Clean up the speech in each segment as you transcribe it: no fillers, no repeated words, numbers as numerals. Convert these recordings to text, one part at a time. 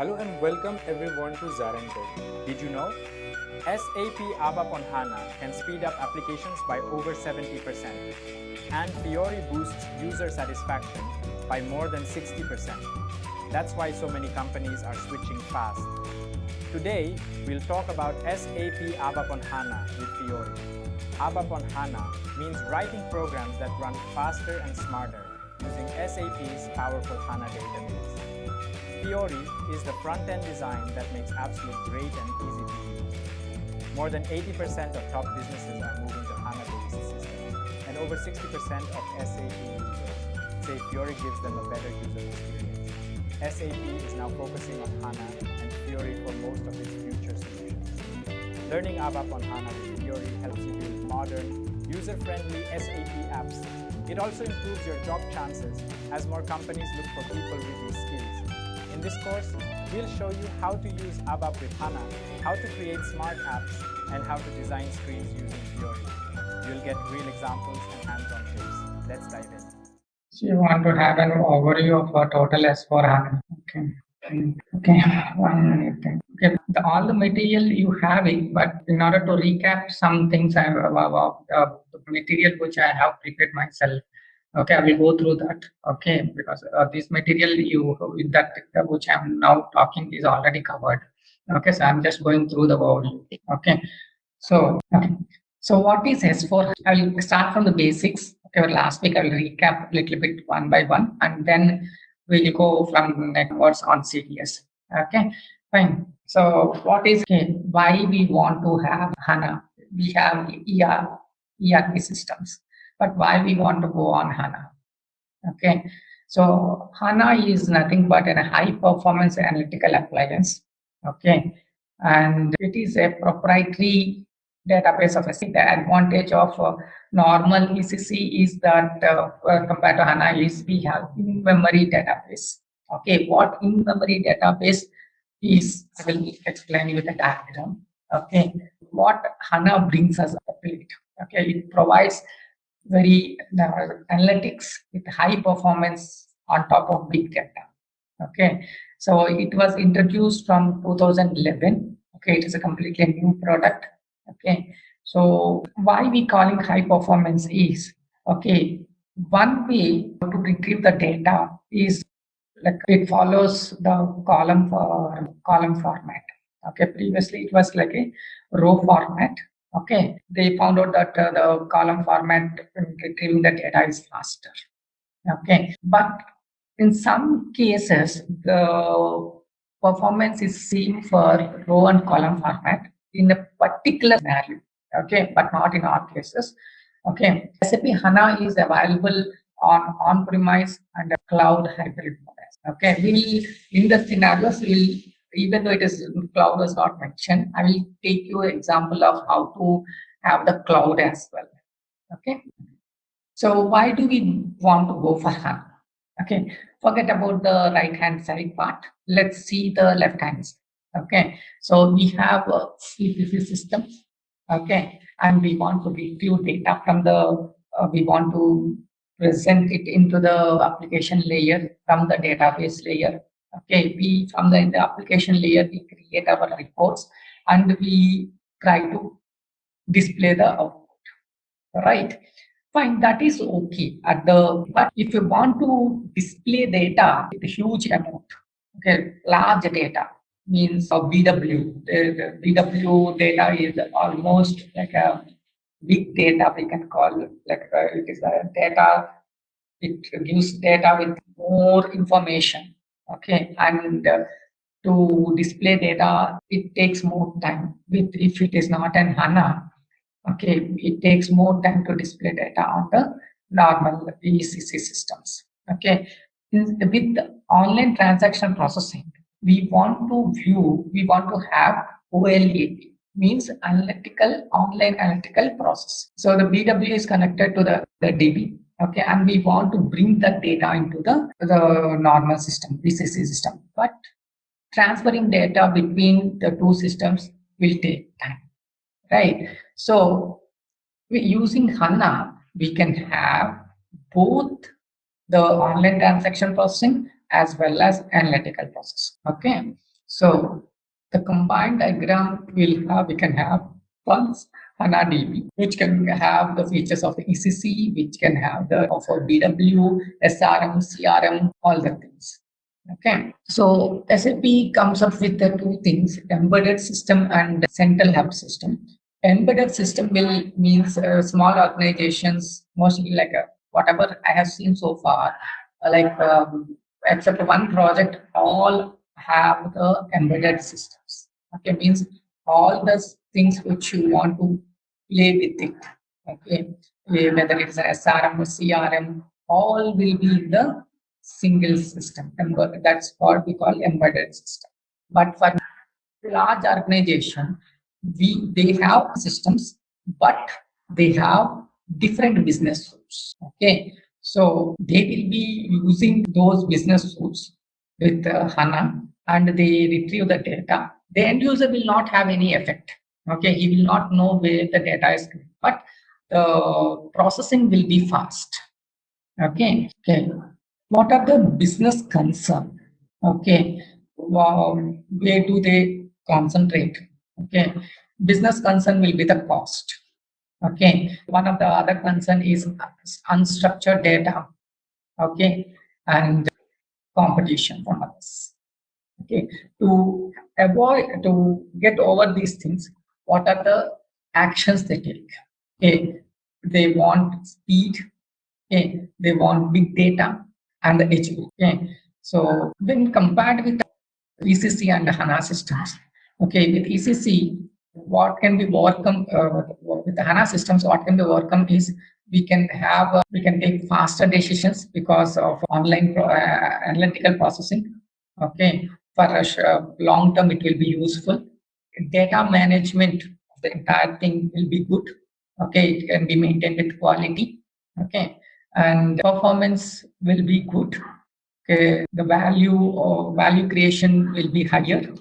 Hello and welcome everyone to ZaranTech. Did you know? SAP ABAP on HANA can speed up applications by over 70%, and Fiori boosts user satisfaction by more than 60%. That's why so many companies are switching fast. Today, we'll talk about SAP ABAP on HANA with Fiori. ABAP on HANA means writing programs that run faster and smarter using SAP's powerful HANA database. Fiori is the front-end design that makes apps look great and easy to use. More than 80% of top businesses are moving to HANA-based systems, and over 60% of SAP users say Fiori gives them a better user experience. SAP is now focusing on HANA and Fiori for most of its future solutions. Learning ABAP on HANA with Fiori helps you build modern, user-friendly SAP apps. It also improves your job chances as more companies look for people with these skills. In this course, we'll show you how to use ABAP with HANA, how to create smart apps, and how to design screens using Fiori. You'll get real examples and hands-on tips. Let's dive in. So you want to have an overview of a total S4 HANA. Okay, 1 minute. Okay, all the material you have it, but in order to recap some things I have about the material which I have prepared myself. Okay, I will go through that. Okay, because this material which I'm now talking is already covered. Okay, so I'm just going through the overview. Okay, so what is S4? I will start from the basics. Okay, last week I will recap a little bit one by one, and then we'll go from next on CDS. Okay, fine. So what is why we want to have HANA? We have ERP systems. But why we want to go on HANA? Okay, so HANA is nothing but a high-performance analytical appliance. Okay, and it is a proprietary database of SAP. The advantage of normal ECC is that compared to HANA is we have in-memory database. Okay, what in-memory database is? I will explain you the diagram. Okay, what HANA brings us a plate. Okay, it provides very analytics with high performance on top of big data. Okay, so it was introduced from 2011. Okay, it is a completely new product. Okay, so why we calling high performance is, okay, one way to retrieve the data is like it follows the column format. Okay, previously it was like a row format. Okay, they found out that the column format retrieving the data is faster. Okay, but in some cases, the performance is seen for row and column format in a particular scenario. Okay, but not in all cases. Okay, SAP HANA is available on-premise and a cloud hybrid model. Okay, in the scenarios even though it is cloud was not mentioned, I will take you an example of how to have the cloud as well. Okay, so why do we want to go for HANA? Okay, forget about the right hand side part. Let's see the left hand side. Okay, so we have a ECC system. Okay, and we want to retrieve data from we want to present it into the application layer from the database layer. Okay, from the application layer, we create our reports and we try to display the output. Right? Fine, that is okay. But if you want to display data with a huge amount, okay, large data means BW. The BW data is almost like a big data. We can call it is a data. It gives data with more information. Okay, and to display data, it takes more time. If it is not an HANA, okay, it takes more time to display data on the normal ECC systems. Okay, with the online transaction processing, we want to have OLAP, means online analytical process. So the BW is connected to the DB. Okay, and we want to bring that data into the normal system, ECC system. But transferring data between the two systems will take time, right? So using HANA, we can have both the online transaction processing as well as analytical process. Okay, So the combined diagram we can have once HANA DB, which can have the features of the ECC, which can have the of a BW, SRM, CRM, all the things. Okay, so SAP comes up with the two things: embedded system and central hub system. Embedded system will means small organizations, mostly like whatever I have seen so far, like except one project, all have the embedded systems. Okay, means all the things which you want to play with it. Okay, whether it's a SRM or CRM, all will be in the single system. That's what we call embedded system. But for large organization, they have systems, but they have different business suits. Okay, so they will be using those business suits with HANA, and they retrieve the data. The end user will not have any effect. Okay, he will not know where the data is coming, but the processing will be fast. Okay, okay. What are the business concern? Okay, where do they concentrate? Okay, business concern will be the cost. Okay, one of the other concern is unstructured data. Okay, and competition from others. Okay, to get over these things, what are the actions they take? Okay, they want speed. Okay, they want big data and the HV. Okay, so when compared with ECC and HANA systems, okay, with ECC, what can be overcome with the HANA systems? What can be overcome is we can take faster decisions because of online analytical processing. Okay, for a long term, it will be useful. Data management of the entire thing will be good. Okay, it can be maintained with quality. Okay, and performance will be good. Okay, the value or value creation will be higher.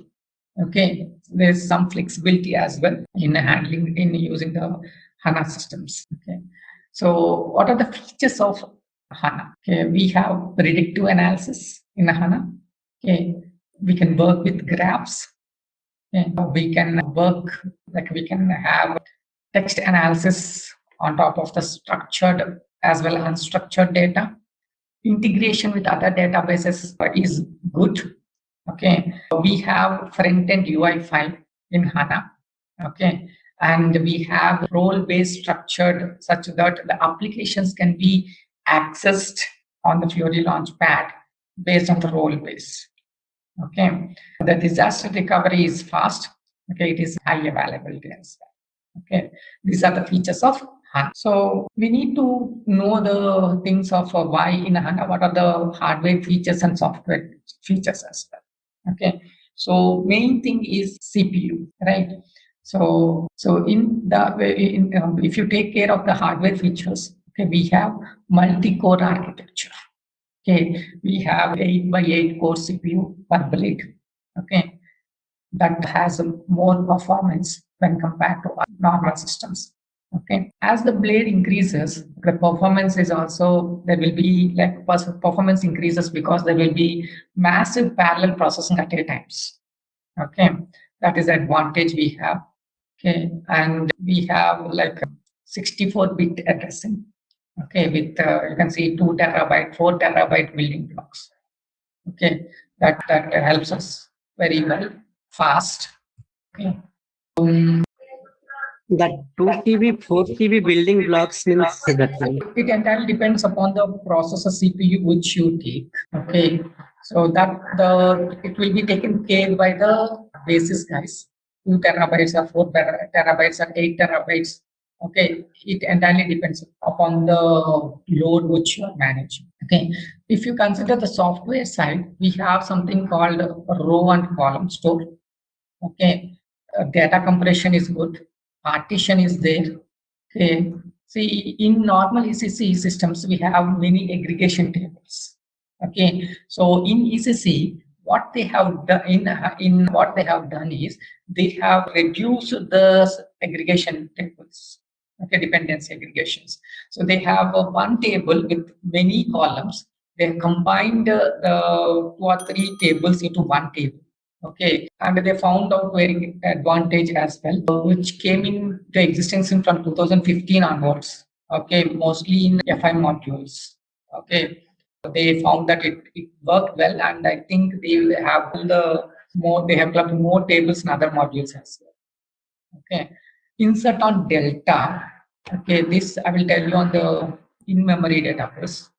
Okay, there's some flexibility as well in handling in using the HANA systems. Okay, so what are the features of HANA? Okay, we have predictive analysis in HANA. Okay, we can work with graphs. Okay, we can work like we can have text analysis on top of the structured as well as unstructured data. Integration with other databases is good. Okay, we have front-end UI file in HANA. Okay, and we have role-based structured such that the applications can be accessed on the Fiori Launchpad based on the role base. Okay, the disaster recovery is fast. Okay, it is high availability as well. Okay, these are the features of HANA. So we need to know the things of why in HANA, what are the hardware features and software features as well. Okay, so main thing is CPU, right? So if you take care of the hardware features, okay, we have multi-core architecture. Okay, we have 8x8 core CPU per blade. Okay, that has more performance when compared to normal systems. Okay, as the blade increases, the performance is also there will be like performance increases because there will be massive parallel processing at a times. Okay, that is the advantage we have. Okay, and we have like 64-bit addressing. Okay, with you can see 2 terabyte, 4 terabyte building blocks. Okay, that helps us very well, fast. Okay. That 2 TB, 4 TB building blocks means that. It entirely depends upon the processor CPU which you take. Okay, so that it will be taken care by the basis guys. 2 terabytes or 4 terabytes or 8 terabytes. Okay, it entirely depends upon the load which you are managing. Okay, if you consider the software side, we have something called row and column store. Okay, data compression is good, partition is there. Okay, see in normal ECC systems we have many aggregation tables. Okay, so in ECC what they have done in what they have done is they have reduced the aggregation tables. Okay, dependency aggregations. So they have one table with many columns. They combined 2 or 3 tables into one table. Okay, and they found out very advantage as well, which came into existence in from 2015 onwards. Okay, mostly in FI modules. Okay, they found that it worked well, and I think they will have they have clubbed more tables in other modules as well. Okay, insert on delta. Okay, this I will tell you on the in-memory database.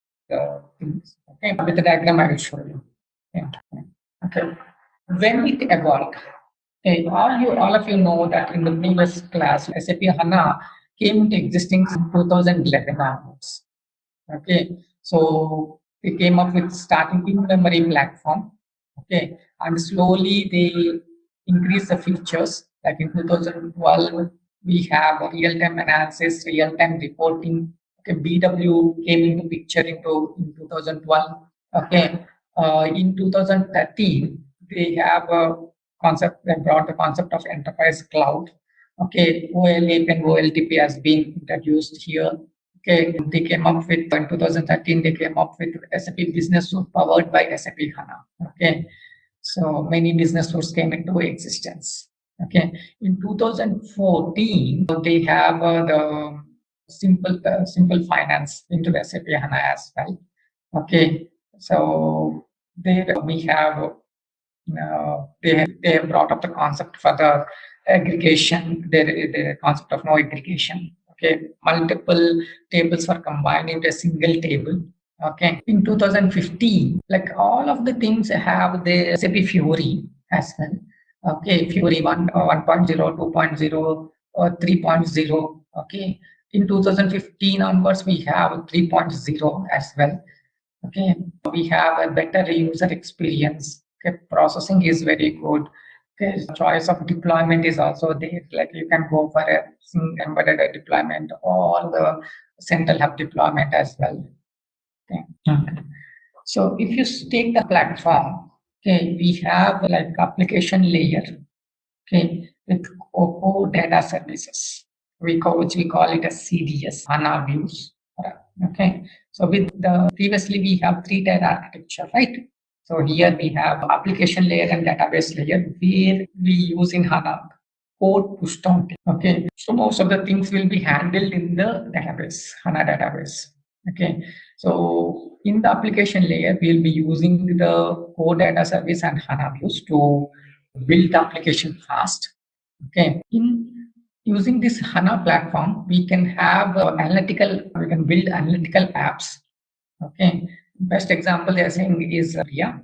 Things. Okay, with the diagram I will show you. Yeah. Okay, when it evolved. Okay, all of you know that in the previous class, SAP HANA came into existence in 2011 onwards. Okay, so they came up with starting in-memory platform. Okay, and slowly they increase the features. Like in 2012, we have real-time analysis, real-time reporting. Okay, BW came into picture in 2012. Okay, in 2013, they have a concept. They brought the concept of enterprise cloud. Okay, OLAP and OLTP has been introduced here. Okay, they came up with in 2013. They came up with SAP Business Suite powered by SAP HANA. Okay, so many business suites came into existence. Okay, in 2014 they have the simple finance into SAP HANA as well. Okay, so there we have they have brought up the concept for the aggregation, the concept of no aggregation. Okay, multiple tables are combined into a single table. Okay, in 2015, like all of the things have the SAP Fiori as well. Okay, Fiori 1.0, 2.0, or 3.0. Okay, in 2015 onwards, we have 3.0 as well. Okay, we have a better user experience. Okay, processing is very good. Okay, choice of deployment is also there. Like you can go for a embedded deployment or the central hub deployment as well. Okay. Okay. So if you take the platform, okay, we have like application layer, okay, with OPPO data services. Which we call it as CDS, HANA views. Okay, so with the previously we have three-tier architecture, right? So here we have application layer and database layer where we use in HANA code push down. Okay, so most of the things will be handled in the database, HANA database. Okay, so in the application layer, we'll be using the core data service and HANA views to build the application fast. Okay, in using this HANA platform, we can have we can build analytical apps. Okay, best example they are saying is RIA.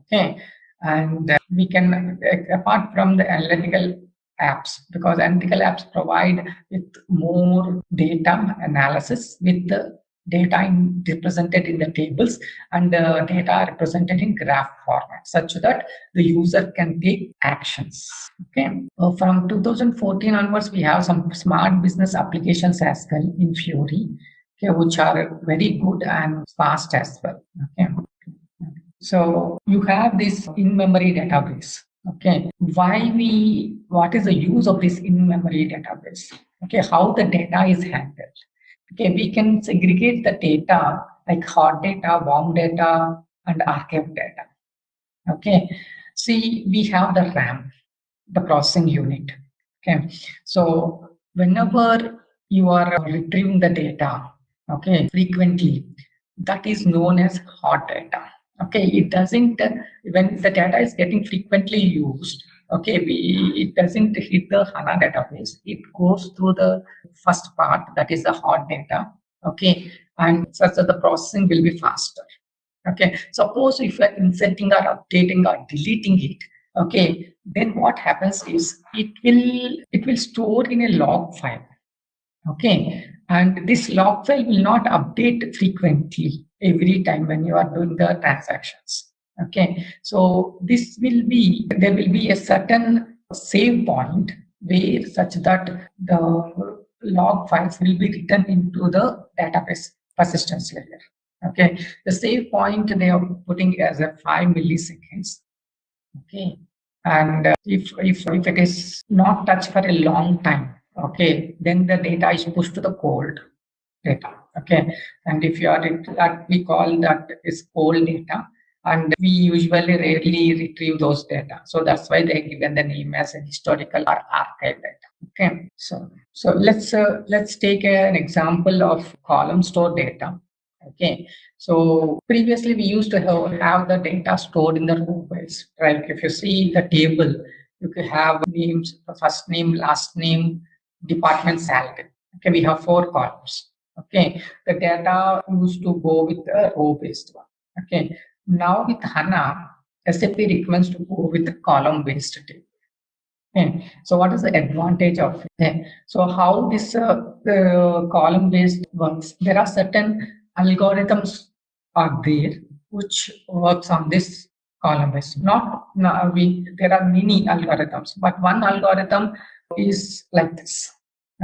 Okay, and we can, apart from the analytical apps, because analytical apps provide with more data analysis with the data represented in the tables and the data represented in graph format, such that the user can take actions. Okay, from 2014 onwards, we have some smart business applications as well in Fiori, okay, which are very good and fast as well. Okay, so you have this in-memory database. Okay, what is the use of this in-memory database? Okay, how the data is handled. Okay, we can segregate the data like hot data, warm data, and archive data. Okay, see, we have the RAM, the processing unit. Okay, so whenever you are retrieving the data, okay, frequently, that is known as hot data. Okay, it doesn't, when the data is getting frequently used, okay, it doesn't hit the HANA database. It goes through the first part, that is the hot data. Okay, and such that the processing will be faster. Okay, suppose if you are inserting or updating or deleting it, okay, then what happens is it will store in a log file. Okay, and this log file will not update frequently every time when you are doing the transactions. Okay, so there will be a certain save point where such that the log files will be written into the database persistence layer. Okay, the save point they are putting as a 5 milliseconds. Okay, and if it is not touched for a long time, okay, then the data is pushed to the cold data. Okay, and if you are that we call that is cold data, and we usually rarely retrieve those data. So that's why they given the name as a historical or archive data. Okay, so let's take an example of column store data. Okay, so previously we used to have the data stored in the row base, right? If you see the table, you could have names, first name, last name, department, salary. Okay, we have 4 columns. Okay, the data used to go with the row based one. Okay, now with HANA, SAP recommends to go with the column based table. Okay. So what is the advantage of it? Okay. So how this column based works? There are certain algorithms are there which works on this column based. Not there are many algorithms, but one algorithm is like this.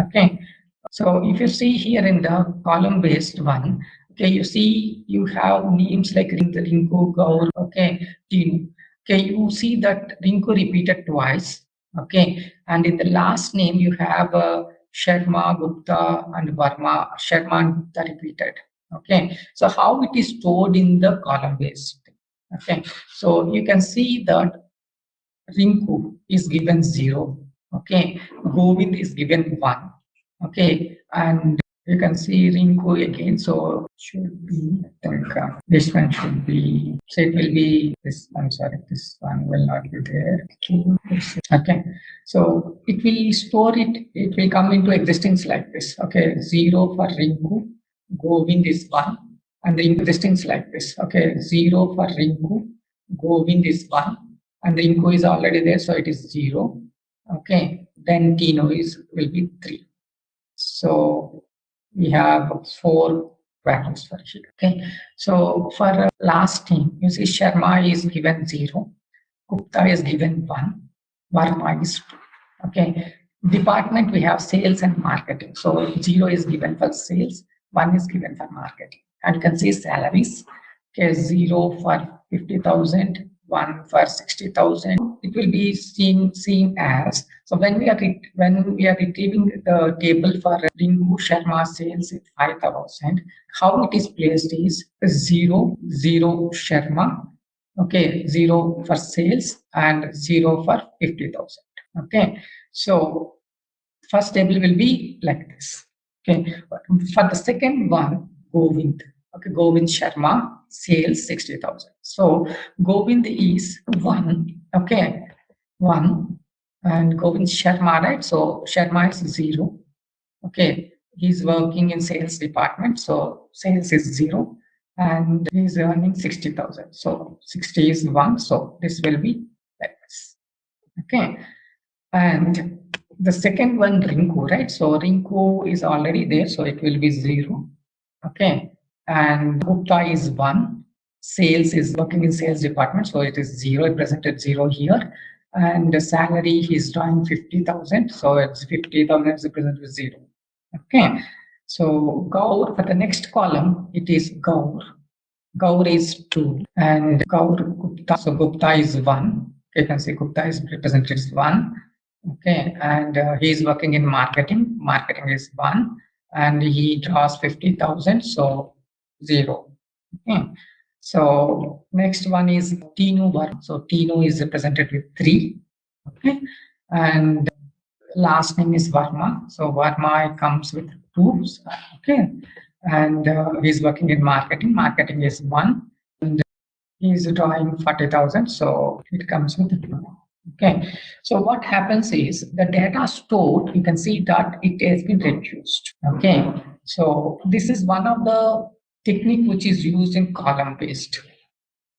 Okay. So if you see here in the column based one, okay, you see you have names like Rinku, Gaur, okay, Tinu. Okay, you see that Rinku repeated twice. Okay, and in the last name you have Sharma, Gupta, and Verma. Sharma and Gupta repeated. Okay, so how it is stored in the column base. Okay, so you can see that Rinku is given 0. Okay, Govind is given 1. Okay, and you can see Rinku again. So should be, I think this one should be, so it will be this, I'm sorry, this one will not be there. Okay, so it will store it will come into existence like this. Okay, 0 for Rinku, Govind is 1, and the existence like this. Okay, 0 for Rinku, Govind is 1, and Rinku is already there, so it is 0. Okay, then Tino will be 3. So we have 4 values for it. Okay, so for last name, you see Sharma is given 0, Gupta is given 1, Varma is 2. Okay, department we have sales and marketing. So 0 is given for sales, 1 is given for marketing. And you can see salaries. Okay, 0 for 50,000, 1 for 60,000. It will be seen as, so when we are retrieving the table for Rinku Sharma sales at 5,000, how it is placed is 0, 0 Sharma, okay, 0 for sales and 0 for 50,000. Okay, so first table will be like this. Okay, for the second one, Govind. Okay, Govind Sharma, sales 60,000. So Govind is 1. Okay, 1, and Govind Sharma, right? So Sharma is 0. Okay, he's working in sales department, so sales is 0, and he's earning 60,000. So 60 is 1. So this will be like this. Okay, and the second one, Rinku, right? So Rinku is already there, so it will be 0. Okay, and Gupta is 1. Sales is working in sales department, so it is 0. It presented 0 here. And the salary he's drawing 50,000, so it's 50,000 is represented with 0. Okay, so Gaur for the next column, it is Gaur. Gaur is 2, and Gaur Gupta. So Gupta is 1. You can see Gupta is represented as 1. Okay, and he is working in marketing. Marketing is 1, and he draws 50,000, so 0. Okay, so next one is Tinu Varma. So Tinu is represented with 3. Okay, and last name is Varma. So Varma comes with 2. Okay, and he's working in marketing. Marketing is 1, and he's drawing 40,000. So it comes with 2. Okay, so what happens is the data stored, you can see that it has been reduced. Okay, so this is one of the technique which is used in column based.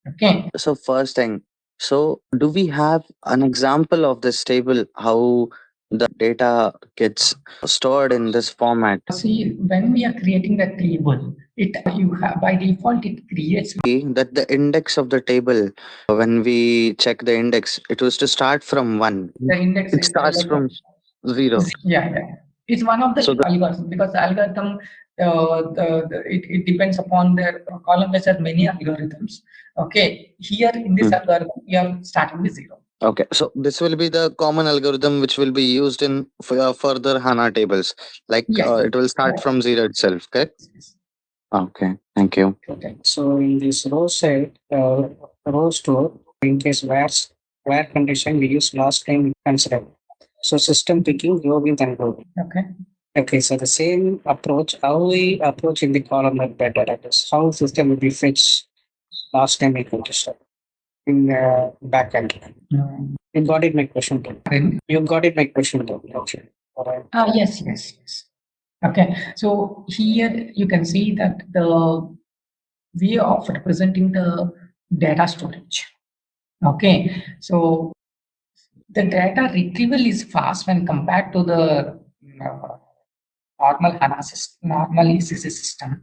Okay, So first thing, so do we have an example of this table, how the data gets stored in this format? see, when we are creating the table, it you have by default it creates That the index of the table, when we check the index, it was to start from 1. the index. It starts from 0. Yeah. It's one of the So algorithms, because the algorithm it depends upon the column which has many algorithms. Okay, here in this algorithm we are starting with 0. Okay, so this will be the common algorithm which will be used in further HANA tables. Like Yes. it will start from 0 itself, correct? Okay, thank you. Okay. So in this row set, row store in case where condition we use last name considered. So system picking row with and row. Okay. Okay, so the same approach, how we approach in the column like better, that is how system will be fetch last name equal to stuff in backend. You got it, my question. You got it, my question. Okay. All right. Yes, yes, yes. Okay, so here you can see that the way of representing the data storage. Okay, so the data retrieval is fast when compared to the normal HANA system, normal ECC system.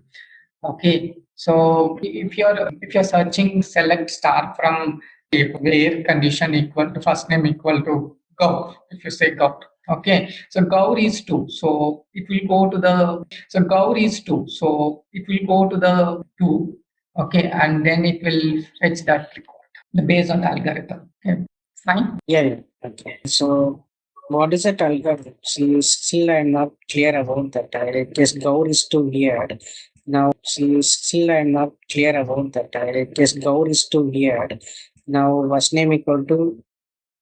Okay, so if you're searching select star from where condition equal to first name equal to Gaur, if you say Gaur, okay, so Gaur is 2, so it will go to the Gaur is 2, so it will go to the 2, okay, and then it will fetch that record based on the algorithm. Okay, fine. Yeah. Okay. So what is that algorithm? See, still I'm not clear about that. I guess Gaur is too weird. Now, see, still I'm not clear about that. I guess Gaur is too weird. Now, first name equal to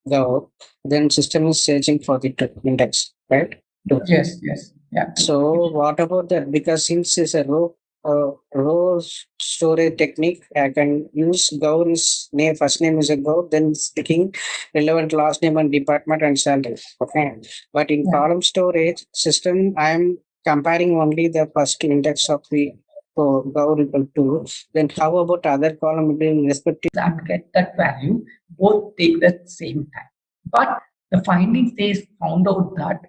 Gaur, then system is searching for the index, right? Yes, yes, yeah. So what about that? Because since it's a row storage technique, I can use Gaur is name, first name is a Gaur, then sticking relevant last name and department and salary. Okay. But in Yeah. column storage system, I am comparing only the first index of the Gaur equal to. Then how about other column in respective And get that value, both take the same time. But the findings they found out that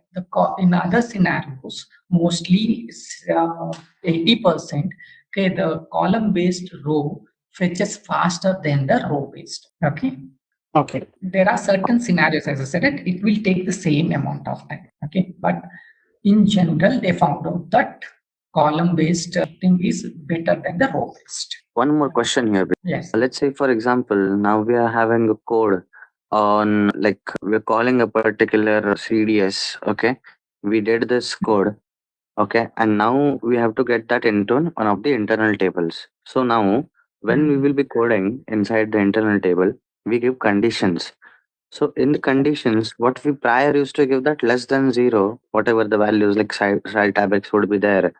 in other scenarios, mostly 80%, okay, the column-based row fetches faster than the row-based. Okay. Okay. There are certain scenarios, as I said, it will take the same amount of time. Okay, but in general, they found out that column-based thing is better than the row-based. One more question here. Yes. Let's say, for example, now we are having a code on, like, we're calling a particular CDS. Okay. We did this code. Okay. And now we have to get that into one of the internal tables. So now, when we will be coding inside the internal table, we give conditions. So in the conditions, what we prior used to give that less than zero, whatever the values like side tab x would be there.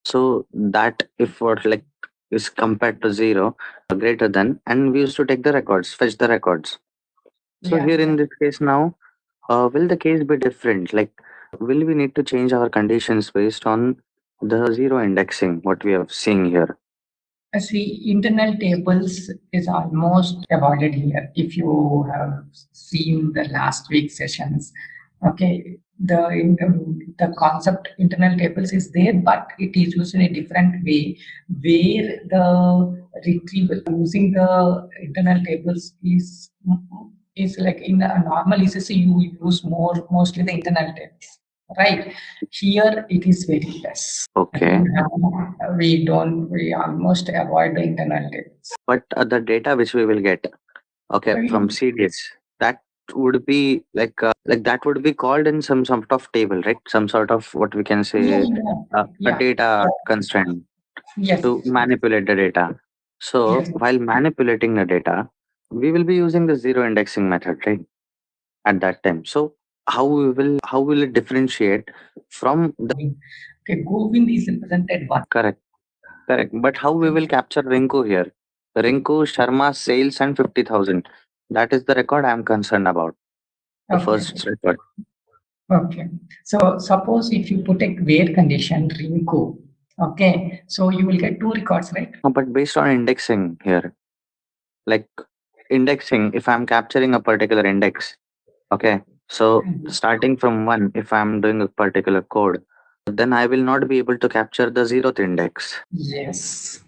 So that if what like is compared to zero, greater than, and we used to take the records, fetch the records. So Yeah, here in this case now, will the case be different? Like, will we need to change our conditions based on the zero indexing, what we have seen here? See, internal tables is almost avoided here. If you have seen the last week's sessions, okay, the concept internal tables is there, but it is used in a different way, where the retrieval using the internal tables is like in a normal ECC you use mostly the internal tables, right? Here it is very less. Okay. We almost avoid the internal tables. But the data which we will get, okay, from CDS, that would be like that would be called in some sort of table, right? Some sort of what we can say a data constraint Yes. to manipulate the data. So Yes. while manipulating the data, we will be using the zero indexing method, right? At that time. So how will it differentiate from the Okay, Govind is represented one. correct? Correct. But how we will capture Rinku here? Rinku Sharma sales and 50,000. That is the record I am concerned about. The Okay. first record. Okay. So suppose if you put a where condition Rinku, okay, so you will get two records, right? But based on indexing here, like indexing, if I'm capturing a particular index, okay, so starting from one, if I'm doing a particular code, then I will not be able to capture the zeroth index. Yes,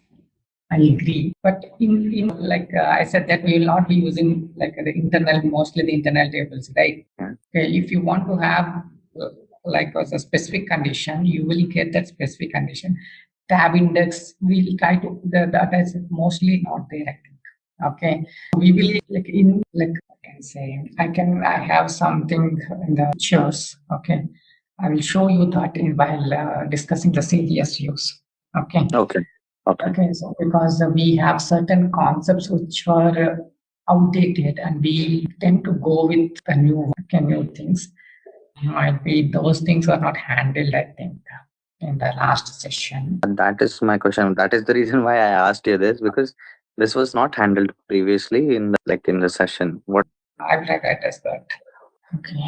I agree. But in like I said that we will not be using like the internal, mostly the internal tables, right? Yeah. Okay, if you want to have like as a specific condition, you will get that specific condition. Tab index, we'll try to the data is mostly not there. I think. Okay, we will like in like I can say I have something in the pictures. Okay, I will show you that while discussing the CDS use. Okay. Okay. Okay. Okay, so because we have certain concepts which are outdated and we tend to go with the new things. Might be those things are not handled, I think, in the last session. And that is my question. That is the reason why I asked you this, because this was not handled previously in the session. What? I will write as that. Okay.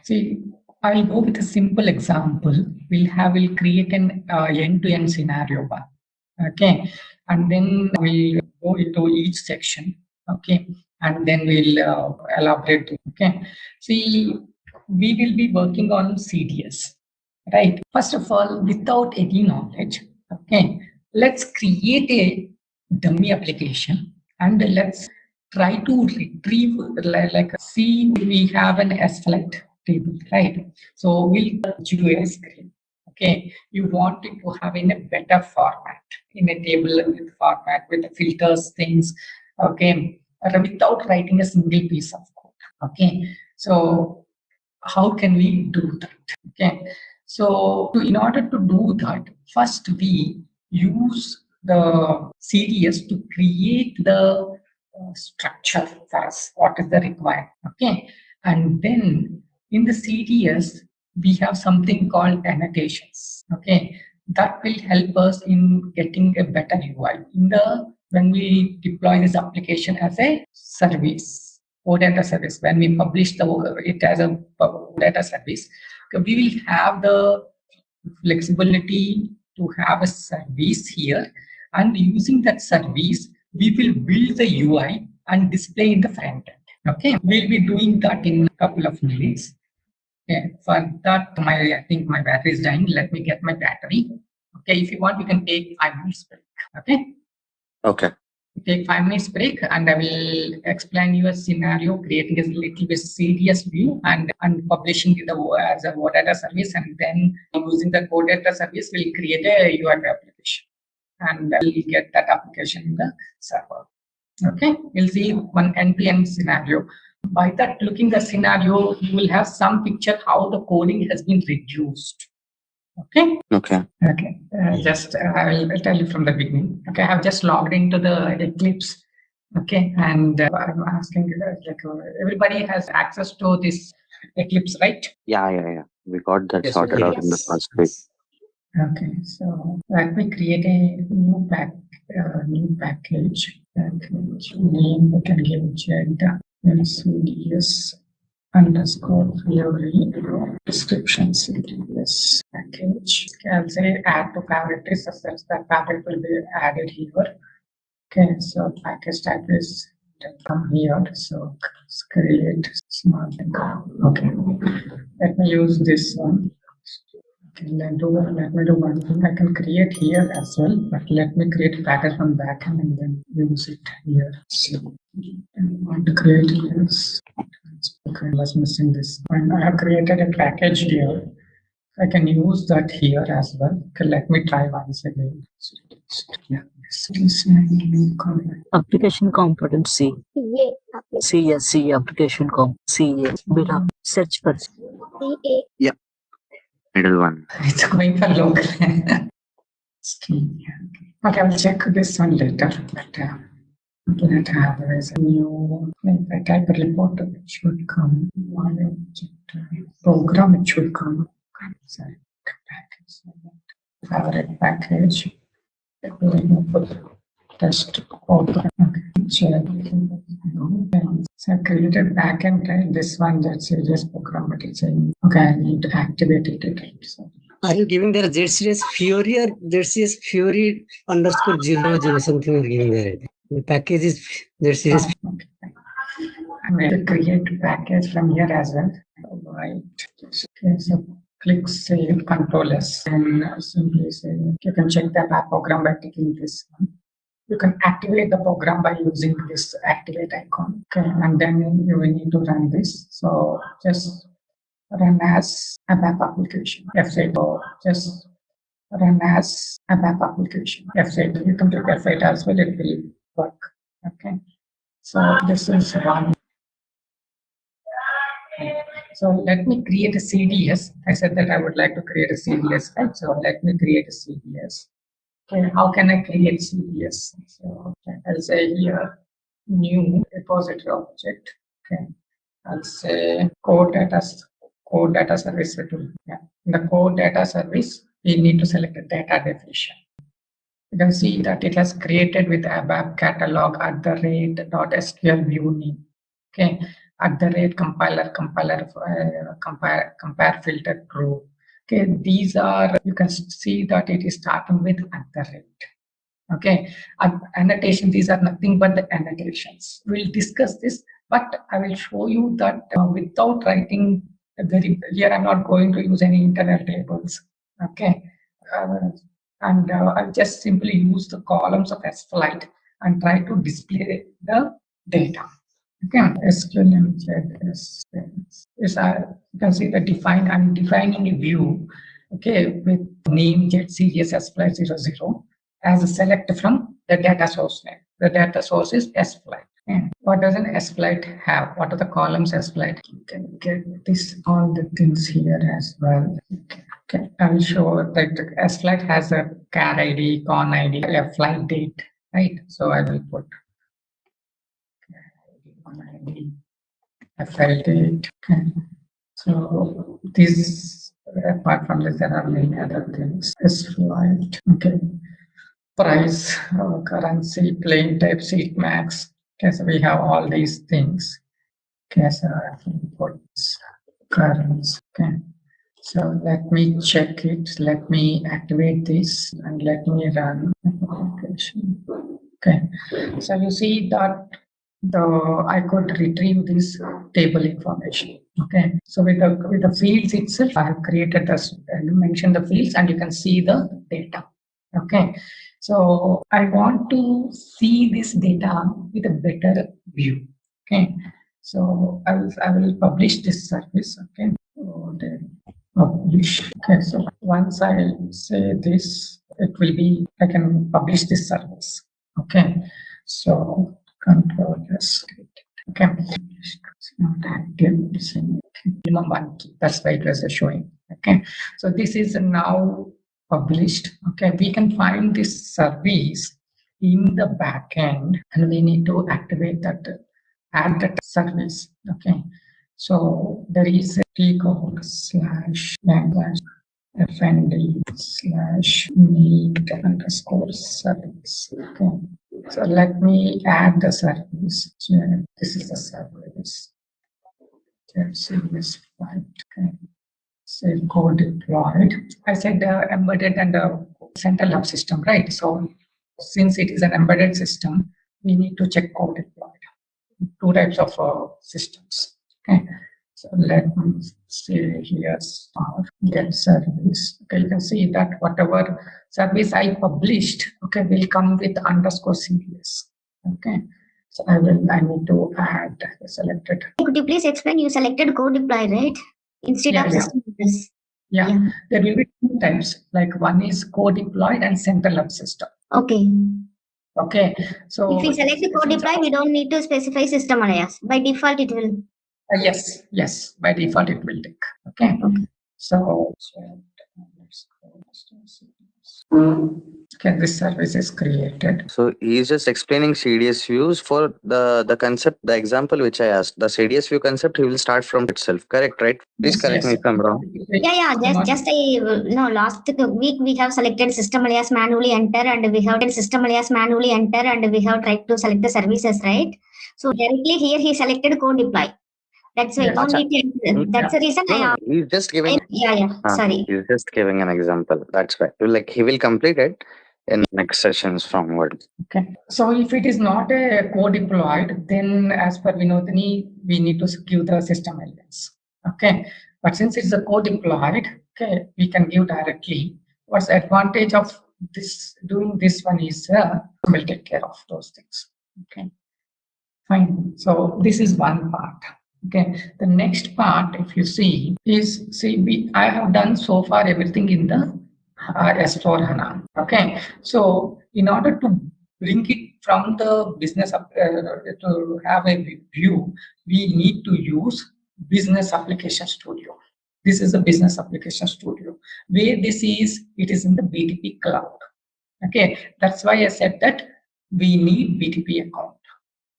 See, I'll go with a simple example. We'll create an end-to-end scenario bar. Okay, and then we'll go into each section. Okay, and then we'll elaborate. Okay, see, we will be working on CDS, right? First of all, without any knowledge, okay, let's create a dummy application and let's try to retrieve, see, we have an SFLET table, right? So we'll GUI screen. Okay, you want it to have in a better format, in a table with format with the filters, things. Okay, without writing a single piece of code. Okay, so how can we do that? Okay, so in order to do that, first we use the CDS to create the structure for us, what is the required. Okay, and then in the CDS we have something called annotations. Okay, that will help us in getting a better UI when we deploy this application as a service, OData service. When we publish it as a data service, we will have the flexibility to have a service here, and using that service we will build the UI and display in the front end. Okay, we'll be doing that in a couple of minutes. Okay, for that, I think my battery is dying. Let me get my battery. Okay, if you want, you can take 5 minutes break. Okay. Okay. Take 5 minutes break, and I will explain you a scenario, creating a little bit serious view and publishing it as a data service, and then using the code data service, we'll create a UI application, and we'll get that application in the server. Okay, we'll see one end-to-end scenario. By that, looking at scenario, you will have some picture how the coding has been reduced. Okay. Okay. Okay. I will tell you from the beginning. Okay, I have just logged into the Eclipse. Okay, and I'm asking everybody has access to this Eclipse, right? Yeah. We got that Yes, sorted out in the first week. Okay, so let me create a new package. Name we can give Jed CDS underscore Fiori description CDS package. I'll say add to fabric is such that fabric will be added here. Okay, so package type is from here. So create smart. Okay, let me use this one. Okay, let me do one thing. I can create here as well, but let me create a package from backend and then use it here. So I want to create here. Okay, I was missing this. When I have created a package here, I can use that here as well. Okay, let me try once again. Yeah, application component C. C application bit of search for Yeah. Middle one. It's going for local. Okay, I'll check this one later. But let have there is a new. If I type a report, it should come. Program, it should come. Sorry, favorite package. Test program. So I created backend, right? This one that's serious program, but it's saying, okay, I need to activate it. So, are you giving there ZCS Fiori or ZCS Fiori underscore 00 something you're giving there? The package is ZCS. okay. I'm going to create a package from here as well. Right. Okay, so click save, Control S, and simply say you can check the app program by clicking this one. You can activate the program by using this activate icon. Okay, and then you will need to run this. So just run as ABAP application. F8 or just run as ABAP application. F8. You can click F8 as well, it will work. Okay. So this is one. So let me create a CDS. I said that I would like to create a CDS, right? So let me create a CDS. Okay, how can I create CDS? So I'll say here new repository object. Okay, I'll say core data service. Yeah. In the core data service, we need to select the data definition. You can see that it has created with ABAP catalog @SQL view name. Okay, @compiler compare filter true. Okay, these are, you can see that it is starting with @. Okay, annotation, these are nothing but the annotations. We'll discuss this, but I will show you that without writing here I'm not going to use any internal tables. Okay, and I'll just simply use the columns of SFlight and try to display the data. Okay, SQL is you can see the I'm defining a view, okay, with name get series SFlight 00 as a select from the data source name. The data source is SFlight. Okay. What does an SFlight have? What are the columns SFlight? You can get this all the things here as well. Okay, I will show that the SFlight has a car ID, con ID, a flight date, right? So I will put ID, a flight date. Okay. So this, apart from this, there are many other things. SFlight. Okay. Price, currency, plain type, seat max. Okay, so we have all these things. Okay, so I can put currency. Okay, so let me check it. Let me activate this and let me run application. Okay, so you see that I could retrieve this table information. Okay, so with the fields itself, I have created this. You mentioned the fields, and you can see the data. Okay, so I want to see this data with a better view. Okay, so I will publish this service. Okay, so then publish. Okay, so once I say this, it will be, I can publish this service. Okay, so control S. Okay, it's not active. Minimum 1 key. That's why it was showing. Okay, so this is now published. Okay, we can find this service in the backend, and we need to activate that, add that service. Okay, so there is a tcode / fnd / need _ service. Okay, so let me add the service. This is the service. Service flight. Okay. Say code deployed. I said embedded and central hub system, right? So since it is an embedded system, we need to check code deployed. Two types of systems. Okay. So let me say here start get service. Okay, you can see that whatever service I published, okay, will come with _CDS. Okay. So I need to add selected. Could you please explain? You selected code deploy, right? Instead of system address. Yeah, there will be two types. Like one is co-deployed and central hub system. Okay. Okay, so if we select the code deploy, we don't need to specify system alias. By default, it will. Yes. By default, it will take. Okay. So let's go. Okay, this service is created. So he's just explaining CDS views for the concept, the example which I asked. The CDS view concept, he will start from itself. Correct, right? Please correct me if I'm wrong. Yeah. Last week we have selected system alias manually enter, and we have system alias manually enter, and we have tried to select the services, right? So directly here he selected code deploy. That's why don't need to. That's the reason He's just giving. Sorry. He's just giving an example. That's why. Like he will complete it in next sessions forward. Okay. So if it is not a co-deployed, then as per Vinodini, we need to give the system alias. Okay. But since it's a co-deployed, okay, we can give directly. What's the advantage of this doing this one is we'll take care of those things. Okay. Fine. So this is one part. Okay, the next part, if you see, is I have done so far everything in the S4 HANA. Okay, so in order to bring it from the business to have a view, we need to use Business Application Studio. This is a Business Application Studio. Where this is, it is in the BTP cloud. Okay, that's why I said that we need BTP account.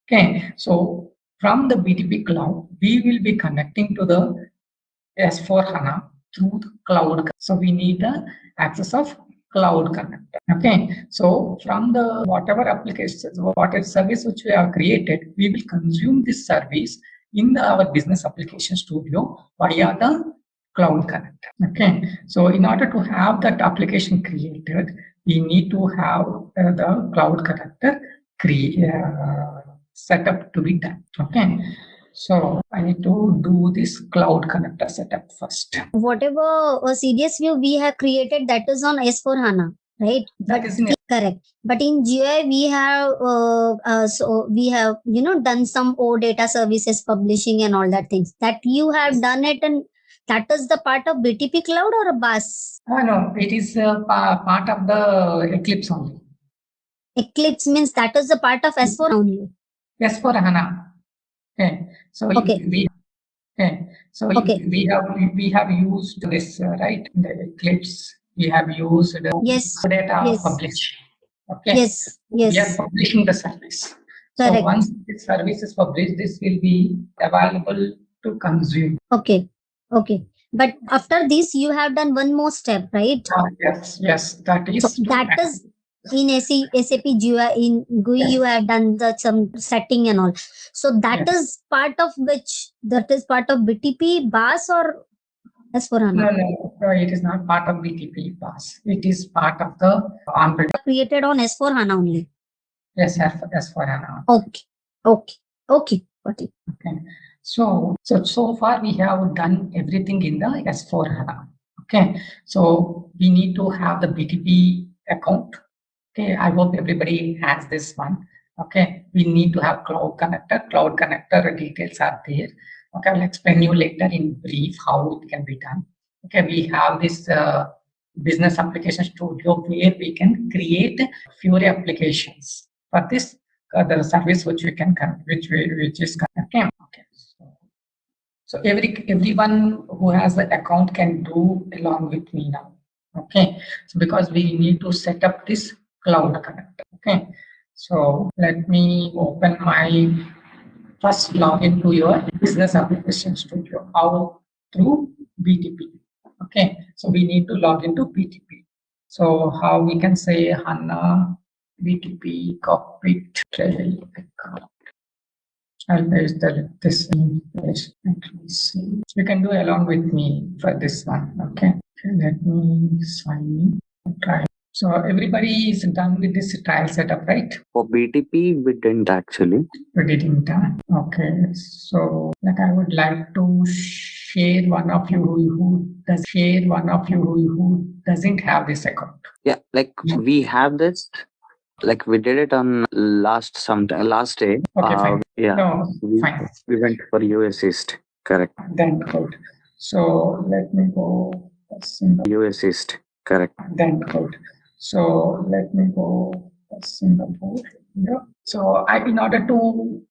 Okay, so from the BTP cloud, we will be connecting to the S4 HANA through the cloud. So we need the access of cloud connector. Okay, so from the whatever applications, whatever service which we have created, we will consume this service in our business application studio via the cloud connector. Okay, so in order to have that application created, we need to have the cloud connector set up to be done. Okay, so I need to do this cloud connector setup first. Whatever CDS view we have created, that is on S4 HANA, right? That is in Correct. But in GUI, we have done some OData services publishing and all that things that you have done it, and that is the part of BTP cloud or a bus. no, it is part of the Eclipse only. Eclipse means that is the part of S4 only. S4 HANA. Okay, so Okay. we have used this right, the Eclipse. We have used Yes. data Yes. publish. Okay. Yes. Yes. We are publishing the service. Correct. So once this service is published, this will be available to consume. Okay. Okay. But after this, you have done one more step, right? Yes, that is. So that is in SAP GUI, in GUI, you have done some setting and all. So that is part of which? That is part of BTP, BAS or S4HANA? No, it is not part of BTP BAS. It is part of the on-prem. Created on S4HANA only. Yes, S4HANA. Okay. Got it. Okay. So far we have done everything in the S4HANA. Okay. So we need to have the BTP account. Okay. I hope everybody has this one. Okay. We need to have cloud connector. Cloud connector details are there. Okay. I'll explain you later in brief how it can be done. Okay. We have this business application studio where we can create Fiori applications for this the service which we can which is okay. So everyone who has the account can do along with me now. Okay, so because we need to set up this cloud connector. Okay, so let me open my first login to your business application studio. How? Through BTP. Okay, so we need to log into BTP. So how we can say HANA BTP cockpit trail account. I'll paste this in place. See. You can do along with me for this one. Okay. Let me sign in. Try. So everybody is done with this trial setup, right? For BTP, we didn't actually. We didn't done. Okay. So like I would like to share one of you who doesn't have this account. Yeah, like we have this. Like we did it on last day. Okay, fine. Yeah, no, fine. We went for US East. Correct. Then good. So let me go Singapore. US East. Correct. Then good. So let me go Singapore. Yeah. So in order to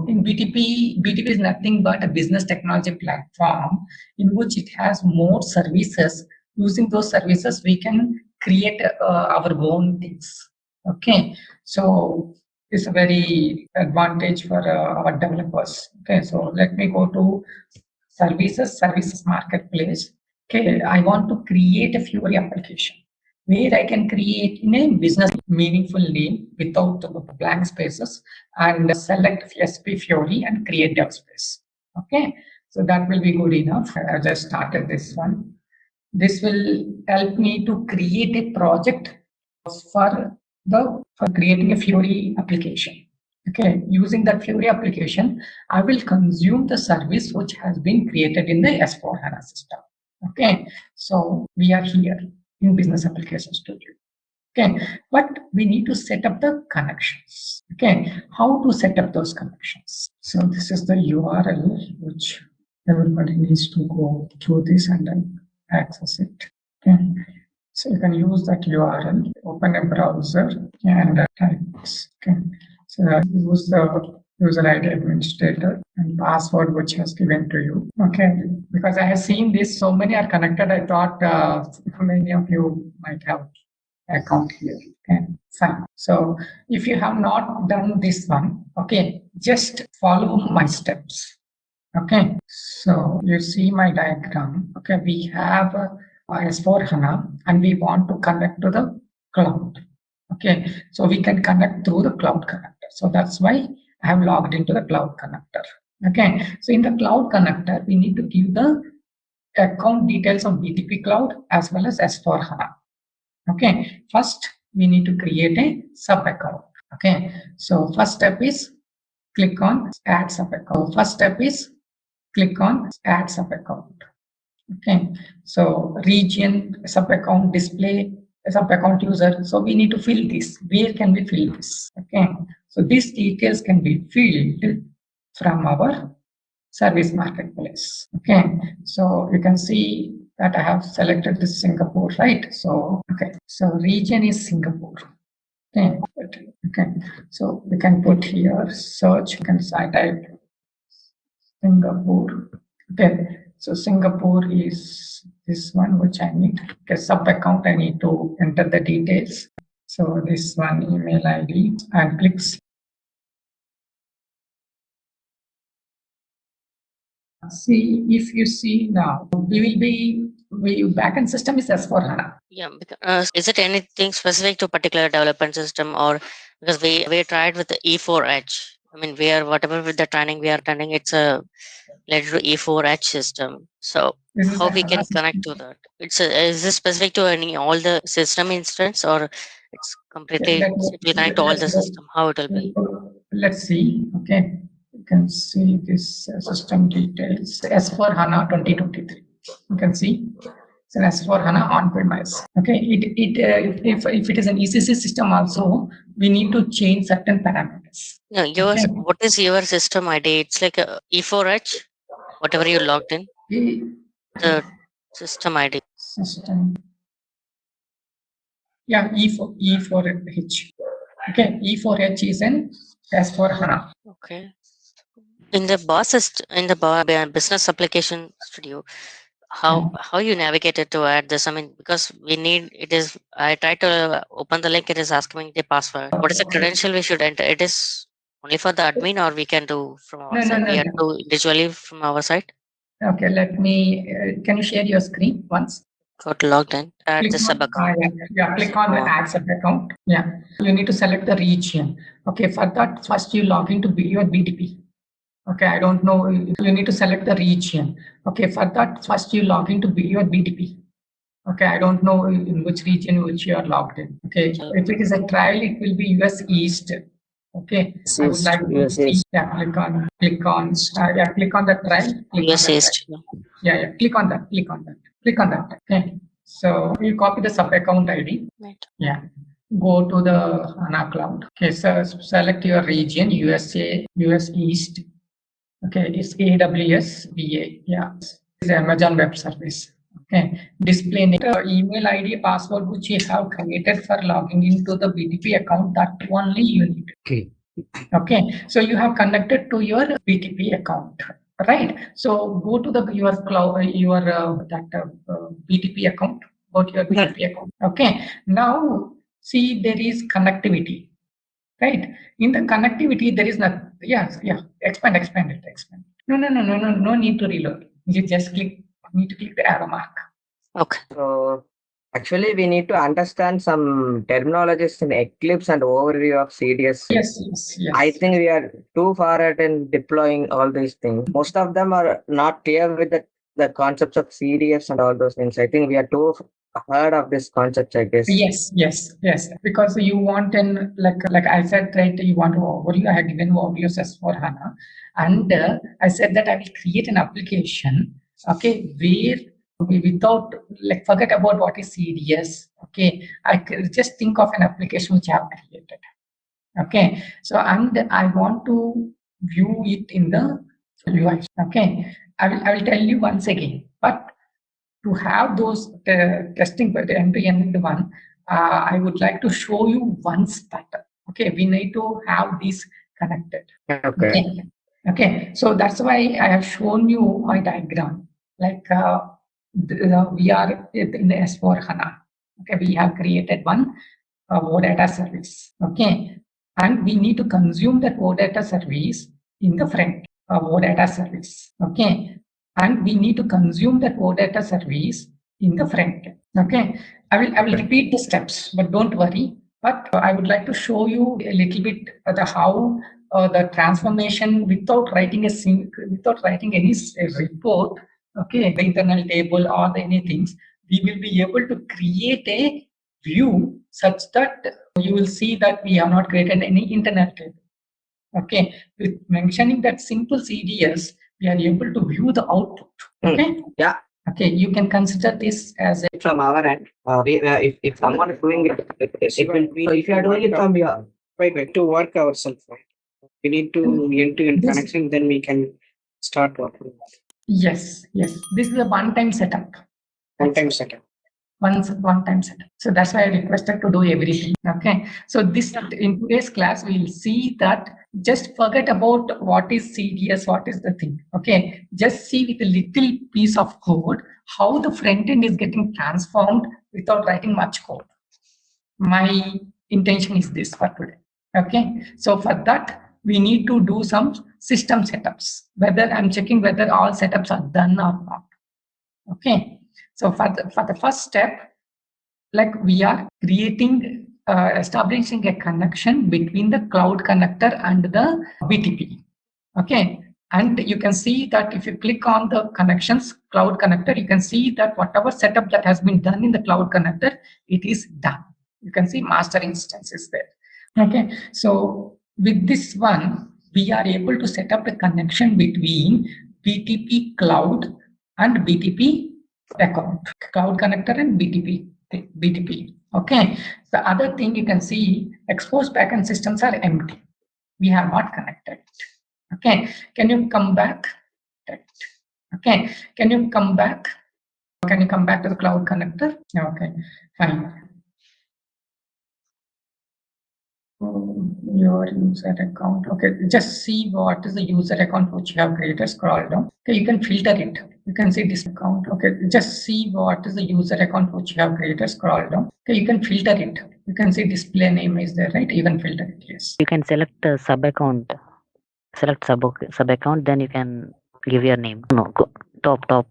in BTP is nothing but a business technology platform in which it has more services. Using those services, we can create our own things. Okay, so it's a very advantage for our developers. Okay, so let me go to services marketplace. Okay, I want to create a Fiori application where I can create in a business meaningful name without blank spaces and select SAP Fiori and create dev space. Okay, so that will be good enough. I just started this one. This will help me to create a project for creating a Fiori application. Okay, using that Fiori application, I will consume the service which has been created in the S4 HANA system. Okay, so we are here in Business Application Studio. Okay, but we need to set up the connections. Okay, how to set up those connections? So this is the URL which everybody needs to go through this and then access it. Okay. So you can use that URL, open a browser and type this. Okay. So use the user ID administrator and password which has given to you. Okay. Because I have seen this, so many are connected. I thought many of you might have account here. Okay, fine. So if you have not done this one, okay, just follow my steps. Okay, so you see my diagram. Okay, we have S4 HANA and we want to connect to the cloud. Okay, so we can connect through the cloud connector. So that's why I have logged into the cloud connector. Okay, so in the cloud connector, we need to give the account details of BTP cloud as well as S4 HANA. Okay, first we need to create a sub account. Okay, so first step is click on add sub account. First step is click on add sub account. Okay, so region sub account, display sub account user. So we need to fill this. Where can we fill this? Okay, so these details can be filled from our service marketplace. Okay, so you can see that I have selected this Singapore, right? So okay, so region is Singapore. Okay, okay, so we can put here search. You can type Singapore. Okay, so Singapore is this one which I need. Okay, sub account I need to enter the details. So this one email ID and clicks. See, if you see now, backend system is S4 HANA. Yeah, because, is it anything specific to particular development system, or because we tried with the E4H? I mean, whatever with the training we are attending, it's a related to E4H system. So how we can connect to that? Is this specific to all the system instance, or it's completely it will connect to all the system? How it will be? Let's see. Okay, you can see this system details. S4 HANA 2023. You can see it's an S4 HANA on-premise. Okay, if it is an ECC system also, we need to change certain parameters. No, yours. Okay. What is your system ID? It's like a E4H, whatever you logged in. The system ID. System. Yeah, E4H. Okay, E4H is an S4 HANA. Okay. In the business application studio, how you navigated to add this? I mean, because we need it is. I tried to open the link. It is asking me the password. What is the credential we should enter? It is only for the admin, or we can do from our side. We have to do individually from our side. Okay, let me. Can you share your screen once? Got logged in. Add the sub account. Yeah, click on the add sub account. Yeah, you need to select the region. Okay, for that, first you log into your BTP. Okay, I don't know. You need to select the region. Okay, for that, first you log into your BTP. Okay, I don't know in which region which you are logged in. Okay, if it is a trial, it will be US East. Okay, I would like to see. Yeah, click on the trial. US East. Yeah, click on that. Click on that. Okay, so you copy the sub account ID. Right. Yeah. Go to the HANA Cloud. Okay, so select your region, USA, US East. Okay, it's AWS VA. Yeah, it's Amazon Web Service. Okay, display email ID, password which you have created for logging into the BTP account. That only you need. Okay. Okay, so you have connected to your BTP account, right? So go to your cloud, BTP account. Go to your BTP account. Okay, now see there is connectivity, right? In the connectivity there is not. Yeah. Expand it. No need to reload. You just need to click the arrow mark. Okay. So actually, we need to understand some terminologies in Eclipse and overview of CDS. Yes. I think we are too far ahead in deploying all these things. Most of them are not clear with the concepts of CDS and all those things. I think we are too heard of this concept, I guess. Yes. Because you want like I said, right? You want to overview. I have given overviews as for HANA, and I said that I will create an application. Okay, where without forget about what is CDS. Okay, I just think of an application which I have created. Okay, so and I want to view it in the UI. Okay, I will tell you once again, but to have those testing by the end-to-end one, I would like to show you once better. Okay, we need to have these connected. Okay. So that's why I have shown you my diagram. We are in the S4 HANA. Okay, we have created one OData service. Okay, and we need to consume that OData service in the front OData service. Okay, and we need to consume that OData service in the front. Okay, I will repeat the steps, but don't worry. But I would like to show you a little bit the how the transformation without writing without writing any report. Okay, the internal table or anything, we will be able to create a view such that you will see that we have not created any internal table. Okay, with mentioning that simple CDS, we are able to view the output. Okay. Yeah. Okay, you can consider this as a From our end, if someone is doing it, it will be. So if you are doing it from your Wait, to work ourselves, right? We need to end-to-end This- connection, then we can start working. yes. This is a one-time setup. One-time setup. One-time setup. So that's why I requested to do everything. Okay. So this in today's class we will see that just forget about what is CDS, what is the thing. Okay. Just see with a little piece of code how the front end is getting transformed without writing much code. My intention is this for today. Okay. So for that we need to do some system setups. Whether I'm checking whether all setups are done or not. Okay. So for the first step, like we are creating, establishing a connection between the cloud connector and the BTP. Okay. And you can see that if you click on the connections, cloud connector, you can see that whatever setup that has been done in the cloud connector, it is done. You can see master instance is there. Okay. So with this one, we are able to set up a connection between BTP cloud and BTP account, cloud connector and BTP. Okay. The other thing you can see, exposed backend systems are empty. We have not connected. Okay. Can you come back? Okay. Can you come back? Can you come back to the cloud connector? Okay. Fine. Your user account. Okay, just see what is the user account which you have created. Scroll down. Okay, you can filter it. You can see this account. Okay, just see what is the user account which you have created. Scroll down. Okay, you can filter it. You can see display name is there, right? You can filter it. Yes. You can select the sub account. Select sub account, then you can give your name. No, go top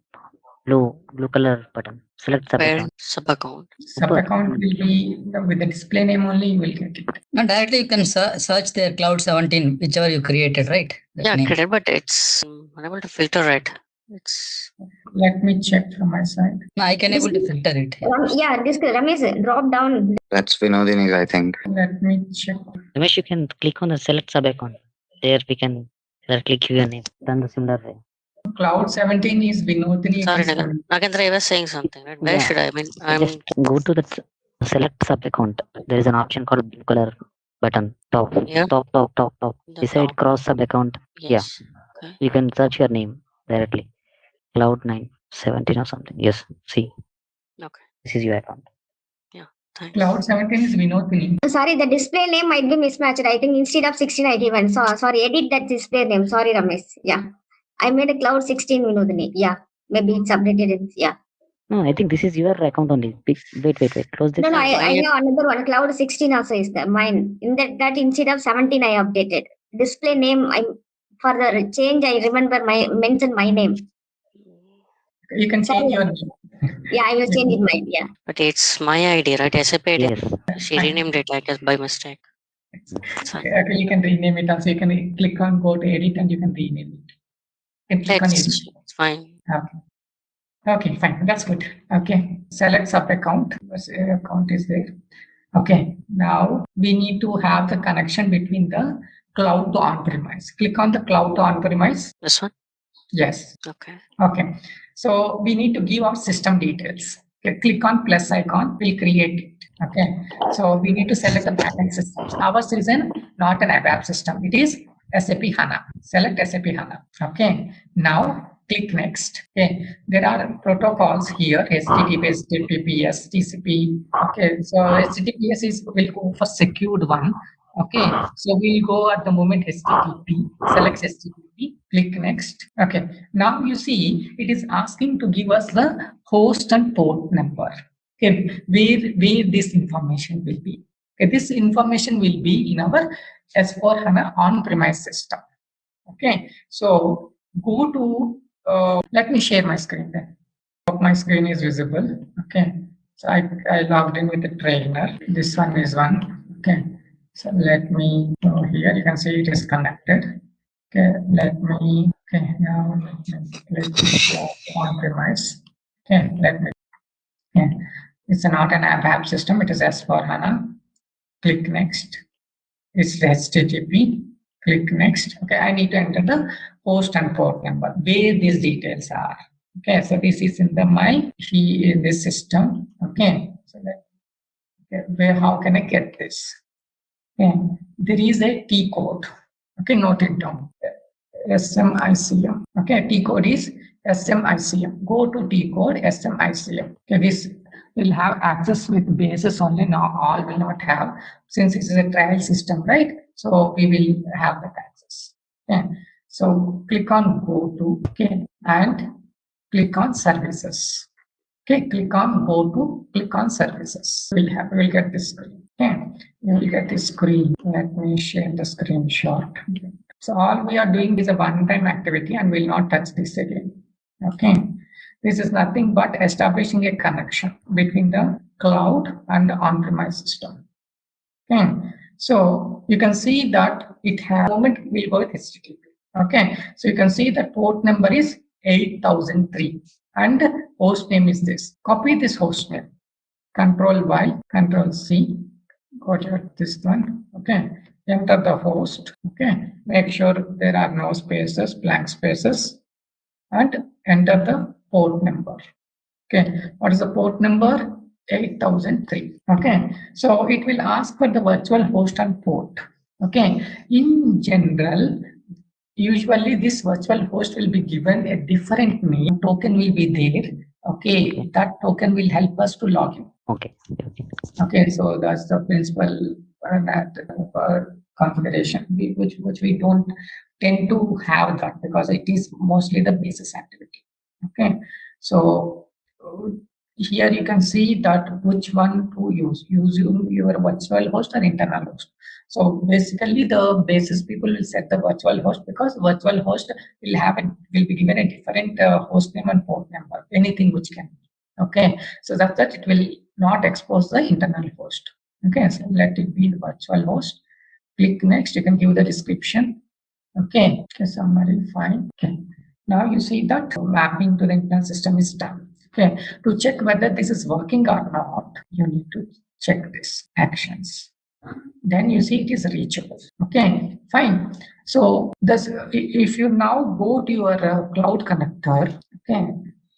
blue color button. Select sub Where account. sub account? Sub account will be with the display name only. You will get it. No, directly you can search their Cloud 17, whichever you created, right? That Yeah, name. correct, but it's unable to filter it. It's Let me check from my side. No, I can able to filter it. Yeah, this Ramesh, drop down. That's Vinodini's, I think. Let me check. Ramesh, you can click on the select sub account. There we can directly give your name. Done the similar way. Cloud 17 is Vinodini. sorry, Nagendra, I was saying something, right? Where Yeah. should I? I mean, I'm Just go to the select sub account. There is an option called blue color button. Top. Here? Top. the Beside top. cross sub account, Yes. Okay. you can search your name directly. Cloud 917 or something. Yes. See. Okay. This is your account. Thanks. Cloud 17 is Vinodini. Sorry, the display name might be mismatched. I think instead of 16, I given. So sorry, edit that display name. Sorry, Ramesh. Yeah. I made a cloud 16 Vinodini. Yeah. Maybe it's updated. Yeah. No, I think this is your account only. Wait. Close this. No, Yeah, I mine- know another one. Cloud 16 also is there. Mine. In that instead of 17, I updated. Display name, for the change, I remember mention my name. You can change your name. Yeah, I will change it mine. Yeah. But it's my ID, right? SAP ID. Yes. She renamed it, I guess, by mistake. It's fine. Okay, you can rename it also. You can click on go to edit and you can rename it. You can click on edit. It's fine. Okay, fine. That's good. Okay. Select sub account. Account is there. Okay. Now we need to have the connection between the cloud to on-premise. Click on the cloud to on-premise. This one? Yes. Okay. Okay. So we need to give our system details. Okay, click on plus icon, we'll create it. Okay. So we need to select the backend systems. Ours is not an ABAP system. It is SAP HANA. Select SAP HANA. Okay. Now click next. Okay. There are protocols here, HTTPS, HTTPS, TCP. Okay. So HTTPS will go for secured one. Okay, so we'll go at the moment HTTP, select HTTP, click next. Okay, now you see it is asking to give us the host and port number. Okay, where this information will be. Okay, this information will be in our S4 HANA on-premise system. Okay, so go to, let me share my screen then. My screen is visible. Okay, so I logged in with the trainer. This one is one. Okay, so let me go here. You can see it is connected. Okay, let me, okay, now let me click on-premise. Okay, let me, okay. It's not an ABAP system, it is S4 HANA. Click next. It's HTTP. Click next. Okay, I need to enter the host and port number where these details are. Okay, so this is in the in this system. Okay, so how can I get this? Okay, there is a T code. Okay, note it down. SMICM. Okay, T code is SMICM. Go to T code SMICM. Okay, this will have access with bases only. Now all will not have, since this is a trial system, right? So we will have that access. Okay, so click on go to, okay, and click on services. Okay, click on go to, click on services. We'll get this screen. Okay, you will get this screen. Let me share the screenshot. So all we are doing is a one-time activity and will not touch this again. Okay, this is nothing but establishing a connection between the cloud and the on-premise system. Okay, so you can see that it has moment will go with HTTP. Okay, so you can see the port number is 8003 and host name is this. Copy this host name. Control Y, Control C. Go to this one. Okay, enter the host. Okay, make sure there are no spaces, blank spaces, and enter the port number. Okay, what is the port number? 8003. Okay, so it will ask for the virtual host and port. Okay, in general, usually this virtual host will be given a different name. Token will be there. Okay, that token will help us to log in. Okay. Okay, so that's the principal configuration, which we don't tend to have that because it is mostly the basis activity. Okay, so here you can see that which one to use your virtual host or internal host. So basically the basis people will set the virtual host because virtual host will be given a different host name and port number, anything which can be. Okay, so that it will not expose the internal host. Okay, so let it be the virtual host. Click next. You can give the description. Okay, summary fine. Okay, now you see that mapping to the internal system is done. Okay, to check whether this is working or not, you need to check this actions. Then you see it is reachable. Okay, fine. So this, if you now go to your cloud connector, okay,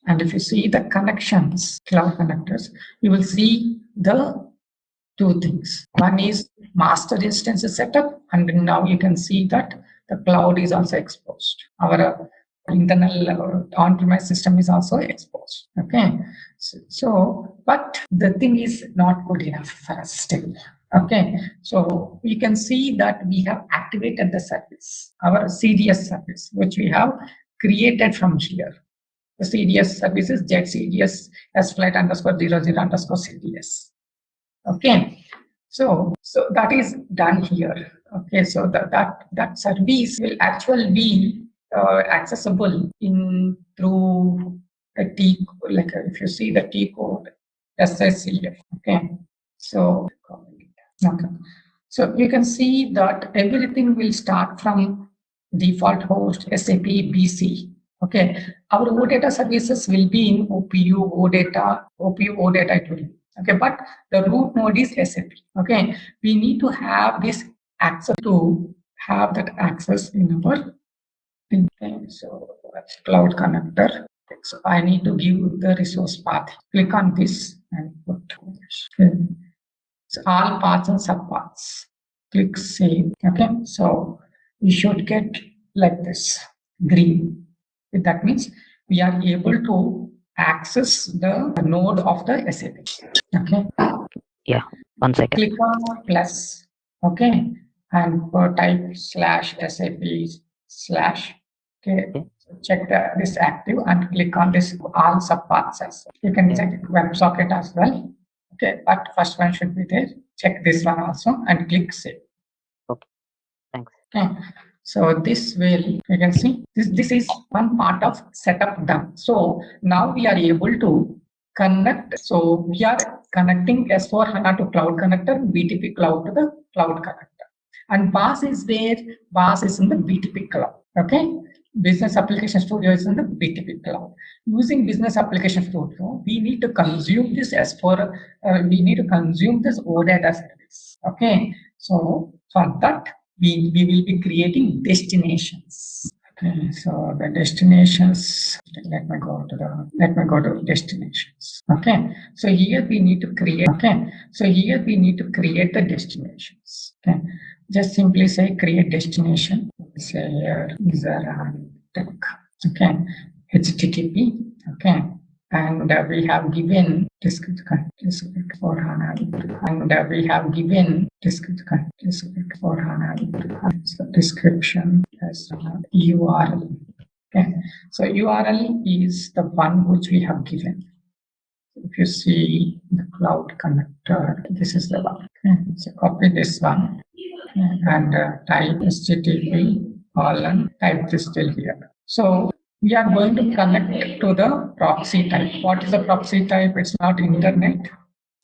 and if you see the connections, cloud connectors, you will see the two things. One is master instance is set up, and now you can see that the cloud is also exposed. Our internal on-premise system is also exposed. Okay, but the thing is not good enough for us still. Okay, so we can see that we have activated the service, our CDS service, which we have created from here. The CDS service is ZCDS S_flight_00_CDS. Okay, so that is done here. Okay, so that service will actually be accessible through a T, like if you see the T code SSCF. Okay, so you can see that everything will start from default host SAP BC. Okay, our OData services will be in OPU OData it will be. Okay, but the root node is SAP. Okay, we need to have this access to have that access in our thing. So that's cloud connector. So I need to give the resource path. Click on this and put. Okay. So all paths and subpaths. Click save. Okay, so you should get like this green. That means we are able to access the node of the SAP. Okay. Yeah, 1 second. Click on plus. Okay, and type /SAP/. Okay, check this active and click on this all subpaths as well. You can check WebSocket as well. Okay, but first one should be there. Check this one also and click save. Okay, thanks. Okay. So this will, you can see this is one part of setup done. So now we are able to connect. So we are connecting S4 HANA to Cloud Connector, BTP Cloud to the Cloud Connector. And BAS is where? BAS is in the BTP Cloud. Okay. Business Application Studio is in the BTP Cloud. Using Business Application Studio, we need to consume this S4, we need to consume this OData service. Okay. So for that, we will be creating destinations. Okay, so the destinations, let me go to destinations. Okay, so here we need to create, the destinations. Okay, just simply say create destination, say here ZaranTech. Okay, HTTP. Okay, and we have given description for HANA, and we have given description for HANA, so description as URL. Okay, so URL is the one which we have given. If you see the Cloud Connector, this is the one. Okay, so copy this one and type HTTP colon, type this till here. So we are going to connect to the proxy type. What is the proxy type? It's not internet,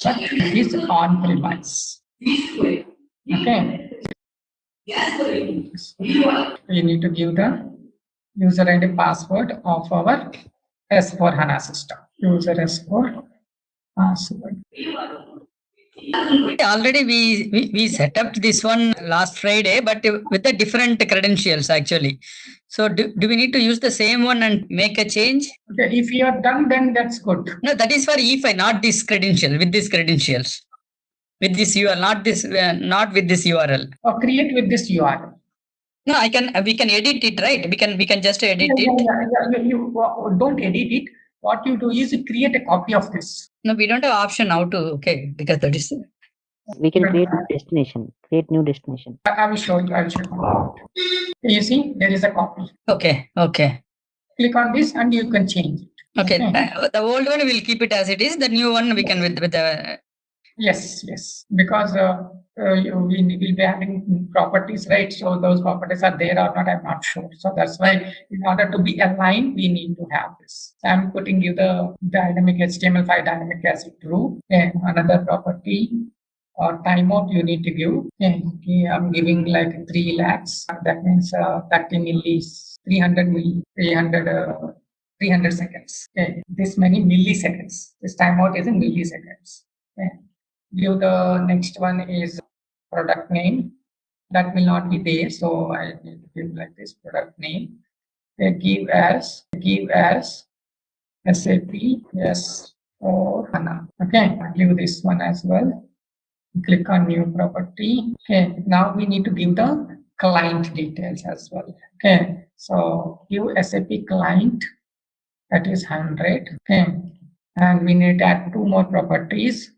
but it is on-premise. Okay. We need to give the user ID password of our S4 HANA system. User S4 password. Already we set up this one last Friday, but with the different credentials actually. So do we need to use the same one and make a change? Okay, if you are done, then that's good. No, that is for EFI, not this credential, with these credentials. With this URL, not with this URL. Or create with this URL. No, we can edit it, right? We can just edit it. You don't edit it. What you do is you create a copy of this. No, we don't have option now to, okay, because that is. We can create a destination, create new destination. I will show you. You see, there is a copy. Okay. Click on this and you can change it. Okay. The old one we'll keep it as it is. The new one we can with the. Yes, because we will be having properties, right? So those properties are there or not, I'm not sure. So that's why in order to be aligned, we need to have this. I'm putting you the dynamic HTML5 dynamic as true. Okay, another property or timeout you need to give. Okay, I'm giving like 3 lakhs. That means 30 millis, 300 seconds. Okay, this many milliseconds. This timeout is in milliseconds. Okay. Give the next one is product name. That will not be there, so I need to give like this product name. Give as SAP S4 HANA. Okay, give this one as well. Click on new property. Okay, now we need to give the client details as well. Okay, so give SAP client, that is 100. Okay, and we need to add 2 more properties.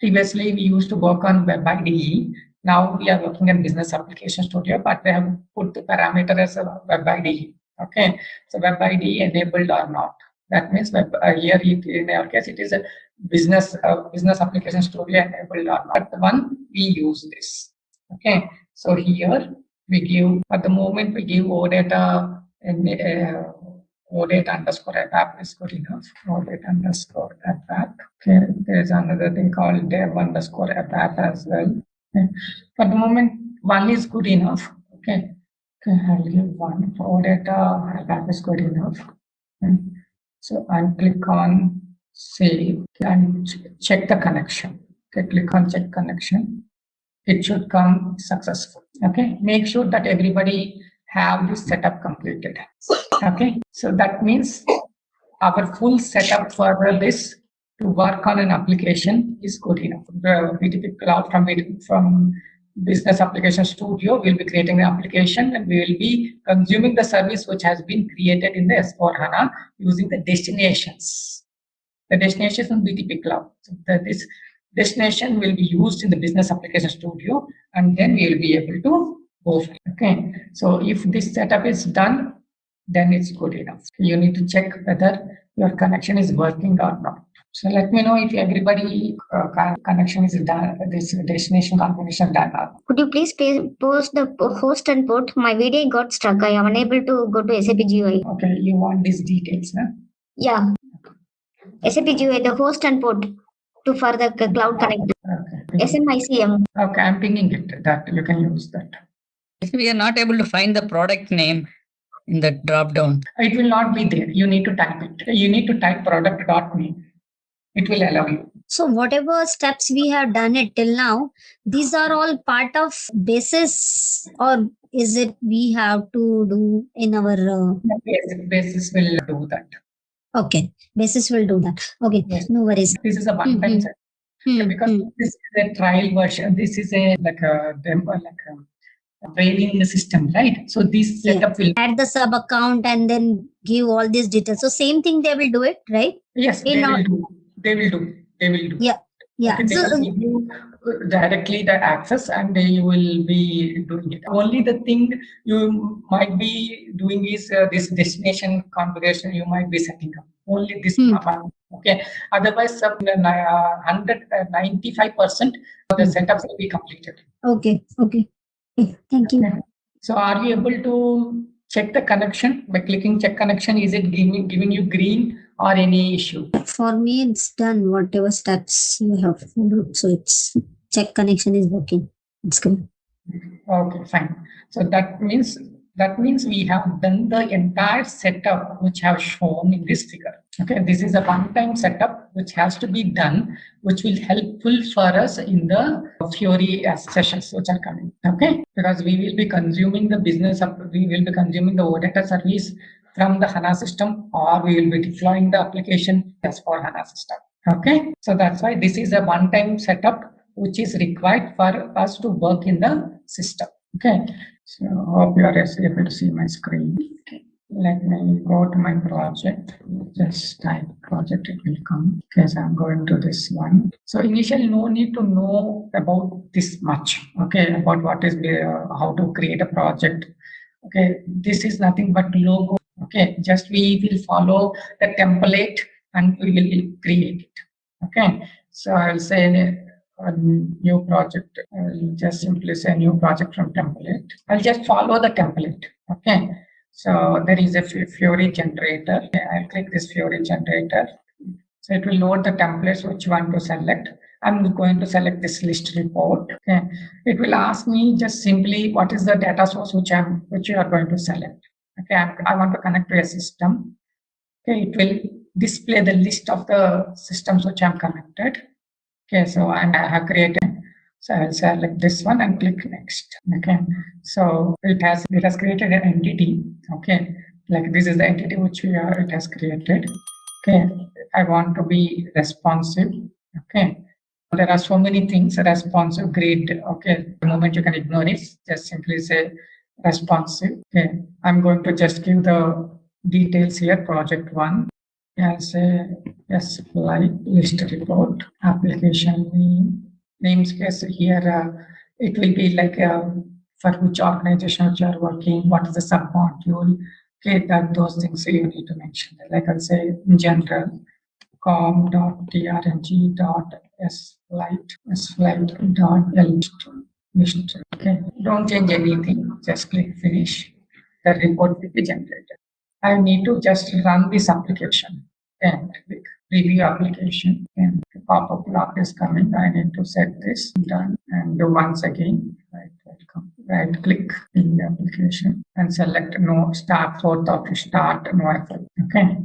Previously, we used to work on Web IDE. Now we are working on Business Application Studio, but we have put the parameter as a Web IDE. Okay, so Web IDE enabled or not. That means here in our case, it is a Business Application Studio enabled or not. The one we use this. Okay, so here we give, at the moment we give OData and OData underscore ABAP is good enough. OData underscore ABAP. Okay, there's another thing called dev underscore ABAP as well. Okay. For the moment, 1 is good enough. Okay, I'll give 1. OData ABAP is good enough. Okay. So I'll click on save and check the connection. Okay, click on check connection. It should come successful. Okay, make sure that everybody have this setup completed. Okay, so that means our full setup for this to work on an application is good enough. The BTP Cloud from Business Application Studio will be creating the application, and we will be consuming the service which has been created in the S4 HANA using the destinations. The destinations in BTP Cloud. So this destination will be used in the Business Application Studio, and then we will be able to go. Okay, so if this setup is done, then it's good enough. You need to check whether your connection is working or not. So let me know if everybody connection is done, this destination configuration done or not. Could you please post the host and port? My video got stuck. I am unable to go to SAP GUI. Okay, you want these details, huh? Yeah. SAP GUI, the host and port to for the cloud connect. Okay. SMICM. Okay, I'm pinging it. That you can use that. If we are not able to find the product name in the drop down, it will not be there. You need to type it. You need to type product.name. It will allow you. So whatever steps we have done it till now, these are all part of basis, or is it we have to do in our basis will do that. Okay, basis will do that. Okay, yes. No worries. This is a one-time set. Because this is a trial version. This is a training system, right? So this setup will add the sub account and then give all these details. So same thing they will do it, right? Yes, they will do. They will do. Yeah. Yeah. Okay, they will give you directly the access and you will be doing it. Only the thing you might be doing is this destination configuration you might be setting up. Only this one. Okay. Otherwise, 95% of the setup will be completed. Okay. Thank you. Okay. So are you able to check the connection by clicking check connection? Is it giving you green or any issue? For me, it's done. Whatever steps you have followed, so it's check connection is working. It's good. Okay, fine. So that means we have done the entire setup which have shown in this figure. Okay, this is a one-time setup which has to be done, which will helpful for us in the Fiori sessions which are coming. Okay, because we will be consuming the OData service from the HANA system, or we will be deploying the application as for HANA system. Okay, so that's why this is a one-time setup which is required for us to work in the system. Okay, so hope you are able to see my screen. Okay. Let me go to my project. Just type project, it will come. Okay, so I'm going to this one. So initially, no need to know about this much. Okay, about what is how to create a project. Okay, this is nothing but logo. Okay, just we will follow the template and we will create it. Okay, so I'll say a new project. I'll just simply say new project from template. I'll just follow the template. Okay, so there is a Fiori generator. Okay, I'll click this Fiori generator. So it will load the templates which you want to select. I'm going to select this list report. Okay, it will ask me just simply what is the data source which you are going to select. Okay, I want to connect to a system. Okay, it will display the list of the systems which I'm connected. Okay, so I have created. So I'll select this one and click next. Okay, so it has created an entity. Okay, like this is the entity which it has created. Okay, I want to be responsive. Okay, there are so many things. Responsive, grid. Okay, the moment you can ignore it, just simply say responsive. Okay, I'm going to just give the details here. Project 1. I'll say yes, like list report, application name, namespace here. It will be like for which organization you are working, what is the sub module. Okay, those things you need to mention. Like I'll say in general, com.trng.slide.list. Okay, don't change anything. Just click finish. The report will be generated. I need to just run this application and click review application, and the pop-up block is coming. I need to set this done and do once again. Right click in the application and select no start fourth of start no effort. Okay,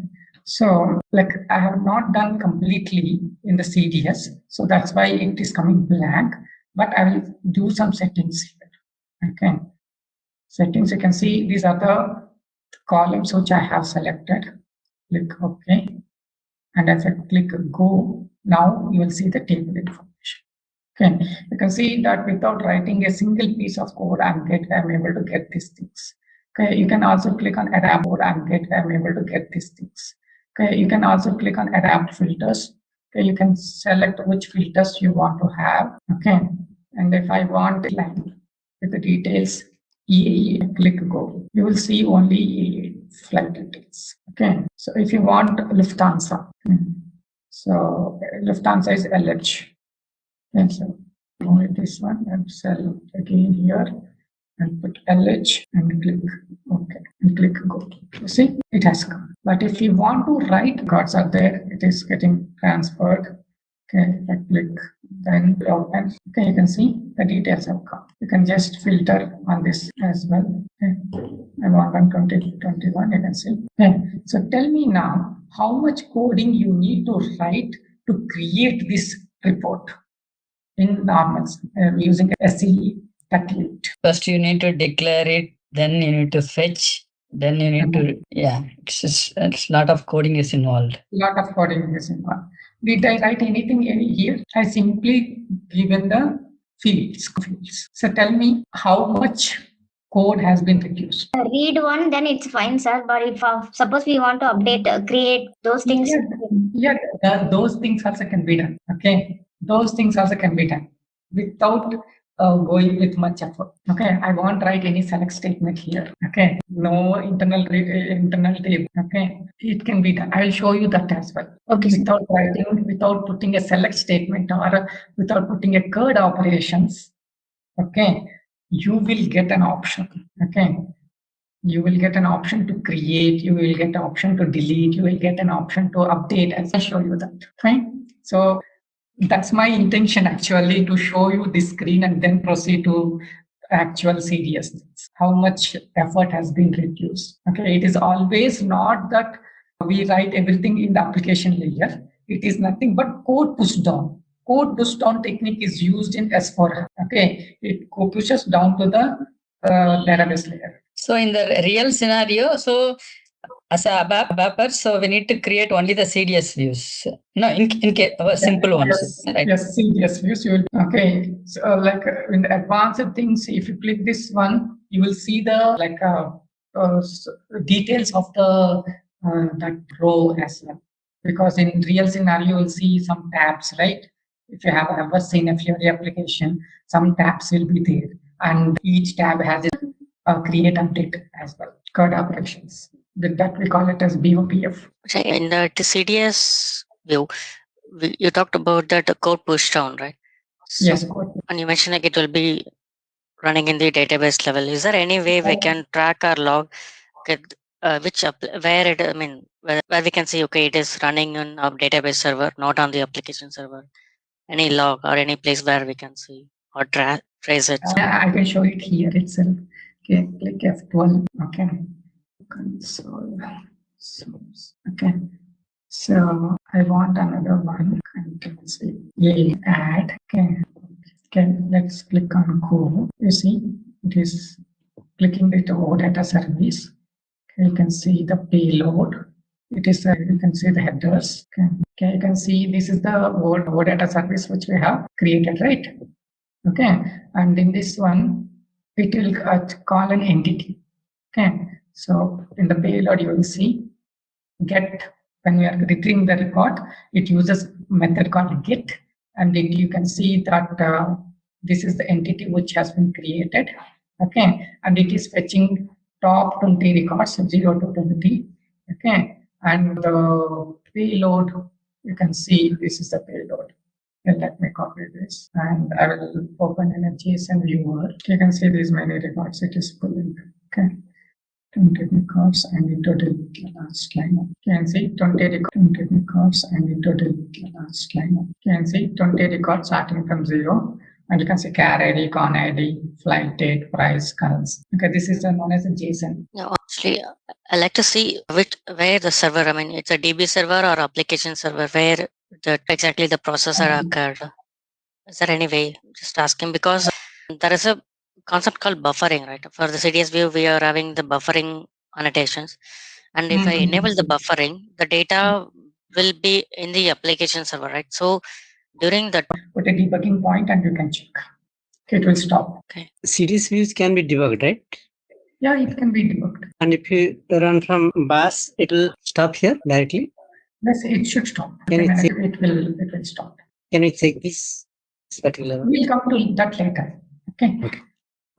so like I have not done completely in the CDS, so that's why it is coming blank. But I will do some settings here. Okay, settings, you can see these are the columns which I have selected. Click OK, and as I click go, now you will see the table information. Okay, you can see that without writing a single piece of code, I'm able to get these things. Okay, you can also click on adapt code and I'm able to get these things. Okay, you can also click on adapt filters. Okay, you can select which filters you want to have. Okay, and if I want a line with the details EAE, click go. You will see only EAE. flight details. Okay, so if you want Lufthansa, so Lufthansa is LH. And so only this one and sell again here and put LH and click OK and click go. You see, it has come. But if you want to write cards are there, it is getting transferred. Okay, I click, then open. Okay, you can see the details have come. You can just filter on this as well. Okay. I want 12021, you can see. Okay. So tell me now, how much coding you need to write to create this report in normals using SE38. First, you need to declare it, then you need to fetch, then you need to, it's a lot of coding is involved. Lot of coding is involved. Did I write anything here? I simply given the fields. So tell me how much code has been reduced. Read one, then it's fine, sir. But if suppose we want to update, create those things. Those things also can be done. Okay, those things also can be done without going with much effort. Okay, I won't write any select statement here. Okay, no internal table. Okay, it can be done. I will show you that as well. Okay, without putting a select statement or without putting a CURD operations. Okay, you will get an option. Okay, you will get an option to create, you will get an option to delete, you will get an option to update. I'll show you that. Fine. So that's my intention actually, to show you this screen and then proceed to actual CDS. How much effort has been reduced. Okay, it is always not that we write everything in the application layer. It is nothing but code push down. Code push down technique is used in S4. Okay, it pushes down to the database layer. So in the real scenario, so as a ABAPer, so we need to create only the CDS views. No, in case simple ones. Yes, right? yes, CDS views. You will, okay, so like in the advanced things, if you click this one, you will see the details of the that row as well. Because in real scenario, you will see some tabs, right? If you have ever seen a Fiori application, some tabs will be there, and each tab has a create update as well. CURD operations. With that we call it as BOPF. In the CDS view, you talked about that code push down, right? So, yes. And you mentioned like it will be running in the database level. Is there any way we can track our log? Where we can see, okay, it is running on our database server, not on the application server. Any log or any place where we can see or trace it. I can show it here itself. Okay, click F12. Okay, console source. Okay, so I want another one. Add. Okay, let's click on code. You see, it is clicking the OData service. Okay, you can see the payload. It is you can see the headers. Okay, you can see this is the OData service which we have created, right? Okay, and in this one, it will call an entity. Okay, so in the payload, you will see get. When we are retrieving the record, it uses method called get, and you can see that this is the entity which has been created. Okay, and it is fetching top 20 records, 0 to 20. Okay, and the payload, you can see this is the payload. And let me copy this, and I will open in a JSON viewer. You can see these many records it is pulling. Okay, 20 records, and it will delete the last line. You can see 20 records, and it will delete the last line. You can see 20 records starting from 0, and you can see car ID, con ID, flight date, price, currency. Okay, this is known as a JSON. No, actually, I like to see where the server. I mean, it's a DB server or application server where exactly the processor occurred. Is there any way? Just asking because there is a concept called buffering, right? For the CDS view, we are having the buffering annotations, and if I enable the buffering, the data will be in the application server, right? So during that, put a debugging point, and you can check. It will stop. Okay. CDS views can be debugged, right? Yeah, it can be debugged. And if you run from BAS, it will stop here directly. Yes, it should stop. It will stop. Can we check this particular one? We'll come to that later. Okay.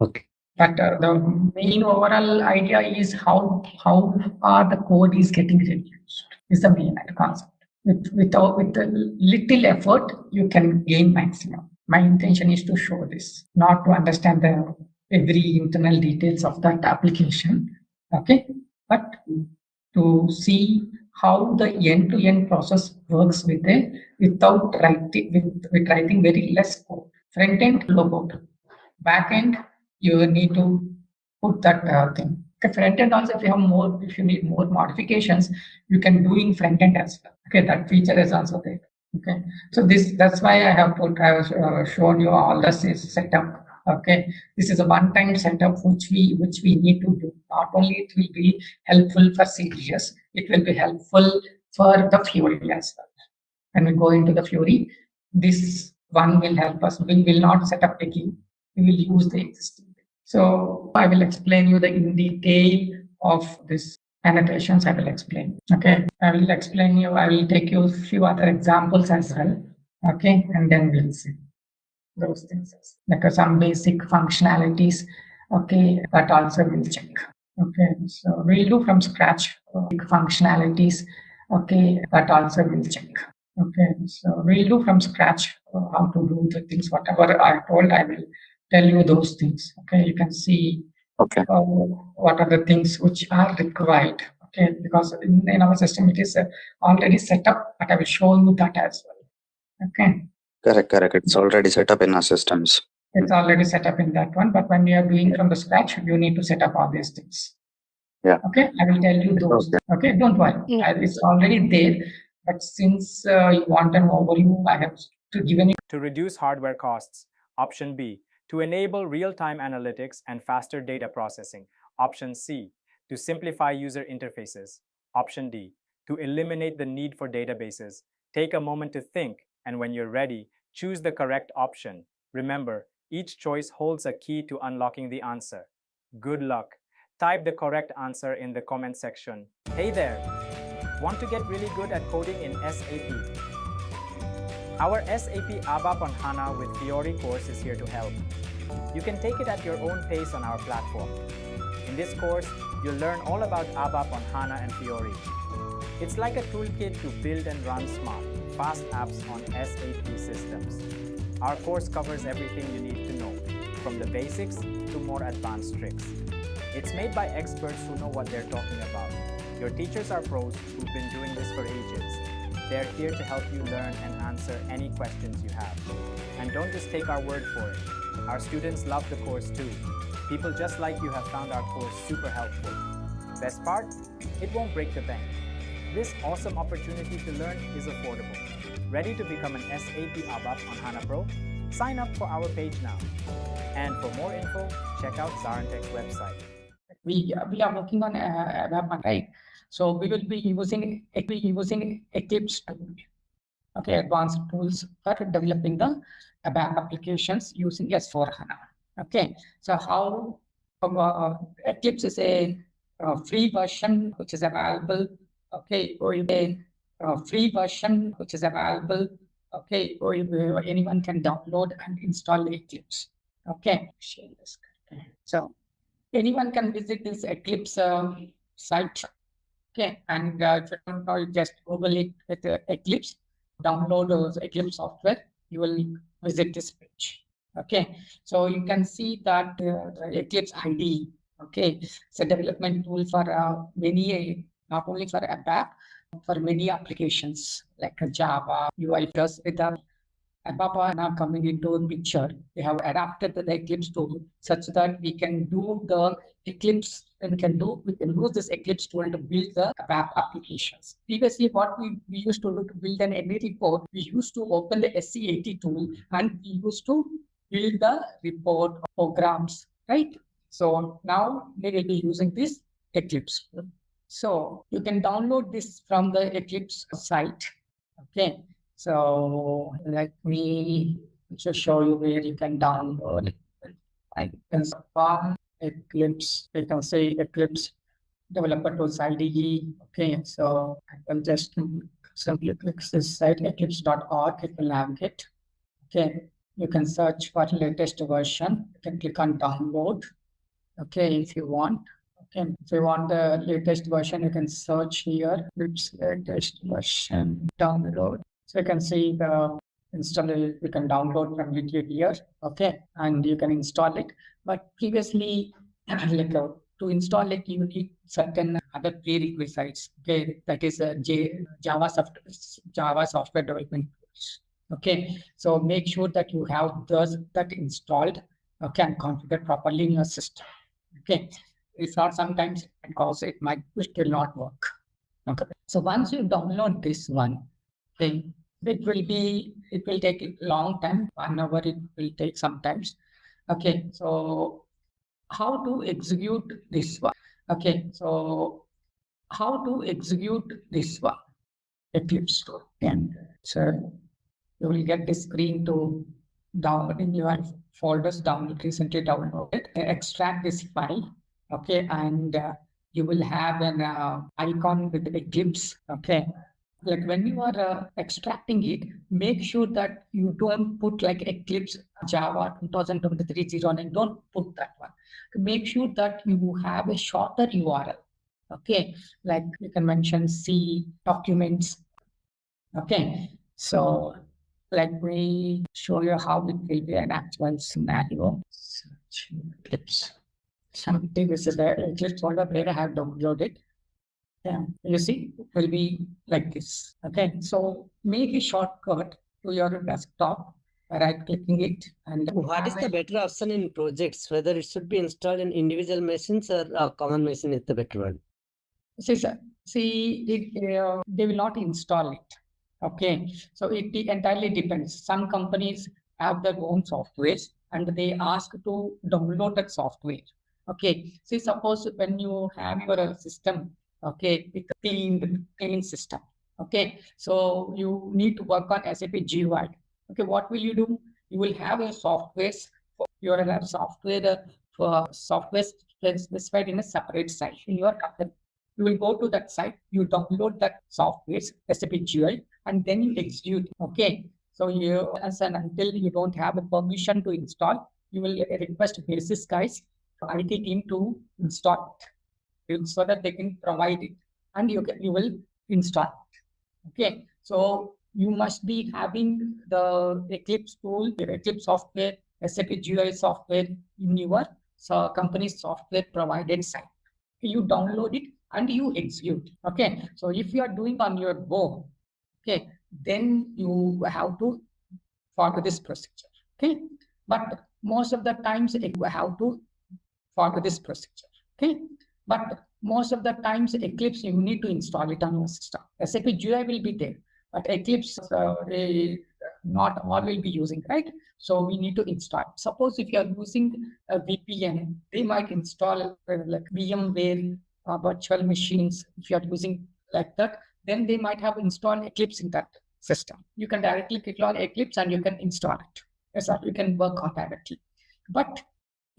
Okay. But the main overall idea is how are the code is getting reduced is the main concept. With a little effort, you can gain maximum. My intention is to show this, not to understand the every internal details of that application. Okay, but to see how the end-to-end process works without writing with writing very less code. Front end, low code. Back end, you need to put that thing. Okay, front end also, if you need more modifications, you can do in front end as well. Okay, that feature is also there. Okay, so that's why I have shown you all this is setup. Okay, this is a one-time setup which we need to do. Not only it will be helpful for CDS, it will be helpful for the Fiori as well. When we go into the Fiori, this one will help us. We will not set up again. We will use the existing. So I will explain you the in detail of this annotations. I will explain. Okay, I will explain you. I will take you a few other examples as well. Okay, and then we'll see those things like some basic functionalities. Okay, that also we'll check. Okay, so we'll do from scratch functionalities. Okay, that also we'll check. Okay, so we'll do from scratch how to do the things. Whatever I told, I will tell you those things. Okay, you can see what are the things which are required. Okay, because in our system it is already set up, but I will show you that as well. Okay. Correct. It's already set up in our systems. It's already set up in that one, but when you are doing from the scratch, you need to set up all these things. Yeah. Okay, I will tell you those. Okay, don't worry. It's already there, but since you want an overview, I have to give you. To reduce hardware costs. Option B. To enable real-time analytics and faster data processing. Option C. To simplify user interfaces. Option D. To eliminate the need for databases. Take a moment to think, and when you're ready, choose the correct option. Remember, each choice holds a key to unlocking the answer. Good luck. Type the correct answer in the comment section. Hey there! Want to get really good at coding in SAP? Our SAP ABAP on HANA with Fiori course is here to help. You can take it at your own pace on our platform. In this course, you'll learn all about ABAP on HANA and Fiori. It's like a toolkit to build and run smart, fast apps on SAP systems. Our course covers everything you need to know, from the basics to more advanced tricks. It's made by experts who know what they're talking about. Your teachers are pros who've been doing this for ages. They're here to help you learn and answer any questions you have. And don't just take our word for it. Our students love the course too. People just like you have found our course super helpful. Best part? It won't break the bank. This awesome opportunity to learn is affordable. Ready to become an SAP ABAP on HANA Pro? Sign up for our page now. And for more info, check out ZaranTech's website. We are working on ABAP, right? So we will be using Eclipse tool. Okay, advanced tools for developing the ABAP applications using S/4HANA. Okay, so how Eclipse is a free version which is available. Okay, or a free version which is available. Okay, or anyone can download and install Eclipse. Okay, share this. Okay. So anyone can visit this Eclipse site. Okay, and if you don't know, you just Google it with Eclipse, download those Eclipse software, you will visit this page. Okay, so you can see that the Eclipse IDE, okay, it's a development tool for many, not only for ABAP, for many applications like Java, UI plus with the ABAP are now coming into the picture. We have adapted the Eclipse tool such that we can do the Eclipse and we can use this Eclipse tool to build the ABAP applications. Previously, what we used to do to build an any report, we used to open the SC80 tool and we used to build the report programs, right? So now we will be using this Eclipse. So you can download this from the Eclipse site. Okay. So let me just show you where you can download it. I can find Eclipse. You can say Eclipse Developer Tools IDE. Okay, so I can just simply click this site, eclipse.org. It will navigate. Okay, you can search for the latest version. You can click on download. Okay, if you want. Okay, if you want the latest version, you can search here. Which latest version download. So you can see the install. You can download from YouTube here. Okay, and you can install it. But previously, like to install it, you need certain other prerequisites. Okay, that is Java software development tools. Okay, so make sure that you have that installed. Okay, and configured properly in your system. Okay, if not, sometimes because it will not work. Okay, so once you download this one, then it will take a long time. 1 hour it will take sometimes. Okay, so how to execute this one? Okay, so how to execute this one? Eclipse store, and so you will get this screen to download in your folders recently downloaded. Extract this file, okay, and you will have an icon with Eclipse. Okay, like when you are extracting it, make sure that you don't put like Eclipse Java 2023-09. Don't put that one. Make sure that you have a shorter URL. Okay, like you can mention C documents. Okay, so let me show you how it will be an actual scenario. Search Eclipse. Something this is the Eclipse folder where I have downloaded. Yeah, you see, it will be like this. Okay, so make a shortcut to your desktop by right-clicking it. And What is the better option in projects? Whether it should be installed in individual machines or a common machine is the better one? See, sir, they will not install it. Okay, so it entirely depends. Some companies have their own softwares and they ask to download that software. Okay, see, suppose when you have your system, okay, with a clean system. Okay, so you need to work on SAP GUI. Okay, what will you do? You will have a software for your software specified in a separate site in your company. You will go to that site, you download that software, SAP GUI, and then you execute. Okay, so you until you don't have a permission to install, you will request basis guys, IT team to install it so that they can provide it, and you will install it. Okay, so you must be having the Eclipse tool, the Eclipse software, SAP GUI software in your company's software provided site. You download it and you execute. Okay, so if you are doing on your own, okay, then you have to follow this procedure. Okay, but most of the times you have to follow this procedure. Okay, but most of the times Eclipse you need to install it on your system. SAP GUI will be there, but Eclipse not all will be using, right? So we need to install. Suppose if you are using a VPN, they might install like VMware virtual machines. If you are using like that, then they might have installed Eclipse in that system. You can directly click on Eclipse and you can install it. Yes, you can work on directly. But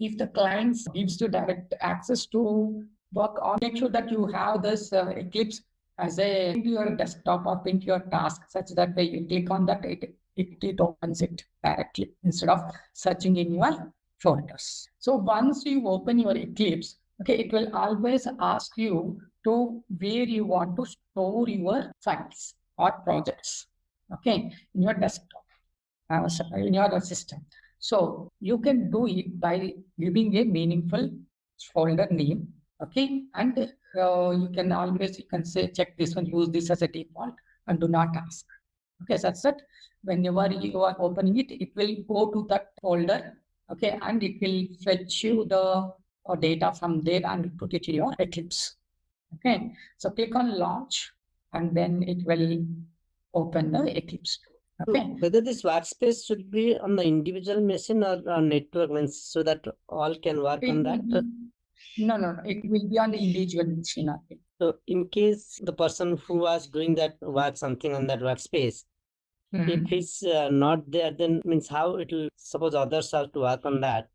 if the client gives you direct access to work on, make sure that you have this Eclipse as a into your desktop or into your task, such that when you click on that, it opens it directly instead of searching in your folders. So once you open your Eclipse, okay, it will always ask you to where you want to store your files or projects. Okay, in your desktop, in your system. So you can do it by giving a meaningful folder name. Okay, and you can say check this one, use this as a default, and do not ask. Okay, so that's it. Whenever you are opening it, it will go to that folder. Okay, and it will fetch you the data from there and put it in your Eclipse. Okay, so click on launch, and then it will open the Eclipse. Okay. Whether this workspace should be on the individual machine or network, means so that all can work on that. No, it will be on the individual machine. So in case the person who was doing that work something on that workspace, if he's not there, then means how it will, suppose others have to work on that,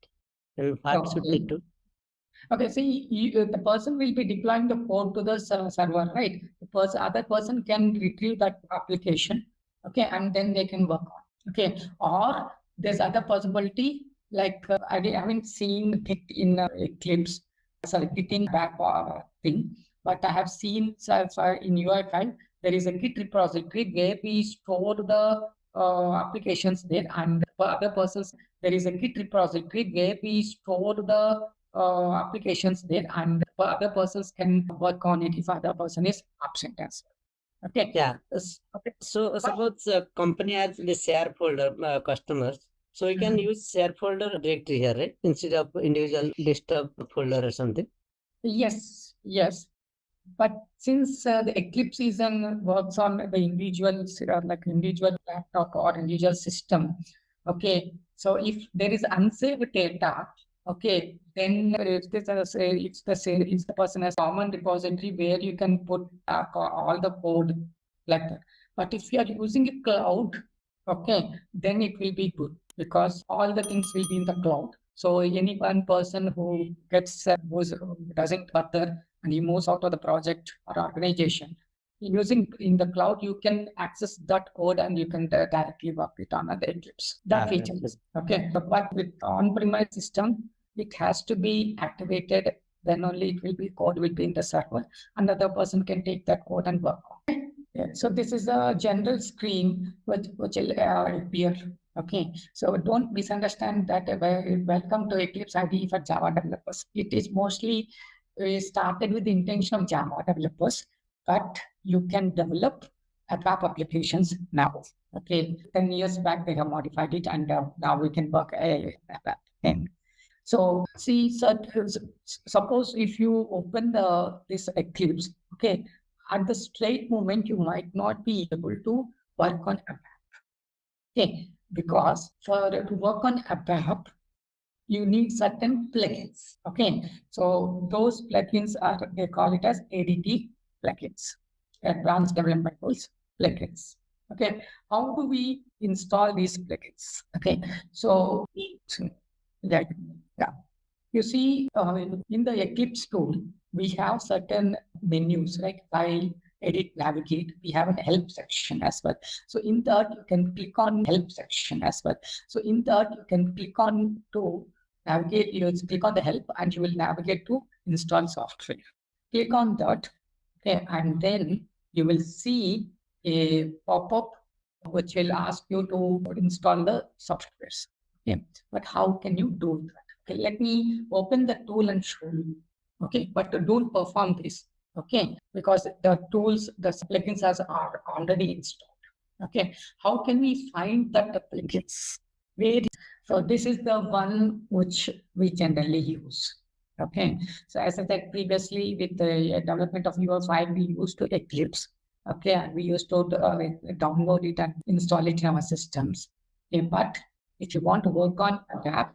and what should they do? Okay, see, the person will be deploying the code to the server, right? The other person can retrieve that application, okay, and then they can work on. Okay, or there's other possibility, I haven't seen Git in Eclipse, Git back thing, but I have seen in UI file, there is a Git repository where we store the applications there, and for other persons, there is a Git repository where we store the applications there, and for other persons can work on it if other person is absent as well. Okay. Yeah. So suppose a company has the share folder customers. So you can use share folder directory here, right? Instead of individual desktop folder or something. Yes. But since the Eclipse works on the individual, individual laptop or individual system, okay. So if there is unsaved data, okay, then it's the person has common repository where you can put all the code like that. But if you are using a cloud, okay, then it will be good because all the things will be in the cloud. So any one person who gets who doesn't bother and he moves out of the project or organization, using in the cloud, you can access that code and you can directly work with another Eclipse. That feature is okay. But with on-premise system, it has to be activated. Then only it will be code will be in the server. Another person can take that code and work on. Yeah. So this is a general screen which will appear. Okay, so don't misunderstand that welcome to Eclipse IDE for Java developers. It is mostly started with the intention of Java developers, but you can develop ABAP applications now. Okay, 10 years back they have modified it, and now we can work ABAP. So see, suppose if you open this Eclipse, okay, at the straight moment you might not be able to work on ABAP. Okay, because to work on ABAP, you need certain plugins. Okay, so those plugins they call it as ADT plugins, Advanced Development Tools plugins. Okay, how do we install these plugins? Okay, so yeah, you see in the Eclipse tool, we have certain menus like file, edit, navigate. We have a help section as well. So in that you can click on help section as well. So in that you can click on to navigate, you click on the help and you will navigate to install software. Click on that, okay, and then you will see a pop-up which will ask you to install the softwares. Okay, but how can you do that? Okay, let me open the tool and show you. Okay, but don't perform this. Okay, because the tools, the plugins are already installed. Okay, how can we find that plugins? So this is the one which we generally use. Okay, so as I said previously, with the development of UI5, we used to Eclipse. Okay, and we used to download it and install it in our systems. Okay, but if you want to work on ABAP,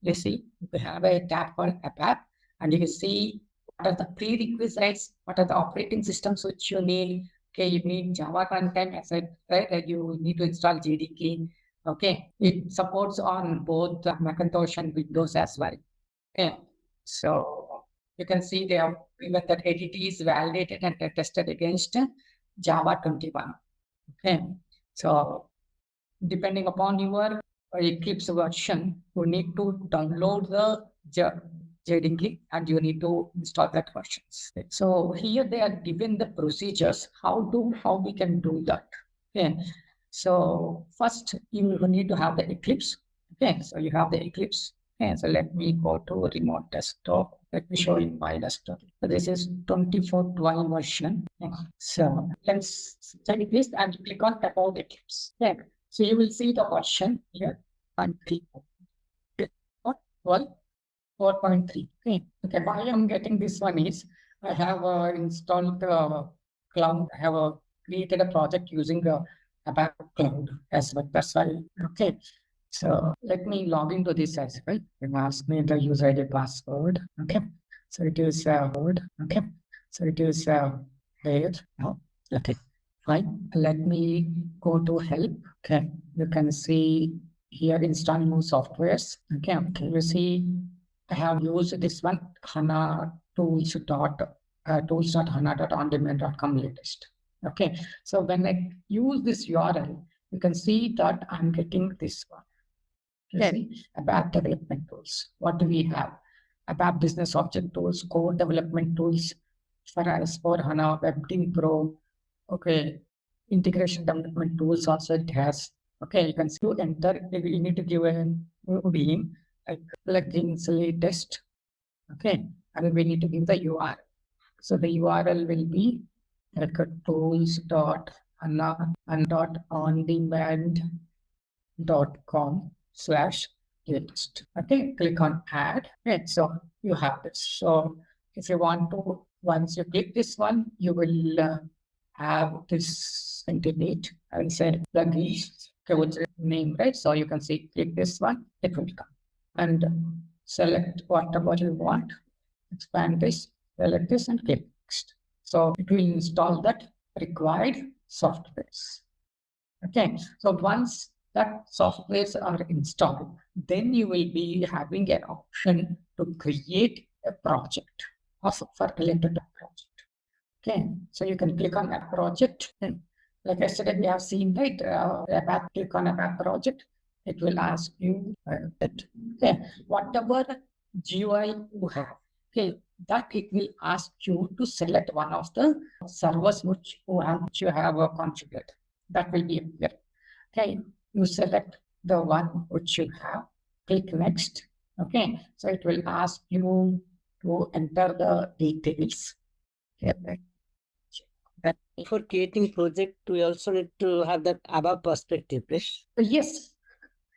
you see, we have a tab called ABAP, and you can see what are the prerequisites, what are the operating systems which you need. Okay, you need Java runtime, as I said, right? You need to install JDK. Okay, it supports on both Macintosh and Windows as well. Okay, so you can see they have given that ADT is validated and tested against Java 21. Okay, so depending upon your Eclipse version, you need to download the JDK and you need to install that versions. So here they are given the procedures how we can do that. Okay, so first you need to have the Eclipse. Okay, so you have the Eclipse. Okay, so let me go to remote desktop. Let me show you my desktop. So this is 2412 version. Okay. So let's study this and click on About Eclipse. Okay. So you will see the version here and click on 4.3. Okay. Why I'm getting this one is I have installed the cloud. I have created a project using the ABAP cloud as well. That's why. Okay. So let me log into this as well. It ask me the user ID password. Okay. So it is word. Okay. So it is there. Oh, okay. Fine. Let me go to help. Okay. You can see here install new softwares. Okay. Okay. You see I have used this one HANA tools.hana.ondemand.com latest. Okay. So when I use this URL, you can see that I'm getting this one. Then ABAP development tools. What do we have? ABAP business object tools, core development tools for S/4HANA, WebDev Pro. Okay, integration development tools also it has. Okay, you can see to enter. You need to give a beam like plugins latest. Okay, and we need to give the URL. So the URL will be like tools.hana and .ondemand.com/latest. Okay, click on add. Okay, so you have this. So if you want to, once you click this one, you will have this internet. I will say plugins. Okay, what's the name, right? So you can see, click this one, it will come. And select whatever you want. Expand this, select this, and click next. So it will install that required softwares. Okay, so once that softwares are installed, then you will be having an option to create a project for related project. Okay, so you can click on that project. And like yesterday, we have seen, right? Click on a project. It will ask you that whatever GUI you have, okay, that it will ask you to select one of the servers which you have configured. That will be here. Okay, you select the one which you have. Click next. Okay, so it will ask you to enter the details. Okay. For creating project, we also need to have that ABAP perspective, right? Yes.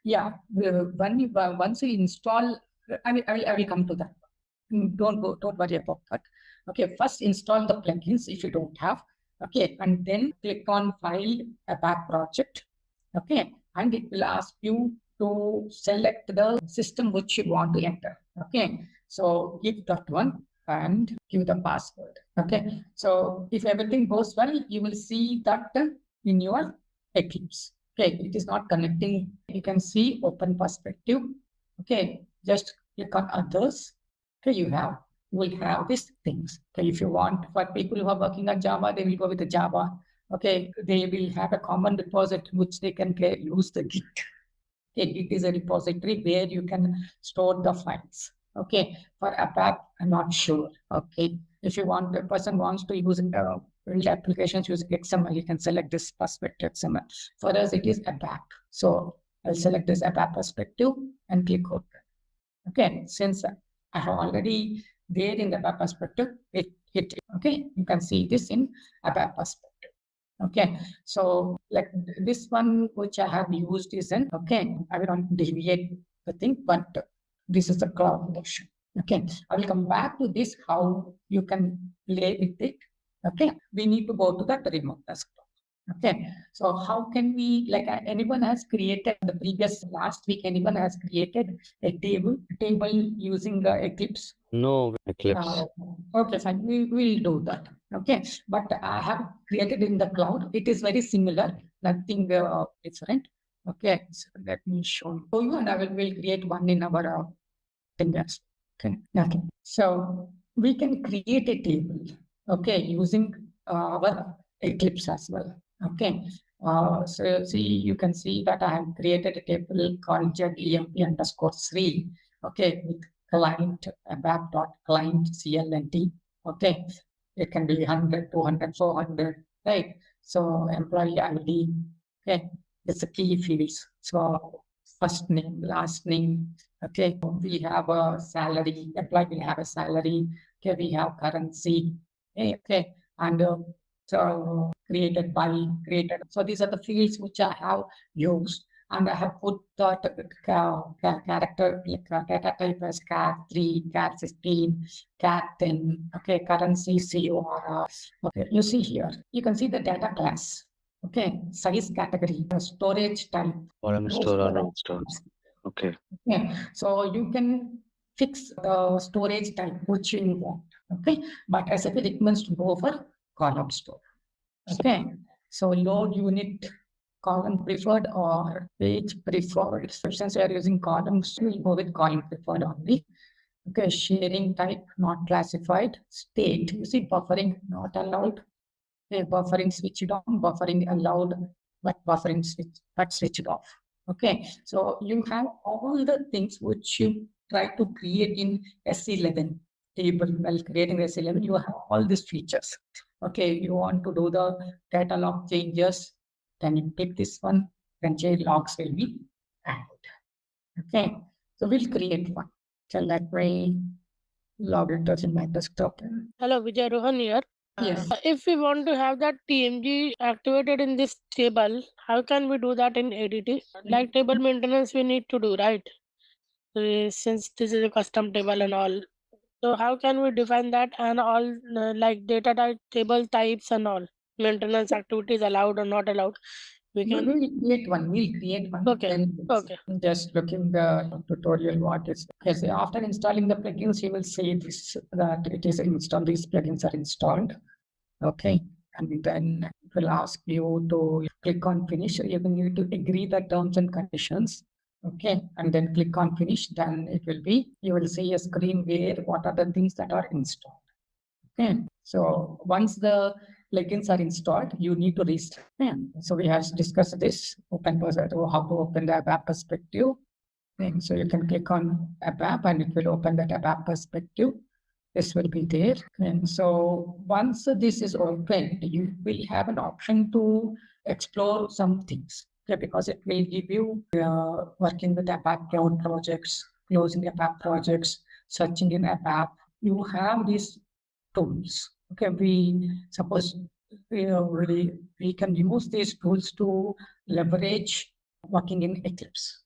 Yeah. Once you install, I will come to that. Don't worry about that. Okay. First install the plugins if you don't have. Okay. And then click on File ABAP Project. Okay. And it will ask you to select the system which you want to enter. Okay. So give that one and give the password. Okay. So if everything goes well, you will see that in your Eclipse. Okay. It is not connecting. You can see open perspective. Okay. Just click on others. Okay. You will have these things. Okay. If you want, for people who are working on Java, they will go with the Java. Okay. They will have a common repository which they can use the Git. Okay. Git is a repository where you can store the files. Okay, for ABAP, I'm not sure. Okay, if you want, the person wants to use build applications using XML, you can select this perspective XML. For us, it is ABAP. So I'll select this ABAP perspective and click open. Okay, since I have already there in the ABAP perspective, it hit. Okay, you can see this in ABAP perspective. Okay, so like this one which I have used is in, okay, I will not deviate the thing, but this is the cloud version. Okay, I will come back to this, how you can play with it. Okay, we need to go to the remote desktop. Okay, so how can we, like anyone has created the previous last week, anyone has created a table using Eclipse? No Eclipse. Okay, fine, we will do that. Okay, but I have created in the cloud. It is very similar, nothing different. Okay, so let me show you, and I will create one in our things. Okay. So we can create a table, okay, using our Eclipse as well. Okay. So see, you can see that I have created a table called JEMP_3. Okay, with client ABAP.client CLNT. Okay, it can be 100, 200, 400, right? So employee ID. Okay, it's the key fields. So first name, last name. Okay, we have a salary, employee will have a salary. Okay, we have currency. Okay, and so created. So these are the fields which I have used, and I have put the character data type as CAT3, CAT15, CAT10. Okay, currency, COR. Okay, you see here, you can see the data class. Okay, size category, storage type. Column store or row store. Okay. Yeah, so you can fix the storage type which you want. Okay, but SAP recommends to go for column store. Okay, so load unit column preferred or page preferred. Since we are using columns, we go with column preferred only. Okay, sharing type not classified. State, you see buffering not allowed. Okay, buffering switched on, buffering allowed, but buffering switched off. Okay, so you have all the things which you try to create in S11 table. While creating S11, you have all these features. Okay, you want to do the data log changes, then you pick this one, then change logs will be added. Okay, so we'll create one. So let me log it in my desktop. Hello, Vijay Rohan here. Yes. If we want to have that TMG activated in this table, how can we do that in ADT? Like table maintenance we need to do, right? Since this is a custom table and all. So how can we define that and all like data type, table types and all? Maintenance activities allowed or not allowed? We can create one. We'll create one. Okay. Then Okay. just looking the tutorial what is. Okay, so after installing the plugins, you will see this that it is installed. These plugins are installed. Okay, and then it will ask you to click on finish. You will need to agree the terms and conditions. Okay, and then click on finish. Then it will be, you will see a screen where what are the things that are installed. Okay, so once the plugins are installed, you need to restart. So we have discussed this open how to open the ABAP perspective. And so you can click on ABAP and it will open that ABAP perspective. This will be there. And so once this is opened, you will have an option to explore some things. Okay, because it will give you working with ABAP cloud projects, closing ABAP projects, searching in ABAP. You have these tools. Okay, we suppose we can use these tools to leverage working in Eclipse.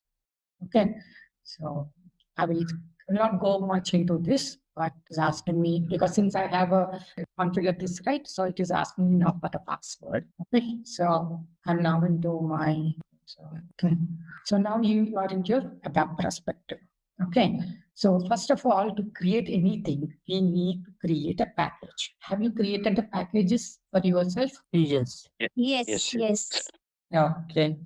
Okay, so I will not go much into this, but it's asking me because since I have configured this right, so it is asking me now for the password. Okay, so I'm now into my so now you are in your ABAP perspective. Okay, so first of all, to create anything, we need to create a package. Have you created the packages for yourself? Yes. Yes. Okay.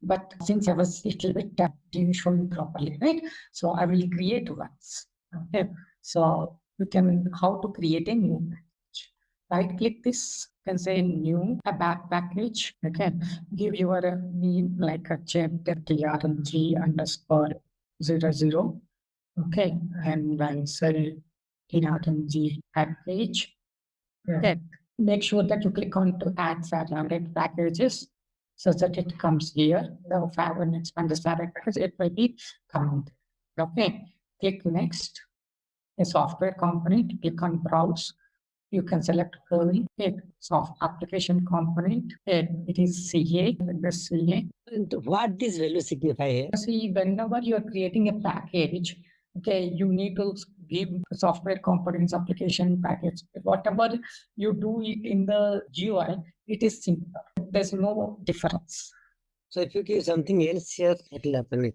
But since I was a little bit didn't show you properly, right? So I will create ones. Okay. So you can how to create a new package. Right click this, you can say new ABAP package. Okay. Give your name like a trng underscore 00. Okay. And then say trng package. Okay. Make sure that you click on to add satellite packages so that it comes here. The file and expand the satellite package, it will be coming. Okay. Click next. A software component, click on browse. You can select Fiori, soft application component. It is CA, the CA. And what this value signify here? See, whenever you are creating a package, okay, you need to give software components application package. Whatever you do it in the GUI, it is simple. There's no difference. So if you give something else here, it will happen.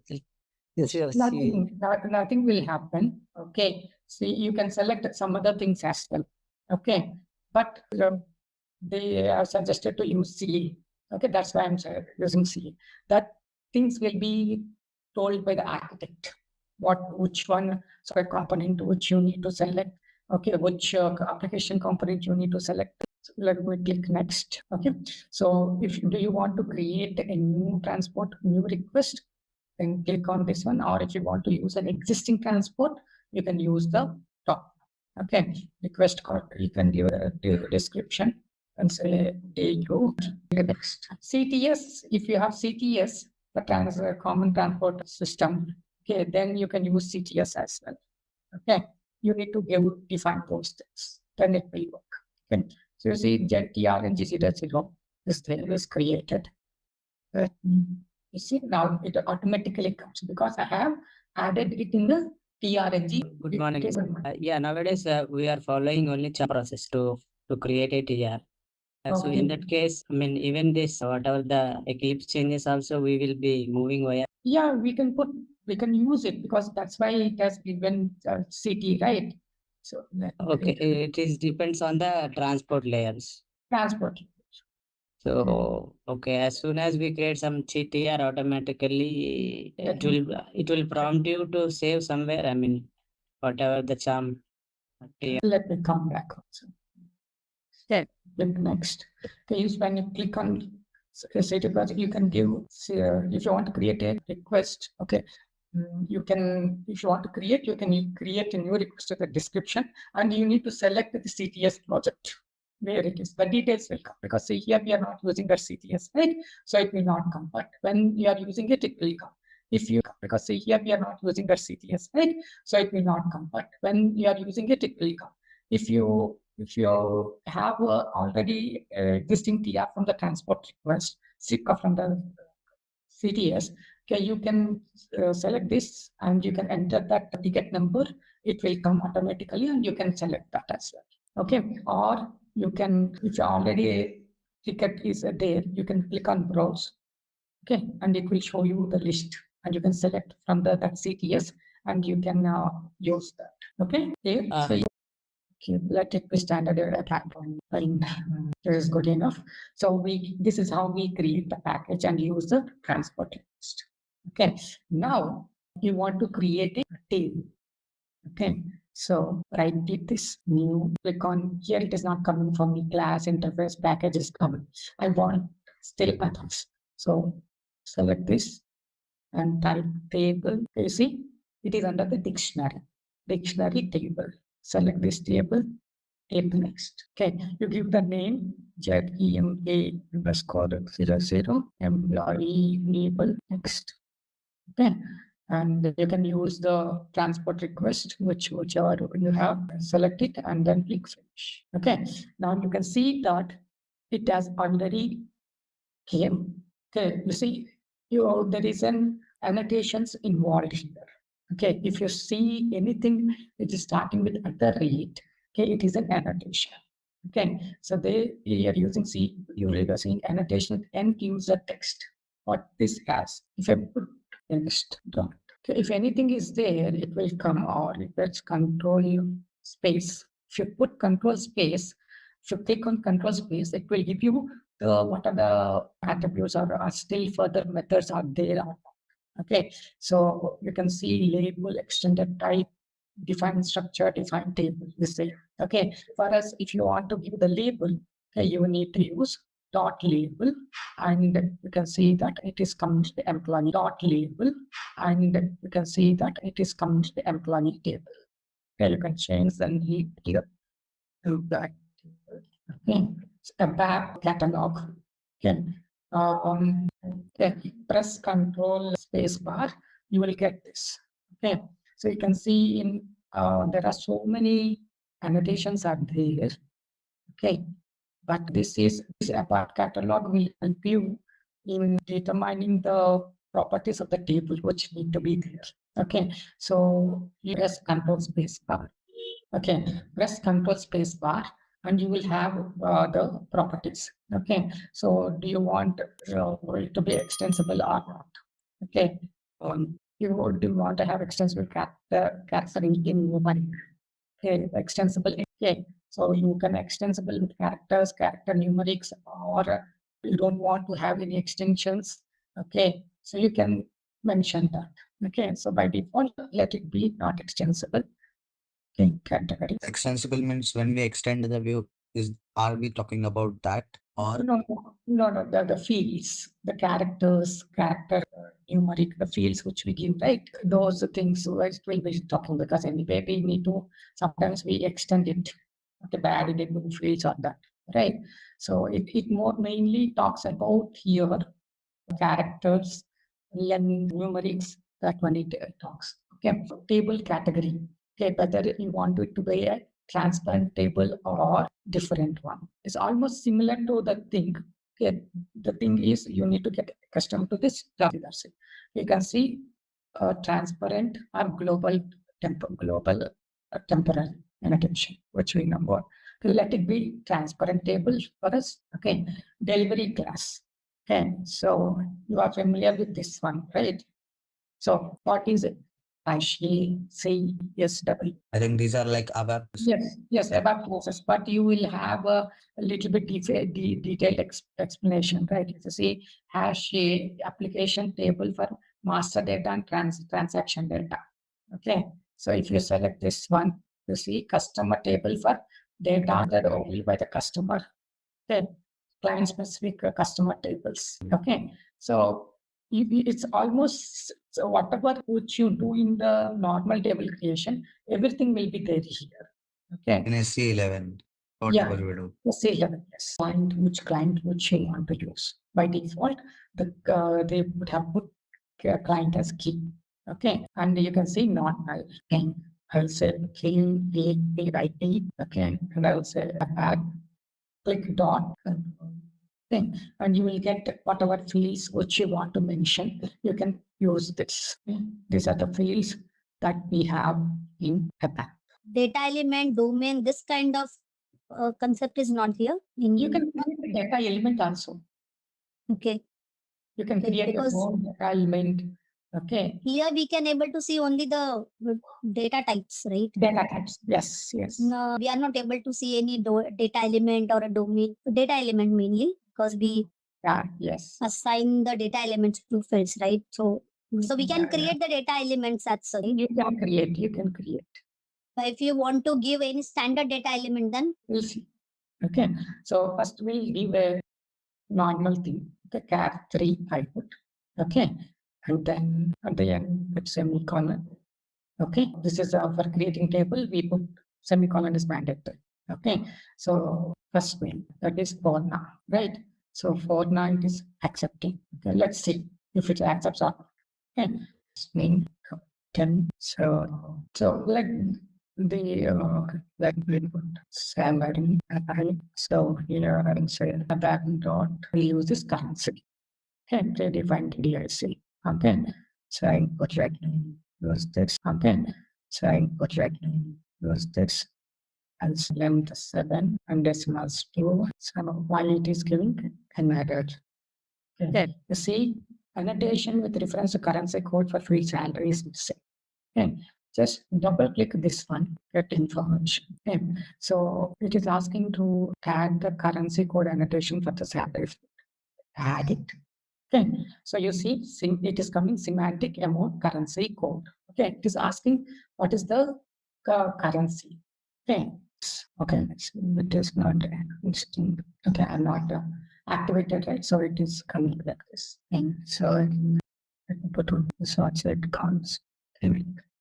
Nothing will happen. Okay. See, you can select some other things as well. Okay. But they have suggested to use CA. Okay. That's why I'm using CA. That things will be told by the architect. Which one software component which you need to select. Okay. Which application component you need to select. So let me click next. Okay. So do you want to create a new transport, new request? Then click on this one, or if you want to use an existing transport, you can use the top. Okay, request code. You can give a description and say you next. CTS, if you have CTS, the common transport system, okay, then you can use CTS as well. Okay, you need to define those things, then it will work. Okay, so you see TRNG0, this thing is created. You see, now it automatically comes because I have added it in the TRNG. Good morning. Yeah, nowadays we are following only process to create a TR. So in that case, I mean, even this, whatever the Eclipse changes also, we will be moving via. Yeah, we can use it because that's why it has given CT, right? So okay, it is depends on the transport layers. Transport. So okay, as soon as we create some CTR, automatically it will prompt you to save somewhere. I mean, whatever the charm. Let me come back also. Okay, next. Okay, when you click on SAT project, you can give, if you want to create a request, okay, you can, if you want to create, you can create a new request with a description, and you need to select the CTS project where it is. The details will come, because see here we are not using the CTS, right? So it will not come, but when you are using it, it will come. If you, because see here we are not using the CTS, right? So it will not come, but when you are using it, it will come. If you have already existing TR from the transport request, SICA from the CTS, okay, you can select this and you can enter that ticket number. It will come automatically and you can select that as well. Okay, or you can, if already a ticket is there, you can click on browse. Okay, and it will show you the list, and you can select from that CTS and you can use that. Okay, so let's take the standard platform. This is good enough. So this is how we create the package and use the transport request. Okay, now you want to create a table. Okay, so right click this new, click on here. It is not coming from the class interface, package is coming. I want still methods. So select this and type table. You see, it is under the dictionary table. Select this table next. Okay, you give the name ZEMA _00 employee label next. Okay, and you can use the transport request, whichever you have, select it and then click finish. Okay, now you can see that it has already came. Okay, you see, there is an annotations involved here. Okay, if you see anything which is starting with at the rate, okay, it is an annotation. Okay, so they are using you are seeing annotation end user text. What this has, if I put text dot, okay, if anything is there, it will come, or if it's control space. If you put control space, if you click on control space, it will give you what are the attributes or still further methods are there. Okay, so you can see label, extended type, define structure, define table. This way. Okay, for us, if you want to give the label, okay, you need to use dot label, and you can see that it is coming to the employee dot label, and you can see that it is coming to the employee table. Okay, you can change the name here to that. Okay, ABAP catalog. Okay, press control space bar, you will get this. Okay, so you can see in there are so many annotations are there. Okay, but this ABAP catalog will help you in determining the properties of the table which need to be there. Okay, so you press control space bar. Okay, press control space bar and you will have the properties. Okay, so do you want it to be extensible or not? Okay, do you want to have extensible character in numeric? Okay, extensible. Okay, so you can extensible with characters, character numerics, or you don't want to have any extensions. Okay, so you can mention that. Okay, so by default, let it be not extensible. Category. Extensible means when we extend the view, are we talking about that? Or no, the fields, the characters, character, numeric, the fields which we give, right? Those things we'll be talking, because anyway we need to, sometimes we extend it, okay, by adding fields on that, right? So it more mainly talks about here characters, and numerics, that one it talks. Okay, table category. Okay, whether you want it to be a transparent table or different one. It's almost similar to the thing. Okay, the thing is you need to get accustomed to this. That's it. You can see transparent or global temporal annotation, which we number. Let it be transparent table for us. Okay, delivery class. Okay, so you are familiar with this one, right? So what is it? I say yes, double. I think these are like ABAP. Yes, ABAP process, but you will have a little bit detailed explanation, right? You see, hash a application table for master data and transaction data. Okay, so if you select this one, you see customer table for data that only by the customer. Okay, client specific customer tables. Okay, so it's almost, so whatever which you do in the normal table creation, everything will be there here. Okay, In SC11, what yeah, table we do? SC11, yes. Client which you want to use. By default, they would have put client as key. Okay, and you can see not null. Okay, I'll say clean right. Okay, and I'll say add, click dot thing, and you will get whatever fields which you want to mention. You can use this. These are the fields that we have in ABAP. Data element, domain, this kind of concept is not here. You can create a data element also. Okay. You can create your own data element. Okay. Here we can able to see only the data types, right? Data types. Yes, yes. No, we are not able to see any data element or a domain. Data element mainly because we yes. assign the data elements to fields, right? So we can create the data elements as you can create. You can create. But if you want to give any standard data element, then we'll see. Okay. So first we'll give a normal thing. The char 3 I put. Okay. And then at the end put semicolon. Okay. This is for creating table. We put semicolon is mandatory. Okay. So first name, that is for now, right? So for now it is accepting. Okay. Let's see if it accepts or not. Okay. Name 10. So like the like we put salary. So here I will say back dot we use this currency. Okay, they defined DIC. Okay, so I put right use this. Okay, so I put right use this as length 7 and decimals 2. So while it is giving another. Okay, you see annotation with reference to currency code for free salary is missing. Okay, just double click this one, get information. Okay, so it is asking to add the currency code annotation for the salary. Add it. Okay, so you see, it is coming semantic amount currency code. Okay, it is asking what is the currency. Okay, okay, it is not instant. Okay, I'm not activated, right? So it is coming like this. And so let me put such that comes.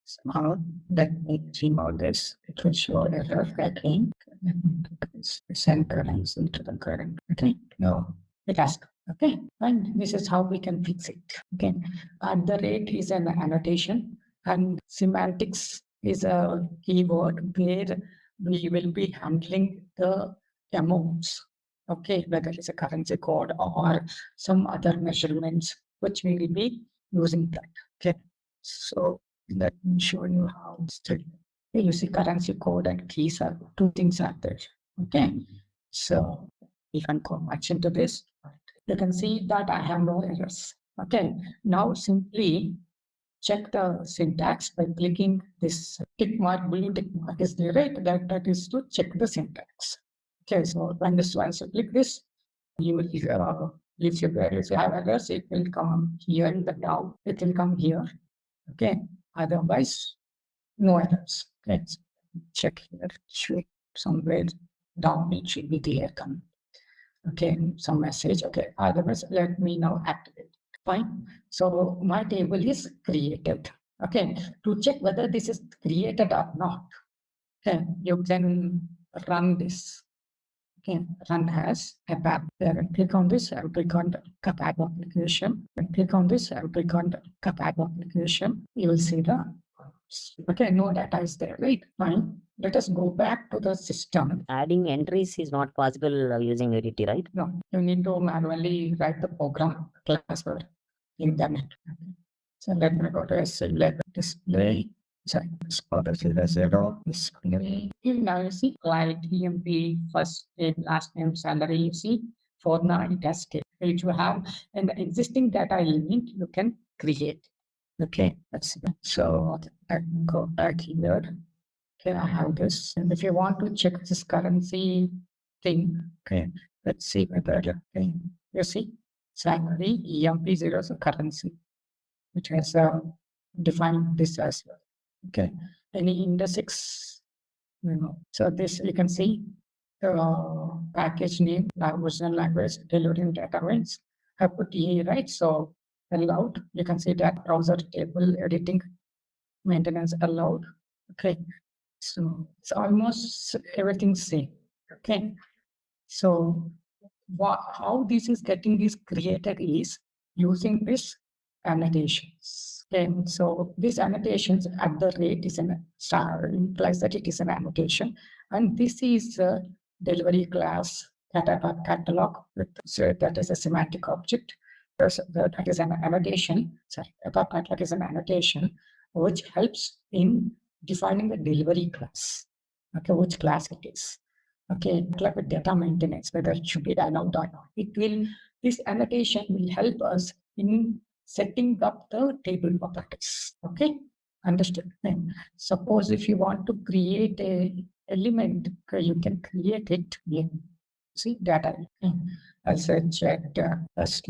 Somehow that makes all this, it will show error tracking. Send currents into the current. Okay, no, it has. Okay, and this is how we can fix it. Okay, at the rate is an annotation, and semantics is a keyword where we will be handling the amounts. Okay, whether it's a currency code or some other measurements, which we will be using that. Okay, so let me show you how it's done. You see currency code and keys are two things are there. Okay, so you can go much into this. You can see that I have no errors. Okay, now simply check the syntax by clicking this tick mark, blue tick mark is there, right? That is to check the syntax. Okay, so when this once you click this, you will if you have errors, it will come here in the down. It will come here. Okay, otherwise no errors. Let's check here. Should somewhere down it should be there come. Okay, some message. Okay, otherwise let me now activate. Fine. So my table is created. Okay, to check whether this is created or not. Okay, you can run this. Okay, run as ABAP. There, click on this. I'll click on the ABAP application. And click on this. I'll click on the ABAP application. You will see the. Okay, no data is there, right? Fine. Let us go back to the system. Adding entries is not possible using ADT, right? No, you need to manually write the program class for internet. So let me go to select display. Sorry, zero display. Now you see like EMP, first name, last name, salary. You see for now it has stayed. If you have an existing data element, you can create. Okay, let's see. So I go back here. Okay, I have this. And if you want to check this currency thing, okay, let's see whether, okay, you see, salary, EMP0 is a currency, which has defined this as well. Okay, any indexes, so this you can see package name, original language, delivering data means I put EA, right? So allowed, you can see that browser table editing, maintenance allowed. Okay, so it's almost everything same. Okay, so how this is getting is created is using this annotations. Okay, so this annotations at the rate is an star implies that it is an annotation, and this is a delivery class catalog with, so that is a semantic object. That is an annotation. Sorry, catalog is an annotation which helps in defining the delivery class. Okay, which class it is. Okay, like with data maintenance, whether it should be allowed or not. This annotation will help us in setting up the table properties. Okay, understood. Then suppose if you want to create a element, you can create it in, see, data. I said check first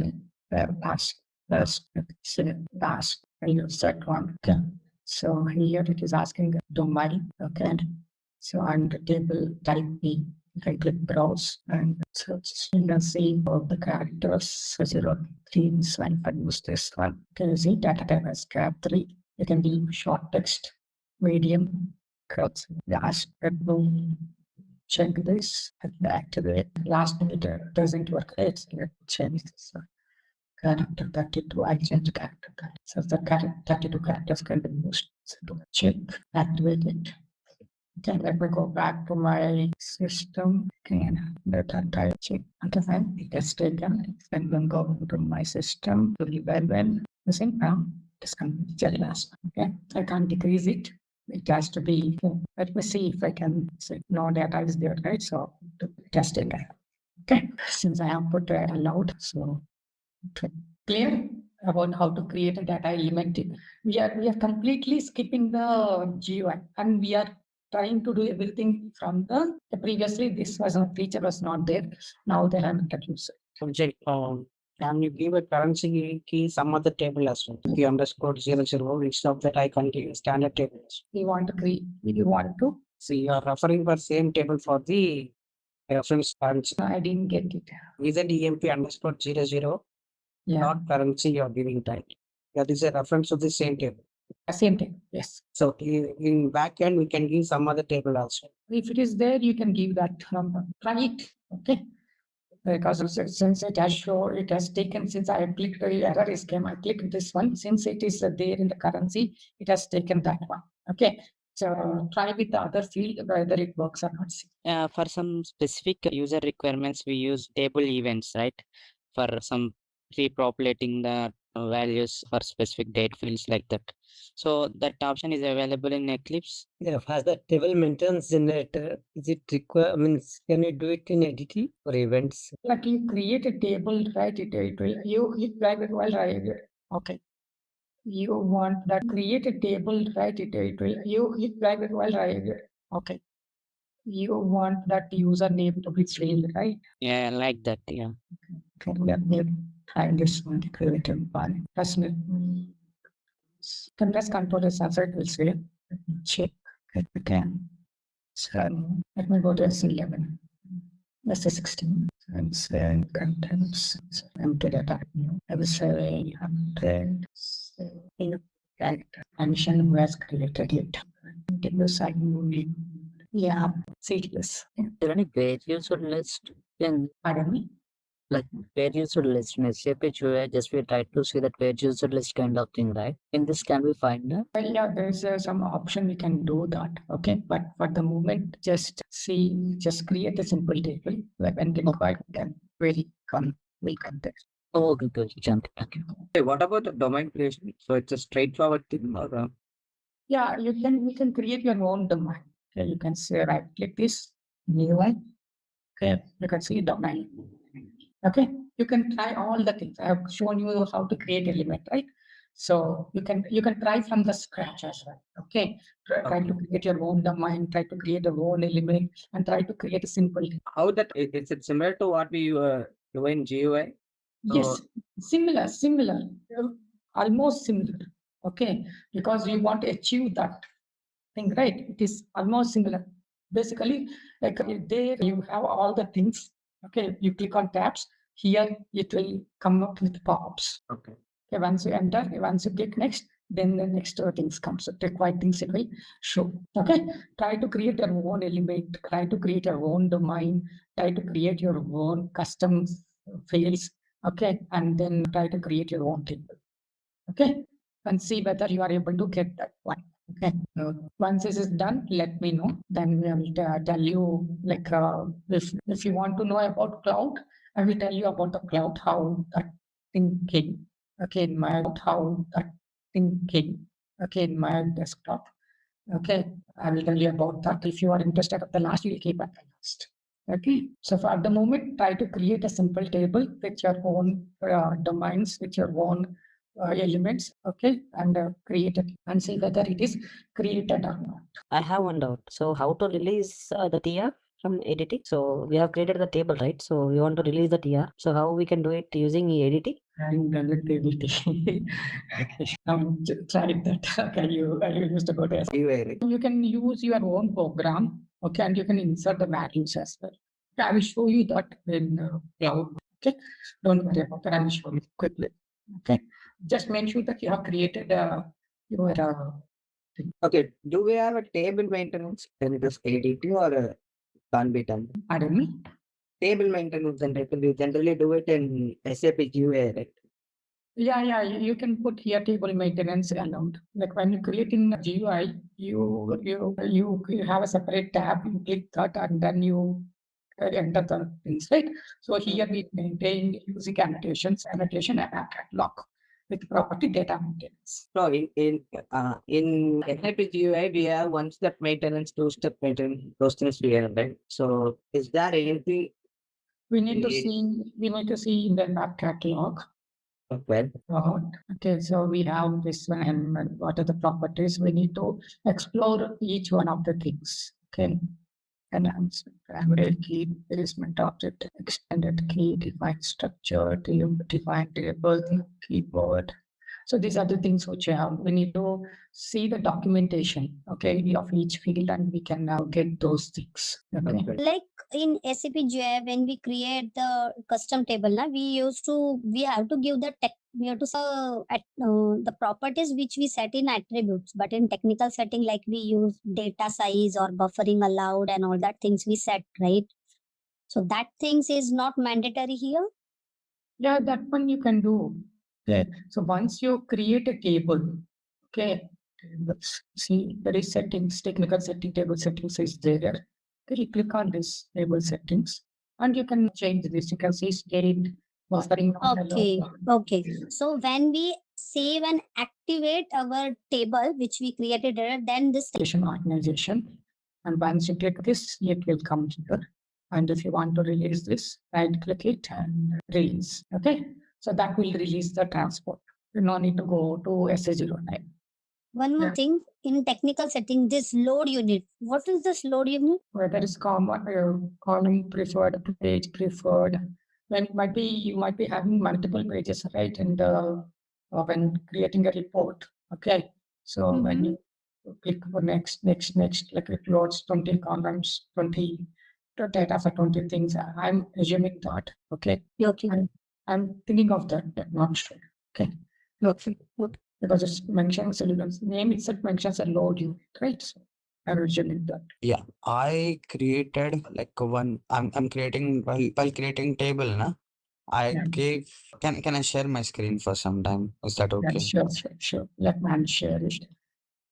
last, you set one. Okay. So here it is asking domain. Okay. So on the table type B, I click browse and search. You can see all the characters 0, 3, so I use this one. Can you see data type as cap 3? You can do short text, medium, cuts, last, boom. Check this and activate. Last minute doesn't work. Let's change this. Character 32, I change character. So the character 32 characters can be used. So check, activate it. Okay, let me go back to my system. Okay, let that type check. Okay, fine. It has taken. Then go to my system to the web when missing now. This can be very last. Okay, I can't decrease it. It has to be. Okay. Let me see if I can say no data is there, right? So to test it. Okay, since I have put allowed, so clear about how to create a data element. We are completely skipping the GUI and we are trying to do everything from the previously this was a feature was not there. Now they have introduced it. Subject, can you give a currency key some other table as well? Key underscore 00 instead of that I continue standard tables. We want to create. We want to see you are referring for same table for the reference currency. I didn't get it. Is it EMP underscore 00? Yeah. Not currency you are giving that. That is a reference to the same table. Same thing, yes. So in backend, we can give some other table also. If it is there, you can give that number. Try it, okay? Because since it has shown, it has taken, since I have clicked the error is came, I clicked this one. Since it is there in the currency, it has taken that one. Okay. So try with the other field whether it works or not. For some specific user requirements, we use table events, right? For some pre-populating the values for specific date fields like that. So that option is available in Eclipse. Yeah, has the table maintenance generator, is it require, I mean, can you do it in editing for events? Like you create a table, right? It will, you drive it while right? Okay. You want that create a table, right? It will, you drive it while right? Okay. You want that username to be filled, right? Yeah, like that, yeah. Okay, let me try this one to create a file. Press control is also it will say check it again. So let me go to S11. S16 and say contents empty data. I will say mention who has created it. Give the side movie. Yeah, see this. Is there any page user list in Pardon me? like page user list in SAP UI? Just we try to see that page user list kind of thing, right? In this, can we find that? Well, yeah, there's some option we can do that. Okay, but for the moment, just create a simple table. Like when required, can really we context. Oh, okay, good. Thank you. Hey, what about the domain creation? So it's a straightforward thing or yeah, you can create your own domain. Okay, you can say right click this new one. Okay, you can see domain. Okay, you can try all the things. I have shown you how to create element, right? So you can try from the scratch as well. Okay, try to create your own domain, try to create your own element, and try to create a simple. how that is it similar to what we do in GUI? Yes, similar, almost similar. Okay, because you want to achieve that thing, right? It is almost similar. Basically, like there you have all the things Okay, you click on tabs. Here it will come up with pop-ups. Okay. Okay, once you enter, once you click next, then the next things comes. Required things it will show. Okay, try to create your own element. Try to create your own domain. Try to create your own custom fields. Okay, and then try to create your own table. Okay, and see whether you are able to get that one. Okay, once this is done, let me know. Then we will tell you, like, if you want to know about cloud, I will tell you about the cloud, how that thing came. Okay, in my how that thing came. Okay, in my desktop. Okay, I will tell you about that. If you are interested of the last, you will keep at the last. Okay, so for at the moment, try to create a simple table with your own domains, with your own elements. Okay, and create it and see whether it is created or not. I have one doubt. So how to release the TR from editing? So we have created the table, right? So we want to release the TR. So how we can do it using editing? And then the table try that. Okay, you used to go to you can use your own program. Okay, and you can insert the values as well. Okay, I will show you that in cloud. Okay, don't worry about that. I will show you quickly. Okay, just make sure that you have created your Okay, do we have a table maintenance? Can it is ADT or can't be done? pardon me. Table maintenance and we generally do it in SAP GUI, right? Yeah, you can put here table maintenance allowed. Like when you create in GUI, you have a separate tab. You click that and then you enter the things, right? So here we maintain using annotations, annotation and app catalog with property data maintenance. So in SAP GUI, we have one step maintenance, two step maintenance, those things we have, right? So is there anything We need to see in the map catalog. Okay. Okay, so we have this one and what are the properties? We need to explore each one of the things. Okay. Enhancement, primary key, replacement object, extended key, defined structure, defined table, keyboard. So these are the things which we need to see the documentation, okay, of each field, and we can now get those things. Okay. Like in SAP GI, when we create the custom table, we have to give the we have to the properties which we set in attributes, but in technical setting, like we use data size or buffering allowed and all that things we set, right? So that things is not mandatory here. Yeah, that one you can do. Okay. So once you create a table, okay, let's see, there is settings, technical setting, table settings is there. Okay, you click on this table settings and you can change this. You can see state, buffering. Okay. So when we save and activate our table, which we created, then this organization. And once you click this, it will come here. And if you want to release this, right click it and release. Okay. So that will release the transport. You no need to go to SA09. One more thing, in technical setting, this load unit. What is this load unit? Whether it's column preferred, page preferred. Then you might be having multiple pages, right? And when creating a report. Okay. So when you click for next, like it loads 20 columns, 20 data for 20 things. I'm assuming that. Okay. Okay. I'm thinking of that, not sure. Okay. Because it's mentions name itself mentions a load unit, right? So I'm assuming that. Yeah, I created like one. I'm creating while creating table, na. I gave. Can I share my screen for some time? Is that okay? Yeah, sure. Let me share it.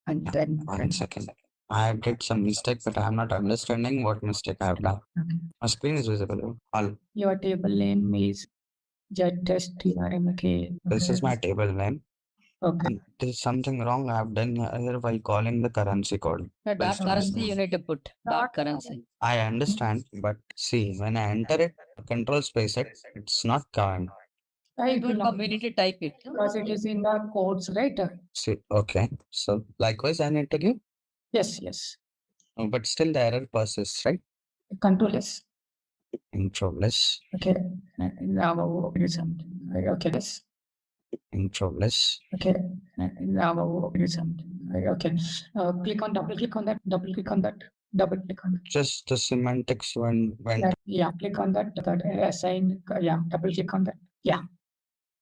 And then 1 second. I did some mistake, but I'm not understanding what mistake I have done. Okay. My screen is visible. All. Your table name is JTestTRMK. This is my table name. Okay. And there is something wrong I have done here while calling the currency code. The dot currency you need to put dot currency. I understand, but see, when I enter it, control space it, it's not coming. It will come. We need to type it. Because it is in the codes, right? See, okay. So likewise, I need to give. Yes. But still the error persists, right? Control S. Control S. Okay. Now open something. Okay. Yes. Control S. Okay. Now open something. Okay. Double click on that. Double click on Just the semantics one went. that. Yeah, click on that. Assign. Yeah, double click on that. Yeah.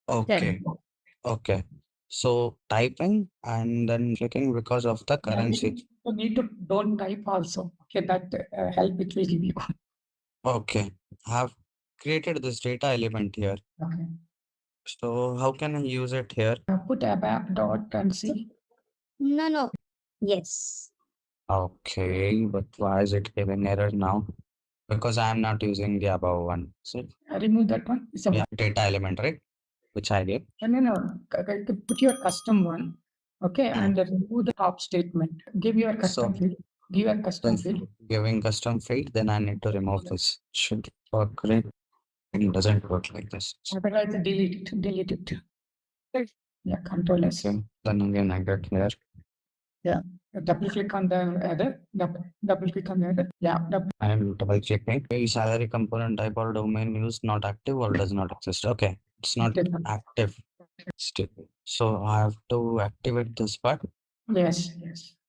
Okay. Okay. So typing and then clicking because of the currency. You need to don't type also. Okay, that help it will give you. Okay. Have created this data element here. Okay. So how can I use it here? Put ABAP dot and see. No. Yes. Okay, but why is it giving error now? Because I am not using the above one. So Remove that one. It's a yeah, data element, right? Which I did. no. Put your custom one. Okay, and remove the top statement. Give your custom field. Give your custom field. Giving custom field, then I need to remove this. Should work, right? It doesn't work like this. Otherwise, delete it. Yeah, Control S. Okay. Then again I get here. Yeah. Double click on the other. Double click on the other. Yeah. I am double checking. Okay, salary component type or domain use not active or does not exist. Okay, it's not active still. So I have to activate this part. Yes.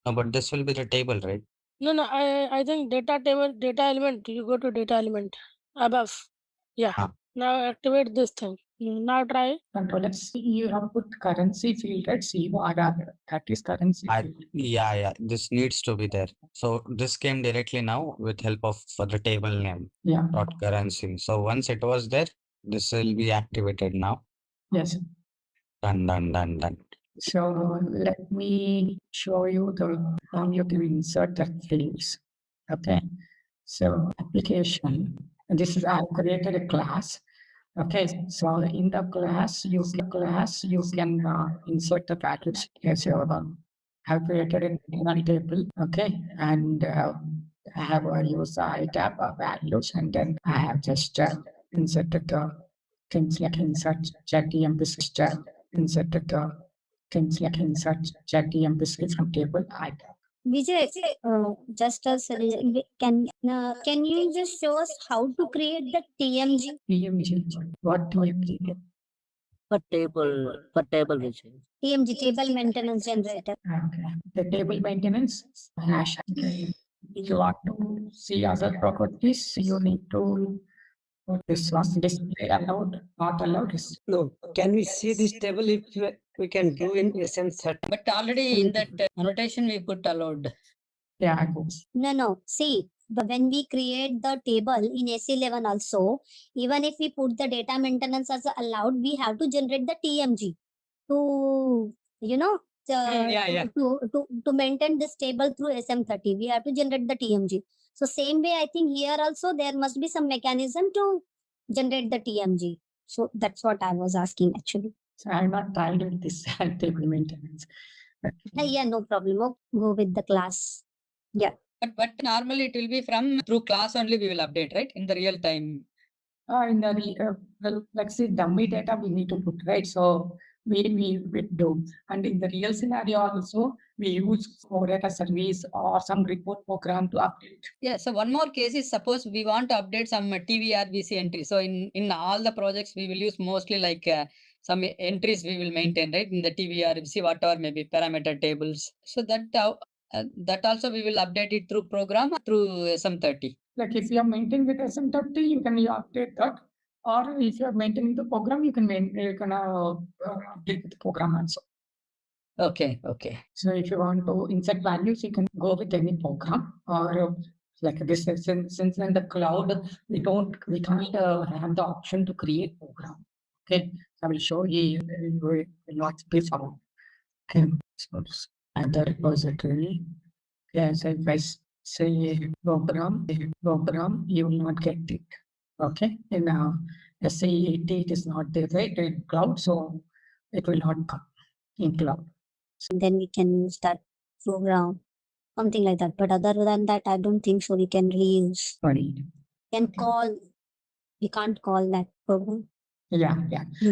No, but this will be the table, right? No, I think data table, data element. You go to data element above. Yeah. Now activate this thing. Now try. Control S. You have put currency field at CORR. That is currency field. Yeah. This needs to be there. So this came directly now with help of the table name. Yeah. Dot currency. So once it was there, this will be activated now. Yes. Done. So let me show you how you can insert the fields. Okay. So application. And this is I created a class. Okay. So in the class, you can insert the package. Yes, have created a null table. Okay. And I have used the iTab values, and then I have just inserted the things like insert ZTM inserted the things like insert ZTM from table item. Vijay, just a suggestion. Can you just show us how to create the TMG? TMG. What TMG? For table, Vijay. TMG, table maintenance generator. Okay. The table maintenance hash. If you want to see other properties, you need to put this one display allowed, not allowed. No, can we see this table if we can do in SM30? But already in that annotation we put allowed. Yeah. No. See, but when we create the table in AC11 also, even if we put the data maintenance as allowed, we have to generate the TMG to, to maintain this table through SM30. We have to generate the TMG. So same way, I think here also there must be some mechanism to generate the TMG. So that's what I was asking actually. So I'm not tired with this table maintenance. Yeah, no problem. Go with the class. Yeah. But normally it will be from through class only we will update, right? In the real time. In the well, let's say dummy data we need to put, right? So we do, and in the real scenario also we use core data service or some report program to update. Yeah. So one more case is suppose we want to update some TVRBC entry. So in all the projects we will use mostly like some entries we will maintain, right? In the TVRBC, whatever maybe parameter tables. So that also we will update it through program through SM30. Like if you are maintaining with SM30, you can update that. Or if you are maintaining the program, you can update the program also. Okay. So if you want to insert values, you can go with any program or like this. Since in the cloud, we can't have the option to create program. Okay, so I will show you what's before. Okay, so enter repository. Yes, if I say program, you will not get it. Okay, in SAP it is not there, right? In cloud, so it will not come in cloud. Then we can use that program, something like that. But other than that, I don't think so. We can reuse. Sorry. We can't call that program. Yeah.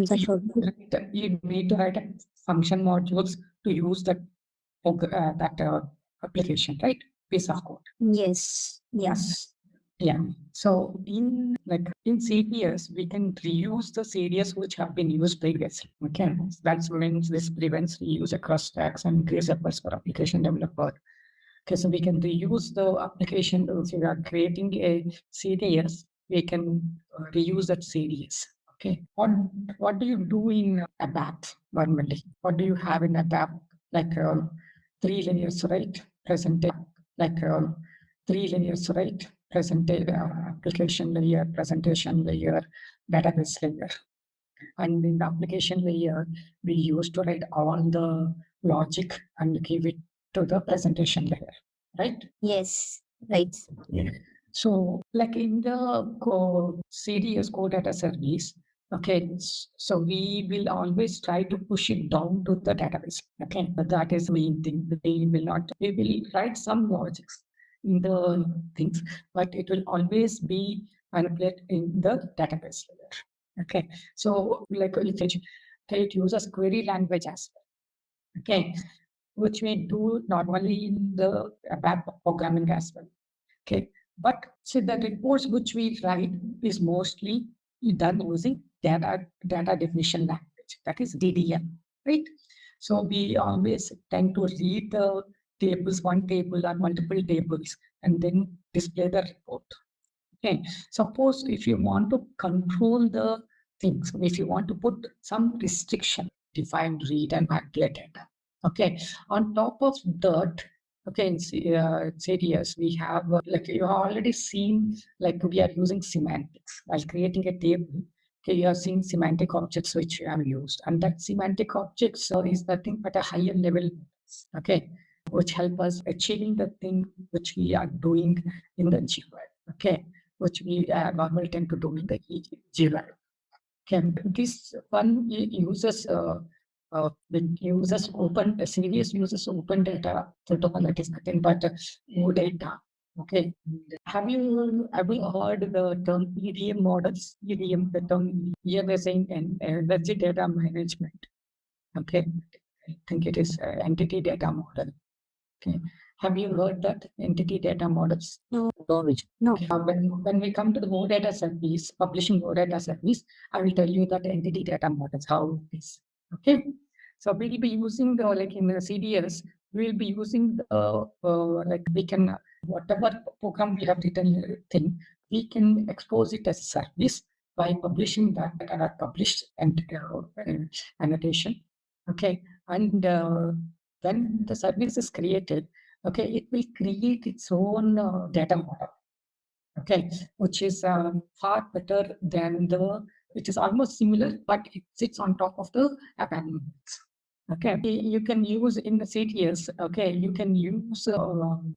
So you need to write function modules to use that application, right? Piece of code. Yes. Yeah. So in CDS, we can reuse the CDS which have been used previously. Okay. That means this prevents reuse across stacks and increase efforts for application developer. Okay, so we can reuse the application. If we are creating a CDS, we can reuse that CDS. Okay, what do you do in ABAP normally? What do you have in ABAP? Like 3 layers, right? Presentation, like 3 layers, right? Presentation, application layer, presentation layer, database layer. And in the application layer, we used to write all the logic and give it to the presentation layer, right? Yes, right. So like in the CDS core data service, okay, so we will always try to push it down to the database. Okay, but that is the main thing. We will write some logics in the things, but it will always be manipulated in the database layer. Okay, so like it uses query language as well. Okay, which we do normally in the ABAP programming as well. Okay, but see the reports which we write is mostly done using data definition language, that is DDL, right? So we always tend to read the tables, one table or multiple tables, and then display the report. Okay, suppose if you want to control the things, if you want to put some restriction, define, read, and manipulate data. Okay, on top of that, okay, in CDS, we have, like you have already seen, like we are using semantics while creating a table. Okay, you are seeing semantic objects which you have used, and that semantic objects is nothing but a higher level, okay, which help us achieving the thing which we are doing in the GUI. Okay, which we normally tend to do in the GUI. Okay, this one uses open series uses open data protocol, that is nothing but OData. Okay, have you heard the term EDM models? EDM, the term here they're saying energy data management. Okay, I think it is entity data model. Okay, have you heard that entity data models? No. No. When we come to the OData service, publishing OData service, I will tell you that entity data models, how it is. Okay, so we'll be using the, like in the CDS, we'll be using the like we can whatever program we have written thing, we can expose it as a service by publishing that published and annotation. Okay, and when the service is created, okay, it will create its own data model, okay, which is far better than which is almost similar, but it sits on top of the abandonments. Okay, you can use in the CTS, okay, you can use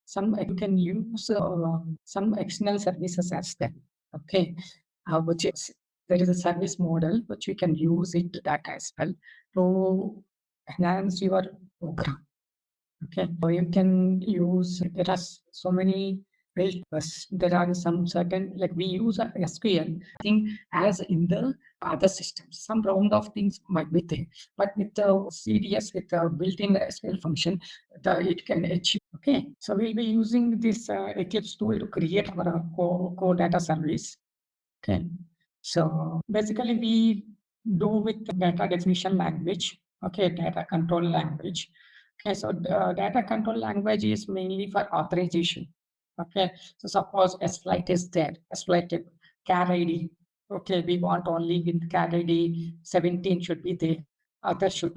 some external services as well, okay, which is, there is a service model which you can use it that as well to enhance your program. Okay, so you can use, there are so many ways. There are some certain, like we use SQL thing as in the other systems. Some round of things might be there, but with the CDS, with the built-in SQL function, it can achieve. Okay, so we'll be using this Eclipse tool to create our core data service. Okay, so basically we do with the data definition language. Okay, data control language. Okay, so the data control language is mainly for authorization. Okay, so suppose a flight is there, a flight CAR ID. Okay, we want only with CAR ID 17 should be there, others should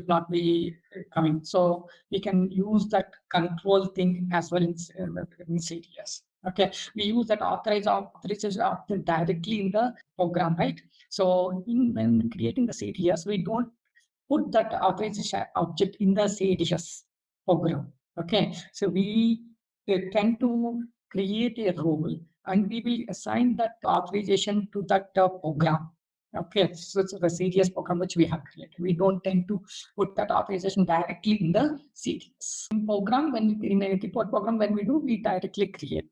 not be coming. So we can use that control thing as well in CDS. Okay, we use that authorization option directly in the program, right? So when creating the CDS, we don't put that authorization object in the CDS program. Okay, so we tend to create a role and we will assign that authorization to that program. Okay, so it's the CDS program which we have created. We don't tend to put that authorization directly in the CDS program. When in a report program, when we do, we directly create.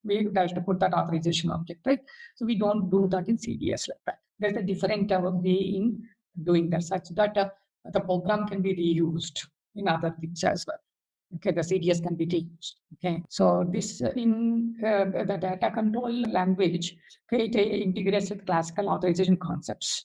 We have to put that authorization object, right? So we don't do that in CDS like that. There's a different way in doing that, such that the program can be reused in other things as well. Okay, the CDS can be reused. Okay, so this in the data control language, okay, it integrates with classical authorization concepts.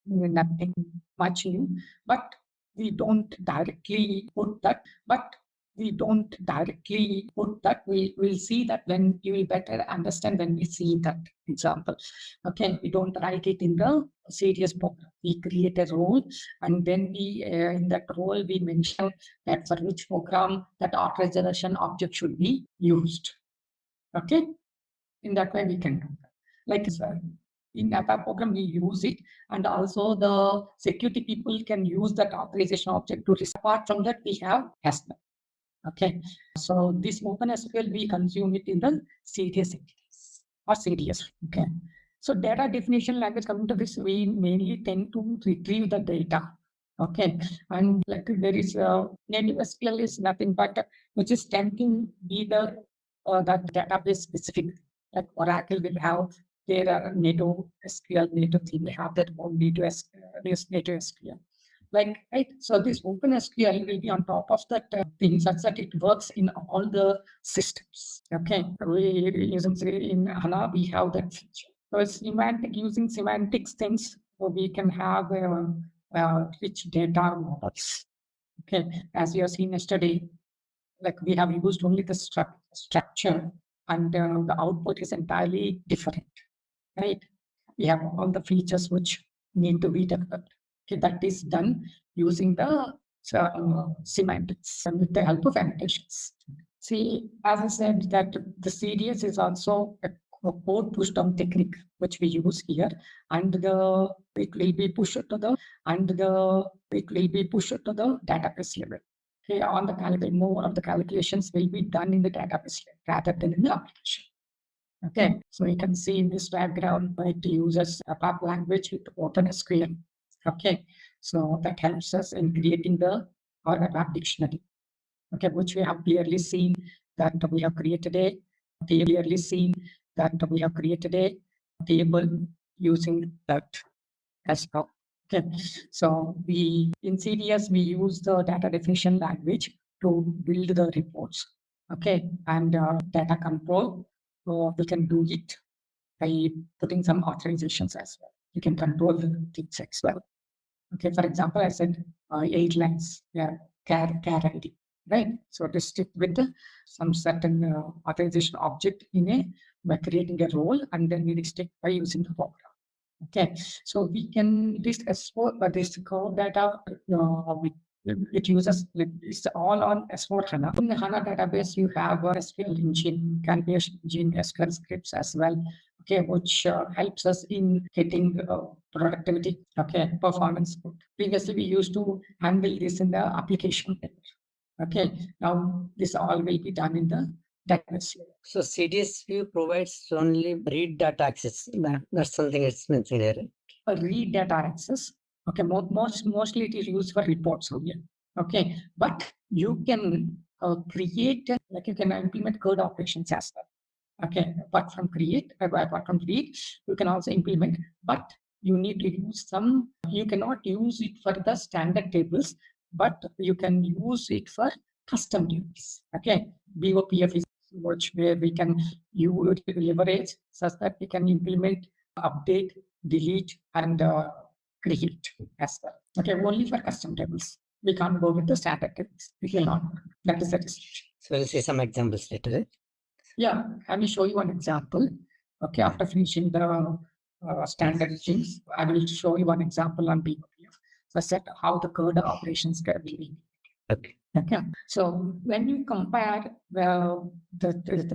Nothing much new, but we don't directly put that. But we don't directly put that. We will see that when you will better understand when we see that example. Okay, we don't write it in the serious program. We create a role, and then we in that role we mention that for which program that authorization object should be used. Okay, in that way we can do that. Like in ABAP program we use it, and also the security people can use that authorization object to apart from that we have HANA. Okay, so this OpenSQL we consume it in the CDS or CDS. Okay, so data definition language coming to this, we mainly tend to retrieve the data. Okay, and like there is native SQL is nothing but which is tending to be the that database specific. Like Oracle will have their native SQL native thing. They have their own native SQL. Like, right, so this OpenSQL will be on top of that thing such that it works in all the systems. Okay, we using in HANA we have that feature. So semantic, using semantics things, so we can have rich data models. Okay, as we have seen yesterday, like we have used only the structure, and the output is entirely different, right? We have all the features which need to be developed. Okay, that is done using the semantics and with the help of annotations. See, as I said, that the CDS is also a code push down technique which we use here, and it will be pushed to the database level. Okay, on the more of the calculations will be done in the database level rather than in the application. Okay, so you can see in this diagram it uses ABAP language with OpenSQL. Okay, so that helps us in creating our ABAP dictionary. Okay, which we have clearly seen that we have created a table using that as well. Okay, so in CDS we use the data definition language to build the reports. Okay, and data control. So we can do it by putting some authorizations as well. You can control the things as well. Okay, for example, I said 8 lines, care ID, right? So to stick with some certain authorization object by creating a role, and then we stick by using the program. Okay, so we can export this code data. It uses it's all on S4 HANA. In the HANA database, you have a SQL engine, calculation engine, SQL scripts as well. Okay, which helps us in getting productivity. Okay, performance. Previously, we used to handle this in the application. Okay, now this all will be done in the database. So CDS view provides only read data access. That's something it's mentioned here. A read data access. Okay, mostly it is used for reports only. Okay, but you can create, like you can implement code operations as well. Okay, apart from read, you can also implement, but you need to use you cannot use it for the standard tables, but you can use it for custom tables. Okay, BOPF is where we can leverage such that we can implement, update, delete, and create as well. Okay, only for custom tables. We can't go with the standard tables. We will not. That is the restriction. So we'll see some examples later, right? Yeah, I will show you one example. Okay, after finishing the standard things, I will show you one example on BOPF. So I said how the code operations can be. Okay. Okay. So when you compare the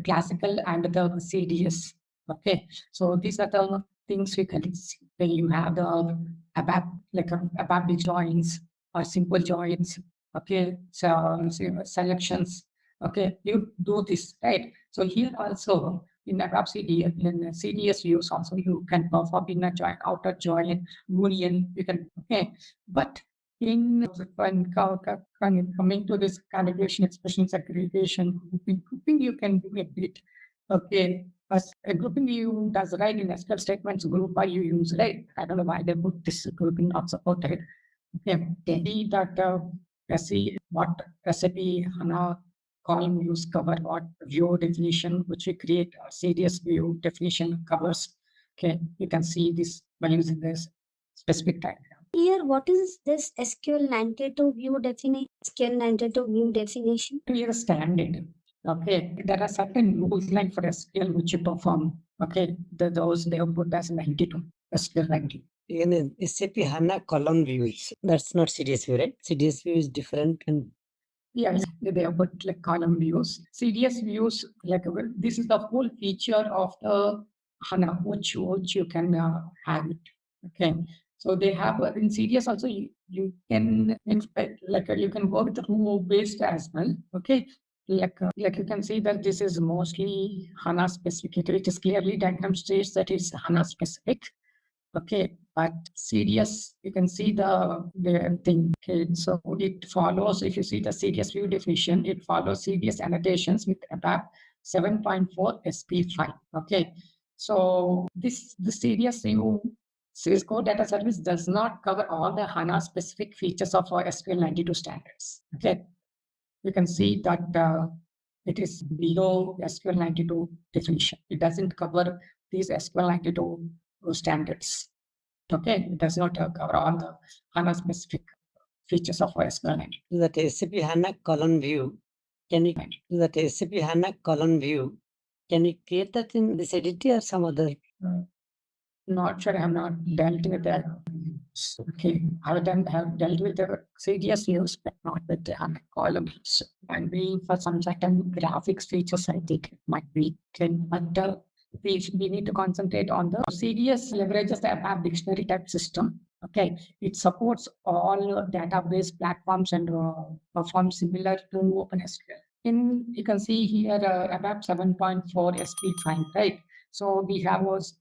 classical and the CDS, okay, so these are the things we can see. When you have the ABAP, like ABAP joins or simple joins, okay, so selections, okay, you do this, right? So here also in ABAP CDS, in CDS views also you can perform inner join, outer join, boolean, you can, okay, but when coming to this calibration, expression segregation, grouping you can do a bit. Okay, as a grouping you does right in SQL statements, group by you use, right? I don't know why they put this grouping not supported. Okay, see that see what SAP HANA column use cover, what view definition which we create, CDS view definition covers. Okay, you can see this by using this specific diagram. Here, what is this SQL 92 view definition? SQL 92 view definition. Here standard. Okay, there are certain rules like for SQL which you perform. Okay, those they have put as 92 SQL 90. In SAP HANA column views, that's not CDS view, right? CDS view is different and Yes, they have put like column views. CDS views, like this is the whole feature of the HANA, which you can have it. Okay, so they have in CDS also you can inspect like you can work with rule based as well. Okay, like you can see that this is mostly HANA specific. It is clearly diagram states that it's HANA specific. Okay, but CDS, you can see the thing. Okay, so it follows, if you see the CDS view definition, it follows CDS annotations with ABAP 7.4 SP5. Okay, so the CDS view Sales Core Data Service does not cover all the HANA specific features of our SQL 92 standards. Okay, you can see that it is below SQL 92 definition. It doesn't cover these SQL 92 standards. Okay, it does not cover all the HANA specific features of SQL 92. that SAP HANA column view. Can you that SAP HANA column view? Can you create that in this editor or some other? Not sure. I have not dealt with that. Okay, I have dealt with the CDS views, but not with the HANA columns. And we for some certain graphics features, I think it might be can, but we need to concentrate on the CDS leverages the ABAP dictionary type system. Okay, it supports all database platforms and performs similar to OpenSQL. You can see here ABAP 7.4 SP5, right? So we have was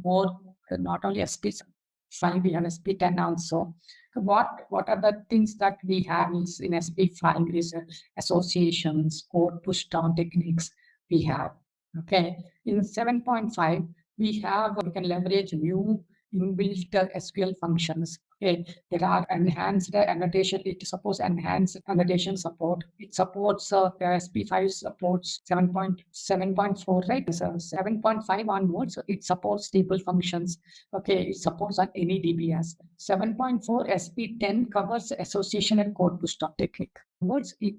more not only SP5, we have SP10 also. What are the things that we have is in SP5 is associations, code push down techniques we have. Okay, in 7.5 we can leverage new inbuilt SQL functions. Okay, there are enhanced annotation. It supports enhanced annotation support. It supports SP5 supports 7.4, right? So 7.5 onwards, it supports table functions. Okay, it supports on any DBS. 7.4 SP10 covers association and code push down technique. Onwards, we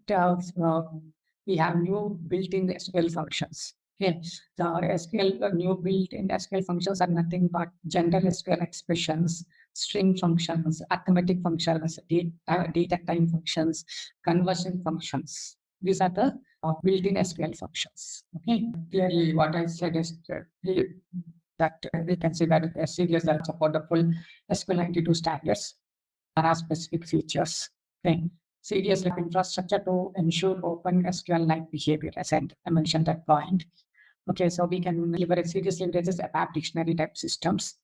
have new built-in SQL functions. Okay, the SQL new built-in SQL functions are nothing but general SQL expressions, string functions, arithmetic functions, data time functions, conversion functions. These are the built-in SQL functions. Okay, clearly what I said is that we can see that SQLs that support the full SQL 92 standards are specific features. Okay. CDS like infrastructure to ensure open SQL-like behavior, as I mentioned that point. Okay, so we can leverage CDS leverages ABAP dictionary type systems.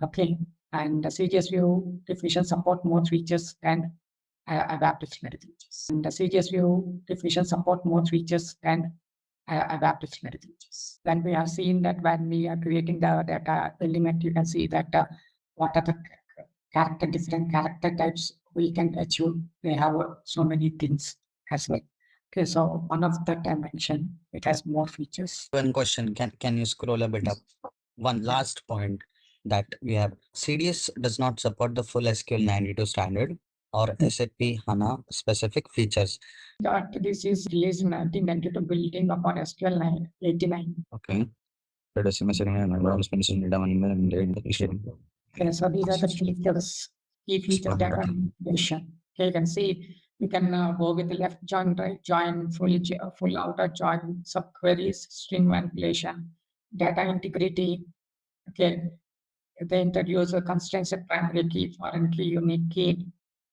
Okay, and the CDS view definition support more features than ABAP dictionary features. And the CDS view definition support more features than ABAP dictionary features. Then we have seen that when we are creating the data element, you can see that what are the different character types we can achieve. They have so many things as well. Okay, so one of the dimension, it has more features. One question, can you scroll a bit up? One last point that we have. CDS does not support the full SQL 92 standard or SAP HANA specific features. That this is released in 1992 building upon SQL 89. Okay. Okay, so these are the features, key features that are mentioned. Okay, you can see we can go with the left join, right join, full outer join, subqueries, string manipulation, data integrity. Okay, they introduce a constraints of primary key, foreign key, unique key.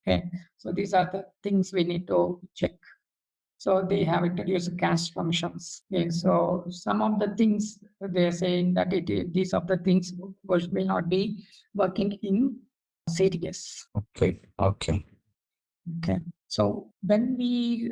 Okay, so these are the things we need to check. So they have introduced cast functions. Okay, so some of the things they are saying that these of the things will not be working in CDS. Okay. Okay. So when we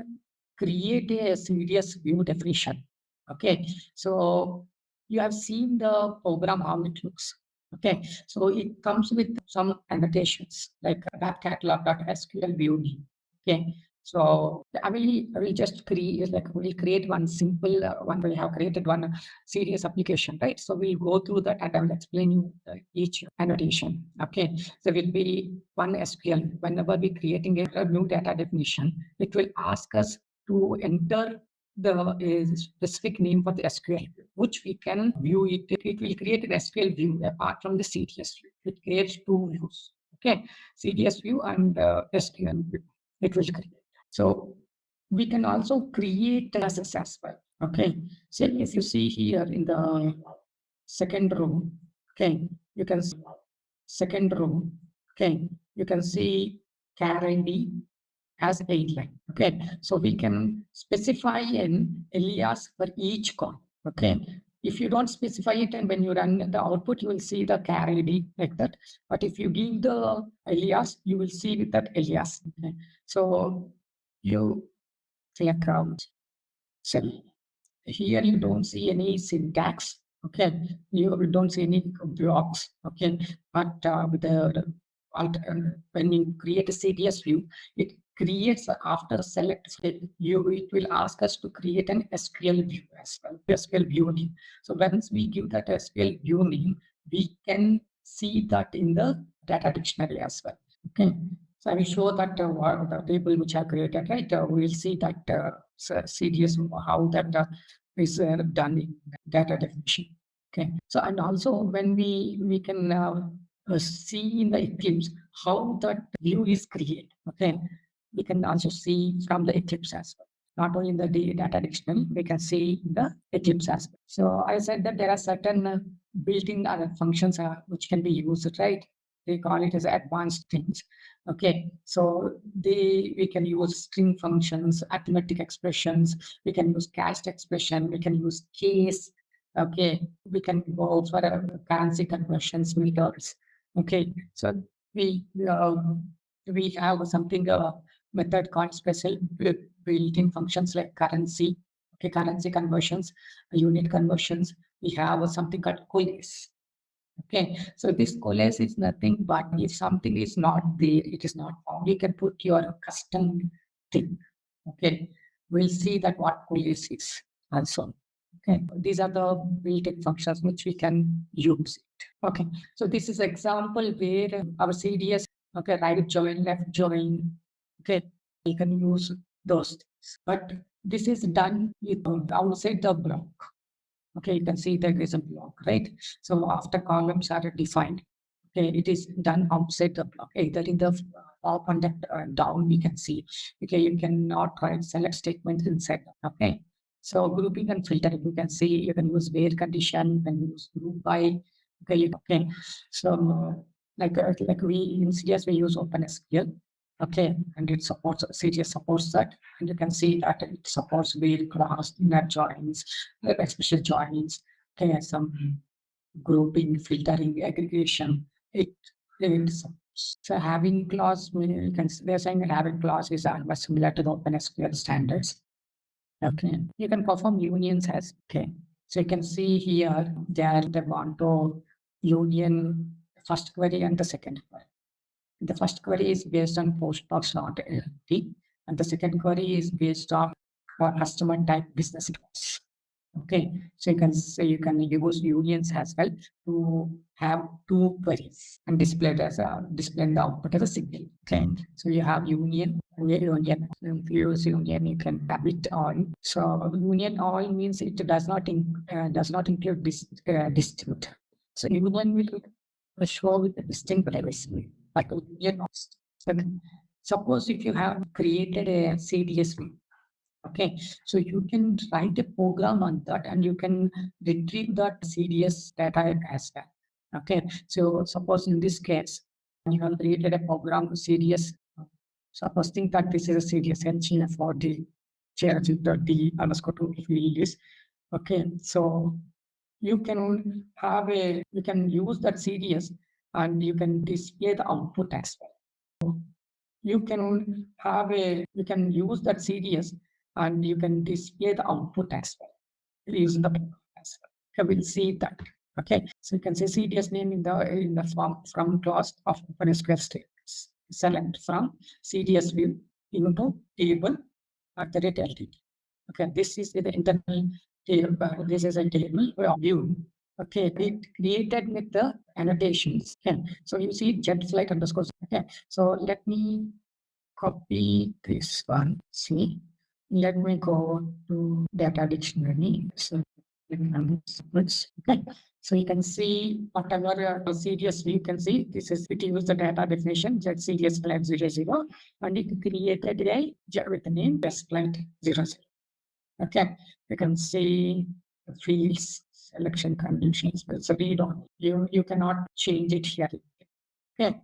create a CDS view definition, okay, so you have seen the program how it looks. Okay, so it comes with some annotations like that catalog.sql view name. Okay, So I will just create, we'll create one simple one. We have created one serious application, right? So we'll go through that and I will explain you each annotation. Okay. So it will be one SQL. Whenever we're creating a new data definition, it will ask us to enter the specific name for the SQL, which we can view it. It will create an SQL view apart from the CDS view. It creates two views. Okay. CDS view and SQL view. It will create. So we can also create classes as well. Okay. So if you see here in the second row, okay, you can see second row, okay, you can see char ID as 8 line. Okay. So we can specify an alias for each column. Okay. If you don't specify it and when you run the output, you will see the char ID like that. But if you give the alias, you will see with that alias. Okay. So you select out cell. Here you don't see any syntax. Okay, you don't see any blocks. Okay, but with the when you create a CDS view, it creates after select you. It will ask us to create an SQL view as well. SQL view name. So once we give that SQL view name, we can see that in the data dictionary as well. Okay. So I will show that the table which I created, right? We will see that CDS, how that is done in data definition. Okay. So, and also when we can see in the Eclipse how that view is created. Okay. We can also see from the Eclipse as well. Not only in the data dictionary, we can see in the Eclipse as well. So I said that there are certain built-in functions which can be used, right? They call it as advanced things. Okay, so we can use string functions, arithmetic expressions, we can use cast expression, we can use case. Okay, we can go for currency conversions methods. Okay, so we have something method called special built-in functions like currency. Okay, currency conversions, unit conversions. We have something called coalesce. Okay, so this coalesce is nothing but if something is not there, it is not found, you can put your custom thing. Okay, we'll see that what coalesce is also. Okay, these are the built-in functions which we can use it. Okay, so this is example where our CDS, okay, right join, left join, okay, you can use those things. But this is done with outside the block. Okay, you can see there is a block, right? So after columns are defined, okay, it is done outside the block, either in the up and down, we can see. Okay, you cannot write select statements inside. Okay, so grouping and filtering, you can see, you can use where condition, you can use group by. Okay, okay. So like we in CS we use OpenSQL. Okay, and it supports CDS supports that, and you can see that it supports where class, inner joins, special joins, okay, some grouping, filtering, aggregation. It supports. So having clause, you can they're saying that having clause is almost similar to the OpenSQL standards. Okay, you can perform unions as okay. So you can see here they want to union first query and the second query. The first query is based on postbox.lt, and the second query is based on customer type business requests. Okay, so you can say you can use unions as well to have two queries and display it as display the output as a single. Okay, so you have union. If you use union, you can have it on. So union all means it does not include this distinct. So union will show with the distinct levels. Like union. Suppose if you have created a CDS view. Okay, so you can write a program on that and you can retrieve that CDS data as well. Okay, so suppose in this case, you have created a program CDS. Suppose think that this is a CDS engine for the D underscore to field is. Okay, so you can use that CDS and you can display the output as well. You can use that CDS and you can display the output as well using the program as well. Okay, we'll see that. Okay, so you can say CDS name in the from class of OpenSQL statements. Select from CDS view. into table at the rate LTD. Okay, this is the internal table. This is a table view. Okay, it created with the annotations. Okay, so you see jet flight underscore. Okay, so let me copy this one. See, let me go to data dictionary. So, okay. So you can see whatever CDS you can see, this is it use the data definition jet CDS flight 00 and it created a jet with the name test flight 00. Okay, you can see the fields, selection conditions, so you cannot change it here. Okay.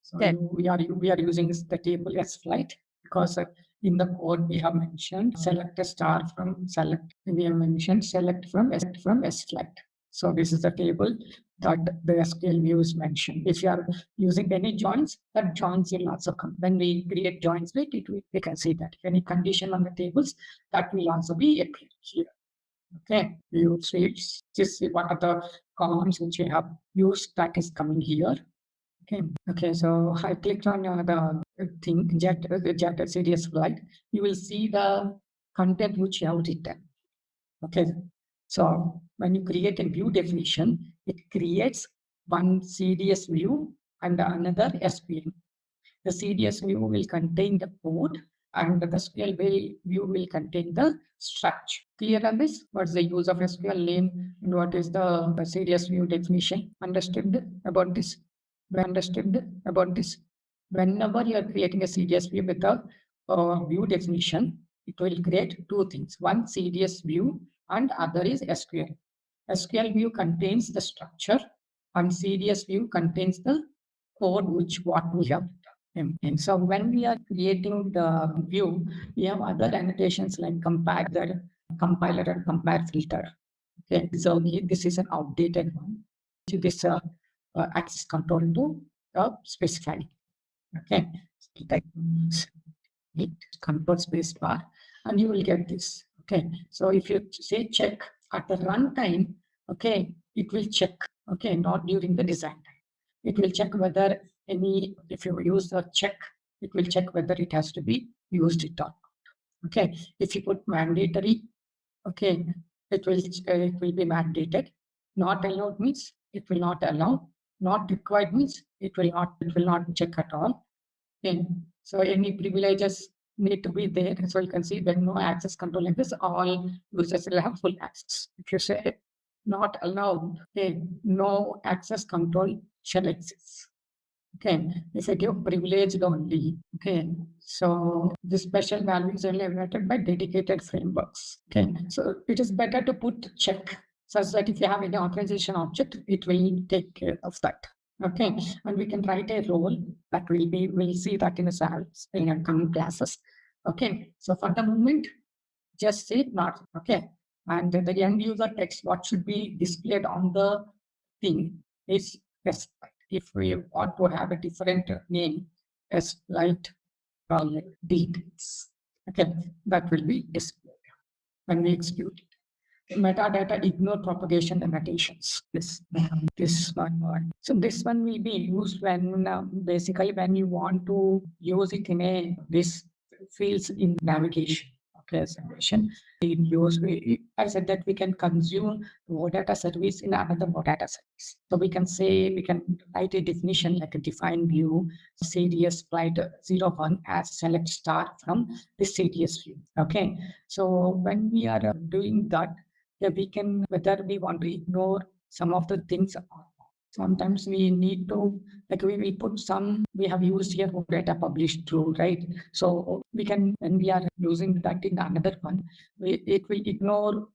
So we are using the table as flight because in the code we have mentioned select a star from select. We have mentioned select from S flight. So this is the table that the SQL views mentioned. If you are using any joins, that joins will also come. When we create joins, right, we can see that. If any condition on the tables, that will also be appeared here. Okay, you see this is what are the columns which we have used that is coming here. Okay, so I clicked on the thing, the jet CDS flight. You will see the content which you have written. Okay, so when you create a view definition, it creates one CDS view and another SQL. The CDS view will contain the code and the SQL view will contain the structure. Clear on this? What's the use of SQL name and what is the CDS view definition? Understood about this? Understood about this? Whenever you are creating a CDS view with a view definition, it will create two things. One CDS view and other is SQL. SQL view contains the structure and CDS view contains the code what we have. And so when we are creating the view, we have other annotations like compiler and compare filter. Okay, so this is an outdated one. This access control to specify. Okay, type hit control space bar, and you will get this. Okay, so if you say check at the runtime, okay, it will check. Okay, not during the design time. It will check whether if you use the check, it will check whether it has to be used it or not. Okay, if you put mandatory, okay, it will be mandated. Not allowed means it will not allow. Not required means it will not check at all. Okay, so any privileges need to be there. So you can see when no access control like this, all users will have full access. If you say not allowed, okay, no access control shall exist. Okay, if I give privileged only, okay, so the special value is only evaluated by dedicated frameworks. Okay, so it is better to put check such that if you have any authorization object, it will take care of that. Okay, and we can write a role that we'll see that in a coming classes. Okay, so for the moment, just say not. Okay, and the end user text, what should be displayed on the thing is specified. If we want to have a different name as light details, okay, that will be displayed when we execute it. Metadata ignore propagation annotations. This one. So this one will be used when basically when you want to use it in this fields in navigation. Okay, I said that we can consume raw data service in another raw data service. So we can write a definition like a define view CDS flight 01 as select star from this CDS view. Okay, so when we are doing that, we can whether we want to ignore some of the things. Sometimes we need to, like we put some, we have used here data published true, right? So we can, when we are using that in another one, it will ignore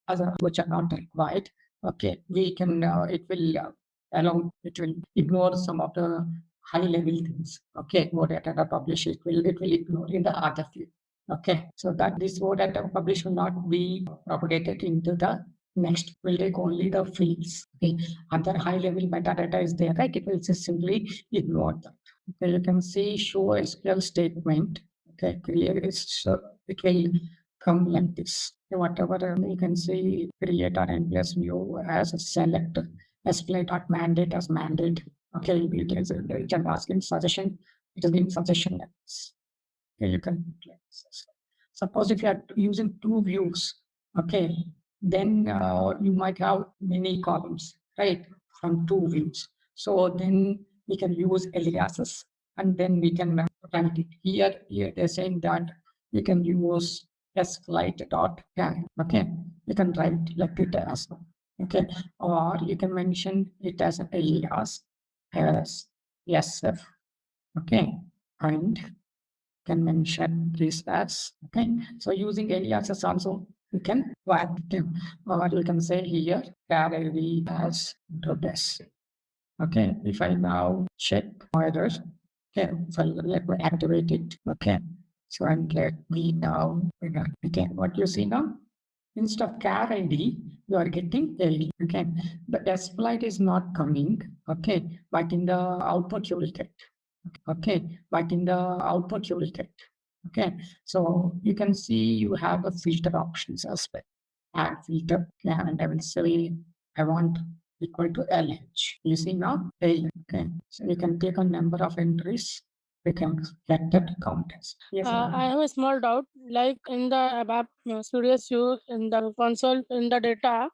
other which are not required. Okay, we can, it will ignore some of the high level things. Okay, what data published, it will ignore in the other field. Okay, so that this word data published will not be propagated into the next. Will take only the fields. Okay, other high level metadata is there, right? It will just simply ignore that. Okay, you can see show SQL statement. Okay, it will come like this. Whatever you can see, create an endless view as a select, mandate as mandate. Okay, you can ask in suggestion. It is in suggestion. Okay, you can suppose if you are using two views, okay, then you might have many columns, right, from two views. So then we can use aliases, and then we can write it here. Here they're saying that we can use sflight.can. Okay, you can write like it as, okay, or you can mention it as an alias as sf. Okay, and can mention this as, okay. So using aliases also you can write them, or you can say here carry as this. Okay, if I now check errors, okay, so let me activate it. Okay, so I'm let me now, okay, what you see now, instead of char ID, you are getting LD. Okay, the SFlight is not coming. Okay, but in the output you will get. Okay, but in the output you will get. Okay, so you can see you have a filter options as well. Add filter, and I will say I want equal to LH. You see now? Okay, so you can click on number of entries. We can get that count as. Yes, I have a small doubt. Like in the ABAP Studios view, in the console, in the data,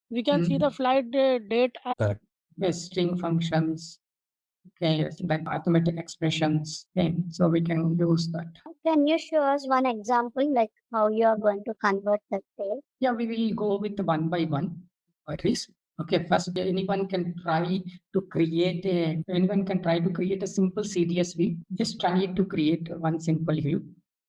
we can see the flight date. Correct. Yes, string functions. Okay, yes, like arithmetic expressions. Okay, so we can use that. Can you show us one example, like how you are going to convert that page? Yeah, we will go with one by one, at least. Okay, first anyone can try to create a simple CDS view. Just try to create one simple view.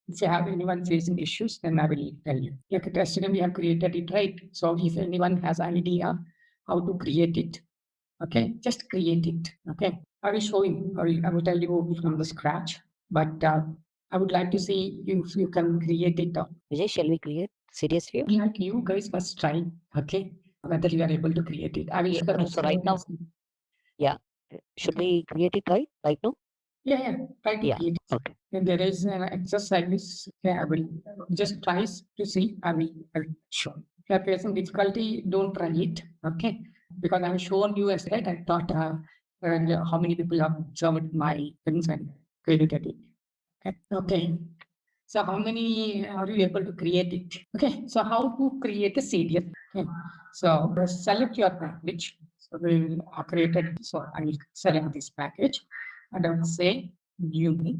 If you have anyone facing issues, then I will tell you. Like yesterday we have created it, right? So if anyone has an idea how to create it, okay, just create it. Okay, I will show you, or I will tell you from the scratch. But I would like to see if you can create it. Vijay, shall we create CDS view? Like you guys must try, okay, whether you are able to create it. I will. So right now, yeah, should we create it right now? Yeah, try to Yeah, create it. okay. And there is an exercise. Yeah, I will just try to see. I will show. If you are facing difficulty, don't try it, okay? Because I have shown you as right. I thought and how many people have observed my things and created it. Okay. So how many are you able to create it? Okay. So how to create a CDS? Okay. So select your package. So we will create it. So I will select this package and I will say new.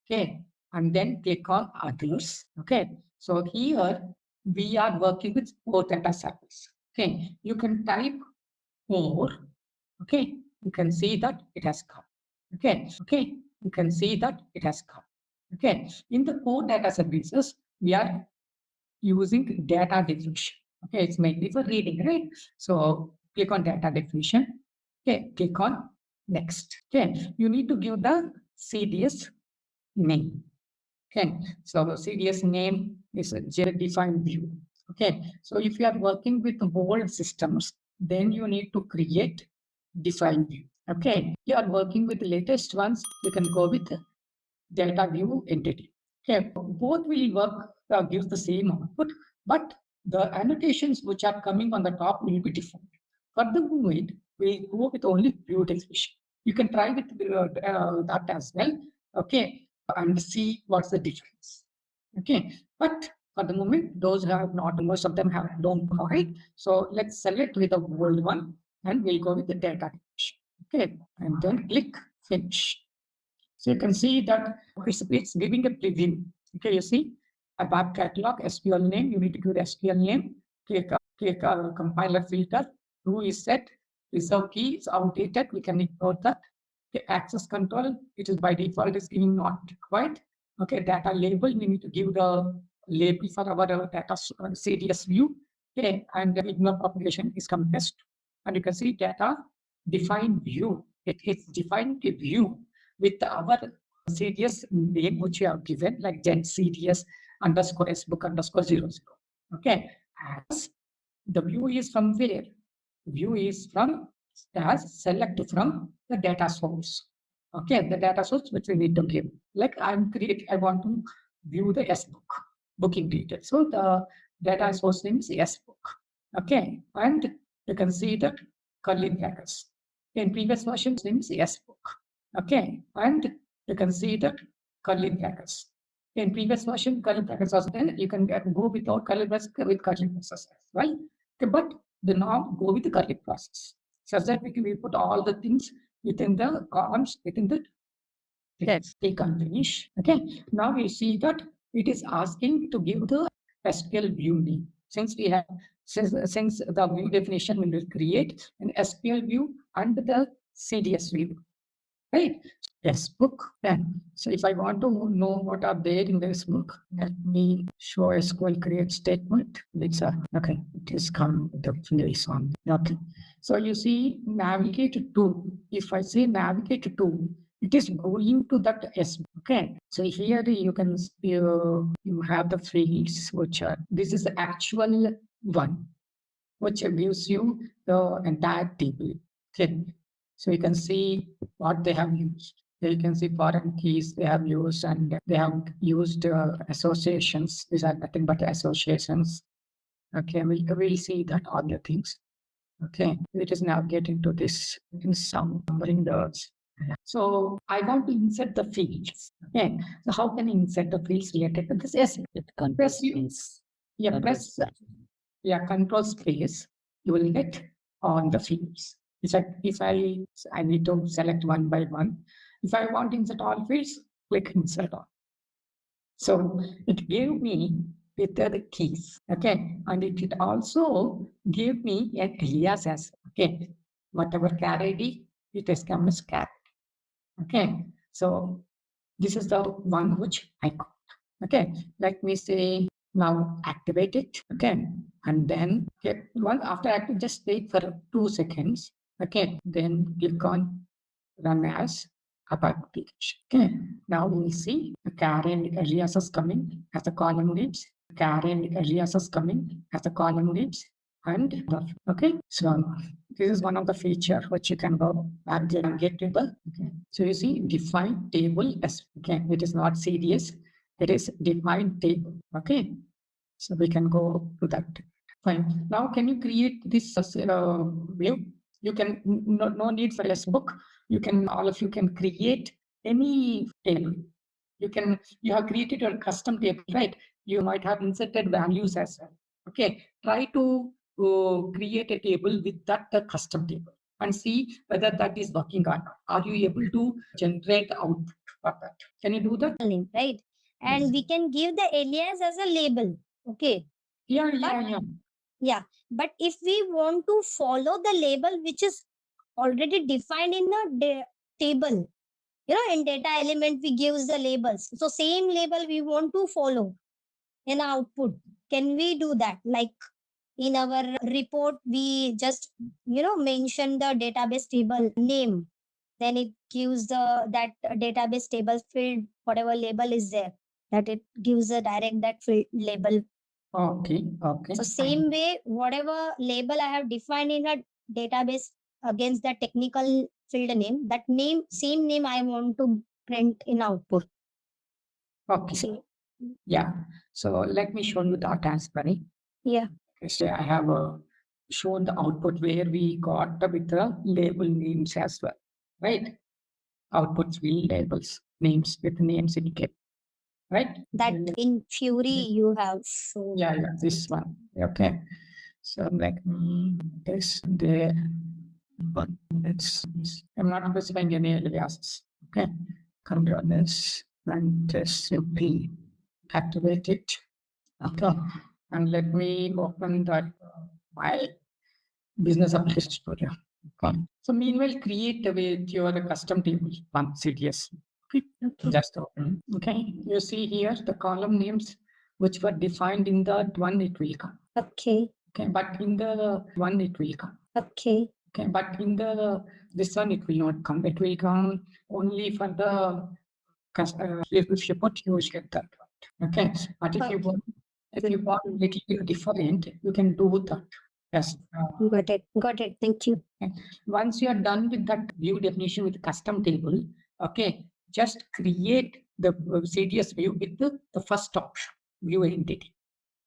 Okay. And then click on others. Okay. So here we are working with 4 data samples. Okay. You can type 4. Okay. You can see that it has come. Okay. Okay. You can see that it has come. Okay. In the core data services, we are using data definition. Okay. It's mainly for reading, right? So click on data definition. Okay. Click on next. Okay. You need to give the CDS name. Okay. So the CDS name is a defined view. Okay. So if you are working with old systems, then you need to create defined view. Okay. You are working with the latest ones, you can go with data view entity. Okay, both will work, gives the same output, but the annotations which are coming on the top will be different. For the moment, we go with only view definition. You can try with that as well. Okay, and see what's the difference. Okay, but for the moment, those have not, most of them have don't quite. So let's select with the old one and we'll go with the data definition. Okay, and then click finish. So you can see that it's giving a preview. Okay, you see ABAP catalog, SQL name, you need to give the SQL name, click compiler filter, who is set, reserve key is outdated, we can ignore that. Okay, access control, it is by default is giving not required. Okay, data label, we need to give the label for our data CDS view. Okay, and the ignore population is compressed. And you can see data defined view. It is defined a view with our CDS name which you have given, like gen CDS underscore sbook underscore 00. Okay, as the view is from where? View is from as select from the data source. Okay, the data source which we need to give. Like I want to view the sbook booking details. So the data source name is sbook. Okay, and you can see that curly brackets. In previous versions, name is sbook. Okay, and you can see that curly brackets. In previous version, curly brackets was there. You can go without curly brackets with curly brackets, right? Okay, but the now go with the curly process. Such that we put all the things within the columns, within the text. Take and finish. Okay. Now we see that it is asking to give the SQL view name. Since we have since the view definition, we will create an SQL view and the CDS view. Right? Yes, book. Then, so if I want to know what are there in this book, let me show SQL create statement. It's okay. It is come the place on. Okay. So you see, navigate to. If I say navigate to, it is going to that S. Okay. So here you can you have the fields which are this is the actual one, which gives you the entire table. Okay. So you can see what they have used. There you can see foreign keys they have used, and they have used associations. These are nothing but associations. Okay, we'll see that other things. Okay, it is now getting to this in some numbering the. So I want to insert the fields. Okay, so how can I insert the fields related to this? Yes, press space. Yeah, press. Yeah, control space. You will get on the fields. If I need to select one by one. If I want to insert all fields, click insert all. So it gave me with the keys. Okay. And it also gave me a alias as okay. Whatever car ID, it has come as car. Okay. So this is the one which I got. Okay. Let me say now activate it. Okay. And then one after active, just wait for 2 seconds. Okay. Then click on run as ABAP application. Okay. Now we see the Karen alias is coming as the column names. Karen alias is coming as the column names. And okay. So this is one of the feature which you can go and get table. Okay. So you see define table as okay. It is not CDS. It is define table. Okay. So we can go to that. Fine. Now can you create this view? You can no need for a book. You can all of you can create any table. You have created a custom table, right? You might have inserted values as well. Okay. Try to create a table with that custom table and see whether that is working or not. Are you able to generate output for that? Can you do that? Right. And Yes. we can give the alias as a label. Okay. Yeah. Yeah. But if we want to follow the label which is already defined in the table, in data element, we gives the labels. So same label we want to follow in output. Can we do that? Like in our report, we just, mention the database table name. Then it gives that database table field, whatever label is there, that it gives a direct that field label. Okay. So same way, whatever label I have defined in a database against the technical field name, that same name I want to print in output. Okay. See. Yeah. So let me show you that as well. Yeah. Okay, so I have shown the output where we got with the label names as well, right? Outputs will labels names with names indicate, right? That in Fiori you have shown. Yeah, this one. Okay. So like this there, but I'm not specifying any aliases. Okay. Come on this and just simply activate it. Okay. And let me open that file, business application studio. Okay. So meanwhile, create with your custom table one CDS. Okay. Just open. Okay. You see here the column names which were defined in that one, it will come. Okay. Okay. But in the one, it will come. Okay. Okay. But in the this one, it will not come. It will come only for the if you put use get that one. Okay. But if you want little bit different, you can do that. Yes. Got it. Thank you. Once you are done with that view definition with custom table, okay, just create the CDS view with the first option, view entity,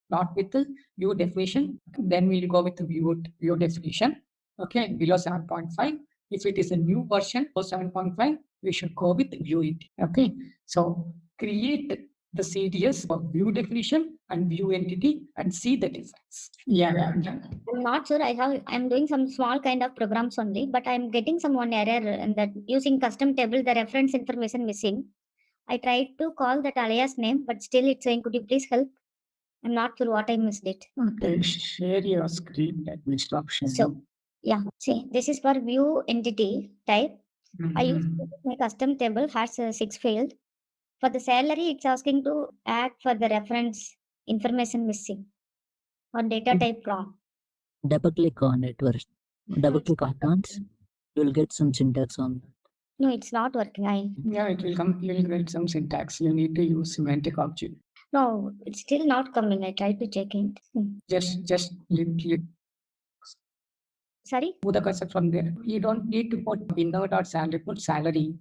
not with the view definition. Then we'll go with the view definition. Okay, below 7.5. If it is a new version for 7.5, we should go with view entity. Okay, so create the CDS for view definition and view entity and see the difference. Yeah. I'm not sure. I'm doing some small kind of programs only, but I'm getting some one error and that using custom table, the reference information missing. I tried to call that alias name, but still it's saying, could you please help? I'm not sure what I missed it. Okay, share your screen. Let me stop sharing. So yeah, see, this is for view entity type. I use my custom table has 6 field. For the salary, it's asking to add for the reference information missing or data type wrong. Double click on it first. Double click on once. You'll get some syntax on that. No, it's not working. Yeah, it will come. You will get some syntax. You need to use semantic object. No, it's still not coming. I tried to check it. Just click. Sorry? Move the cursor from there. You don't need to put window.salary, put salary.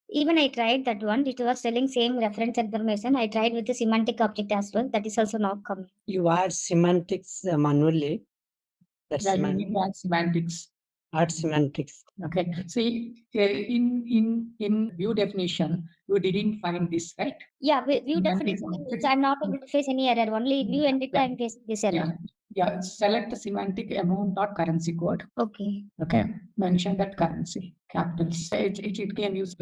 Even I tried that one. It was telling same reference information. I tried with the semantic object as well. That is also not coming. You add semantics manually. That's Yeah, you need to add semantics. Add semantics. Okay. See, in view definition, you didn't find this, right? Yeah, view definition. I'm not able to face any error. Only view entity I'm facing this error. Yeah. Select the semantic amount dot currency code. Okay. Okay. Mention that currency. Capitals. It can use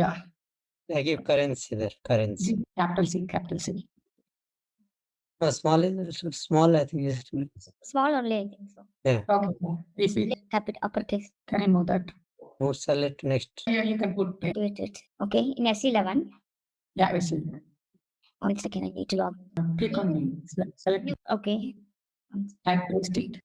I give currency there. Currency. Capital C, capital C. No, small I think is small only, I think so. Yeah. Okay. If it Capital uppercase. can I move that? Move select next. Yeah, you can put it. Okay. In S11. Yeah, S11. 1 second, I need to log. Click on select. Okay. Type paste it.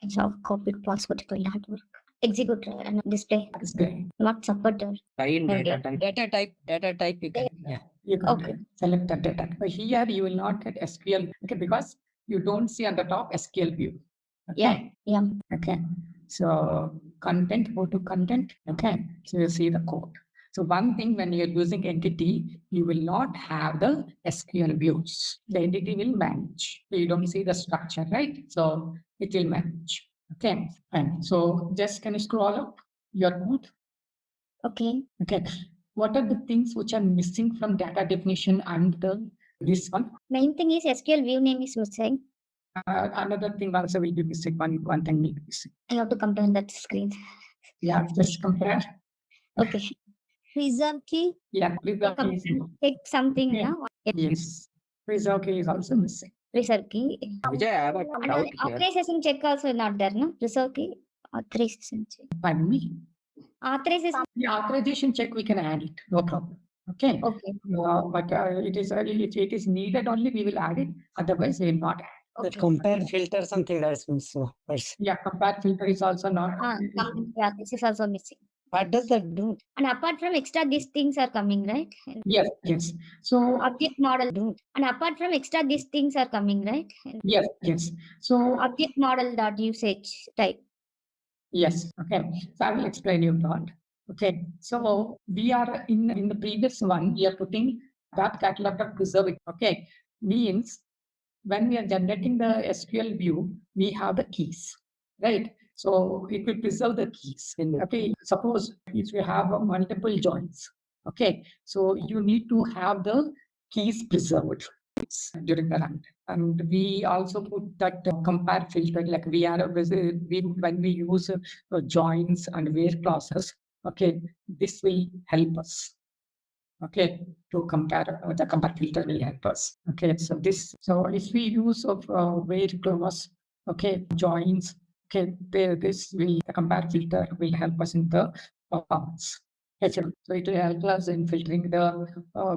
So copied password it will not work. Execute and display. Display. Not supported. Data type you can. Yeah. You can select the data. But here you will not get SQL. Okay, because you don't see on the top SQL view. Okay. Yeah. Okay. So content, go to content. Okay. So you see the code. So one thing when you're using entity, you will not have the SQL views. The entity will manage. So you don't see the structure, right? So it will manage. Okay. And so just can you scroll up your code? Okay. Okay. What are the things which are missing from data definition and this one? Main thing is SQL view name is missing. Another thing also will be missing. One thing will be missing. I have to compare that screen. Yeah, just compare. Okay. Preserve key. Yeah, preserve key is take something yeah. now. Yes. Preserve key is also missing. Preserve key. Vijay, I have a doubt here. Authorization check also not there, no? Preserve key. Authorization check. Pardon me. Authorization. The authorization check we can add it. No problem. Okay. Okay. But it is needed only we will add it. Otherwise we will not add. That compare filter something that's missing. Yeah, compare filter is also not. Yeah, this is also missing. What does that do? And apart from extra, these things are coming, right? Yes, yes. So object model. And apart from extra, these things are coming, right? Yes, yes. So object model dot usage type. Yes. Okay. So I will explain you that. Okay. So we are in the previous one, we are putting that cataloger preserve it. Okay. Means when we are generating the SQL view, we have the keys, right? So it will preserve the keys. Okay. Suppose if you have multiple joins, okay. So you need to have the keys preserved during the run. And we also put that compare filter, like when we use joins and where clauses, okay, this will help us. Okay, to compare the compare filter will help us. Okay, so if we use of where clause, okay, joins, okay, the compare filter will help us in the performance. Okay, so it will help us in filtering the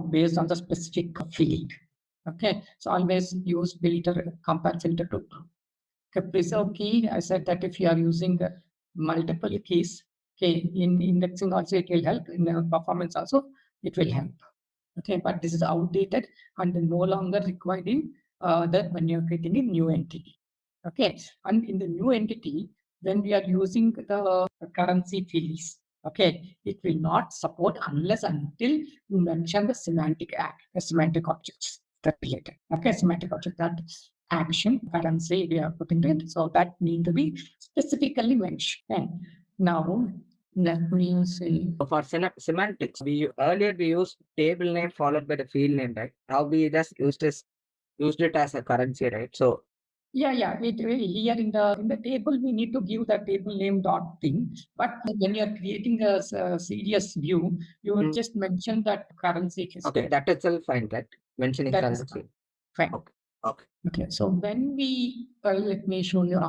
based on the specific field. Okay, so always use filter, compare filter to preserve key. I said that if you are using multiple keys, okay, in indexing also it will help, in the performance also it will help. Okay, but this is outdated and no longer required in that when you're creating a new entity. Okay, and in the new entity, when we are using the currency fields, okay, it will not support unless until you mention the semantic objects. Related. Okay, semantic object, that action currency we are putting it. So that need to be specifically mentioned. And now Let me see. For semantics, earlier we used table name followed by the field name, right? Now we just used it as a currency, right? So Yeah, here in the table we need to give the table name dot thing. But when you are creating a CDS view, you will just mention that currency. okay, that itself fine, right? Mentioning That is currency. fine. Okay. Okay, so when we let me show you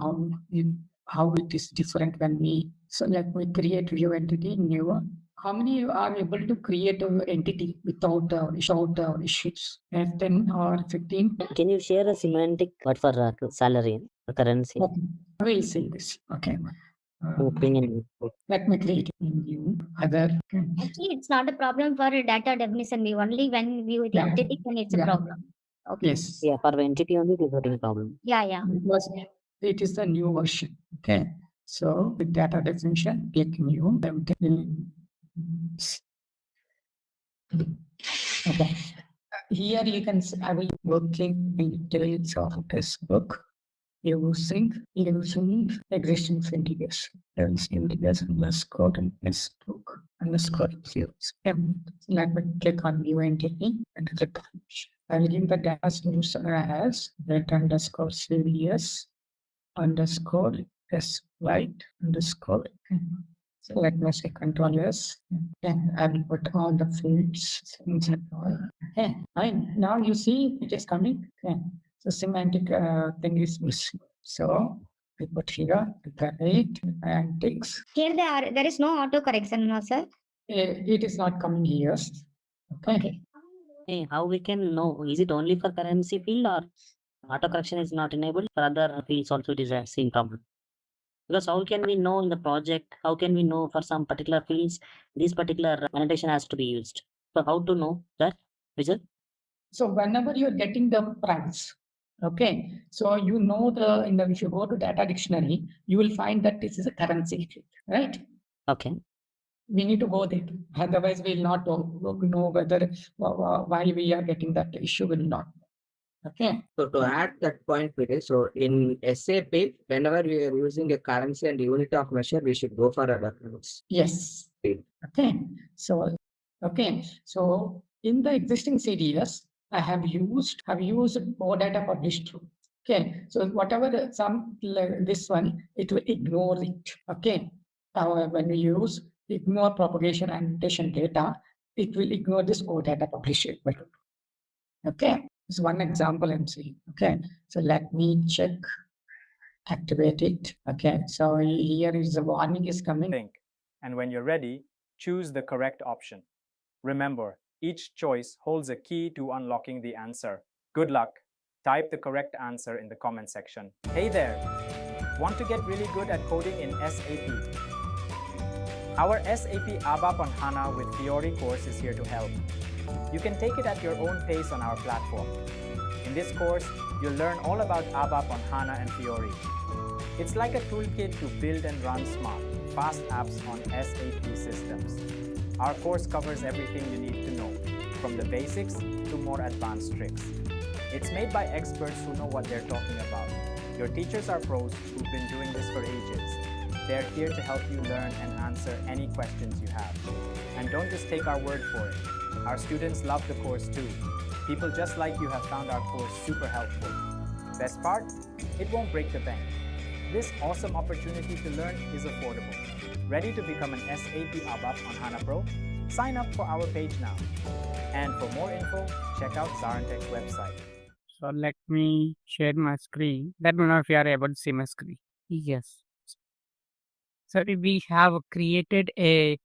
how it is different when we let me create view entity new. How many are able to create an entity without issues? 10 or 15? Can you share a semantic word for salary, currency? Okay, we'll see this. Okay. Let me create a new other. Actually, it's not a problem for data definition. We only when view the Yeah. entity, then it's a Yeah. problem. Okay. Yes. Yeah, for the entity only, it is not a problem. Yeah. Because it is the new version. Okay. So with data definition, click new. Okay. Here you can see I will working details of this book using existing integers. There's integers underscore and this book underscore fields. Let me click on new entity and click on I will give the data user as that underscore series underscore s right underscore. So let me say control S. Then I will put all the fields. Okay, fine. Now you see it is coming. Okay. So semantic thing is missing. So we put here the rate and ticks. Here there is no auto correction, no sir. It is not coming here. Okay. Hey, how we can know? Is it only for currency field or auto correction is not enabled for other fields also it is a same problem? Because how can we know in the project? How can we know for some particular fields this particular annotation has to be used? So how to know that result? So whenever you're getting the price, okay, so you know if you go to data dictionary, you will find that this is a currency field, right? Okay. We need to go there. Otherwise, we'll not know whether why we are getting that issue will not. Okay. So to add that point, so in SAP, whenever we are using a currency and unit of measure, we should go for a reference. Yes. Okay. So So in the existing CDS, I have used more data published through. Okay. So whatever this one, it will ignore it. Okay. When we use ignore propagation and annotation data, it will ignore this O data published. Okay. It's one example I'm saying. Okay. So let me check, activate it. Okay. So here is the warning is coming. And when you're ready, choose the correct option. Remember, each choice holds a key to unlocking the answer. Good luck. Type the correct answer in the comment section. Hey there! Want to get really good at coding in SAP? Our SAP ABAP on HANA with Fiori course is here to help. You can take it at your own pace on our platform. In this course, you'll learn all about ABAP on HANA and Fiori. It's like a toolkit to build and run smart, fast apps on SAP systems. Our course covers everything you need to know, from the basics to more advanced tricks. It's made by experts who know what they're talking about. Your teachers are pros who've been doing this for ages. They're here to help you learn and answer any questions you have. And don't just take our word for it. Our students love the course too. People just like you have found our course super helpful. Best part? It won't break the bank. This awesome opportunity to learn is affordable. Ready to become an SAP ABAP on HANA Pro? Sign up for our page now. And for more info, check out ZaranTech's website. So let me share my screen. Let me know if you are able to see my screen. Yes. So we have created an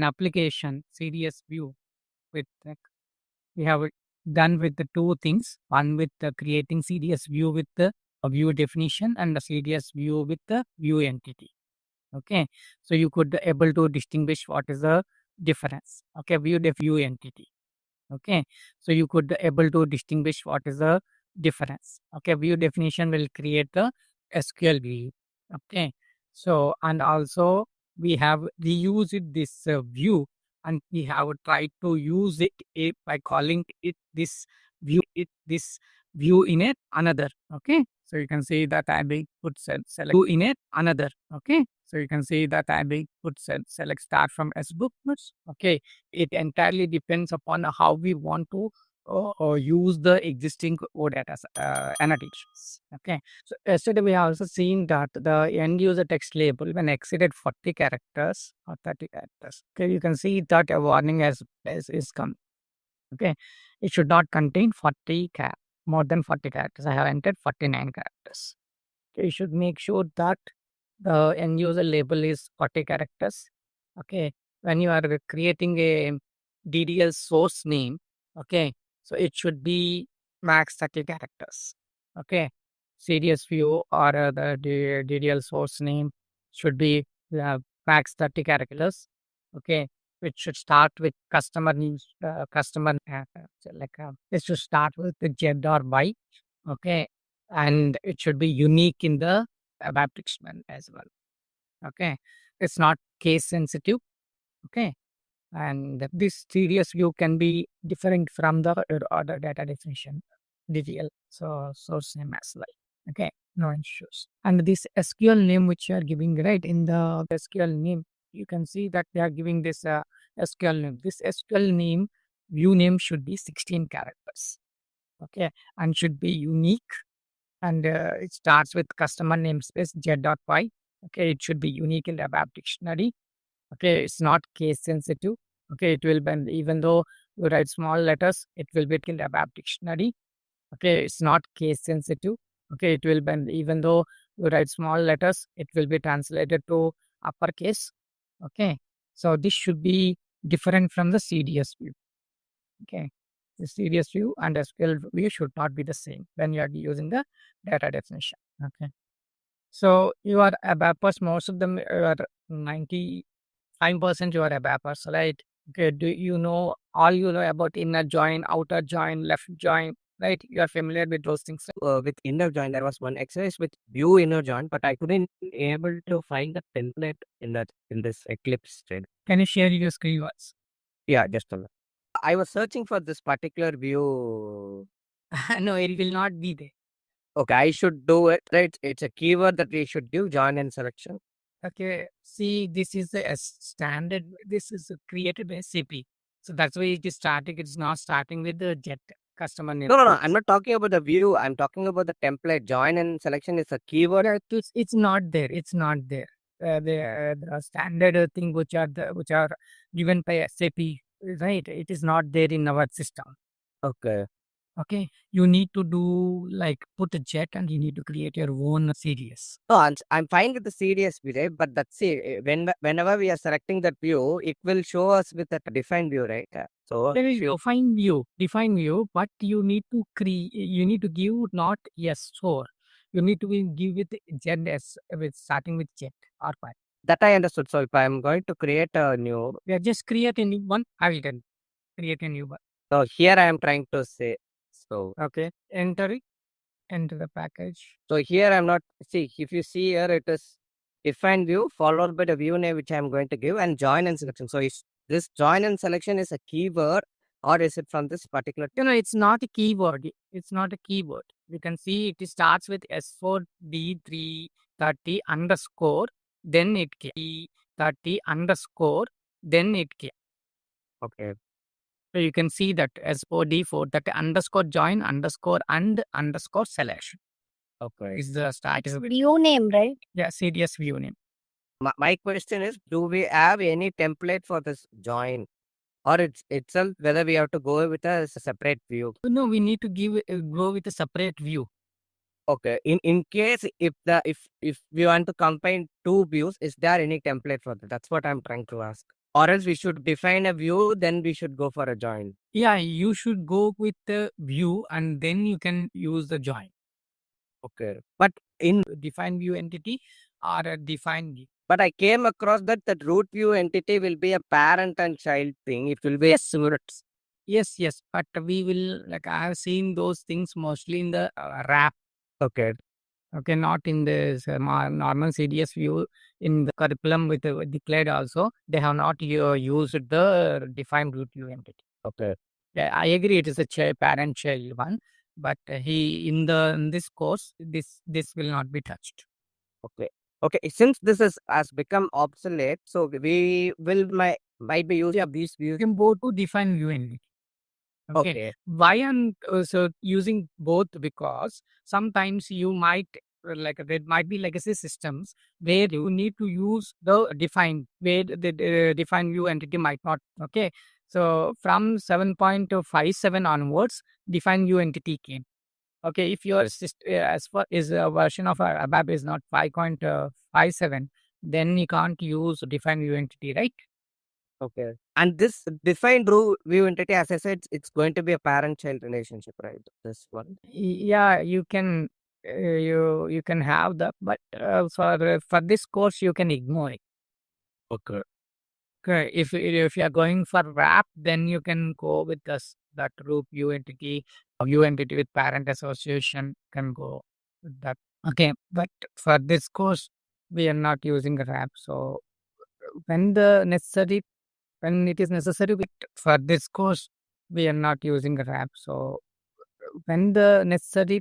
application CDS view with we have done with the two things. One with the creating CDS view with the view definition and the CDS view with the view entity. Okay, so you could able to distinguish what is the difference. Okay, view entity. Okay, so you could able to distinguish what is the difference. Okay, view definition will create the SQL view. Okay, so and also we have reused this view and we have tried to use it by calling it this view in it another. Okay, so you can see that I will put select view in it another. Okay, So you can see that I will put select start from S bookmarks. Okay, it entirely depends upon how we want to use the existing OData annotations. Okay, so yesterday we have also seen that the end user text label when exceeded 40 characters or 30 characters. Okay, you can see that a warning is come. Okay, it should not contain more than 40 characters. I have entered 49 characters. Okay, you should make sure that the end user label is 40 characters. Okay, when you are creating a DDL source name, okay, so it should be max 30 characters. Okay, CDS view or the DDL source name should be max 30 characters. Okay, it should start with customer needs, it should start with the Z or Y. Okay, and it should be unique in the ABAP dictionary as well. Okay, it's not case sensitive. Okay, and this serious view can be different from the other data definition DTL, so source name as well. Okay, no issues. And this SQL name which you are giving, right, in the SQL name, you can see that they are giving this SQL name. This SQL name, view name should be 16 characters. Okay, and should be unique, and it starts with customer namespace z.y. Okay, it should be unique in the ABAP dictionary. Okay, it's not case sensitive. Okay, it will be, even though you write small letters, it will be in the ABAP dictionary. Okay, it's not case sensitive. Okay, it will be, even though you write small letters, it will be translated to uppercase. Okay, so this should be different from the CDS view. Okay, the CDS view and SQL view should not be the same when you are using the data definition. Okay, so you are ABAPers, most of them are 95% you are ABAPers, right? Okay, do you know all you know about inner join, outer join, left join, right? You are familiar with those things. With inner join, there was one exercise with view inner join, but I couldn't able to find the template in this Eclipse thread. Can you share your screen once? Yeah, just a minute. I was searching for this particular view. No, it will not be there. Okay, I should do it, right? It's a keyword that we should give join and selection. Okay, see, this is a standard. This is created by SAP. So that's why it is starting. It's not starting with the jet customer name. No, I'm not talking about the view. I'm talking about the template. Join and selection is a keyword. It's not there. It's not there. The standard thing which are given by SAP, right? It is not there in our system. Okay. Okay, you need to do like put a jet and you need to create your own CDS. No, I'm fine with the CDS view, right? But that's it. Whenever we are selecting that view, it will show us with a defined view, right? So there is define view, but you need to you need to give not S4. You need to give with ZS with starting with jet or pi. That I understood. So if I'm going to create a new, yeah, just create a new one. I will create a new one. So here I am trying to say. So okay, enter the package. So here I'm not see if you see here it is define view followed by the view name which I'm going to give and join and selection. So is this join and selection is a keyword or is it from this particular? It's not a keyword. It's not a keyword. You can see it starts with S4D330 underscore, then it K30 underscore, then it K. Okay. So you can see that S4D4 that underscore join underscore and underscore selection. Okay. Is the start is View name, right? Yeah, CDS view name. My question is, do we have any template for this join? Or it's itself whether we have to go with a separate view? No, we need to go with a separate view. Okay. In case if we want to combine two views, is there any template for that? That's what I'm trying to ask. Or else we should define a view, then we should go for a join. Yeah, you should go with the view and then you can use the join. Okay. But in define view entity or a define view. But I came across that root view entity will be a parent and child thing. It will be a units. Yes. But we will, like I have seen those things mostly in the wrap. Okay. Okay, not in the normal CDS view. In the curriculum with the declared also, they have not used the defined root view entity. Okay. Yeah, I agree. It is a parent child one, but in this course, this will not be touched. Okay. Okay, since this has become obsolete, so we might be using these views. You can go to define view entity. Okay. Why I'm so using both? Because sometimes you might there might be legacy systems where you need to use the define, where the define view entity might not. Okay. So from 7.57 onwards, define view entity came. Okay, if your as far as a version of ABAP is not 5.57, then you can't use define view entity, right? Okay. And this defined view entity, as I said, it's going to be a parent-child relationship, right? This one. Yeah, you can you can have that, but for this course you can ignore it. Okay. Okay. If you are going for wrap, then you can go with this that group view entity with parent association can go with that. Okay, but for this course we are not using wrap. So when the necessary when it is necessary for this course we are not using wrap. So when the necessary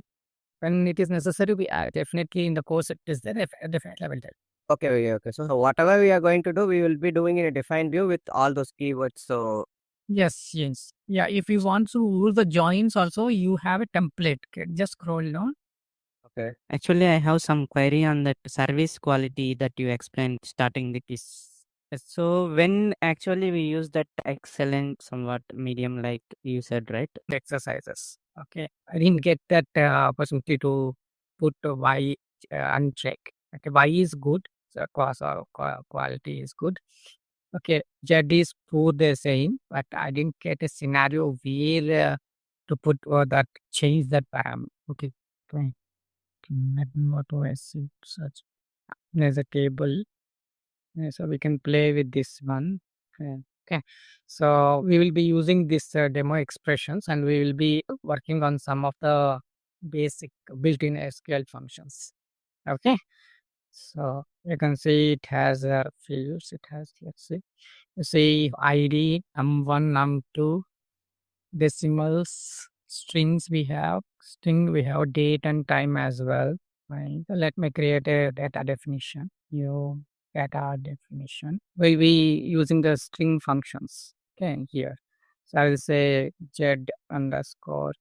when it is necessary, we are definitely in the course it is there. Definitely I will tell. Okay. So whatever we are going to do, we will be doing in a defined view with all those keywords. So Yes. Yeah, if you want to use the joins also, you have a template. Okay, just scroll down. okay. Actually, I have some query on that service quality that you explained starting the quiz. So when actually we use that excellent, somewhat medium, like you said, right? Exercises. Okay, I didn't get that opportunity to put Y uncheck. Okay, Y is good. So quality is good. Okay, Z is poor. They're saying, but I didn't get a scenario where to put that change that. Okay, fine. Let me go to search. There's a table. So we can play with this one. Okay. So we will be using this demo expressions and we will be working on some of the basic built-in SQL functions. Okay. So you can see it has fields. It has, let's see, you see ID, num1, num2, decimals, strings we have, date and time as well. Right. So let me create a data definition. New data definition. We'll be using the string functions. Okay, here. So I will say ZCBS underscore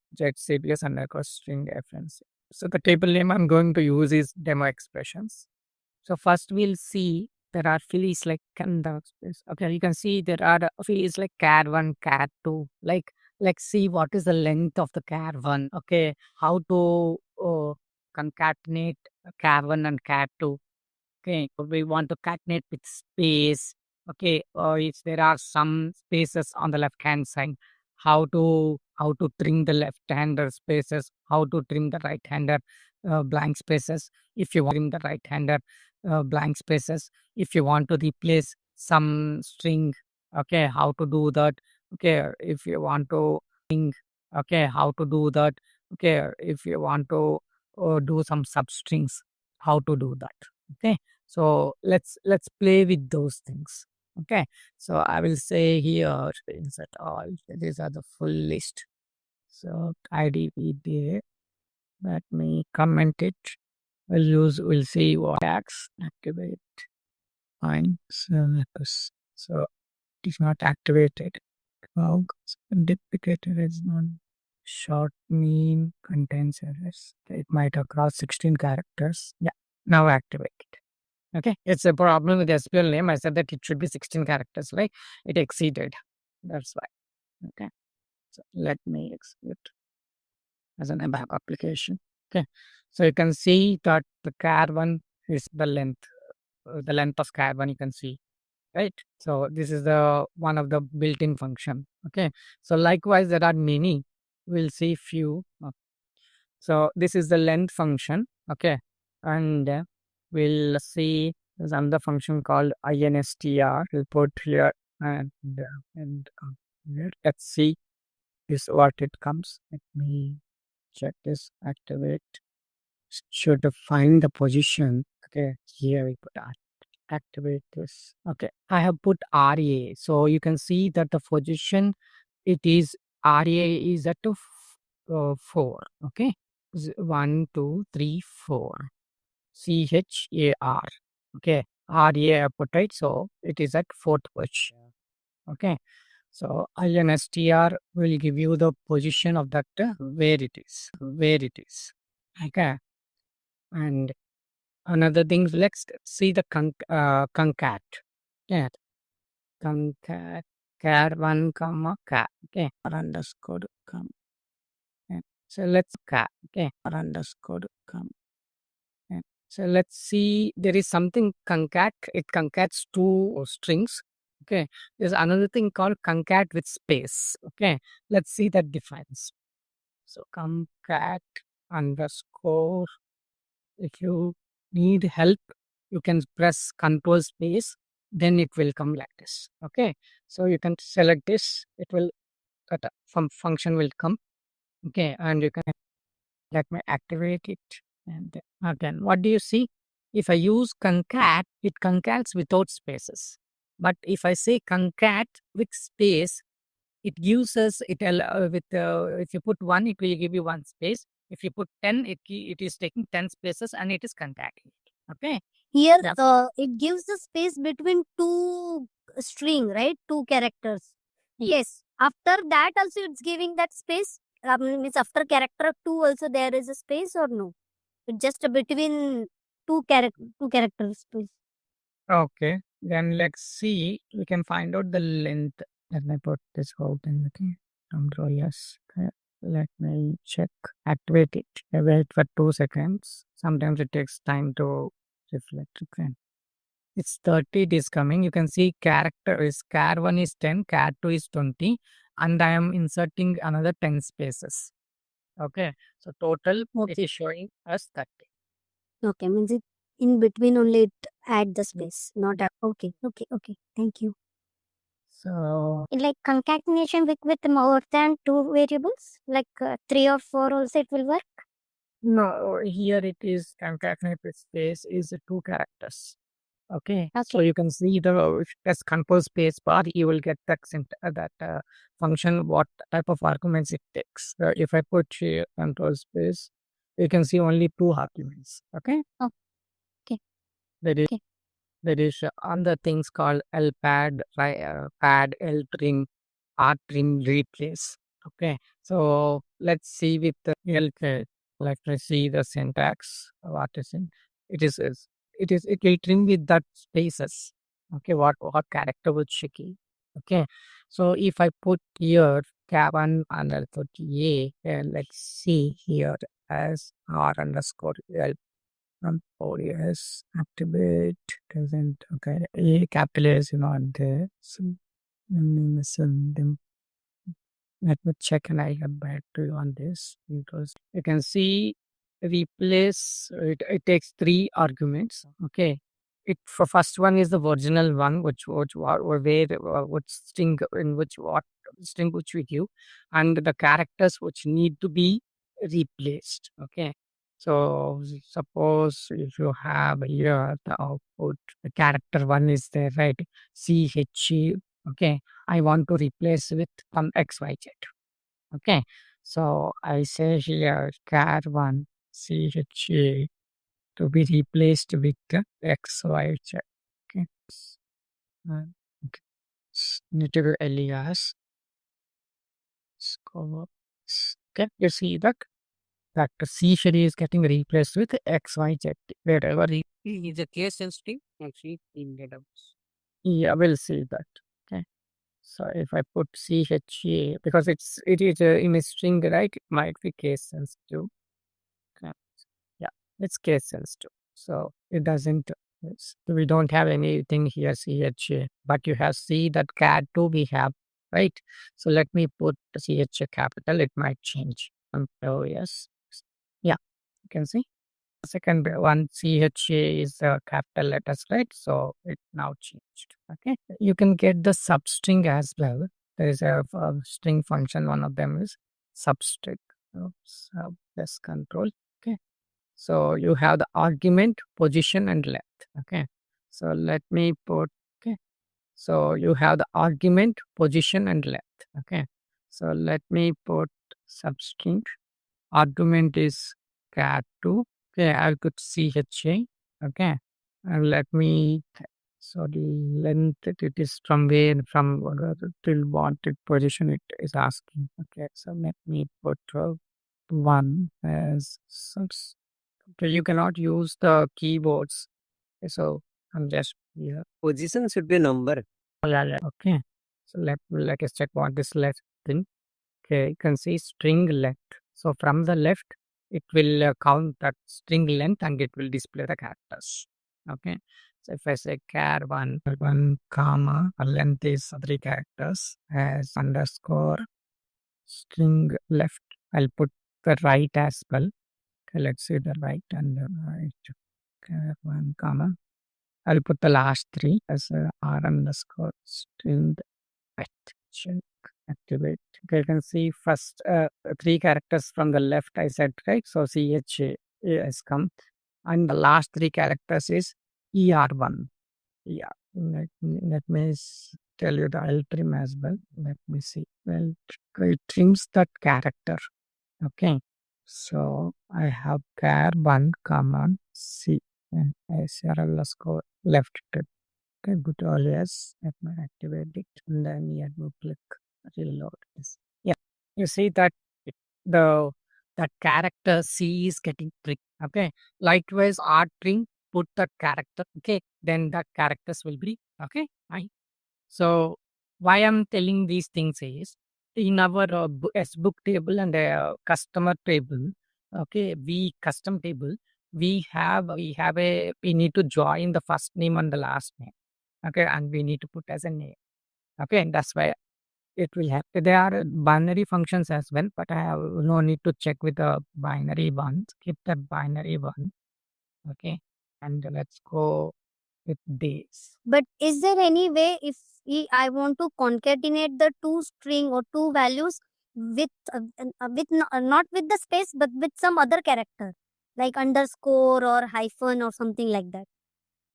string reference. So the table name I'm going to use is demo expressions. So first we'll see there are fields like conduct space. Okay, you can see there are fields like car1, car2. Like see what is the length of the car1. Okay, how to concatenate car1 and car2. Okay, we want to concatenate with space. Okay, or if there are some spaces on the left hand side, how to trim the left hander spaces, how to trim the right hander blank spaces. If you want to trim the right hander blank spaces, if you want to replace some string, okay, how to do that. Okay, if you want to okay, how to do that. Okay, if you want to do some substrings, how to do that. Okay, so let's play with those things. Okay, so I will say here insert all. These are the full list. So id we did. Let me comment it. We'll see what tags activate. Fine. So it is not activated. Wow, duplicated is not short mean contains errors. It might across 16 characters. Yeah, now activate it. Okay, it's a problem with the SQL name. I said that it should be 16 characters, right? It exceeded. That's why. Okay, so let me execute as an ABAP application. Okay, so you can see that the car1 is the length of car1 you can see, right? So this is the one of the built-in function. Okay, so likewise there are many. We'll see few. So this is the length function. Okay, and we'll see there's another function called instr. We'll put here and here. Let's see is what it comes. Let me check this. Activate. Should find the position. Okay, here we put activate this. Okay, I have put RA. So you can see that the position it is RA is at 4. Okay, 1, 2, 3, 4. CHAR. Okay, RA I put, right? So it is at fourth position. Okay, so INSTR will give you the position of that where it is. Okay, and another thing, let's see the concat. Yeah, concat char 1 comma cat. Okay, or underscore come. Yeah. So let's cat. Okay, or underscore come. Yeah. So let's see, there is something concat. It concats two strings. Okay, there's another thing called concat with space. Okay, let's see that difference. So concat underscore. If you need help, you can press control space, then it will come like this. Okay, so you can select this, it will that function will come. Okay, and you can let me activate it. And again, what do you see? If I use concat, it concats without spaces. But if I say concat with space, it gives us if you put 1, it will give you 1 space. If you put 10, it is taking 10 spaces and it is contacting. Okay. Here, it gives the space between two string, right? Two characters. Yes. After that also it's giving that space. Means after character 2 also there is a space or no? It's just between two character space. Okay. Then let's see. We can find out the length. Let me put this out in the control. Yes. Okay. Let me check. Activate it. I wait for 2 seconds. Sometimes it takes time to reflect. Okay. It's 30, it is coming. You can see character is char 1 is 10, char 2 is 20, and I am inserting another 10 spaces. Okay. So total it is showing us 30. Okay, means it in between only it add the space, not okay. Thank you. So Like concatenation with more than 2 variables, like 3 or 4 also it will work. no, here it is concatenate with space is 2 characters. Okay. So you can see the if you press control space bar, you will get that function, what type of arguments it takes. If I put here control space, you can see only 2 arguments. Okay. Okay. There is other things called lpad, pad, ltrim, rtrim, replace. Okay. So let's see with the lpad. Let's see the syntax. What is it? It will trim with that spaces. Okay. What character was shaky. Okay. So if I put here cabin underscore a, let's see here as r underscore l. Yes, activate doesn't okay. A capital is not there. So send them. Let me check and I get back to you on this because you can see replace it takes 3 arguments. Okay. It for first one is the original one, which or where which string in which what string which we give, and the characters which need to be replaced. Okay. So suppose if you have here the output, the character 1 is there, right? CH. Okay. I want to replace with some XYZ. Okay. So I say here char 1 CHA to be replaced with the XYZ. Okay. Okay. Need to do alias. Okay. You see that? That C schedule is getting replaced with XYZ. Wherever it is a case sensitive, actually in database. Yeah, we'll see that. Okay. So if I put CHA, because it is a image string, right? It might be case sensitive. Okay. Yeah, it's case sensitive. So it doesn't. We don't have anything here CHA, but you have C that CAD2 we have, right? So let me put CHA capital. It might change. Oh yes. Yeah, you can see. Second one CHA is capital letters, right? So it now changed. Okay. You can get the substring as well. There is a string function. One of them is substring. So let's control. Okay. So you have the argument, position, and length. Okay. So let me put. Okay. So you have the argument, position, and length. Okay. So let me put substring. Argument is cat2. Okay, I could CHA. Okay. And let me, so the length it is from where, from till what position it is asking. Okay, so let me put 1 as such. Okay, you cannot use the keyboards. So I'm just here. Position should be a number. Yeah. Okay. So let us check what this left thing. Okay, you can see string length. So from the left, it will count that string length and it will display the characters. Okay. So if I say char one comma, length is 3 characters as underscore string left. I'll put the right as well. Okay, let's see the right and the right. Char one comma. I'll put the last 3 as r underscore string right. Check, activate. Okay, you can see first 3 characters from the left I said, right? So ch has come, and the last 3 characters is er1. Yeah, let me tell you the I'll trim as well. Let me see. Well, it trims that character. Okay, so I have char 1 command c and sr underscore left. Okay, good. Always let me activate it and then we will click reload this. Yeah, you see that the that character C is getting tricked. Okay, likewise R string put that character. Okay, then that characters will be okay. Fine. So why I'm telling these things is in our S book table and customer table. Okay, we custom table. We need to join the first name and the last name. Okay, and we need to put as a name. Okay, and that's why it will have. There are binary functions as well, but I have no need to check with the binary one. Skip the binary one. Okay, and let's go with this. But is there any way if I want to concatenate the 2 string or 2 values with not with the space but with some other character like underscore or hyphen or something like that?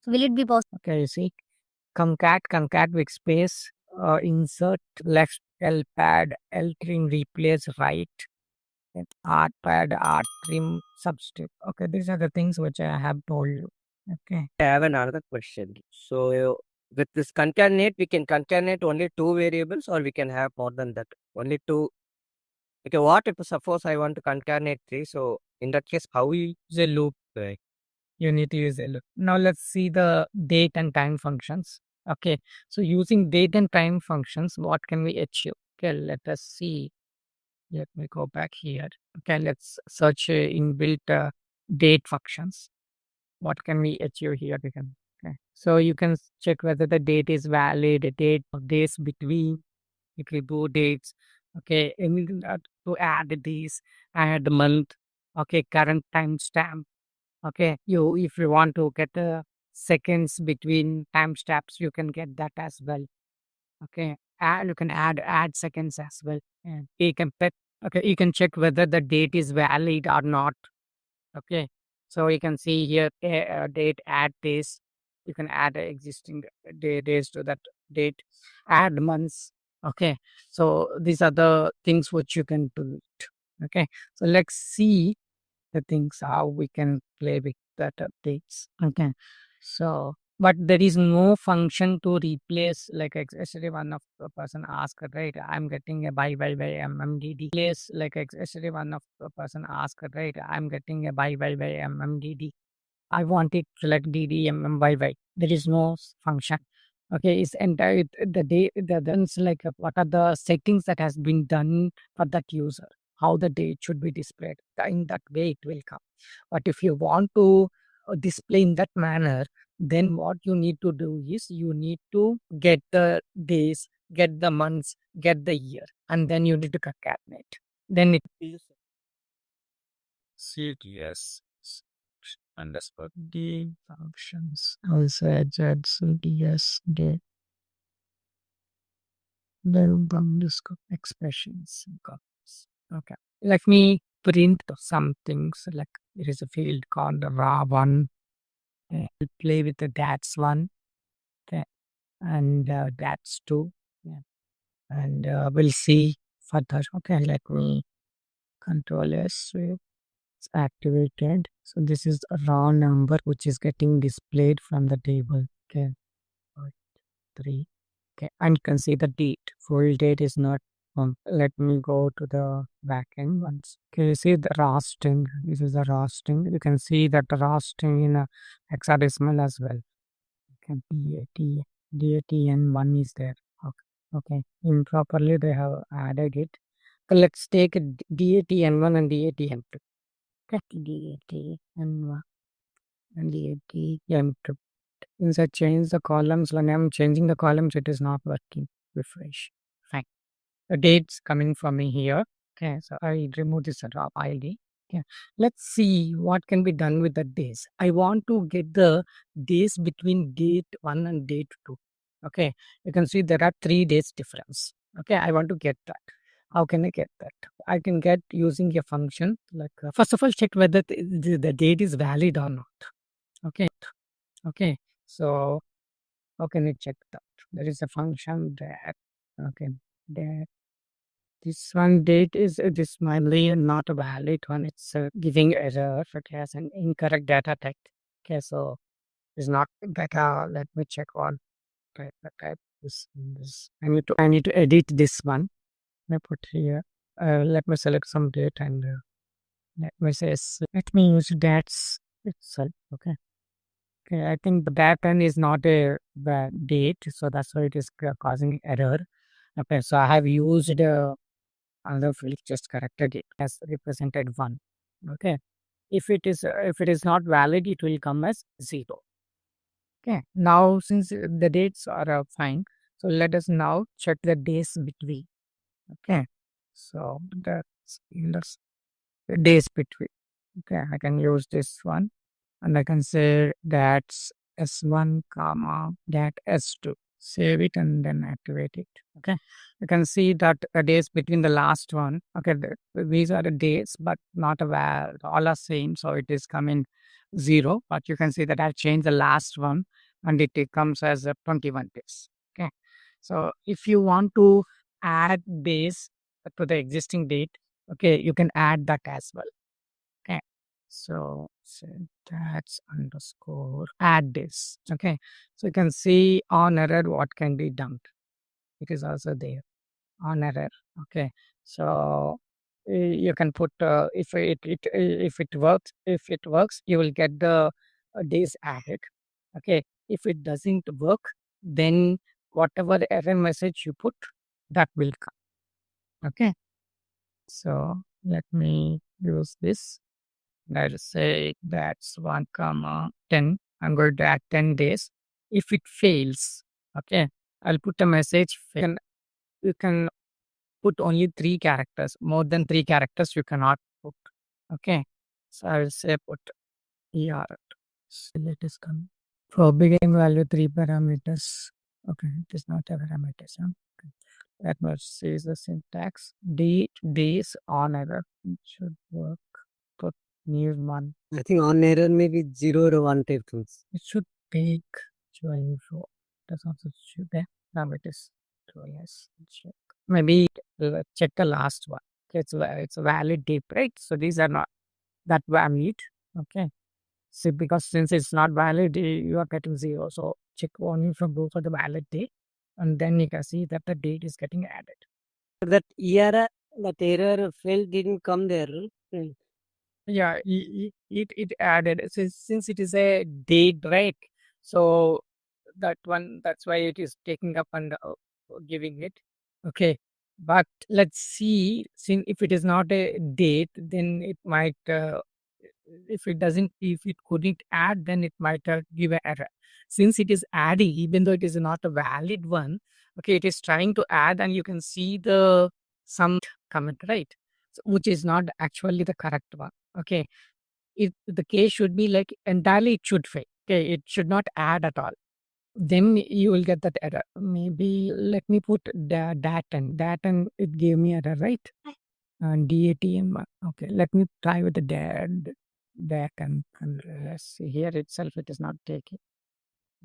So will it be possible? Okay, you see, concat with space, insert left L pad, L trim replace right, then art pad, art trim substitute. Okay, these are the things which I have told you. Okay. I have another question. So with this concatenate, we can concatenate only 2 variables or we can have more than that? Only 2. Okay, what if suppose I want to concatenate 3? So in that case, how we use a loop? Like, You need to use a loop. Now let's see the date and time functions. Okay, so using date and time functions, what can we achieve? Okay, let us see. Let me go back here. Okay, let's search inbuilt date functions. What can we achieve here? Okay, so you can check whether the date is valid, a date or days between. It will do dates. Okay, anything to add these, add month. Okay, current timestamp. Okay, if you want to get the seconds between timestamps, you can get that as well. Okay, and you can add seconds as well, and you can okay, you can check whether the date is valid or not. Okay, so you can see here date, add days. You can add existing days to that date, add months. Okay, so these are the things which you can do it. Okay, so let's see the things how we can play with that updates. Okay, so but there is no function to replace, like yesterday one of the person asked, right? I'm getting a by MMDD. Place like yesterday one of the person asked, right? I'm getting a by MMDD. I want it to select DDMMYY. There is no function. Okay, it's entire the day it's like what are the settings that has been done for that user, how the date should be displayed. In that way, it will come. But if you want to display in that manner, then what you need to do is you need to get the days, get the months, get the year, and then you need to concatenate. Then it is CTS underscore D functions. Also adds CTS D. Then underscore expressions. Okay. Let me print some things. Like there is a field called raw1. I'll play with the that's one. Okay. And that's two. Yeah. And we'll see further. Okay, let me control S. It's activated. So this is a raw number which is getting displayed from the table. Okay. 3. Okay. And you can see the date. Full date is not. Let me go to the backend once. Okay, you see the raw string. This is the raw string. You can see that the raw string in hexadecimal as well. Okay. DATN1 is there. Okay. Improperly they have added it. So let's take DATN1 and DATN2. Okay. DATN1 and DATN2. Since I changed the columns, when I'm changing the columns, it is not working. Refresh. Fine. The dates coming from me here. Okay. So I remove this raw ID. Okay. Let's see what can be done with the days. I want to get the days between date 1 and date 2. Okay. You can see there are 3 days difference. Okay. I want to get that. How can I get that? I can get using a function like, first of all, check whether the date is valid or not. Okay. Okay. So how can you check that? There is a function that, okay, that this one date is this mainly not a valid one. It's giving error. It has an incorrect data type. Okay, so it's not data. Let me check on type. This. I need to edit this one. Let me put here. Let me select some date and let me say let me use dates itself. Okay. Okay, I think that one is not a date, so that's why it is causing error. Okay, so I have used another field, just corrected it as represented 1. Okay, if it is not valid, it will come as 0. Okay, now since the dates are fine, so let us now check the days between. Okay, so that's the days between. Okay, I can use this one. And I can say that's S1 comma that S2. Save it and then activate it. Okay. You can see that the days between the last one. Okay. These are the dates, but not a val. All are same. So it is coming 0. But you can see that I've changed the last one and it comes as 21 days. Okay. So if you want to add days to the existing date, okay, you can add that as well. Okay. So that's underscore add this. Okay. So you can see on error what can be dumped. It is also there on error. Okay. So you can put if it works, you will get the days added. Okay. If it doesn't work, then whatever error message you put, that will come. Okay. So let me use this. Let's say that's 1 comma 10. I'm going to add 10 days. If it fails, okay, I'll put a message. You can put only 3 characters. More than 3 characters you cannot put. Okay. So I'll say put ER. So let us come. For beginning value 3 parameters. Okay, it is not a parameters. Huh? Okay. That must say the syntax. Days on error. It should work. Put new one. I think on error maybe 0 or 1 type things. It should take 12 row. That's also should be parameters. So yes, check. Maybe check the last one. Okay, it's a valid date, right? So these are not that valid. Okay. So because since it's not valid, you are getting 0. So check only from both of the valid date, and then you can see that the date is getting added. That error failed didn't come there. Yeah, it added since it is a date, right? So that's why it is taking up and giving it. Okay, but let's see. Since if it is not a date, then it might. If it couldn't add, then it might give an error. Since it is adding, even though it is not a valid one, okay, it is trying to add, and you can see the some comment, right? So, which is not actually the correct one. Okay, the case should be like entirely it should fail. Okay, it should not add at all. Then you will get that error. Maybe let me put that and it gave me error, right? And DATM. Okay, let me try with the that and let's see here itself. It is not taking.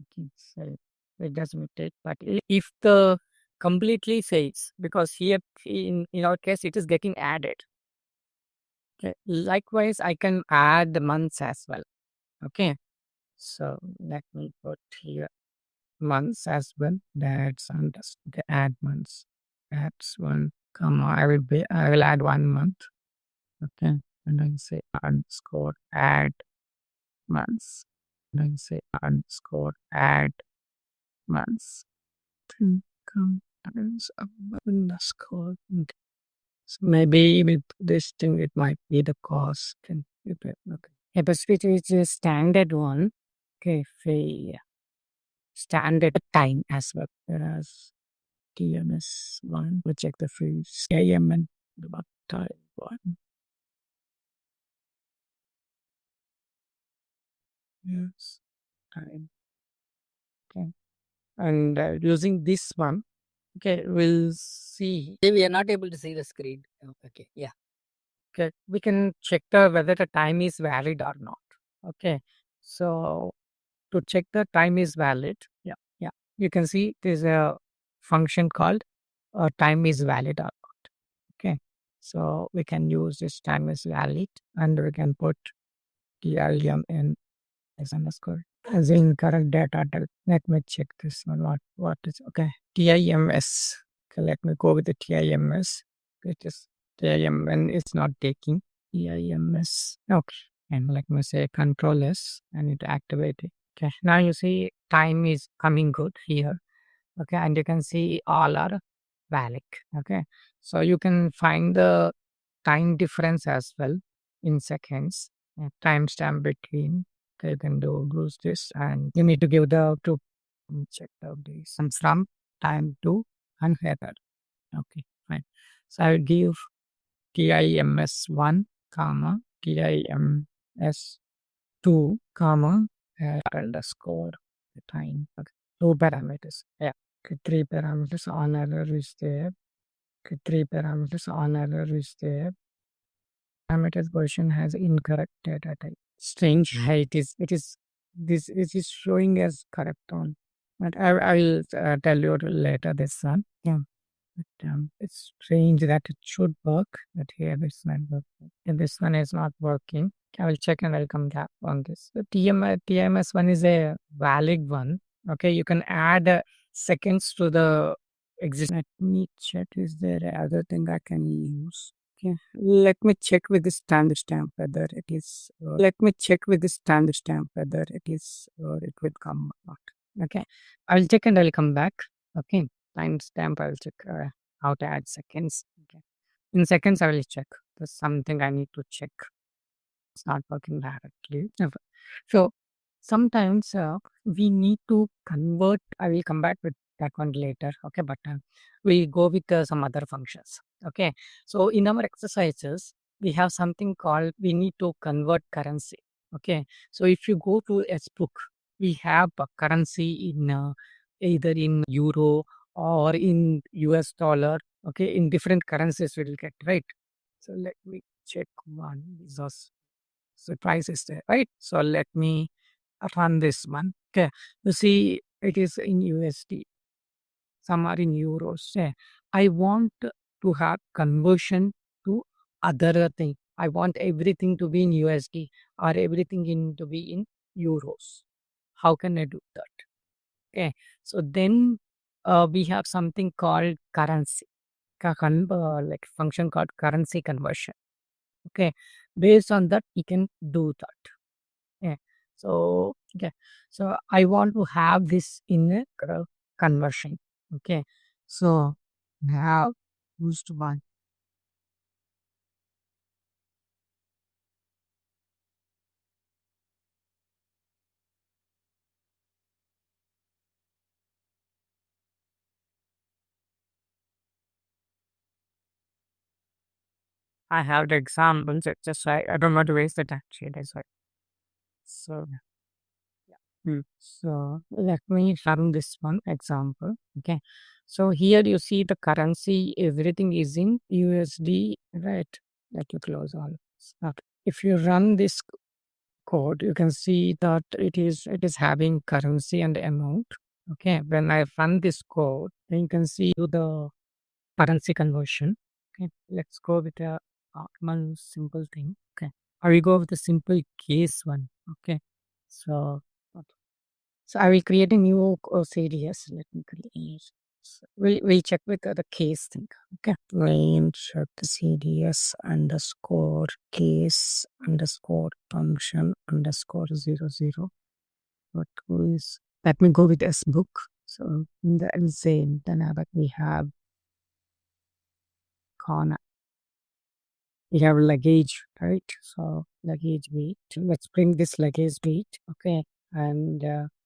Okay, so it doesn't take. But if the completely fails, because here in our case it is getting added. Okay. Likewise, I can add the months as well. Okay. So let me put here months as well. That's the add months. That's one comma. I will add 1 month. Okay. And then say underscore add months. And then say underscore add months. Then come underscore. Okay. So maybe with this thing, it might be the cost. Okay. Yeah, but which is a standard one. Okay. Standard time as well. Whereas TMS one, we check the freeze. AMN, the time one. Yes. Time. Okay. And using this one, okay, we'll see. We are not able to see the screen. Okay. Yeah. Okay. We can check whether the time is valid or not. Okay. So to check the time is valid. Yeah. Yeah. You can see there's a function called time is valid or not. Okay. So we can use this time is valid and we can put TLM in as underscore as incorrect data type. Let me check this one. What is okay? TIMS. Okay, let me go with the TIMS. It is TIMN is not taking TIMS. Okay. And let me say control S and it activate it. Okay. Now you see time is coming good here. Okay. And you can see all are valid. Okay. So you can find the time difference as well in seconds. Timestamp between. Okay, you can use this and you need to give the to check out this and from time to unheaded. Okay, fine. So I will give TIMS1, comma, TIMS2, comma, underscore the time. Okay. 2 parameters. Yeah. Okay, 3 parameters on error is there. Okay, 3 parameters on error is there. Parameters version has incorrect data type. Strange. This is showing as correct on. But I will tell you later this one. Yeah. But it's strange that it should work, but here it's not working. And this one is not working. I will check and I'll come back on this. The TMS one is a valid one. Okay, you can add seconds to the existing. Let me check. Is there other thing I can use? Okay, let me check with this timestamp whether it is. Let me check with this timestamp whether it is or it will come or not. Okay, I'll check and I'll come back. Okay, timestamp I'll check how to add seconds. Okay, in seconds I will check. There's something I need to check. It's not working directly. So sometimes we need to convert. I will come back with that one later. Okay, but we go with some other functions. Okay, so in our exercises, we have something called we need to convert currency. Okay, so if you go to a book, we have a currency in either in euro or in US dollar. Okay, in different currencies we will get, right? So let me check one. So price is there, right? So let me run this one. Okay, you see it is in USD. Some are in euros. Yeah. I want to have conversion to other thing. I want everything to be in USD or everything to be in euros. How can I do that? Okay, so then we have something called currency, like function called currency conversion. Okay, based on that we can do that. Yeah. So okay, so I want to have this in a conversion. Okay, so now used one. I have the examples. It's just I don't want to waste the time. That's why. So yeah. So let me run this one example. Okay. So here you see the currency, everything is in USD, right? Let me close all. Okay. If you run this code, you can see that it is having currency and amount. Okay. When I run this code, then you can see the currency conversion. Okay. Let's go with normal simple thing. Okay. I will go with the simple case one. Okay. So I will create a new CDS. Let me create. We'll check with the case thing. Okay. We'll check the CDS underscore case underscore function underscore 00. What is, let me go with S book. So in the same dynamic we have HANA. We have luggage, right? So luggage weight. Let's bring this luggage weight. Okay. And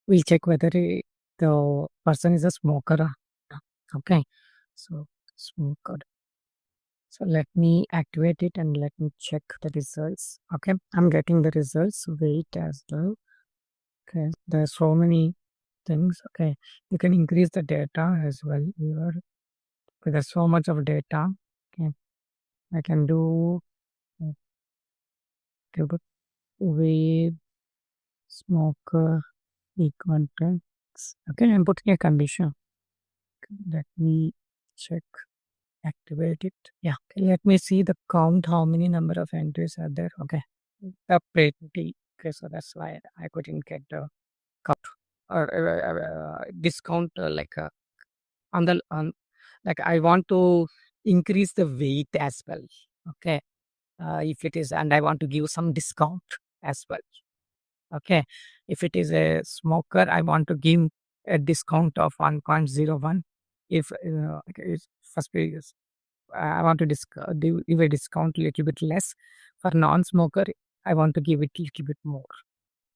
we'll check whether the person is a smoker or not. Okay. So smoker. So let me activate it and let me check the results. Okay. I'm getting the results. Weight as well. Okay. There are so many things. Okay. You can increase the data as well here. There's so much of data. Okay. I can do with smoker contents. Okay, I'm putting a condition. Let me check, activate it. Yeah, okay, let me see the count, how many number of entries are there. Okay, the pretty. Okay, so that's why I couldn't get the count or discount like on like I want to increase the weight as well. Okay, if it is, and I want to give some discount as well. Okay, if it is a smoker, I want to give a discount of 1.01. If first is I want to give a discount a little bit less. For non-smoker, I want to give it a little bit more.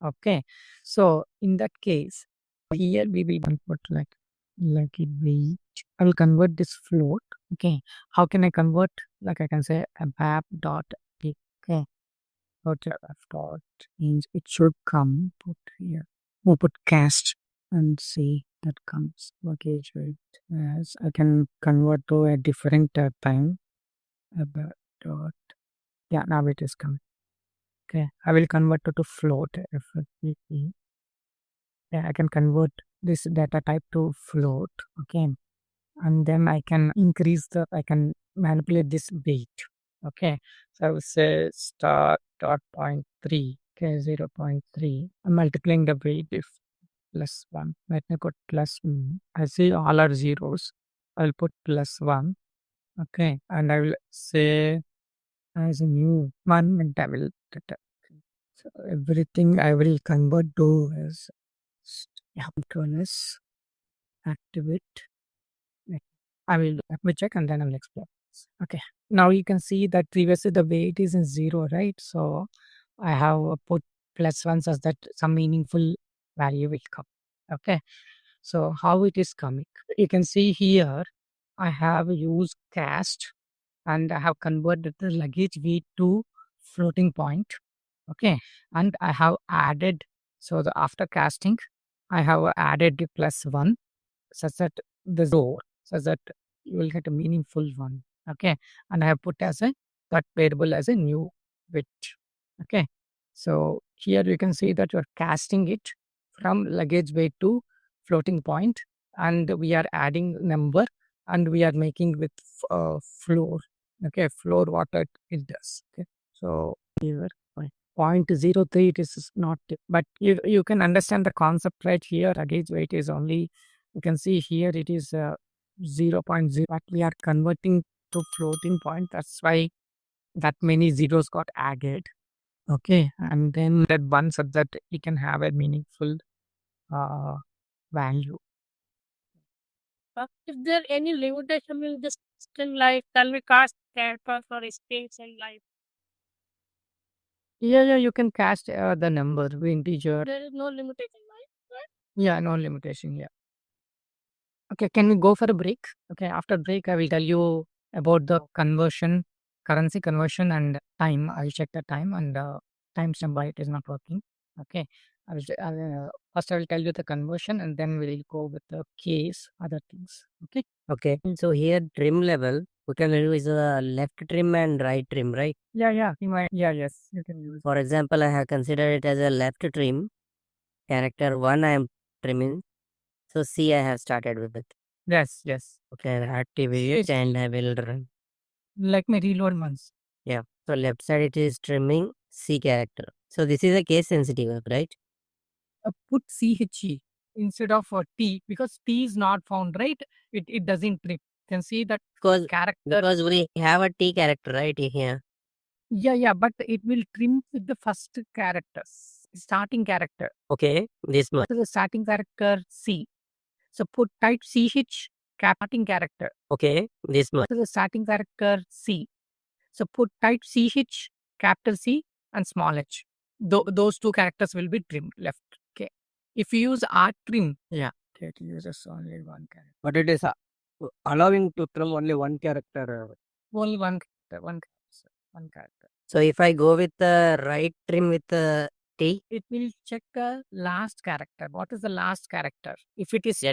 Okay, so in that case, here we will put like it weight. I will convert this float. Okay, how can I convert? Like I can say abap dot. Okay, dot means it should come. Put here. We'll put cast and see that comes. Okay, as I can convert to a different time. Abap dot. Yeah, now it is coming. Okay, I will convert to float. Yeah, I can convert this data type to float. Okay, and then I can I can manipulate this weight. Okay, so I will say start dot 0.3. Okay, 0.3. I'm multiplying the weight if plus 1. Let me put plus 1. I see all are zeros. I'll put plus 1. Okay, and I will say as a new one, and I will so everything I will convert to as control activate. I will let me check and then I will explore. Okay, now you can see that previously the weight is in 0, right? So I have put plus 1 such that some meaningful value will come. Okay, so how it is coming? You can see here I have used cast and I have converted the luggage weight to floating point. Okay, and I have added, so the after casting I have added the plus 1 such that the row such that you will get a meaningful one. Okay, and I have put as a that variable as a new bit. Okay, so here you can see that you're casting it from luggage weight to floating point, and we are adding number and we are making with floor. Okay, floor what it does. Okay, so here 0.03 it is not, but you can understand the concept right here. Luggage weight is only, you can see here it is 0.0, but we are converting to floating point. That's why that many zeros got added. Okay, and then that one such that we can have a meaningful value. Is there any limitation in this string, like can we cast characters or strings and like? Yeah, you can cast the number integer. There is no limitation, right? Yeah, no limitation. Yeah. Okay, can we go for a break? Okay, after break, I will tell you about the conversion, currency conversion and time. I will check the time and timestamp why it is not working. Okay, first I will tell you the conversion and then we will go with the case, other things. Okay. Okay, so here trim level, we can use a left trim and right trim, right? Yeah, yes, you can use. For example, I have considered it as a left trim. Character 1 I am trimming. So C I have started with it. Yes. Okay, activate and I will run. Let me reload once. Yeah. So left side it is trimming C character. So this is a case sensitive, right? Put CHE instead of T because T is not found, right? It doesn't trim. You can see that character. Because we have a T character right here. Yeah, but it will trim with the first characters, starting character. Okay, this much. So the starting character C. So put type CH starting character. Okay, this much. So the starting character C. So put type CH, capital C and small h. Those two characters will be trimmed left. Okay. If you use R trim, yeah, it uses only one character. But it is allowing to trim only one character. Only one character. So if I go with the right trim with the T, it will check the last character. What is the last character? If it is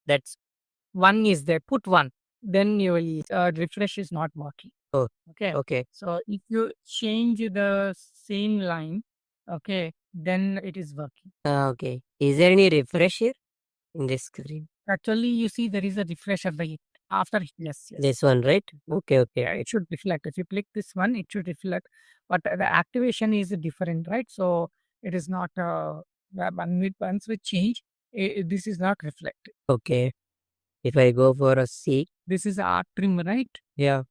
that's one is there, put one. Then you will refresh is not working. Oh, okay. Okay. So if you change the same line, okay, then it is working. Okay. Is there any refresh here in this screen? Actually, you see there is a refresher by after yes. This one, right? Okay. Yeah, it should reflect. If you click this one, it should reflect. But the activation is different, right? So it is not once we change, this is not reflected. Okay. If I go for a C, this is R trim, right? Yeah.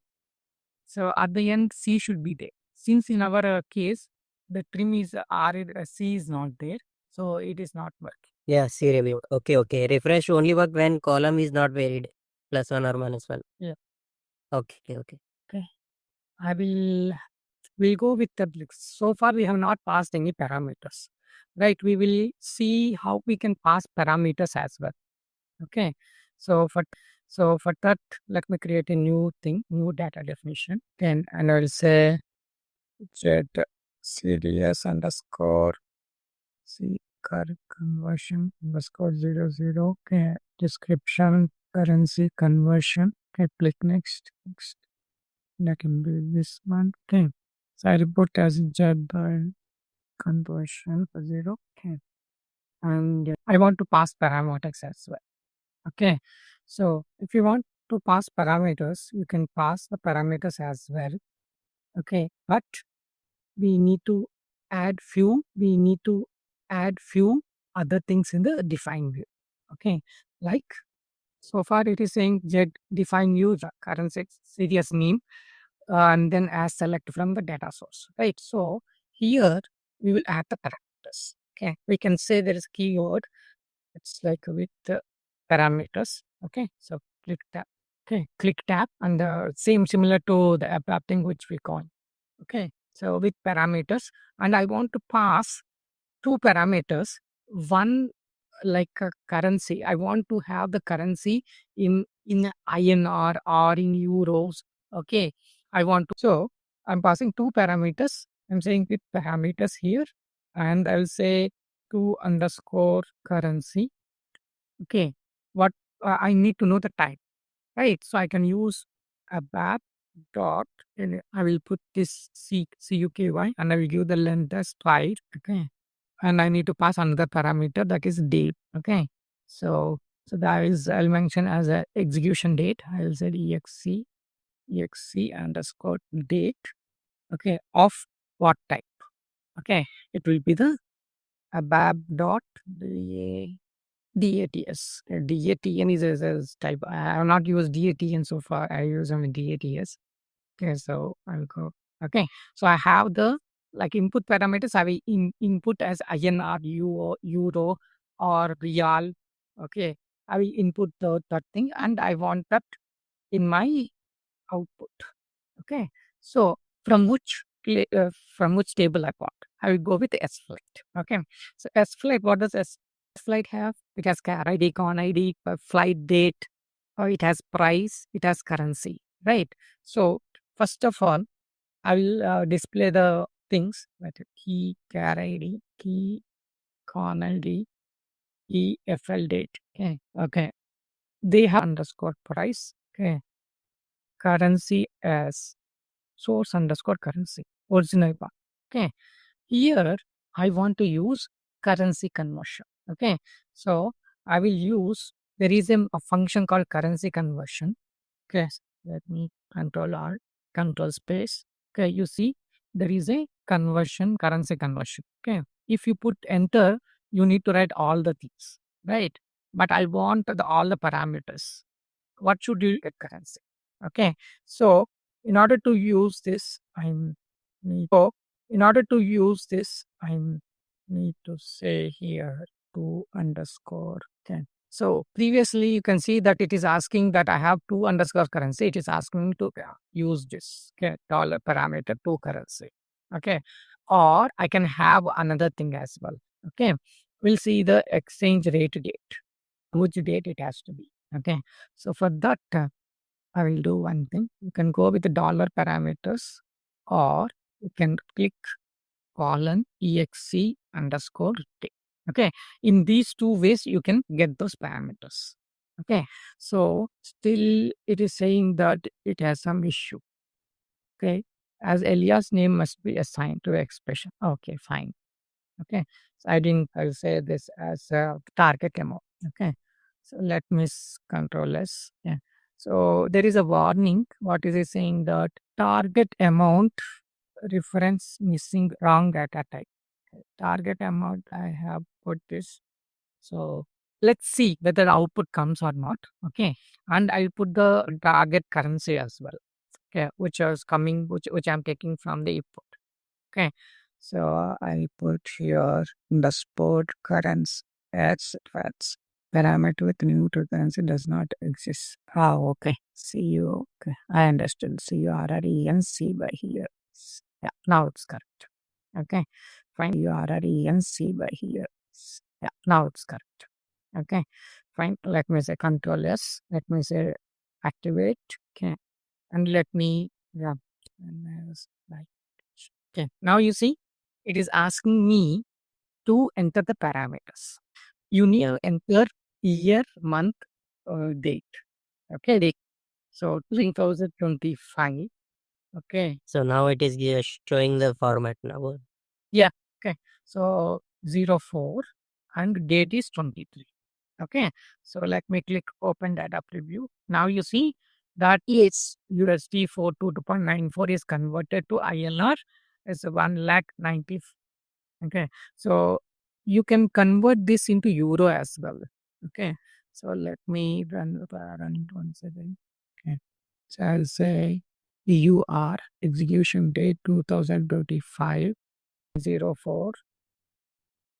So at the end, C should be there. Since in our case, the trim is R, C is not there, so it is not working. Yeah, C review. Okay. Refresh only work when column is not varied. +1 or -1. Yeah. Okay. We'll go with the so far we have not passed any parameters, right? We will see how we can pass parameters as well. Okay. So for that, let me create a new data definition. And I'll say CDS underscore C conversion underscore 00. Okay. Description currency conversion. Okay. Click next. That can be this one. Okay. So I report as by conversion for 0. Okay. And I want to pass parameters as well. Okay. So if you want to pass parameters, you can pass the parameters as well. Okay. But we need to add few other things in the define view. Okay. Like so far it is saying define user currency serious name and then as select from the data source, right? So here we will add the parameters. Okay. We can say there is keyword. It's like with the parameters. Okay. So click tab. Okay. Click tab and similar to the ABAP thing which we call. Okay. So with parameters, and I want to pass two parameters. One like a currency. I want to have the currency in INR or in euros. Okay. I want to. So I'm passing two parameters. I'm saying with parameters here, and I'll say 2 underscore currency. Okay. What I need to know the type, right? So I can use ABAP dot, and I will put this CUKY and I will give the length as 5. Okay. And I need to pass another parameter that is date. Okay. So that is, I'll mention as a execution date. I'll say exe underscore date. Okay. Of what type? Okay. It will be the ABAP dot DATS. DATN is a type. I have not used DATN so far. I use only DATS. Okay, so I'll go. Okay, so I have the like input parameters. I will input as INR, euro, or real. Okay, I will input that thing, and I want that in my output. Okay, so from which table I want? I will go with S flight. Okay, so S flight. What does S flight have? It has car ID, con ID, flight date, or it has price, it has currency, right? So first of all, I will display the things like key, car ID, key, con ID, EFL date. Okay. They have underscore price. Okay. Currency as source underscore currency, original part. Okay. Here I want to use currency conversion. Okay. So I will use, there is a function called currency conversion. Okay. Let me control space. Okay, you see there is a conversion, currency conversion. Okay, if you put enter, you need to write all the things, right? But I want all the parameters. What should you get currency? Okay, so in order to use this, I need to say here 2 underscore 10. So previously you can see that it is asking that I have 2 underscore currency. It is asking me to use this dollar parameter 2 currency. Okay, or I can have another thing as well. Okay, we'll see the exchange rate date, which date it has to be. Okay, so for that I will do one thing. You can go with the dollar parameters, or you can click colon exe underscore date. Okay, in these two ways you can get those parameters. Okay, so still it is saying that it has some issue. Okay, as Elias name must be assigned to expression. Okay, fine. Okay, so I'll say this as a target amount. Okay, so let me control S. Yeah, so there is a warning. What is it saying? That target amount reference missing, wrong data type. Target amount I have put this. So let's see whether output comes or not. Okay, and I'll put the target currency as well. Okay, which is coming, which I'm taking from the input. Okay, so I'll put here the sport currency as parameter with neutral currency does not exist. Okay. CU. Okay, I understood. CURRENC by here. Yeah, now it's correct. Okay, fine. CURRENC by here. Yeah, now it's correct. Okay, fine. Let me say control S. Let me say activate. Okay, and let me run. Okay, now you see it is asking me to enter the parameters. You need to enter year, month, date. Okay, date. So 2025. Okay. So now it is showing the format now. Yeah. Okay. So 04 and date is 23. Okay. So let me click open data preview. Now you see that is USD 42.94 is converted to INR is 1,90,000. Okay. So you can convert this into euro as well. Okay. So let me run it once again. Okay. So I'll say EUR execution date 2025 04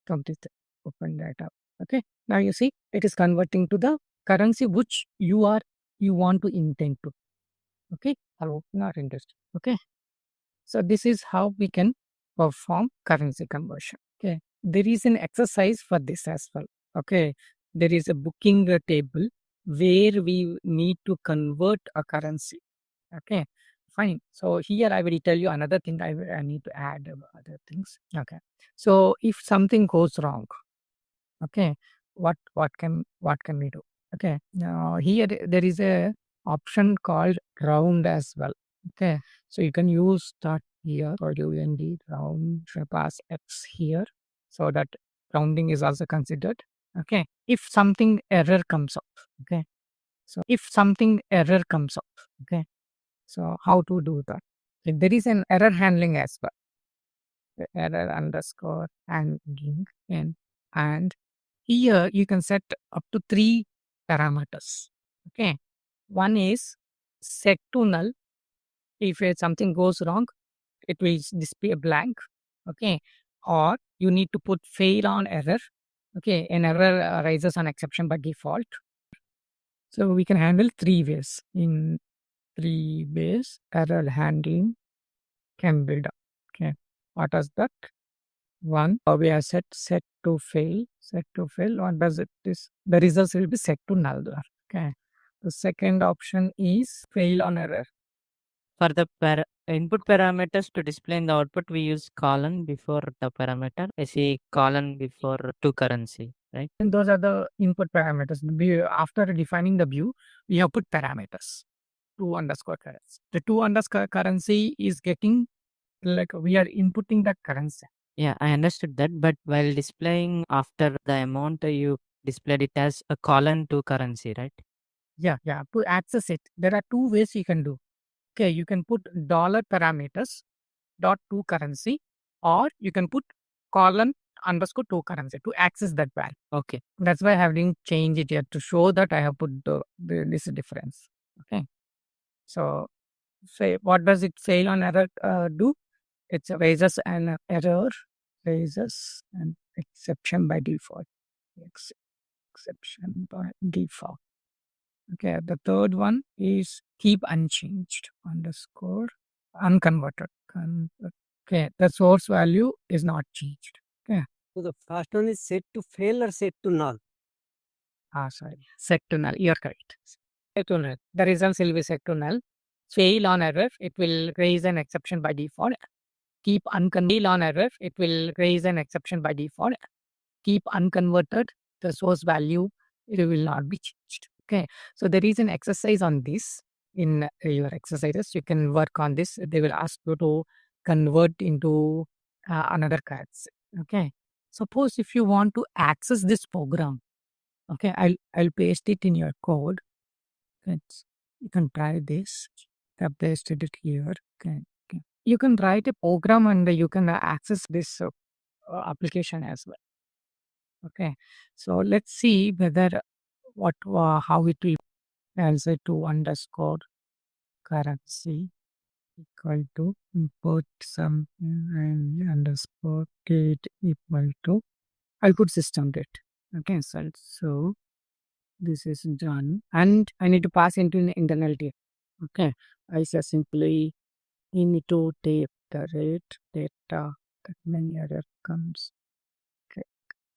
complete open data. Okay. Now you see it is converting to the currency which you want to intend to. Okay. Hello, not interested. Okay. So this is how we can perform currency conversion. Okay. There is an exercise for this as well. Okay. There is a booking table where we need to convert a currency. Okay. Fine. So here I will tell you another thing. I need to add other things. Okay. So if something goes wrong, okay, what can we do? Okay. Now here there is a option called round as well. Okay. So you can use that here or UND round pass X here, so that rounding is also considered. Okay. If something error comes up. Okay. So if something error comes up. Okay. So how to do that? There is an error handling as well. The error underscore handling and here you can set up to 3 parameters. Okay. One is set to null. If something goes wrong, it will display a blank. Okay. Or you need to put fail on error. Okay. An error arises on exception by default. So we can handle 3 ways. In 3 ways, error handling can be done. Okay. What is that? One, we have set to fail. Set to fail. What does it is? The results will be set to null there. Okay. The second option is fail on error. For the input parameters to display in the output, we use colon before the parameter. I see colon before to currency, right? And those are the input parameters. After defining the view, we have put parameters. 2 underscore currency. The 2 underscore currency is getting like we are inputting the currency. Yeah, I understood that. But while displaying after the amount, you displayed it as a colon to currency, right? Yeah. To access it, there are 2 ways you can do. Okay, you can put dollar parameters dot to currency, or you can put colon underscore to currency to access that value. Okay, that's why I have didn't change it here to show that I have put this difference. Okay, so say what does it fail on error do? It raises an error, raises an exception by default. Exception by default. Okay, the third one is keep unchanged underscore unconverted. Okay, the source value is not changed. Okay. So the first one is set to fail or set to null? Sorry, set to null. You're correct. Set to null. The results will be set to null. Fail on error, it will raise an exception by default. Keep unconverted on error, it will raise an exception by default. Keep unconverted, the source value, it will not be changed. Okay, so there is an exercise on this in your exercises. You can work on this. They will ask you to convert into another currency. Okay, suppose if you want to access this program, okay, I'll paste it in your code. Okay, you can try this. I pasted it here. Okay, you can write a program and you can access this application as well. Okay, so let's see whether how it will answer to underscore currency equal to import some and underscore get equal to I'll put system date. Okay, so this is done and I need to pass into an internal data. Okay, I say simply into take the rate data that many error comes. Okay,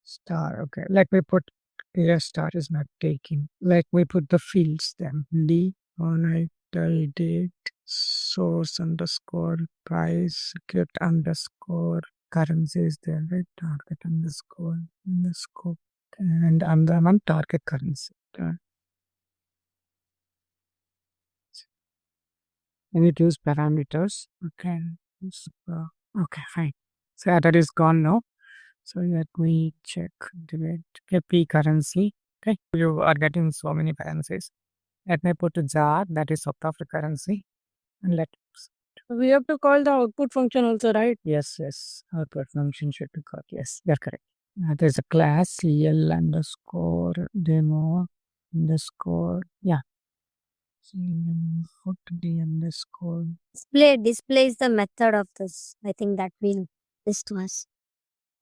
star. Okay, let me put here star is not taking. Let me put the fields then. D on title date source underscore price get underscore currency is there, right? Target underscore and under one target currency. Okay. And it use parameters. Okay. Okay, fine. So that is gone now. So let me check the P currency. Okay, you are getting so many currencies. Let me put ZAR, that is South Africa currency, and let. We have to call the output function also, right? Yes, output function should be called. Yes, you're correct. There's a class CL underscore demo underscore put the underscore. Displays the method of this. I think that will this to us.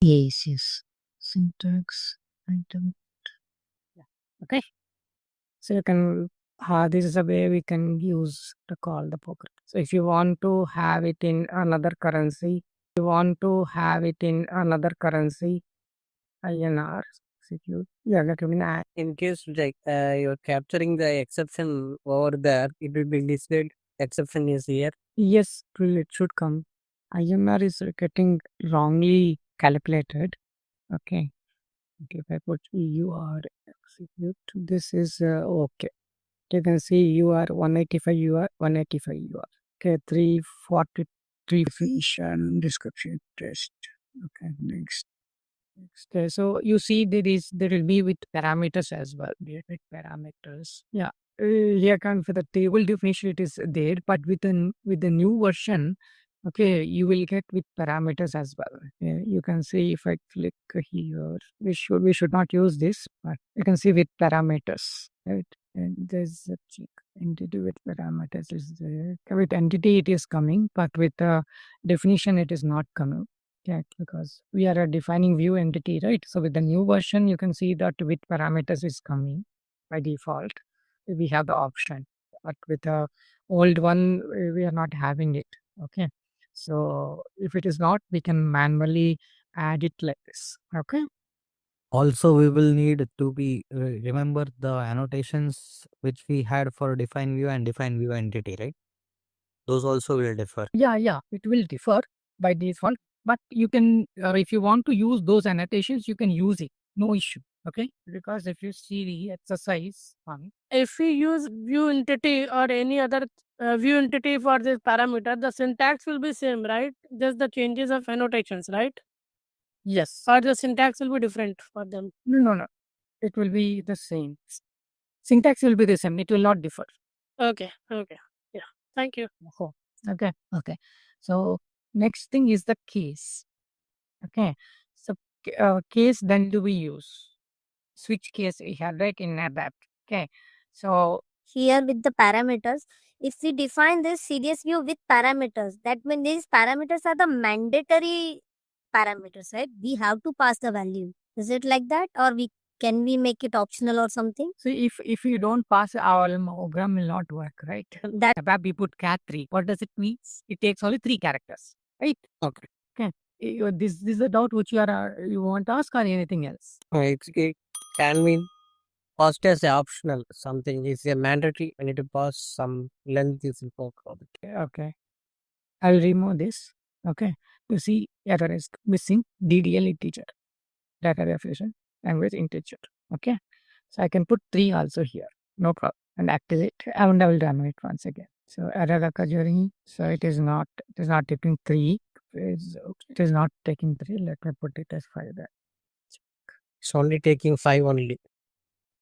Yes. Syntax item. Yeah. Okay. So you can this is a way we can use to call the program. So if you want to have it in another currency, INR execute. Yeah, that will be in case like you're capturing the exception over there, it will be displayed exception is here. Yes, it should come. INR is getting wrongly calculated. Okay. If I put UR execute, this is okay. You can see UR 185 UR 185 UR. Okay, 343 definition description test. Okay, next. Okay, so you see there will be with parameters as well. With parameters. Yeah. Here comes for the table definition it is there, but with the new version, okay, you will get with parameters as well. You can see if I click here, we should not use this, but you can see with parameters, right? And there's a check entity with parameters is there. With entity it is coming, but with the definition it is not coming. Yeah, because we are defining view entity, right? So with the new version, you can see that with parameters is coming by default. We have the option, but with the old one, we are not having it. Okay. So if it is not, we can manually add it like this. Okay. Also, we will need to be remember the annotations which we had for define view and define view entity, right? Those also will differ. Yeah, it will differ by default, but you can, if you want to use those annotations, you can use it. No issue. Okay. Because if you see the exercise one, if we use view entity or any other view entity for this parameter, the syntax will be same, right? Just the changes of annotations, right? Yes. Or the syntax will be different for them. No. It will be the same. Syntax will be the same. It will not differ. Okay. Yeah. Thank you. Oh, okay. Okay. So next thing is the case. Okay. So case then do we use? Switch case we have right in ABAP. Okay. So here with the parameters, if we define this CDS view with parameters, that means these parameters are the mandatory parameters, right? We have to pass the value. Is it like that, or can we make it optional or something? so if you don't pass, our program will not work, right? That ABAP we put cat 3. What does it mean? It takes only 3 characters, right? Okay. Okay. This is a doubt which you want to ask or anything else? It can be passed as a optional. Something is a mandatory. We need to pass some length is important. Okay. I'll remove this. Okay. You see error is missing DDL integer. Data definition language integer. Okay. So I can put 3 also here. No problem. And activate. And I will run it once again. So error occurring. So it is not taking 3. It is not taking 3. Let me put it as 5 there. It's only taking 5 only.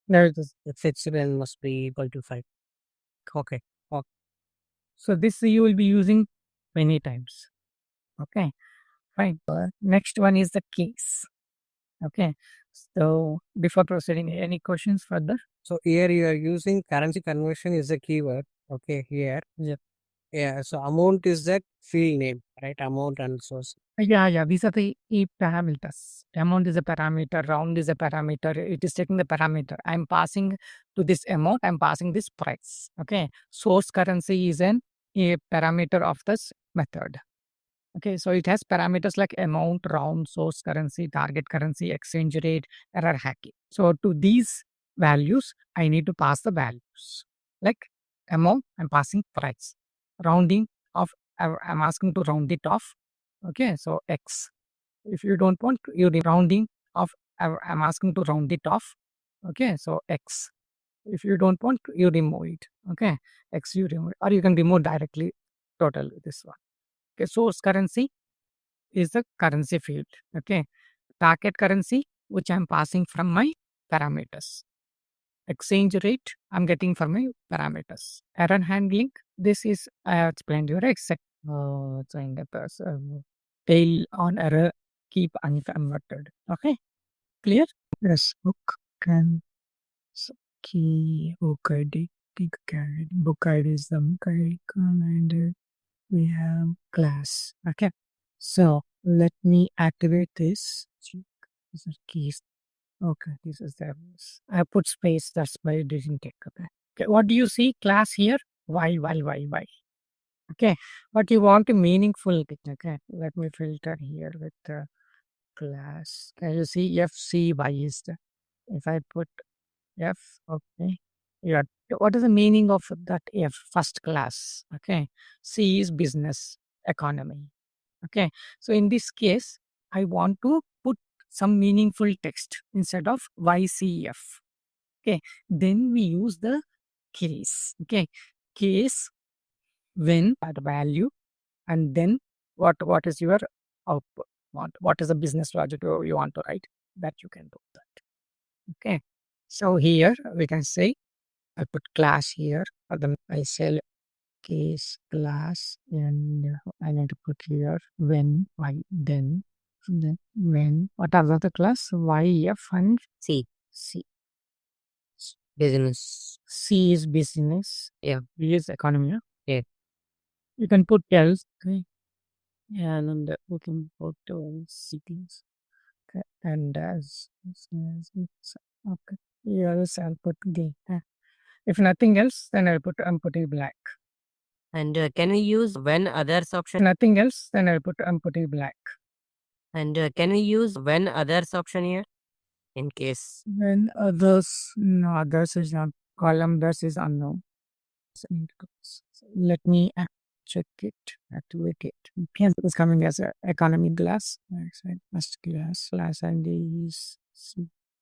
There it is. The fixed length must be equal to 5. Okay. Okay. So this you will be using many times. Okay. Fine. Next one is the case. Okay. So before proceeding, any questions further? So here you are using currency conversion is a keyword. Okay. Here. Yep. Yeah. So amount is that field name, right? Amount and source. Yeah. These are the parameters. Amount is a parameter. Round is a parameter. It is taking the parameter. I'm passing to this amount. I'm passing this price. Okay. Source currency is a parameter of this method. Okay, so it has parameters like amount, round, source currency, target currency, exchange rate, error hacking. So to these values, I need to pass the values. Like amount, I'm passing price. Rounding of, I'm asking to round it off. Okay, so X. If you don't want, you rounding of, I'm asking to round it off. Okay, so X. If you don't want, you remove it. Okay, X you remove it, or you can remove directly total this one. Okay, source currency is the currency field. Okay, target currency which I'm passing from my parameters. Exchange rate I'm getting from my parameters. Error handling, this is I have explained you, right? Saying that tail on error keep unconverted. Okay, clear? Yes. Book can key book ID. Book ID is the book ID and we have class. Okay, so let me activate this. These are keys. Okay, this is the I put space, that's why it didn't take. Okay, what do you see? Class here. Why? Okay, but you want a meaningful thing. Okay, let me filter here with the class. Can you see FCY is the, if I put F, okay. Yeah. What is the meaning of that F? First class. Okay. C is business economy. Okay. So in this case, I want to put some meaningful text instead of YCF. Okay. Then we use the case. Okay. Case when at value, and then what is your output? What is the business logic you want to write? That you can do that. Okay. So here we can say I put class here, or then I say case class, and I need to put here when, why, then when. What are the class? Y, F, and C. Business. C is business. Yeah. B is economy. Yeah. You can put else. Okay. And then we can put cities. Okay. And as okay. Yes, I'll put D. If nothing else, then I'm putting black. And can we use when others option? If nothing else, then I'm putting black. And can we use when others option here? In case. When others, no, others is not, column others is unknown. So let me check it, activate it. Okay, it's coming as a economy glass. First class ID is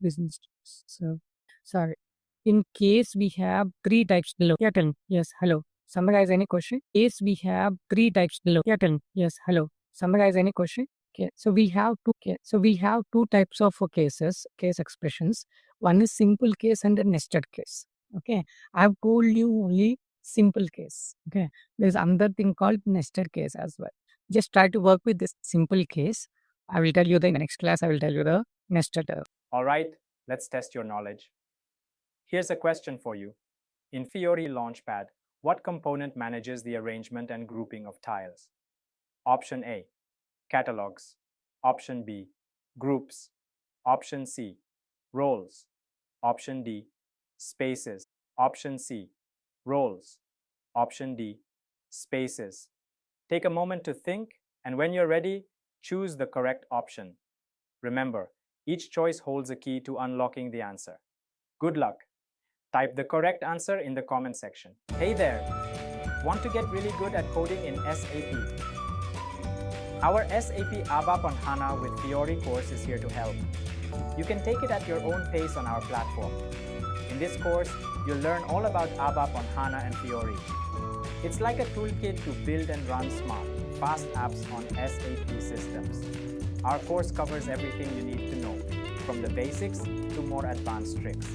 business. So sorry. In case we have 3 types below. Yeah, tell me. Yes, hello. Summarize any question. Case we have 3 types below. Yeah, tell me. Yes, hello. Summarize any question. Okay, so we have two. Okay, so we have 2 types of cases, case expressions. One is simple case and a nested case. Okay, I've told you only simple case. Okay, there's another thing called nested case as well. Just try to work with this simple case. I will tell you in the next class. I will tell you the nested. All right, let's test your knowledge. Here's a question for you. In Fiori Launchpad, what component manages the arrangement and grouping of tiles? Option A, catalogs. Option B, groups. Option C, roles. Option D, spaces. Option C, roles. Option D, spaces. Take a moment to think, and when you're ready, choose the correct option. Remember, each choice holds a key to unlocking the answer. Good luck! Type the correct answer in the comment section. Hey there! Want to get really good at coding in SAP? Our SAP ABAP on HANA with Fiori course is here to help. You can take it at your own pace on our platform. In this course, you'll learn all about ABAP on HANA and Fiori. It's like a toolkit to build and run smart, fast apps on SAP systems. Our course covers everything you need to know, from the basics to more advanced tricks.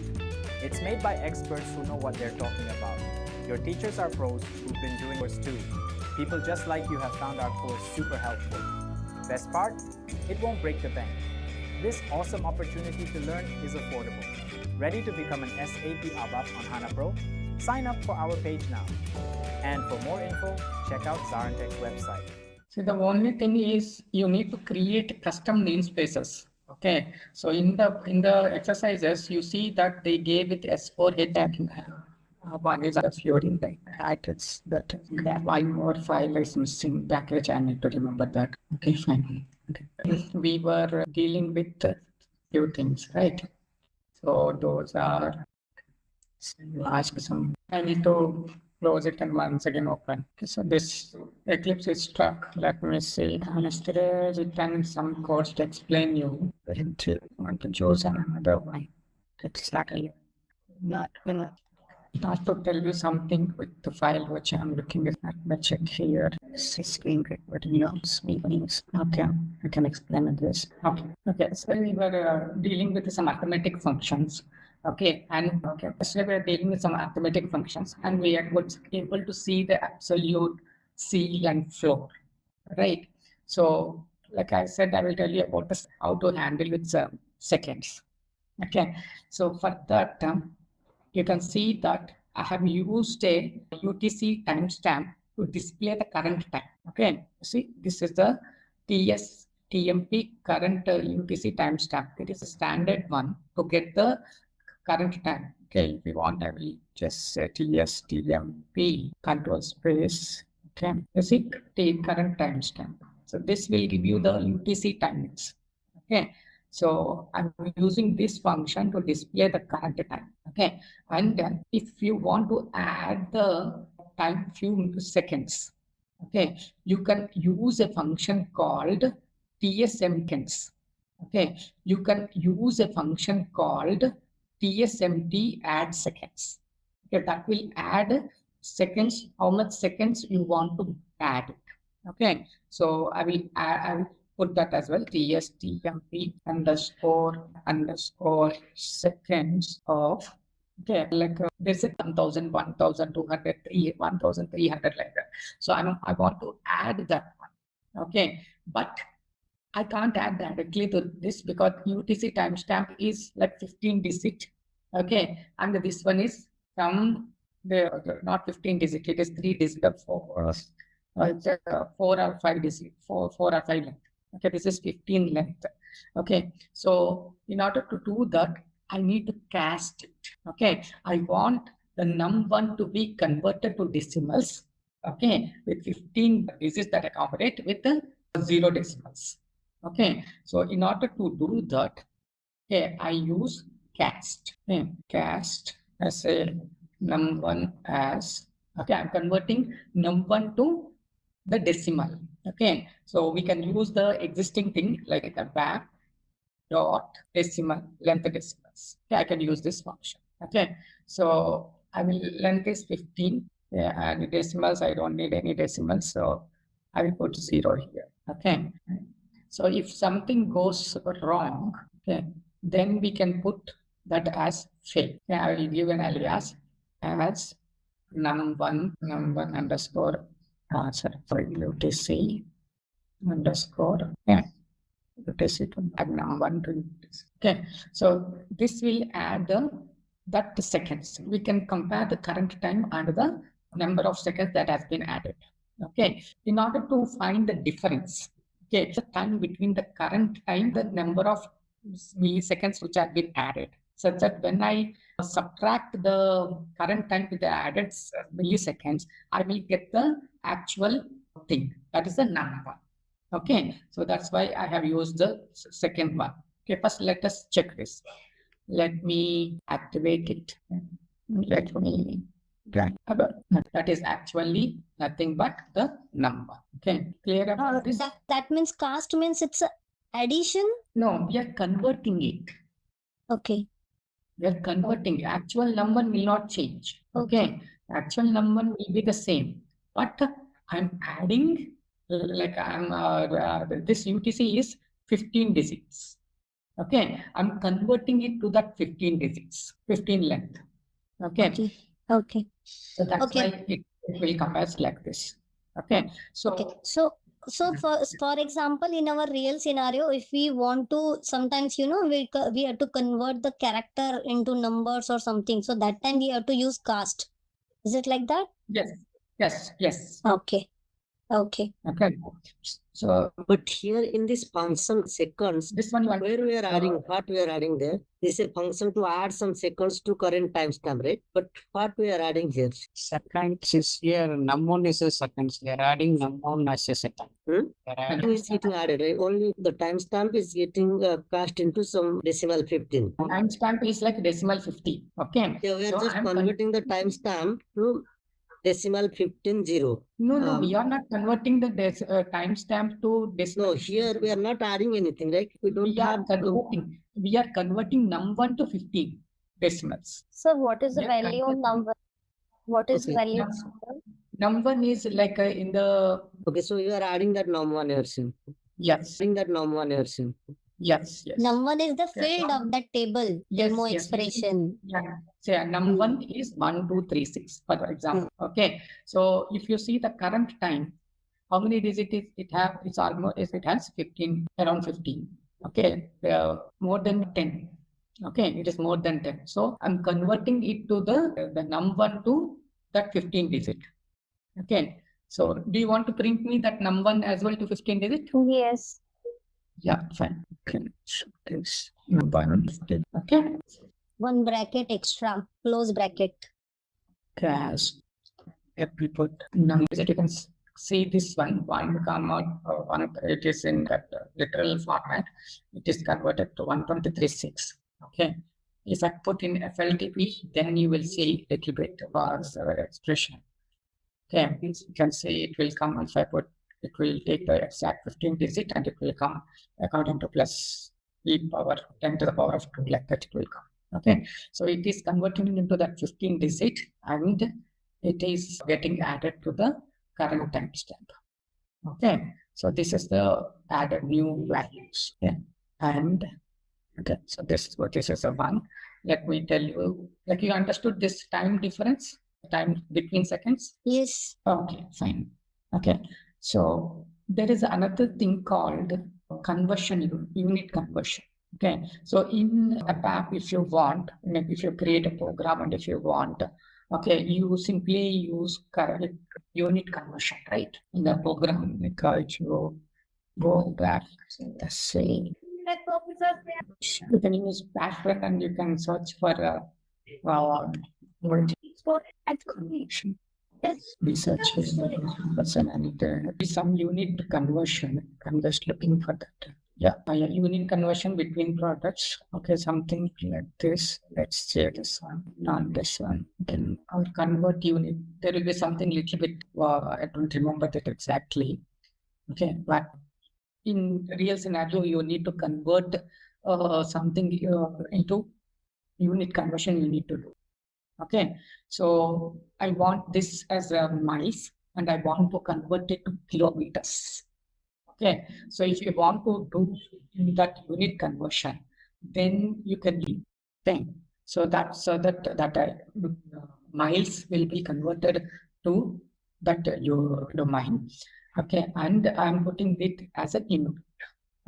It's made by experts who know what they're talking about. Your teachers are pros who've been doing course too. People just like you have found our course super helpful. Best part? It won't break the bank. This awesome opportunity to learn is affordable. Ready to become an SAP ABAP on HANA Pro? Sign up for our page now. And for more info, check out ZaranTech's website. So the only thing is you need to create custom namespaces. Okay, so in the exercises, you see that they gave it S4 head and one is a Fiori titles that one more file is missing package. I need to remember that. Okay, fine. Okay. We were dealing with few things, right? So those are ask some. I need to close it and once again open. Okay, so this Eclipse is stuck. Let me see. Yesterday written some codes to explain you. Want to choose another one. Exactly. Not to tell you something with the file which I'm looking at. Let me check here. Screen recording notes. Okay, I can explain this. Okay. So we were dealing with some arithmetic functions. Okay, so we are dealing with some arithmetic functions, and we are able to see the absolute seal and floor, right? So, like I said, I will tell you about how to handle with seconds. Okay, so for that, you can see that I have used a UTC timestamp to display the current time. Okay, see, this is the TMP current UTC timestamp. It is a standard one to get the current time. Okay, if you want, I will just say TMP control space. Okay, you see the current timestamp. So this will give you the UTC timings. Okay, so I'm using this function to display the current time. Okay, and then if you want to add the time few seconds, okay, you can use a function called tsmkins. Okay, you can use a function called tsmt add seconds. Okay, that will add seconds, how much seconds you want to add. Okay, so I will put that as well. TSTMP underscore seconds of, okay, like there's a 1000, 1200, 1300 like that. So I want to add that one. Okay, but I can't add directly to this because UTC timestamp is like 15 digit. Okay, and this one is from the not 15 digit, it is 3 digit of 4 or 5 digit, 4 or 5 length. Okay, this is 15 length. Okay, so in order to do that, I need to cast it. Okay, I want the num1 to be converted to decimals. Okay, with 15 digits that accommodate with the 0 decimals. Okay, so in order to do that, okay, I use cast. Okay, cast as a num1 as, okay, I'm converting num1 to the decimal. Okay, so we can use the existing thing like a back dot decimal length decimals. Okay, I can use this function. Okay, so I will length is 15. Yeah, and decimals, I don't need any decimals, so I will put 0 here. Okay, so if something goes wrong, okay, then we can put that as fail. Okay, I will give an alias as num1 underscore sorry, UTC underscore yeah. UTC to num1 to UTC. Okay, so this will add that seconds. We can compare the current time and the number of seconds that has been added. Okay, in order to find the difference, okay, it's the time between the current time, the number of milliseconds which have been added, such that when I subtract the current time with the added milliseconds, I will get the actual thing. That is the number. Okay, so that's why I have used the second one. Okay, first let us check this. Let me activate it. Let me drag about. That is actually nothing but the number. Okay, clear about this? That means cast means it's a addition? No, we are converting it. Okay. We are converting. Actual number will not change. Okay, actual number will be the same, but I'm adding like this UTC is 15 digits. Okay, I'm converting it to that 15 digits, 15 length. Okay. Okay. So that's why it will compare like this. Okay. So So for example, in our real scenario, if we want to, sometimes we have to convert the character into numbers or something. So that time we have to use cast. Is it like that? Yes. Okay. Okay. So, but here in this function seconds, this one where we are adding, what we are adding there, this is a function to add some seconds to current timestamp, right? But what we are adding here? Seconds is here, num1 is a seconds. They are adding num1 as a second. How is getting added, right? Only the timestamp is getting cast into some decimal 15. Timestamp is like decimal 50. Okay. Yeah, we are just converting the timestamp to decimal 15-0. No, we are not converting the timestamp to decimal. No, here we are not adding anything, right? We don't have converting. We are converting num1 to 15 decimals. So what is the value of number? What is the value of num1 is like in the. Okay, so you are adding that num1 here. Yes. Adding that num1 here. Yes. Num1 is the field of that table, demo expression. Yeah. So num1 is 1, 2, 3, 6, for example. Okay. So if you see the current time, how many digits it have? It's almost, it has 15, around 15. Okay. More than 10. Okay. It is more than 10. So I'm converting it to the num1 to that 15 digit. Okay. So do you want to print me that num1 as well to 15 digit? Yes. Yeah, fine. Okay. This okay. One bracket extra, close bracket. Class. If we put numbers, you can see this one comma one. It is in that literal format. It is converted to 123.6. Okay. If I put in FLTP, then you will see a little bit of expression. Okay. You can see it will come if I put. It will take the exact 15 digit and it will come according to plus e power 10 to the power of 2, like that it will come. Okay. So it is converting into that 15 digit and it is getting added to the current timestamp. Okay. So this is the added new values. Okay. And okay. So this is a one. Let me tell you, like you understood this time difference, time between seconds? Yes. Okay, fine. Okay. So there is another thing called conversion, unit conversion. Okay. So in ABAP, if you want, if you create a program and if you want, okay, you simply use unit conversion, right? In the program, if you go back, let's say, you can use password and you can search for conversion. Research person and some unit conversion. I'm just looking for that. Yeah, unit conversion between products. Okay, something like this. Let's say this one, not this one. Then our convert unit. There will be something little bit. I don't remember that exactly. Okay, but in real scenario, you need to convert something into unit conversion. You need to do. Okay, so I want this as a miles and I want to convert it to kilometers. Okay, so if you want to do that unit conversion, then you can do thing. So that's that I miles will be converted to that domain. Okay, and I'm putting it as a unit.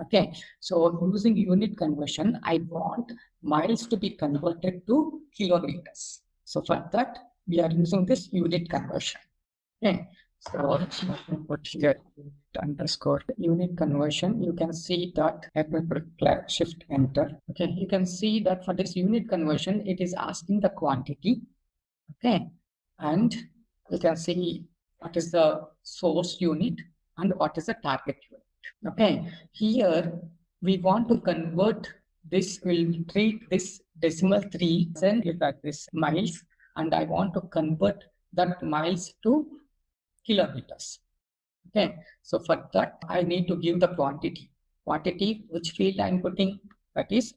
Okay, so using unit conversion, I want miles to be converted to kilometers. So for that, we are using this unit conversion. Okay, so let me put here underscore unit conversion. You can see that let me put shift enter. Okay, you can see that for this unit conversion, it is asking the quantity. Okay, and you can see what is the source unit and what is the target unit. Okay, here we want to convert this, we'll treat this decimal 3 and give that this miles, and I want to convert that miles to kilometers. Okay, so for that I need to give the quantity. Quantity, which field I'm putting, that is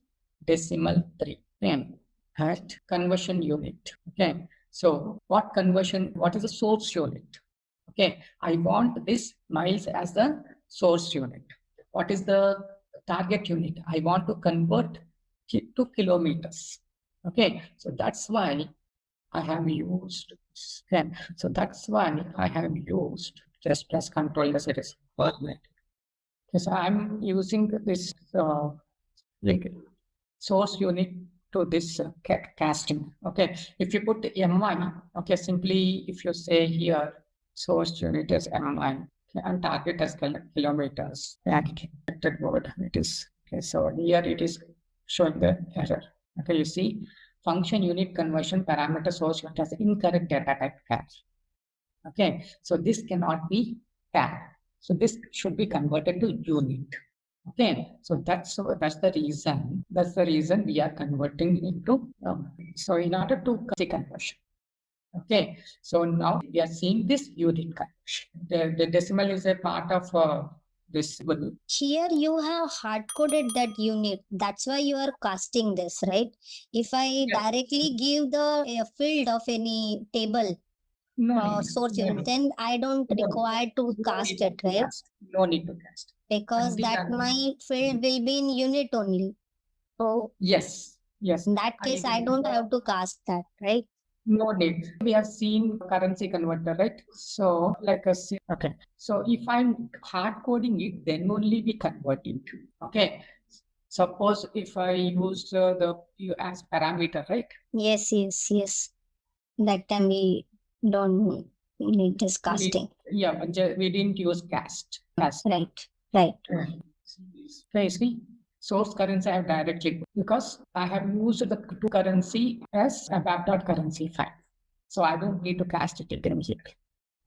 decimal 3. Then at conversion unit. Okay, so what is the source unit? Okay, I want this miles as the source unit. What is the target unit? I want to convert to kilometers. Okay, so that's why I have used. So that's why I have used. Just press Control as it is. Because I'm using this link source unit to this casting. Okay, if you put MI, okay, simply if you say here source unit is MI and target as kilometers, accepted word it is. Okay, so here it is showing the error. Okay, you see function unit conversion parameter source unit has incorrect data type cache. Okay, so this cannot be tab. So this should be converted to unit. Okay, so that's the reason. That's the reason we are converting into. So in order to see conversion. Okay, so now we are seeing this unit conversion. The decimal is a part of this. Here you have hard coded that unit. That's why you are casting this, right? If I directly give the field of any table, source unit, then I don't require to cast it, right? No need to cast. Because that my field will be in unit only. So yes. In that case, I don't have to cast that, right? No need. We have seen currency converter, right? So like a okay. So if I'm hard coding it, then only we convert into. Okay. Suppose if I use as parameter, right? Yes. That time we don't need this casting. We didn't use cast. Right. See, source currency I have directly because I have used the two currency as a ABAP.currency file. So I don't need to cast it again here.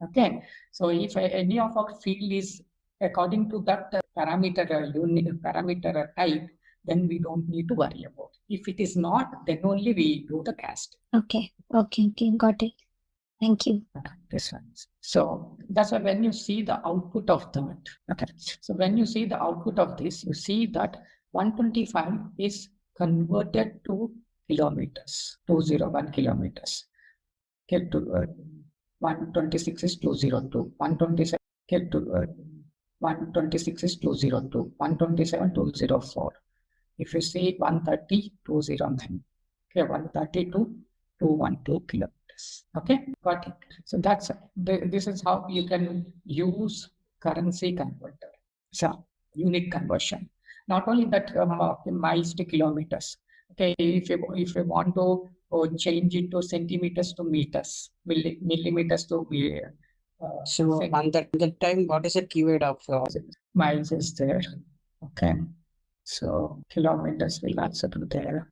Okay. So if any of our field is according to that parameter unit parameter type, then we don't need to worry about it. If it is not, then only we do the cast. Okay. Got it. Thank you. This one. So that's why when you see the output of that, okay. So when you see the output of this, you see that 125 is converted to kilometers, 201 kilometers. Get to 126 is 202, 127 get to 126 is 202, 127 204. If you see 130 209, okay, 132 212 kilometers. Okay, got it. So that's this is how you can use currency converter. So unit conversion. Not only that, miles to kilometers. Okay, if you want to change it to centimeters to meters, millimeters to so on that time, what is the keyword of miles is there? Okay. So kilometers will also be there.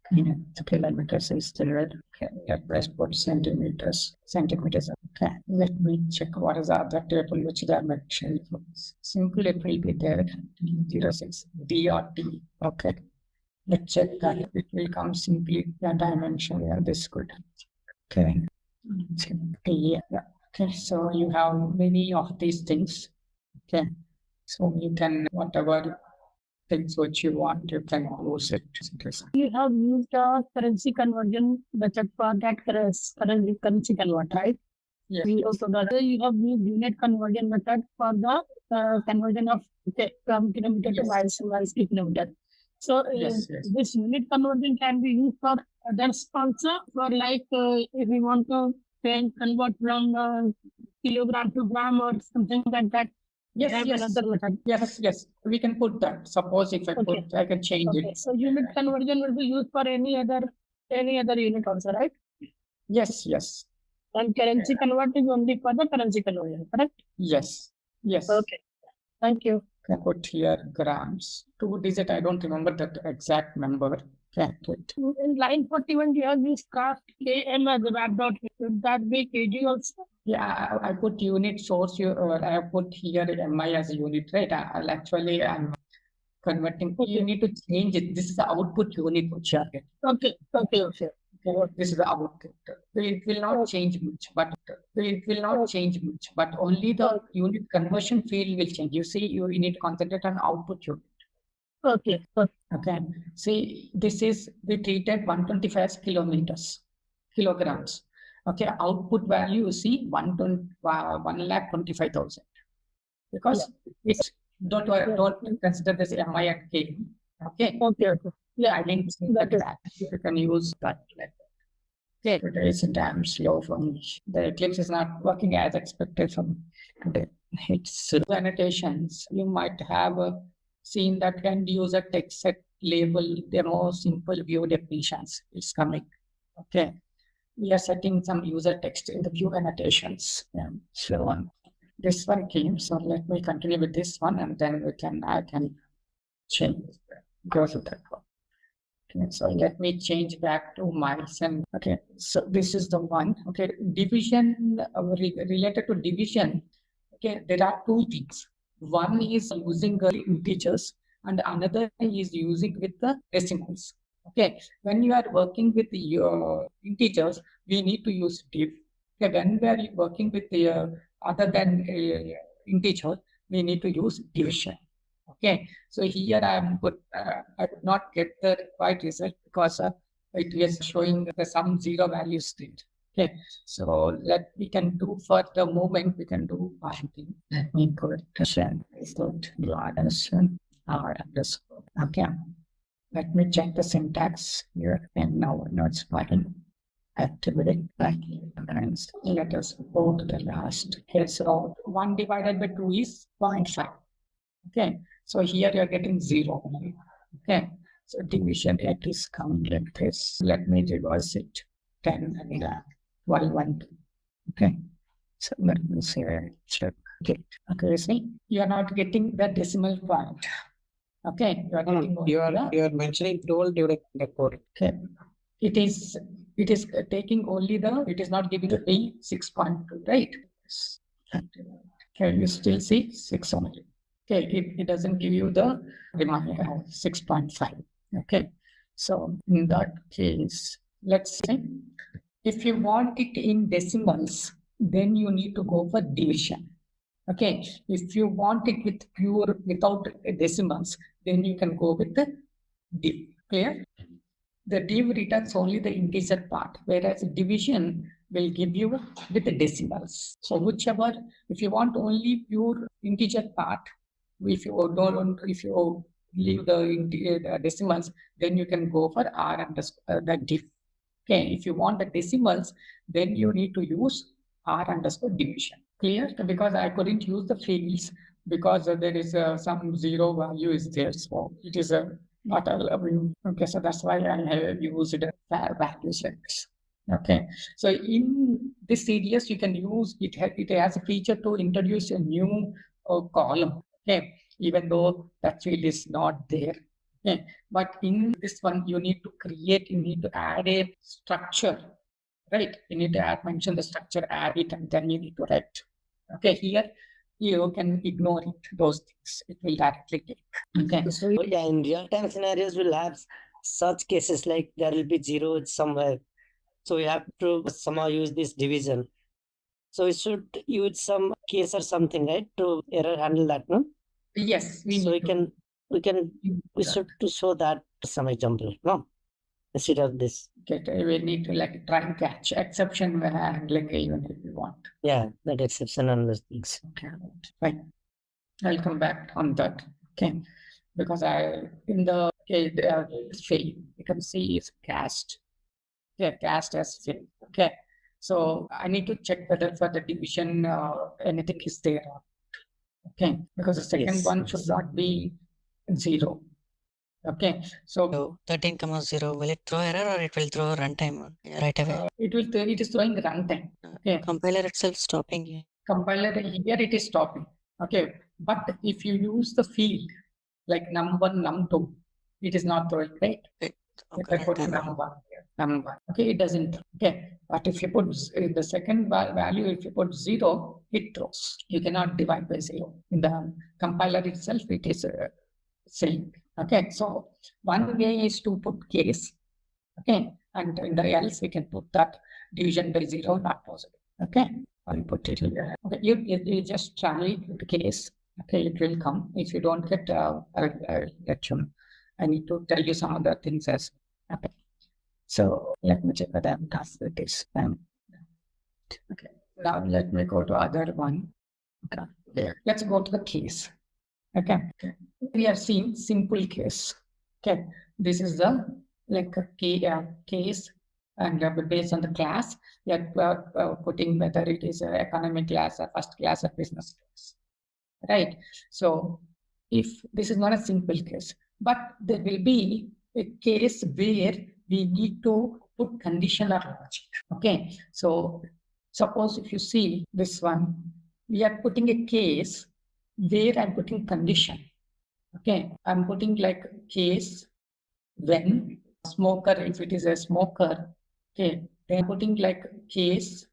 So kilometers is there. Okay, let's put centimeters. Okay, let me check what is the other table which they are mentioned. Simply it will be there. 06 DRT. Okay, let's check that. It will come simply the dimension. Yeah, this good. Okay. Yeah. Okay, so you have many of these things. Okay, so you can whatever things which you want, you can use it. You have used a currency conversion method for that currency convert, right? Yes. You have used unit conversion method for the conversion of from kilometer to miles to kilometer. So this unit conversion can be used for others also, for like if we want to change, convert from kilogram to gram or something like that? Yes, Have yes. another method. Yes. We can put that. Suppose if I Okay. I can change Okay, it. so unit conversion will be used for any other unit also, right? Yes. And currency convert is only for the currency conversion, correct? Yes. Okay. Thank you. Can put here grams. 2-digit, I don't remember that exact number. Can put. In line 41, you have this cast km as a web dot. Should that be kg also? Yeah, I put unit source. I have put here mi as a unit, right? I'm converting. Okay. You need to change it. This is the output unit. Okay. This is the output. It will not change much, but only the unit conversion field will change. You see, you need to concentrate on output unit. Okay. Okay. See, this is we treated 125 kilograms. Okay. Output value, you see, 1,25,000. Because it's don't consider this MI and K. Okay. Yeah, I didn't say that. You can use that. Okay. Today is damn slow for me. The Eclipse is not working as expected from today. It's annotations. You might have seen that end user text set label demo simple view definitions. It's coming. Okay. We are setting some user text in the view annotations. So this one came. So let me continue with this one, and then I can change. Go to that one. Okay, so let me change back to Myson. Okay, so this is the one. Okay, division related to division. Okay, there are two things. One is using integers, and another is using with the decimals. Okay, when you are working with your integers, we need to use div. Okay, when we are working with the other than integer, we need to use division. Okay, so here I would not get the required result because it is showing some zero values there. Okay, so we can do for the moment, we can do one thing. Let me put underscore. Okay, let me check the syntax here, and now it's fine. Activity. Let us go to the last. Okay, so 1 divided by 2 is 0.5. Okay, so here you are getting 0. Okay, so division it is coming like this. Let me reverse it. 10 and 12, 1. Okay, so let me say check. Okay, see, you are not getting the decimal point. Okay, you are mentioning 12 during the code. Okay, it is taking only it is not giving the 6.2, right? Okay, you still see 6 only. Okay, it doesn't give you the 6.5. Okay, so in that case, let's say if you want it in decimals, then you need to go for division. Okay, if you want it without decimals, then you can go with the div. Clear? The div returns only the integer part, whereas division will give you with the decimals. So whichever, if you want only pure integer part, if you leave the decimals, then you can go for r underscore the div. Okay, if you want the decimals, then you need to use r underscore division. Clear? Because I couldn't use the fields because there is some zero value is there, so it is not allowing. Okay, so that's why I have used values like this. Okay, so in this CDS you can use it. It has a feature to introduce a new column. Okay, even though that field is not there. Okay, but in this one you need to add a structure, right? You need to mention the structure, add it, and then you need to write. Okay, here you can ignore it, those things. It will directly take. Okay. So yeah, in real-time scenarios, we'll have such cases like there will be zero somewhere. So we have to somehow use this division. So we should use some case or something, right, to error handle that, no? Yes. We should to show that some example, no? Instead of this. Okay, we need to try and catch exception handling even if you want. Yeah, that exception and those things. Okay, right. I'll come back on that. Okay, because in the field you can see is cast. Yeah, cast as field. Okay, So I need to check whether for the division anything is there. Okay, because the second one should not be 0. Okay, so 13,0, will it throw error or it will throw runtime right away? it is throwing runtime. Okay, Compiler itself stopping here. Compiler here it is stopping. Okay, but if you use the field like num1, num2, it is not throwing, right? If I put num1, okay, it doesn't. Okay, but if you put the second value, if you put 0, it throws. You cannot divide by 0. In the compiler itself, it is saying. Okay, so one way is to put case. Okay, and in the else we can put that division by 0 not possible. Okay, I'll put it here. Okay, you just try the case. Okay, it will come. If you don't get, I'll let you know. I need to tell you some other things as well. Okay, so let me check whether I'm done with this. Okay, now let me go to other one. Okay, there. Let's go to the case. Okay, we are seeing simple case. Okay, this is the case, and based on the class, we are putting whether it is an economic class or first class or business class. Right. So if this is not a simple case, but there will be a case where we need to put conditional logic. Okay. So suppose if you see this one, we are putting a case where I'm putting condition. Okay. I'm putting like case when smoker, if it is a smoker. Okay. Then putting like case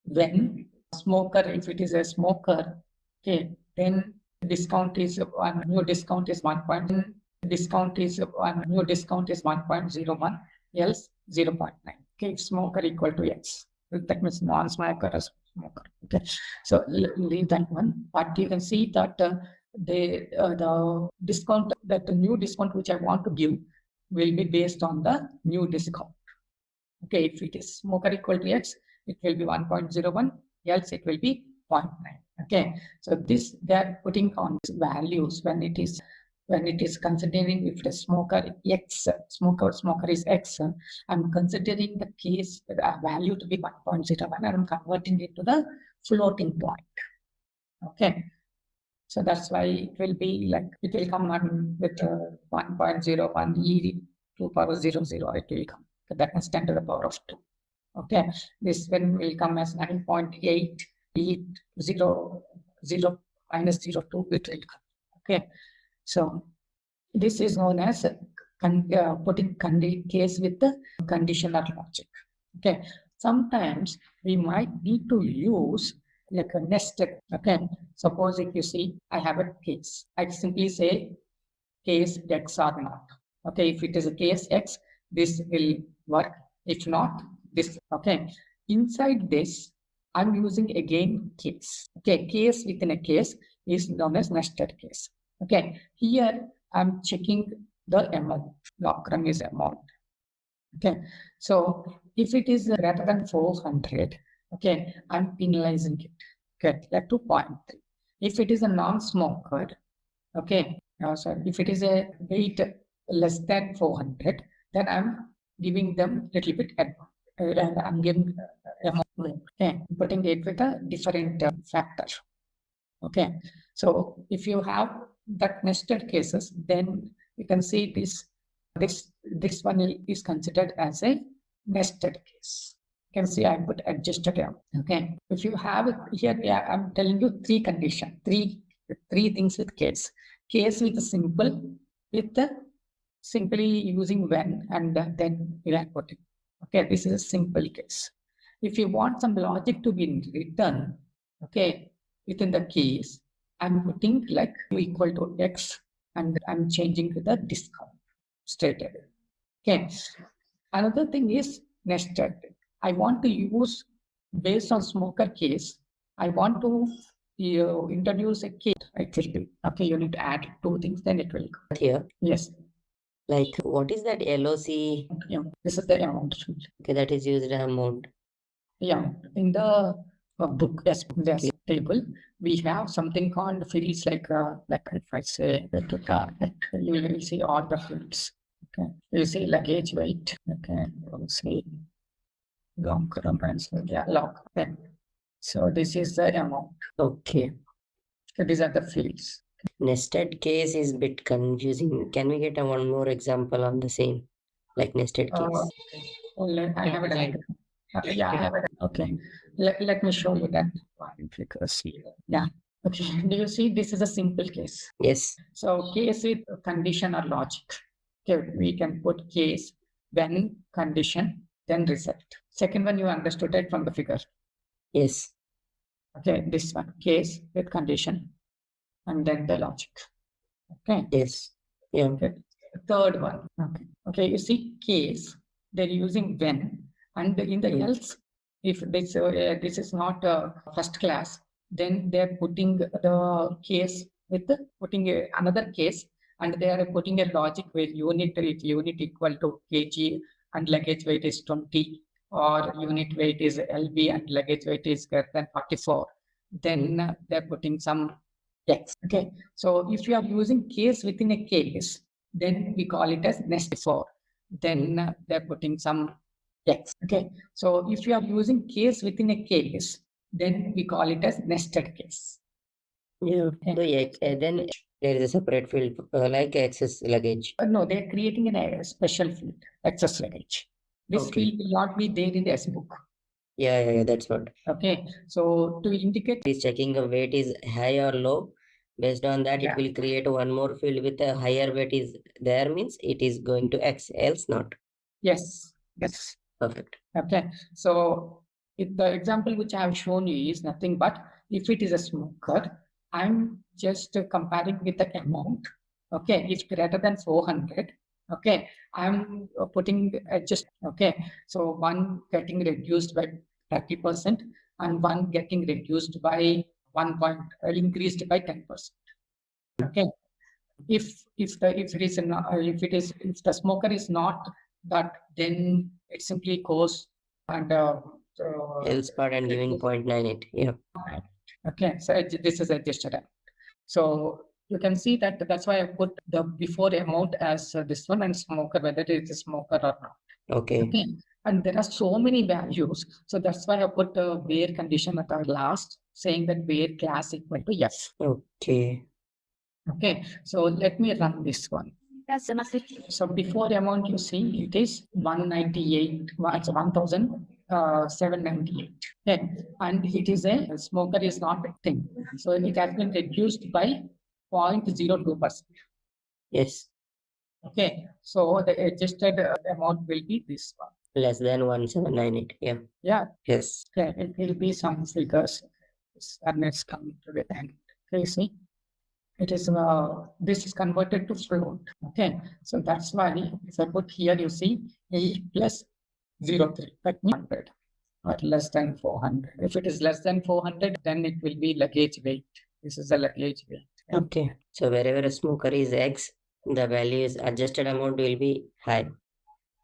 when smoker, if it is a smoker. Okay. Then discount is new discount is 1. Discount is new discount is 1.01, else 0.9. Okay, smoker equal to X. That means non-smoker or smoker. Okay, so leave that one. But you can see that the discount, that the new discount which I want to give will be based on the new discount. Okay, if it is smoker equal to X, it will be 1.01, else it will be 0.9. Okay, so this they are putting on values when it is considering if the smoker X, smoker is X, I'm considering the case value to be 1.01 and I'm converting it to the floating point. Okay, so that's why it will be like, it will come on with 1.01 e to power 00, it will come. So that is 10 to the power of 2. Okay, this one will come as 9.8 e 0 minus 02, it will come. Okay, so this is known as putting case with the conditional logic. Okay, sometimes we might need to use like a nested. Okay, suppose if you see I have a case, I simply say case X or not. Okay, if it is a case X, this will work. If not, this. Okay, inside this I'm using again case. Okay, case within a case is known as nested case. Okay, here I'm checking the amount. Log run is amount. Okay, so if it is greater than 400, okay, I'm penalizing it. Okay, like 2.3. If it is a non-smoker, okay, sorry, if it is a weight less than 400, then I'm giving them a little bit and I'm giving okay, putting it with a different factor. Okay, so if you have that nested cases, then you can see this one is considered as a nested case. You can see I put adjusted here. Okay, if you have it here, yeah, I'm telling you three conditions, three things with case with simple, with the simply using when and then you are putting. Okay, this is a simple case. If you want some logic to be written, okay, within the case, I'm putting like equal to X and I'm changing to the discount straight away. Okay. Another thing is nested. I want to use based on smoker case. I want to introduce a case. Actually, okay, you need to add two things, then it will go. Here. Yes. Like, what is that LOC? Yeah, this is the amount. Okay, that is used amount. Yeah, in the book, yes, table, we have something called fields like if I say you will see all the fields. Okay, you see luggage weight. Okay, we'll see long comprehensive, yeah, long. Then, so this is the amount. Okay. So these are the fields. Nested case is a bit confusing. Can we get a one more example on the same, like nested case? I have a diagram. Yeah, I have it. Okay. Let me show you that one because yeah. Okay. Do you see this is a simple case? Yes. So case with condition or logic. Okay, we can put case, when condition, then result. Second one you understood it from the figure. Yes. Okay, this one case with condition, and then the logic. Okay. Yes. Yeah. Okay. Third one. Okay. Okay. You see case. They're using when, and in the else, if this is not first class, then they're putting the case with putting another case, and they are putting a logic where unit equal to kg and luggage weight is 20, or unit weight is lb and luggage weight is greater than 44. Then they're putting some X. Okay. So if you are using case within a case, then we call it as nested for. Then they're putting some X. Okay. So if you are using case within a case, then we call it as nested case. Yeah. Then there is a separate field like excess luggage. No, they're creating a special field, excess luggage. This field will not be there in the S book. Yeah, that's what. Okay. So to indicate is checking the weight is high or low. Based on that, it will create one more field with a higher weight is there, means it is going to X, else not. Yes. Yes. Perfect. Okay. So the example which I have shown you is nothing but if it is a smoker, I'm just comparing with the amount. Okay. It's greater than 400. Okay. I'm putting just, okay. So one getting reduced by 30% and one getting reduced by increased by 10%. Okay. If the smoker is not that, then it simply goes and else part and giving 0.98. Yeah. Okay. So this is adjusted. So you can see that that's why I put the before amount as this one and smoker, whether it is a smoker or not. Okay. Okay. And there are so many values. So that's why I put the where condition at our last, saying that where class equal to yes. Okay. Okay. So let me run this one. So before amount, you see it is 198, it's 1,798. Okay. And it is a smoker is not a thing. So it has been reduced by 0.02%. Yes. Okay. So the adjusted amount will be this one. Less than 1798. Yeah. Yeah. Yes. Okay. It will be some figures. And it's coming to the end. Okay, you see? It is this is converted to float. Okay, so that's why if I put here, you see a plus 0.3, that means 100 or less than 400. If it is less than 400, then it will be luggage weight. This is the luggage weight. Okay, so wherever a smoker is X, the value is adjusted amount will be high.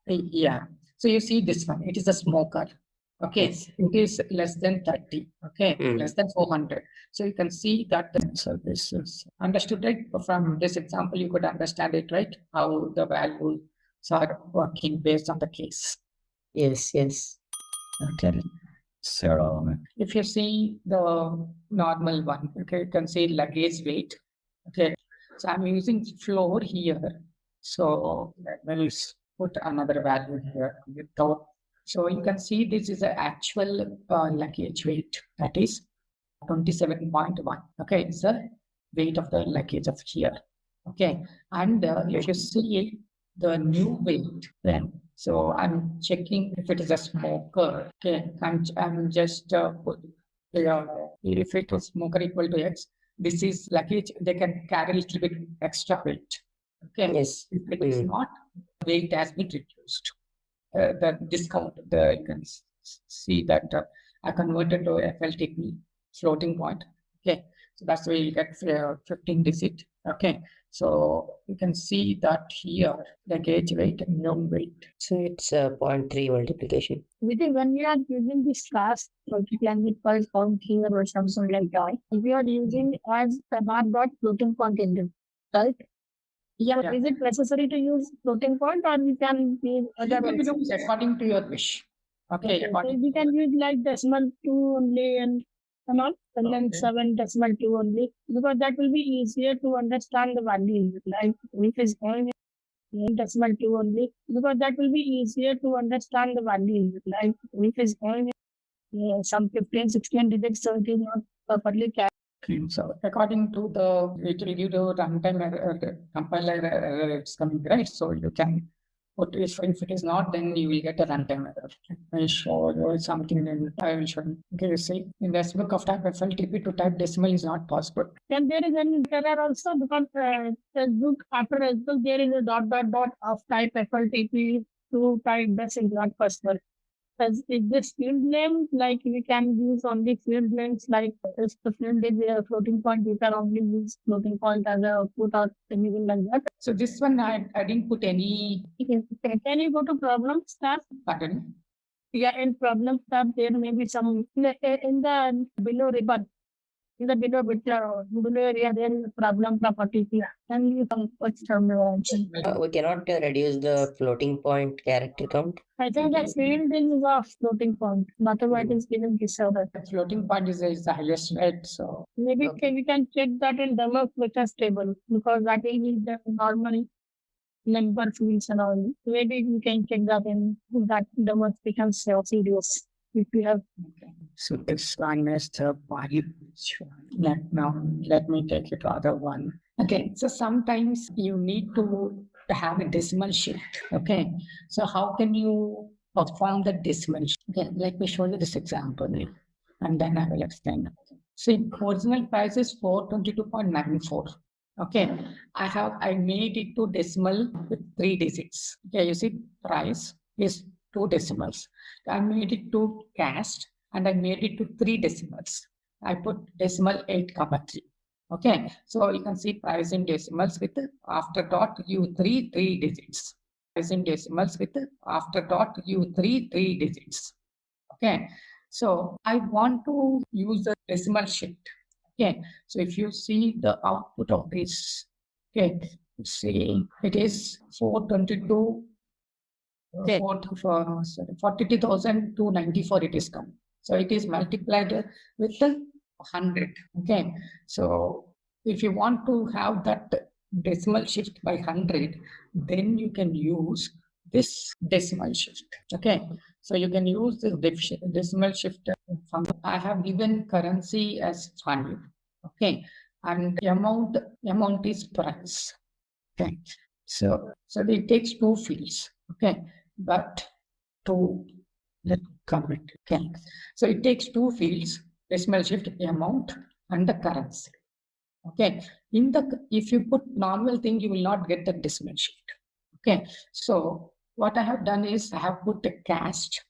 Yeah. So you see this one, it is a smoker. Okay, yes. It is less than 30. Okay, less than 400. So you can see that. So this is understood, right? From this example, you could understand it, right? How the values are working based on the case. Yes, yes. Okay. So if you see the normal one, okay, you can see luggage weight. Okay. So I'm using floor here. So we'll put another value here without. So you can see this is the actual luggage weight, that is 27.1. Okay, it's the weight of the luggage of here. Okay, and if you see the new weight, then so I'm checking if it is a smoker. Okay, I'm just if it is smoker equal to X, this is luggage. They can carry a little bit extra weight. Okay, yes. If it is not, weight has been reduced. The discount, you can see that I converted to FLTP floating point. Okay, so that's why you get 15 digit. Okay, so you can see that here the gauge weight and known weight. So it's a 0.3 multiplication. Within when we are using this class language called count here or something like that, we are using as floating point engine, right? Yeah. Is it necessary to use floating point or we can use other ones? According to your wish. Okay, So we can use like decimal 2 only and all, and then 7 decimal 2 only, because that will be easier to understand the value. Like if it's going in decimal 2 only, because that will be easier to understand the value. Like if it's going some 15, 16 digits, so it is not properly captured. So according to the, it will give the runtime error, compiler error it's coming, right? So you can put, if it is not, then you will get a runtime error. I show you something, then I will show you. Okay, you see, in the book of type FLTP to type decimal is not possible. Then there is an error also, because after SBook there is a dot of type FLTP to type this is not possible. As if this field name, like we can use only field names, like if the field is a floating point, we can only use floating point as a output or anything like that. So this one, I didn't put any. Can you go to problems tab? Pardon? Yeah, in problems tab, there may be some in the below ribbon. In the below area, there is a problem property here. And you can put some. We cannot reduce the floating point character count. I think the field is of floating point. Otherwise, it's given disorder. Floating point is the highest, right? So Maybe we can check that in demo features table, because that is the normal number fields and all. Maybe we can check that in that demo becomes serious if we have. So this one is the body. Let me take it other one. Okay, so sometimes you need to have a decimal shift. Okay, so how can you perform the decimal shift? Okay, let me show you this example, and then I will explain. See, original price is 422.94. Okay, I made it to decimal with 3 digits. Okay, you see, price is 2 decimals. I made it to cast, and I made it to 3 decimals. I put decimal 8,3. Okay, so you can see price in decimals with after dot U3 3 digits. Price in decimals with after dot U3 3 digits. Okay, so I want to use the decimal shift. Okay, so if you see the output of this, okay, see it is 422. Okay, 42,294 it is come. So it is multiplied with 100. Okay, so if you want to have that decimal shift by 100, then you can use this decimal shift. Okay, so you can use this decimal shift function. I have given currency as 5. Okay, and amount is price. Okay, so it takes 2 fields. Okay, but let's comment. Okay, so it takes 2 fields: decimal shift, amount, and the currency. Okay, if you put normal thing, you will not get the decimal shift. Okay, so what I have done is I have put a cast.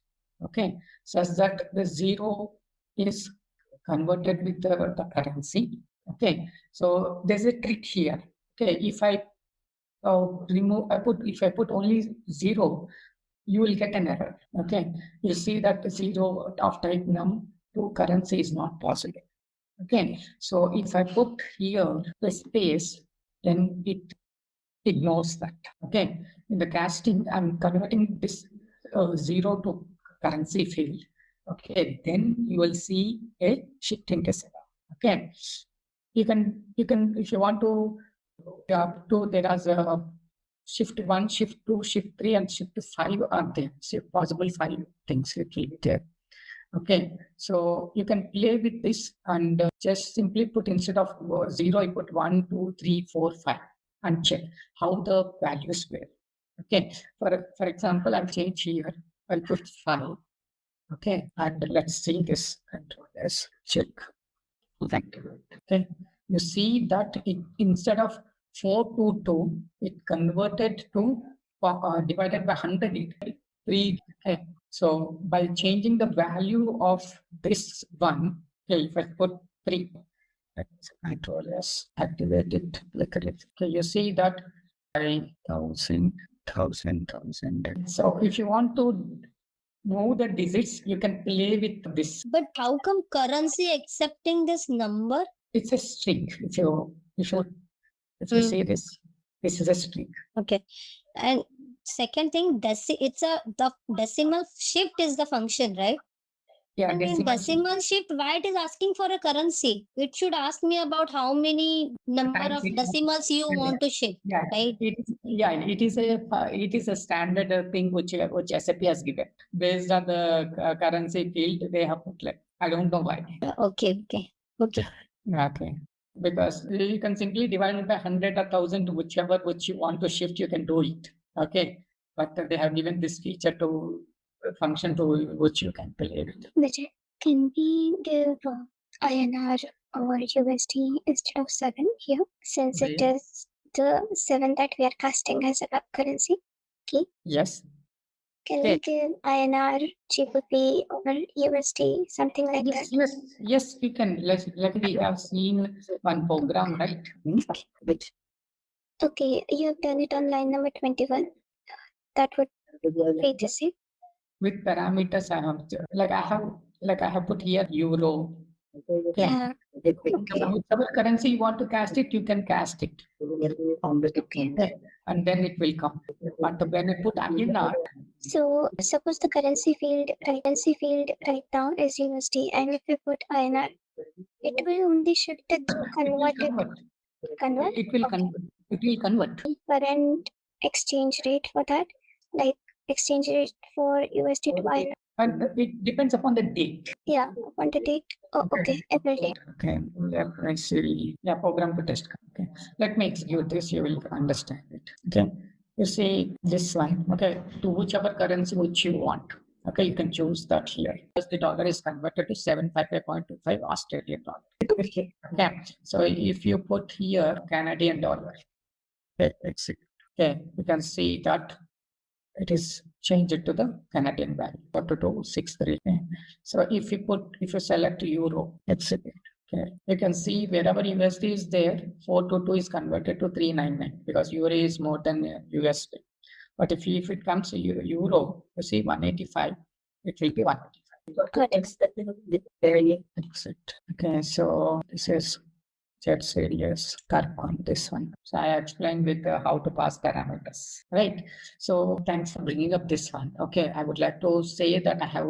Okay, such that the 0 is converted with the currency. Okay, so there's a trick here. Okay, if I if I put only 0, you will get an error. Okay, you see that 0 of type num to currency is not possible. Okay, so if I put here the space, then it ignores that. Okay, in the casting, I'm converting this 0 to currency field. Okay, then you will see a shift in decimal. Okay, you can if you want to there is a shift 1, shift 2, shift 3, and shift 5 are there. So possible 5 things it will be there. Okay, so you can play with this and just simply put, instead of 0, you put 1, 2, 3, 4, 5 and check how the values were. Okay, for example, I'll change here. I'll put 5. Okay, and let's see this. Let's check. Thank you. Okay, you see that instead of 422, it converted to divided by 100. 3. Okay. So by changing the value of this one, okay, if I put 3, Control S, activate it, click at it. Okay, you see that 5,000. So if you want to move the digits, you can play with this. But how come currency accepting this number? It's a string. If you see this is a string. Okay, and second thing, the decimal shift is the function, right? Yeah, And in decimal shift, why it is asking for a currency? It should ask me about how many number of decimals you want to shift, Yeah, right? it is a standard thing which SAP has given based on the currency field. They have put like, I don't know why. Okay. Okay, because you can simply divide it by 100 or 1000, which you want to shift, you can do it. Okay, but they have given this feature to function to which you can play with. Vijay, can we give INR or USD instead of 7 here, since it is the 7 that we are casting as a currency? Okay. Yes. Can we give INR, GBP or USD, something like that? Yes, we can. Let me have seen one program, right? Okay, you have done it on line number 21. That would be the same. With parameters, I have put here euro. Yeah. Whichever currency you want to cast it, you can cast it. Okay. And then it will come. But when you put INR, So suppose the currency field right now is USD, and if you put INR, it will only shift it, convert. it will convert. Current exchange rate for that, like exchange rate for USD to INR. And it depends upon the date. Yeah, upon the date. Oh, okay, every day. Okay, let me see. Yeah, program to test. Okay, let me execute this. You will understand it. Okay, you see this one. Okay, to whichever currency which you want. Okay, you can choose that here. Because the dollar is converted to 755.25 Australian dollar. Okay, so if you put here Canadian dollar, okay, execute. Okay, you can see that it is changed to the Canadian value, 4263. Okay. So if you select euro, execute. Okay, you can see wherever USD is there, 422 is converted to 399 because euro is more than USD. But if it comes to euro, you see 185, it will be 185. Exit. Okay, so this is Z series curve on this one. So I explained with how to pass parameters, right? So thanks for bringing up this one. Okay, I would like to say that I have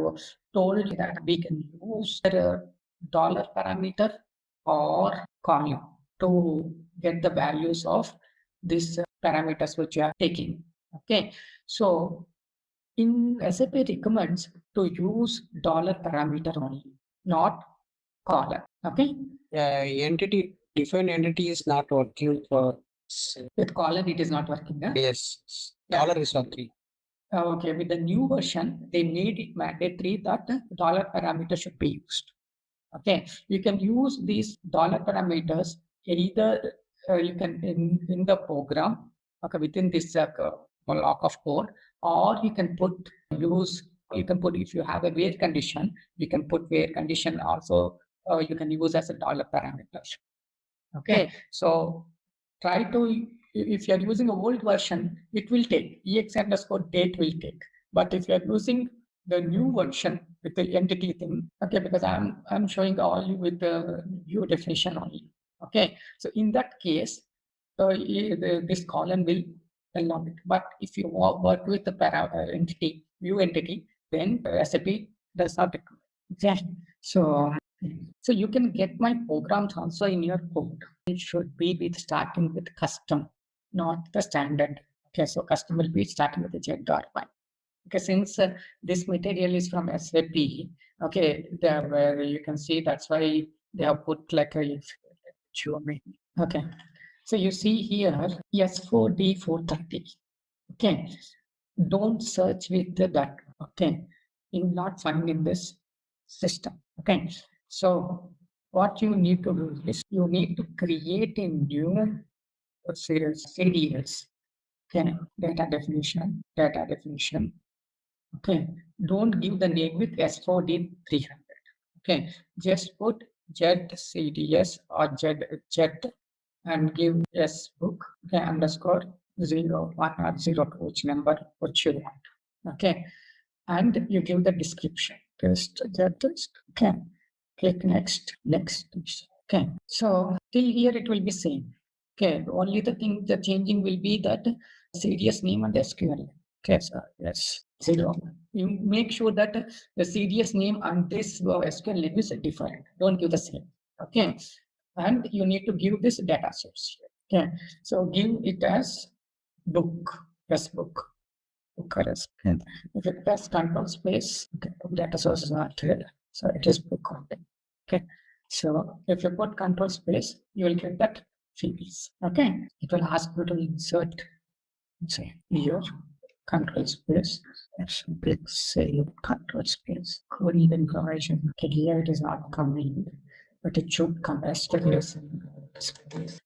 told that we can use the dollar parameter or column to get the values of these parameters which you are taking. Okay, so in SAP recommends to use dollar parameter only, not column. Okay. Different entity is not working for. With column, it is not working. Huh? Yes, dollar is working. Okay, with the new version, they made it mandatory that the dollar parameter should be used. Okay, you can use these dollar parameters either you can in the program, okay, within this block of code, or you can put if you have a where condition, you can put where condition also. You can use as a dollar parameter. Okay, so try to, if you are using a old version, it will take ex underscore date will take. But if you are using the new version with the entity thing, okay, because I'm showing all you with the view definition only. Okay, so in that case, this column will allow it. But if you work with the entity, view entity, then SAP does not require. Okay, so you can get my programs also in your code. It should be with starting with custom, not the standard. Okay, so custom will be starting with the Z.1. Okay, since this material is from SAP, okay, where you can see that's why they have put like a show me. Okay, so you see here S4D430. Okay, don't search with that. Okay, you will not find in this system. Okay, so what you need to do is you need to create a new CDS. Okay, data definition. Okay, don't give the name with S4D300. Okay, just put ZCDS or Z and give S book, okay, underscore 01 or 02, which number, which you want. Okay, and you give the description. Test. Okay, click next. Okay, so till here it will be same. Okay, only the thing the changing will be that CDS name and SQL. Okay, so yes, 0. You make sure that the CDS name and this SQL name is different. Don't give the same. Okay, and you need to give this data source here. Okay, so give it as book, yes, book. Correct. If it press control space, okay, data source is not here, so it is book content. Okay, so if you put control space, you will get that fields. Okay, it will ask you to insert, say here, control space, big say control space, coding information. Okay, here it is not coming, but it should come as to this.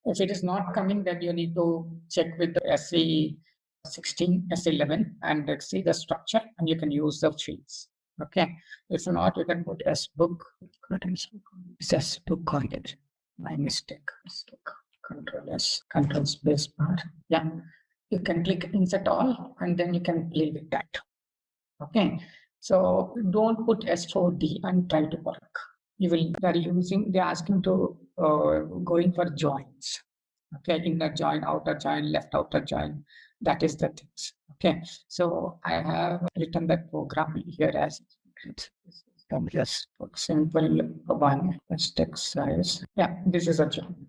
If it is not coming, then you need to check with the SE16, SE11 and see the structure, and you can use the fields. Okay, if not, you can put S book. It's S book content. My mistake. Control S, control space bar. Yeah, you can click insert all, and then you can play with that. Okay, so don't put S4D and try to work. They're asking to going for joins. Okay, inner join, outer join, left outer join. That is the things. Okay, so I have written that program here as just simple one text size. Yeah, this is a join.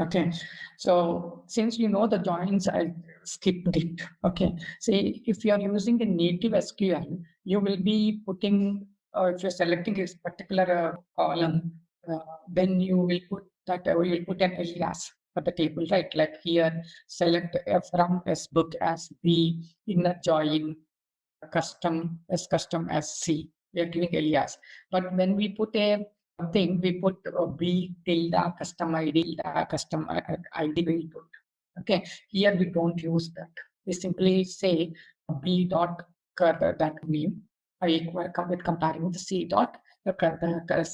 Okay, so since you know the joins, I skipped it. Okay, see, if you are using a native SQL, you will be putting, if you're selecting a particular column, then you will put that, you will put an alias for the table, right? Like here, select from S book as B, inner join, custom as C. We are giving alias. But when we put a thing, we put B tilde custom ID, custom ID we put. Okay, here we don't use that. We simply say B dot that name equal with comparing with C dot the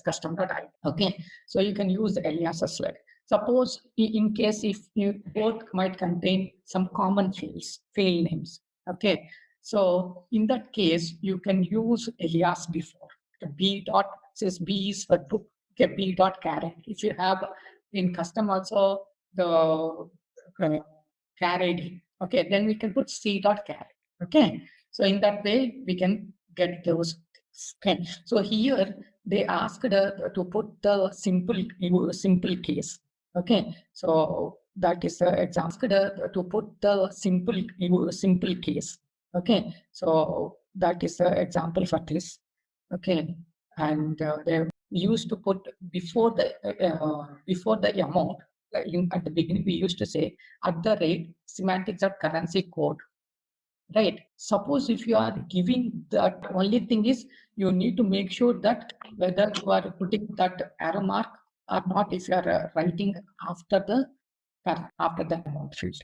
custom dot ID. Okay, so you can use the alias as well. Suppose in case if you both might contain some common fields, field names. Okay, so in that case, you can use alias before. B dot says B is for book. Okay, B dot caret. If you have in custom also the char ID, okay, then we can put C dot caret. Okay, so in that way we can get those things. Okay, so here they asked to put the simple case. Okay, so that is the example to put the simple case. Okay, so that is the example for this. Okay, and they used to put before the amount. At the beginning, we used to say at the rate semantics or currency code. Right. Suppose if you are giving that, only thing is you need to make sure that whether you are putting that arrow mark or not, if you are writing after the amount field.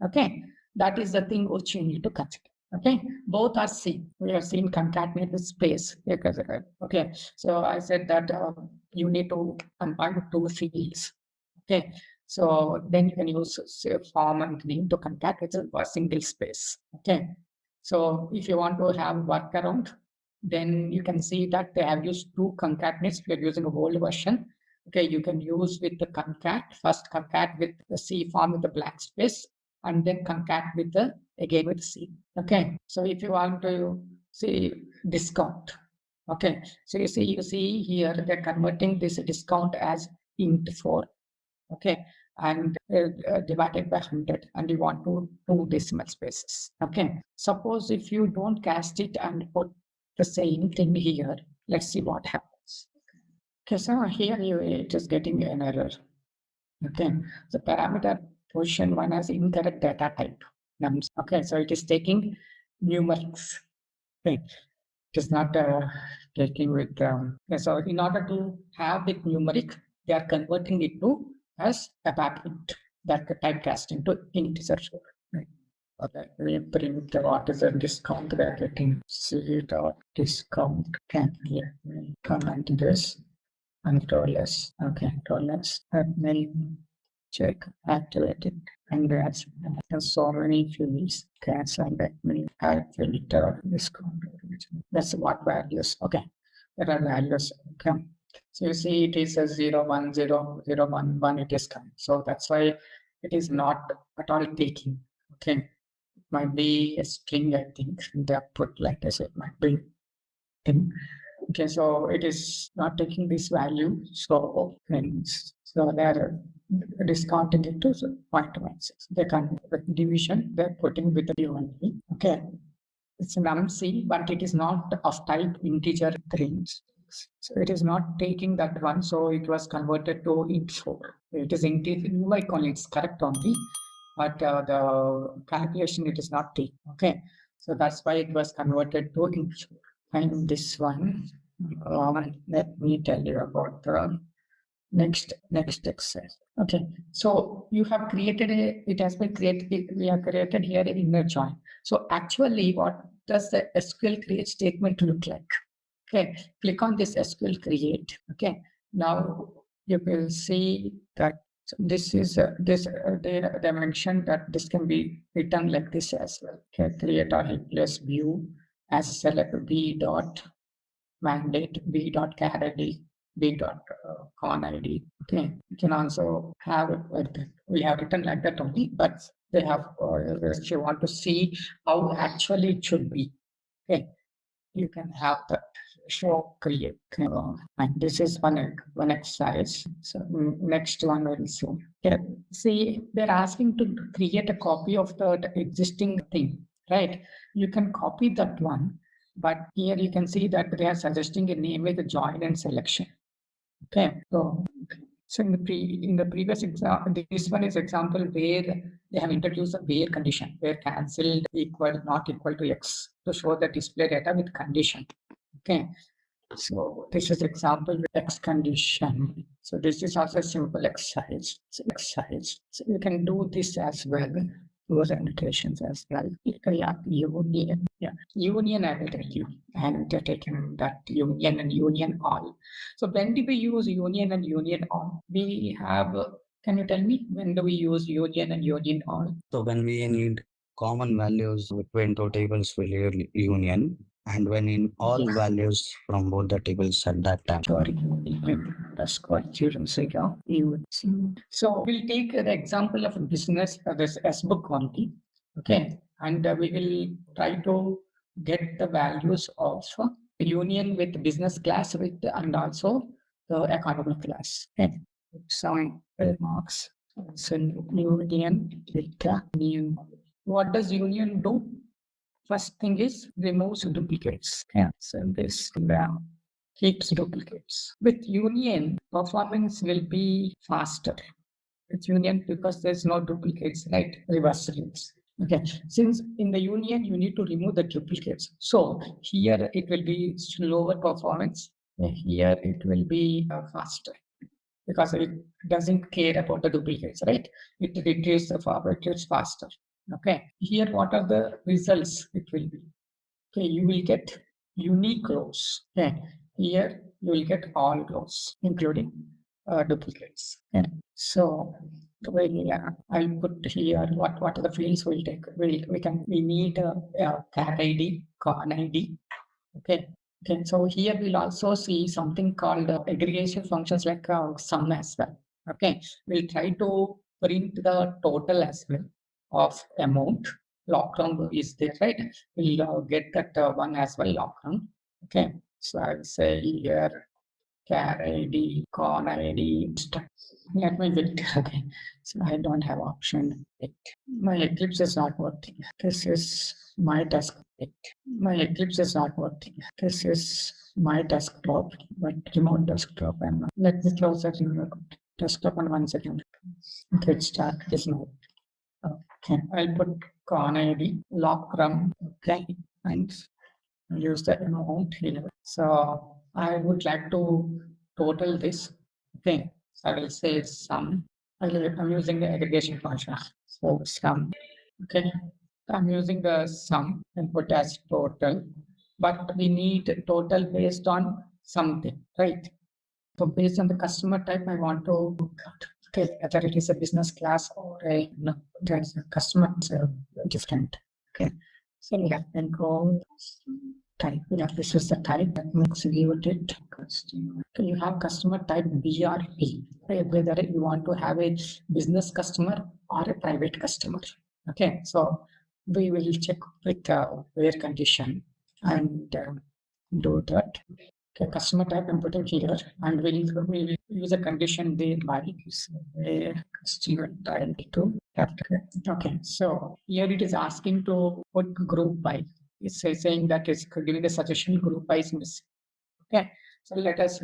Okay, that is the thing which you need to consider. Okay, both are same. We are seeing concatenate with space. Okay, so I said that you need to combine two fields. Okay, so then you can use form and name to concatenate a single space. Okay, so if you want to have workaround, then you can see that they have used two concatenates. We are using a old version. Okay, you can use with the concat, first concat with the C form with the blank space, and then concat with the again with C. Okay, so if you want to see discount, okay, so you see here they're converting this discount as int 4. Okay, and divided by 100, and you want to two decimal spaces. Okay, suppose if you don't cast it and put the same thing here, let's see what happens. Okay, so here it is getting an error. Okay, the parameter position one has incorrect data type nums. Okay, so it is taking numerics. Okay, it is not taking with so in order to have it numeric, they are converting it to as ABAP int, that typecasting to integer. Right. Okay, we print what is the discount they are getting. C dot discount can here comment this control S. Okay, control S name check activated, and that's so many fields. Cats and that many filter discount. That's what values. Okay, there are values. Okay, so you see it is a 0 1 0 0 1 1. It is coming. So that's why it is not at all taking. Okay, might be a string, I think. The output, like I said, might be thing. Okay, so it is not taking this value. So they're discounting it to 0.16. They can with division, they're putting with the only. Okay. It's an num-C, but it is not of type integer range. So it is not taking that one, so it was converted to int4. It is integer, like only it's correct only, but the calculation it is not taking. Okay, so that's why it was converted to int4. And this one, let me tell you about the next exercise. Okay, so you have created it has been created, we have created here an inner join. So actually, what does the SQL create statement look like? Okay, click on this SQL create. Okay, now you will see that this is they mentioned that this can be written like this as well. Okay, create a helpless view as select b dot mandate b dot char id b dot con id. Okay, you can also have it like that. We have written like that only, but they have if you want to see how actually it should be. Okay, you can have that show create. And this is one exercise. So next one we'll see. Okay, see they're asking to create a copy of the existing thing, right? You can copy that one, but here you can see that they are suggesting a name with a join and selection. Okay, so in the previous example, this one is example where they have introduced a where condition, where cancelled equal not equal to x to show the display data with condition. Okay, so this is example with x condition. So this is also a simple exercise. So you can do this as well. Those annotations as well. Union. Yeah, union I will tell you. And taking that union and union all. So when do we use union and union all? We have. Can you tell me when do we use union and union all? So when we need common values between two tables, we use union, and when in all values from both the tables at that time. Sorry, that's quite students ago. So we'll take the example of a business, this S book only. Okay, and we will try to get the values of union with business class with and also the economy class. Okay, some marks. So union with new. What does union do? First thing is removes duplicates. Yeah, so this keeps duplicates. With union, performance will be faster. With union, because there's no duplicates, right? Reverse links. Okay, since in the union you need to remove the duplicates. So here it will be slower performance. Here it will be faster because it doesn't care about the duplicates, right? It retrieves the forward, it's faster. Okay, here what are the results it will be? Okay, you will get unique rows. Okay, here you will get all rows, including duplicates. Okay. So I'll put here what are the fields we'll take. We need cat ID, con ID. Okay. Okay, so here we'll also see something called aggregation functions like sum as well. Okay, we'll try to print the total as well of amount. Lockdown is there, right? We'll get that one as well, lockdown. Okay, so I'll say here char ID, con ID. Let me wait. Okay, so I don't have option. My Eclipse is not working. This is my desktop. My Eclipse is not working. This is my desktop, but remote desktop. Let me close that remote desktop and 1 second. Okay, it start this node. Okay, I'll put con ID, lock run. Okay, and use the amount here. So I would like to total this. Okay, so I will say sum. I'm using the aggregation function. So sum. Okay, I'm using the sum and put as total, but we need total based on something, right? So based on the customer type, I want to okay, whether it is a business class or a no, there's a customer different. Okay, so we have control type. Yeah, this is the type that makes you it. Okay, you have customer type BRP, right? Whether you want to have a business customer or a private customer. Okay, so we will check with where condition and do that. Okay, customer type I'm putting here, and we'll use a condition there by customer type to okay. So here it is asking to put group by. It's saying that it's giving the suggestion group by is missing. Okay, so let us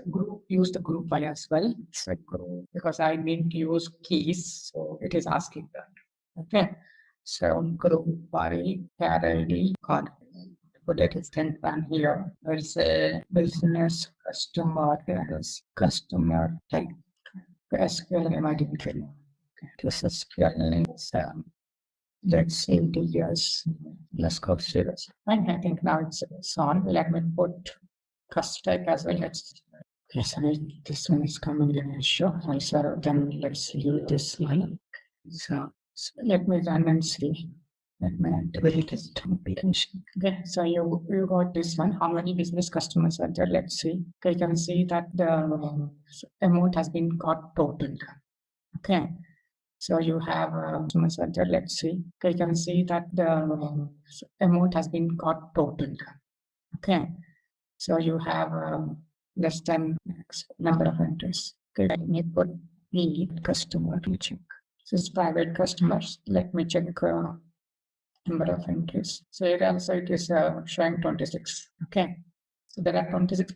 use the group by as well. So group, because I need to use keys, so it is asking that. Okay, so group by char ID card. Put it is 10 plan here. There's a business customer, there's customer type. SQL identification. This is SQL. Let's see the years. Let's go serious. And I think now it's on. Let me put customer type as well. Yes, this one is coming in. Sure. So then let's use this one. So let me run and see. Let me delete this application. Okay, so you got this one. How many business customers are there? Let's see. Okay, you can see that the amount has been got totaled. Okay, so you have customers are there. Let's see. Okay, you can see that the amount has been got totaled. Okay, so you have less than number of entries. Okay, let me put the customer to check. This is private customers. Let me check number of entries. So here also it is showing 26. Okay, so there are 26.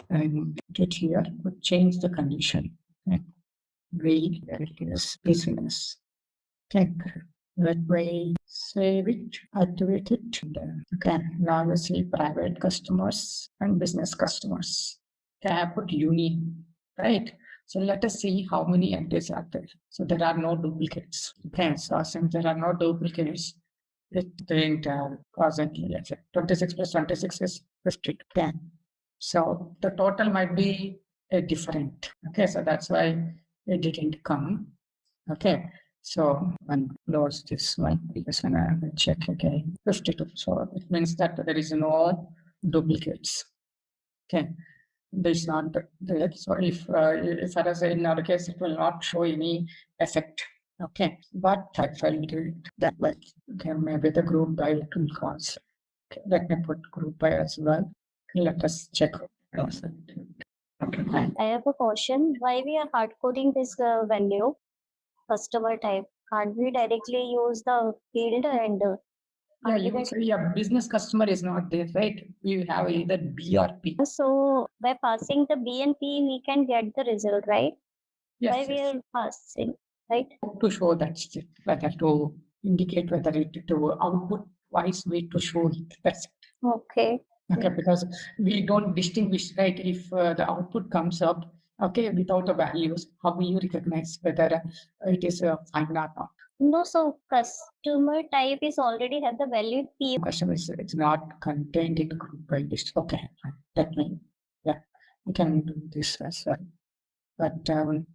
And get here, but change the condition. Okay. Read that it is business. Okay, let me save it, activate it. Okay, now we see private customers and business customers. Okay, I have put union, right? So let us see how many entries are there. So there are no duplicates. Okay, so since there are no duplicates, it didn't cause any. 26 plus 26 is 50. Okay, so the total might be different. Okay, so that's why it didn't come. Okay, so one close this one because when I will check again 52. So it means that there is no duplicates. Okay, this is not there. So if I say in our case, it will not show any effect. Okay, but I will do it that way. Okay, maybe the group by will cause. Okay, let me put group by as well. Let us check. Okay. I have a question. Why we are hard coding this value, customer type? Can't we directly use the field and business customer is not there, right? We have either B or P. So by passing the B and P, we can get the result, right? Yes, Why we are passing, right? To show that whether to indicate whether it to output wise way to show it. That's it. Okay. Okay, because we don't distinguish, right? If the output comes up, okay, without the values, how will you recognize whether it is fine or not? No, so customer type is already have the value P. Customer is it's not contained in group by list. Okay, that means you can do this as well. But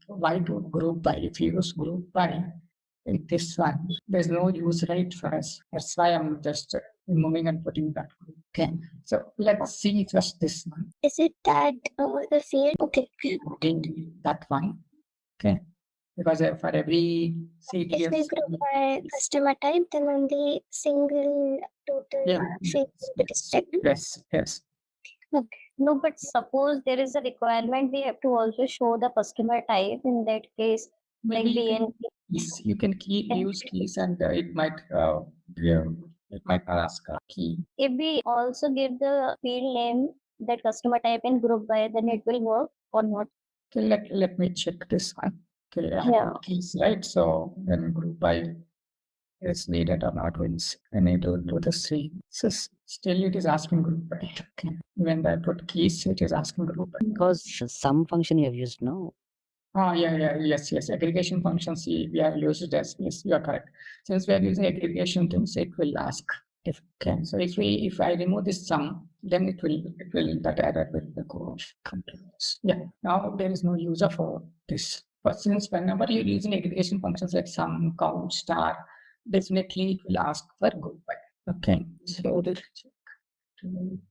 why do group by? If you use group by in this one, there's no use right for us. That's why I'm just removing and putting that group. Okay, so let's see just this one. Is it that the field? Okay. That one. Okay, because for every CDF. If we group by customer type, then only single total field it is taken. Yes, yes. Okay. No, but suppose there is a requirement, we have to also show the customer type. In that case, Maybe like BNP. you can use keys, and it might ask a key. If we also give the field name that customer type in group by, then it will work or not. Okay, let me check this one. Okay, Yeah. keys, right? So then group by is needed or not wins. I need to do the same. So still it is asking group by. Okay. When I put keys, it is asking group by. Because some function you have used, no? Yes. Aggregation functions we have used as yes, you are correct. Since we are using aggregation things, it will ask. Okay, so if I remove this sum, then it will that error will go continuous. Yeah. Now there is no user for this. But since whenever you're using aggregation functions like sum, count, star, definitely it will ask for group by. Okay. So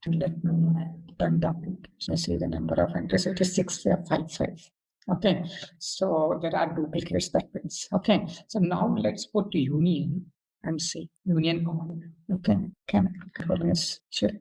let me turn down. Let's see the number of entries. It is 655. Okay, so there are duplicates that means. Okay, so now let's put union MC union all. Okay, let's check.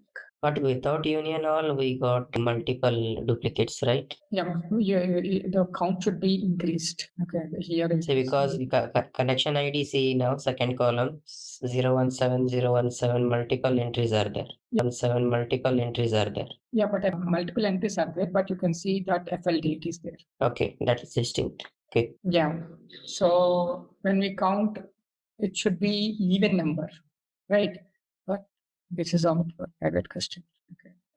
But without union all, we got multiple duplicates, right? Yeah, the count should be increased. Okay, here is So because connection ID, see now second column 017017 multiple entries are there. 7 multiple entries are there. Yeah, but multiple entries are there, but you can see that FL date is there. Okay, that is distinct. Okay. Yeah. So when we count, it should be even number, right? But this is our private question.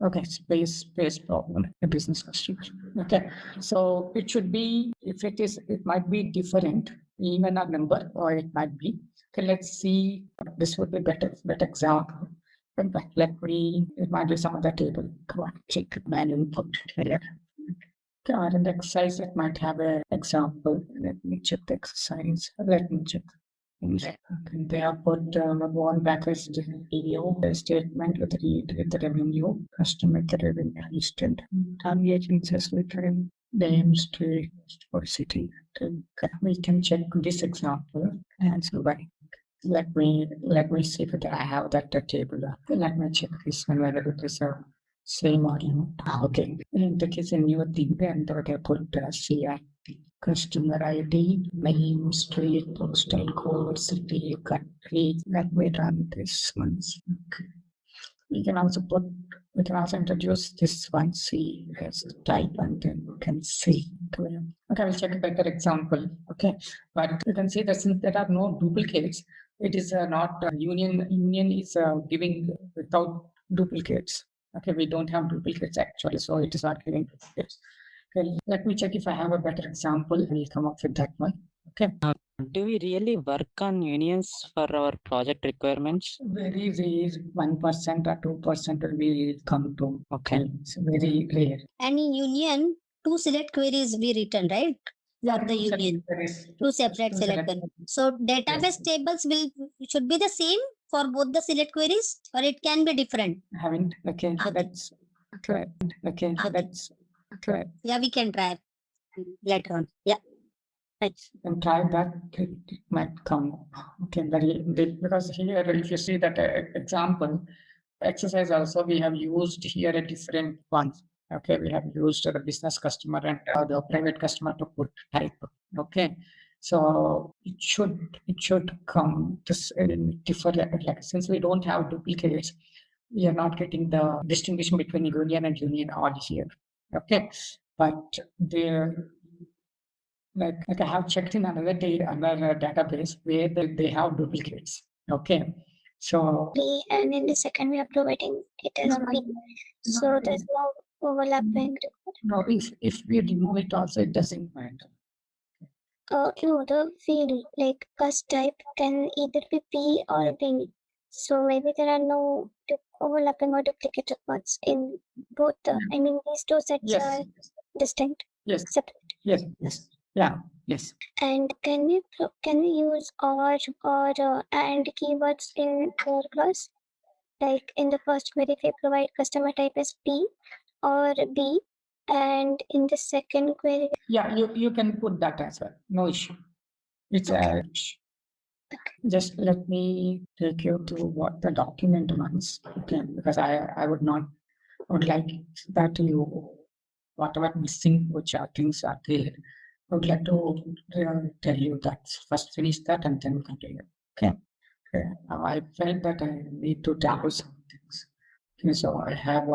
Okay, space problem, a business question. Okay, so it should be, if it is, it might be different, even a number, or it might be. Okay, let's see. This would be better example. Let me, it might be some other table. Come on, check manual input here. And exercise, it might have an example. Let me check the exercise. Let me check. They have put one package PO statement with the revenue, customer revenue listed, target agencies return names to or city. We can check this example and so let me see if I have that table. Let me check this one whether it is a same or not. Okay, in the case a new thing, and they put CIT. Customer ID, name, street, postal code, city, country. Let me run this one. Okay. We can also introduce this one, C as the type, and then you can see. Okay, we'll check a better example. Okay, but you can see that since there are no duplicates, it is not union. Union is giving without duplicates. Okay, we don't have duplicates actually, so it is not giving duplicates. Okay, let me check if I have a better example. We'll come up with that one. Okay. Do we really work on unions for our project requirements? Very rare, 1% or 2% will come to. Okay, it's very rare. Any union, two select queries we written, right? That the union, two separate select. So database tables should be the same for both the select queries, or it can be different. Haven't. Okay, that's correct. Okay, that's correct. Yeah, we can try later on. Yeah. Right. And try that, it might come. Okay, because here, if you see that example, exercise also, we have used here a different ones. Okay, we have used the business customer and the private customer to put type. Okay, so it should come this different. Like, since we don't have duplicates, we are not getting the distinction between union and union all here. Okay, but there. Like I have checked in another database where they have duplicates. Okay, so and in the second we are providing it as P. So there's no overlapping. No, if we remove it also, it doesn't matter. The field like bus type can either be P or P. So maybe there are no overlapping or duplicate records in both. I mean, these two sets are distinct. Yes. Separate. Yes. Yeah. Yes. And can we use or and keywords in our class? Like in the first query, if we provide customer type as P or B, and in the second query, yeah, you can put that as well. No issue. It's just let me take you to what the document wants. Okay, because I would like that you whatever missing which are things are there. I would like to tell you that first finish that and then continue. Okay. I felt that I need to tackle some things. Okay, so I have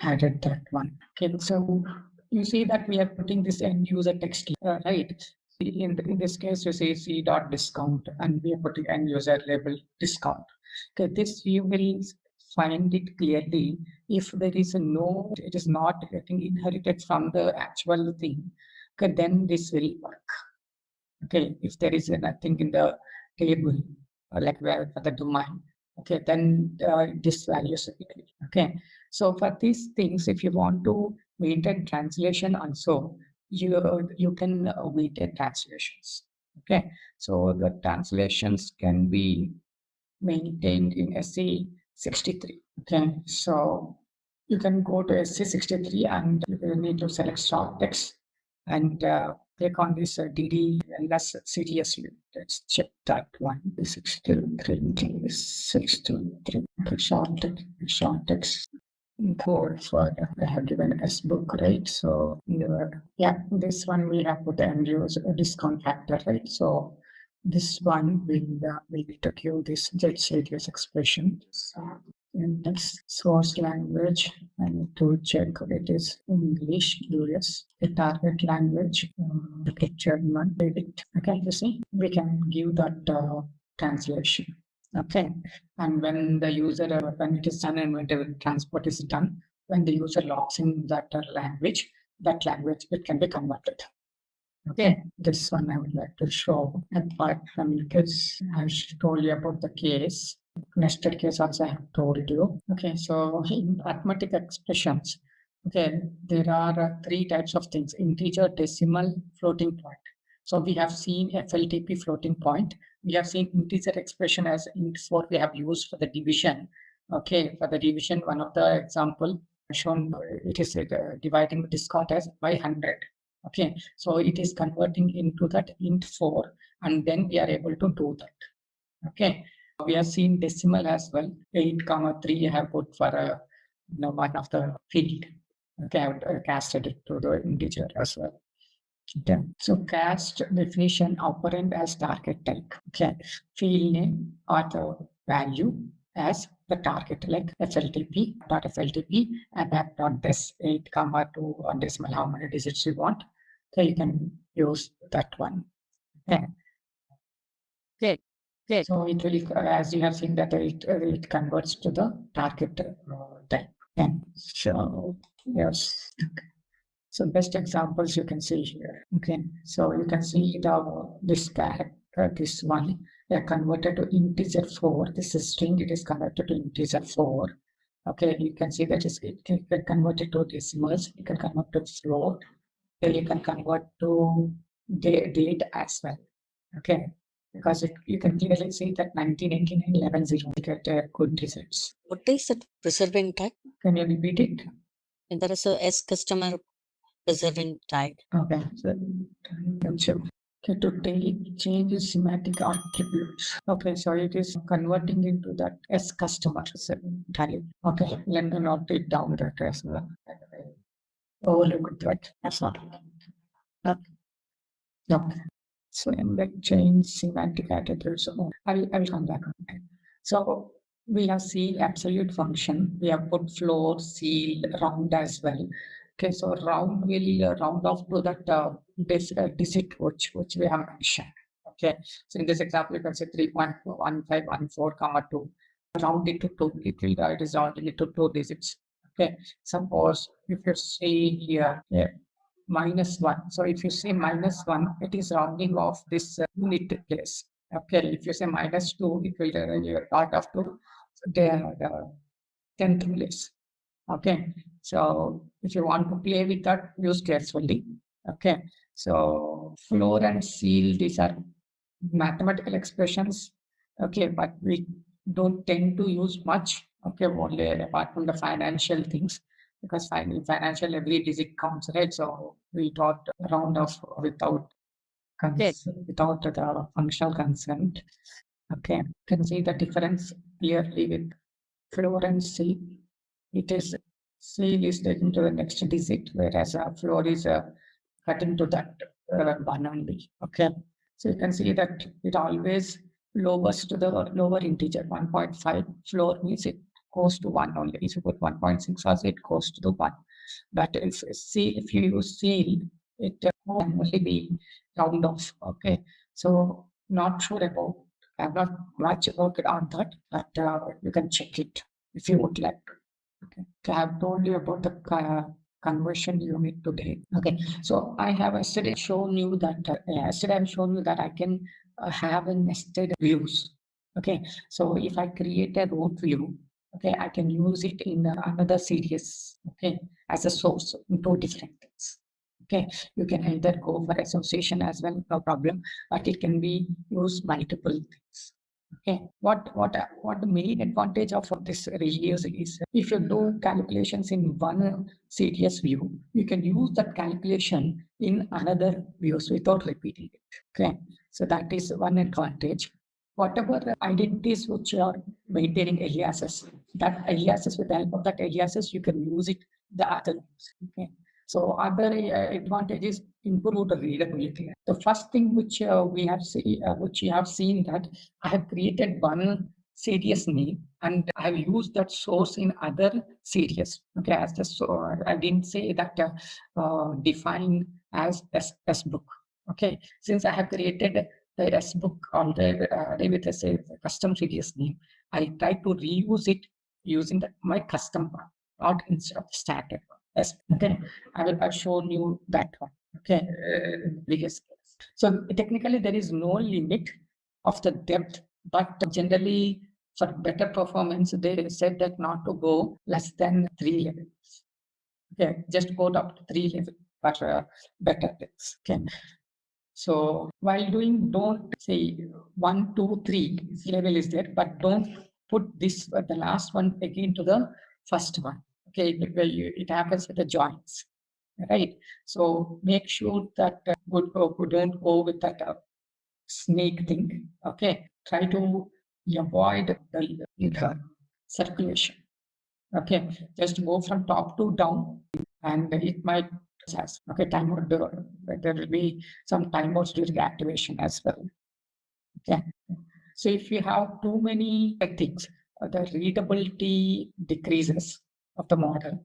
added that one. Okay, so you see that we are putting this end user text, right? In this case, you say C.discount and we are putting end user label discount. Okay, this you will find it clearly if there is it is not getting inherited from the actual thing. Okay, then this will work. Okay, if there is nothing in the table, like where the domain, okay, then this value is okay. Okay, so for these things, if you want to maintain translation also, you can maintain translations. Okay, so the translations can be maintained in SC63. Okay, so you can go to SC63 and you will need to select short text and click on this DDLS CDS view. Let's check that one. 623, 623, short text code for I have given S book, right? So yeah, this one we have put the end user discount factor, right? So this one will to give this ZCDS expression. So, and next source language, I need to check it is English, US, the target language, the German, edit. Okay, you see, we can give that translation. Okay, and when the user, when it is done and when the transport is done, when the user logs in that language, it can be converted. Okay, this one I would like to show. Apart from this, I told you about the case. Nested case also I have told you. Okay, so in arithmetic expressions, okay, there are 3 types of things: integer, decimal, floating point. So we have seen FLTP floating point. We have seen integer expression as int4 we have used for the division. Okay, for the division, one of the example shown, it is dividing discount as by 100. Okay, so it is converting into that int4, and then we are able to do that. Okay, we have seen decimal as well. 8,3 I have put for one of the field. Okay, I have casted it to the integer as well. Okay, so cast definition operand as target type. Okay, field name or the value as the target, like FLTP and app.this 8,2 or decimal, how many digits you want. So you can use that one. Okay. Great. So it will, as you have seen that it converts to the target type. And so yes. Okay. So best examples you can see here. Okay, so you can see this character, this one, they are converted to integer 4. This is string, it is converted to integer 4. Okay, you can see that it can convert it to decimals, you can convert to float, then you can convert to date as well. Okay, because you can clearly see that 1989 11 get good results. What is that preserving tag? Can you repeat it? And there is a S customer preserving tag. Okay, so to change the semantic attributes. Okay, so it is converting into that S customer value. Okay, let me note it down that as well. Overlook that. That's not. Okay. Okay. So in the change semantic attributes. So I will come back on that. So we have seen absolute function. We have put floor, seal, round as well. Okay, so round will round off to that digit which we have mentioned. Okay, so in this example, you can say 3.1514, 2. Round it to 2. It is rounding it to 2 digits. Okay, suppose if you see here, -1. So if you say -1, it is rounding off this unit place. Okay, if you say -2, it will part of to the 10th place. Okay, so if you want to play with that, use carefully. Okay, so floor and seal, these are mathematical expressions. Okay, but we don't tend to use much. Okay, only apart from the financial things, because financial every digit counts, right? So we taught round off without the functional consent. Okay, you can see the difference clearly with floor and seal. It is seal is taken to the next digit, whereas floor is cutting to that one only. Okay, so you can see that it always lowers to the lower integer 1.5. Floor means it goes to 1 only. If you put 1.6 also, it goes to the 1. But if you use seal, it can only be round off. Okay, so not sure about. I'm not much worked on that, but you can check it if you would like. Okay, I have told you about the conversion unit today. Okay, so I have yesterday shown you that I can have a nested views. Okay, so if I create a row view, okay, I can use it in another series. Okay, as a source in 2 different things. Okay, you can either go for association as well, no problem, but it can be used multiple things. Okay, what the main advantage of this reuse is if you do calculations in one CDS view, you can use that calculation in another views without repeating it. Okay, so that is one advantage. Whatever identities which are maintaining aliases, that aliases with the help of that aliases, you can use it the other views. Okay. So other advantages improved readability. The first thing which we have which you have seen that I have created one CDS name and I have used that source in other CDS. Okay, as the so I didn't say that define as S book. Okay, since I have created the S book on the with a custom CDS name, I try to reuse it using my custom one, not instead of standard one. Yes, okay. I've shown you that one. Okay, biggest. So technically there is no limit of the depth, but generally for better performance, they said that not to go less than 3 levels. Okay, just go up to 3 levels for better depths. Okay. So while doing, don't say 1, 2, 3 level is there, but don't put this the last one again to the first one. Okay, it happens with the joints, right? So make sure that don't go with that snake thing. Okay, try to avoid the circulation. Okay, just go from top to down, and it might has okay timeout. There will be some timeouts during activation as well. Okay, so if you have too many things, the readability decreases of the model.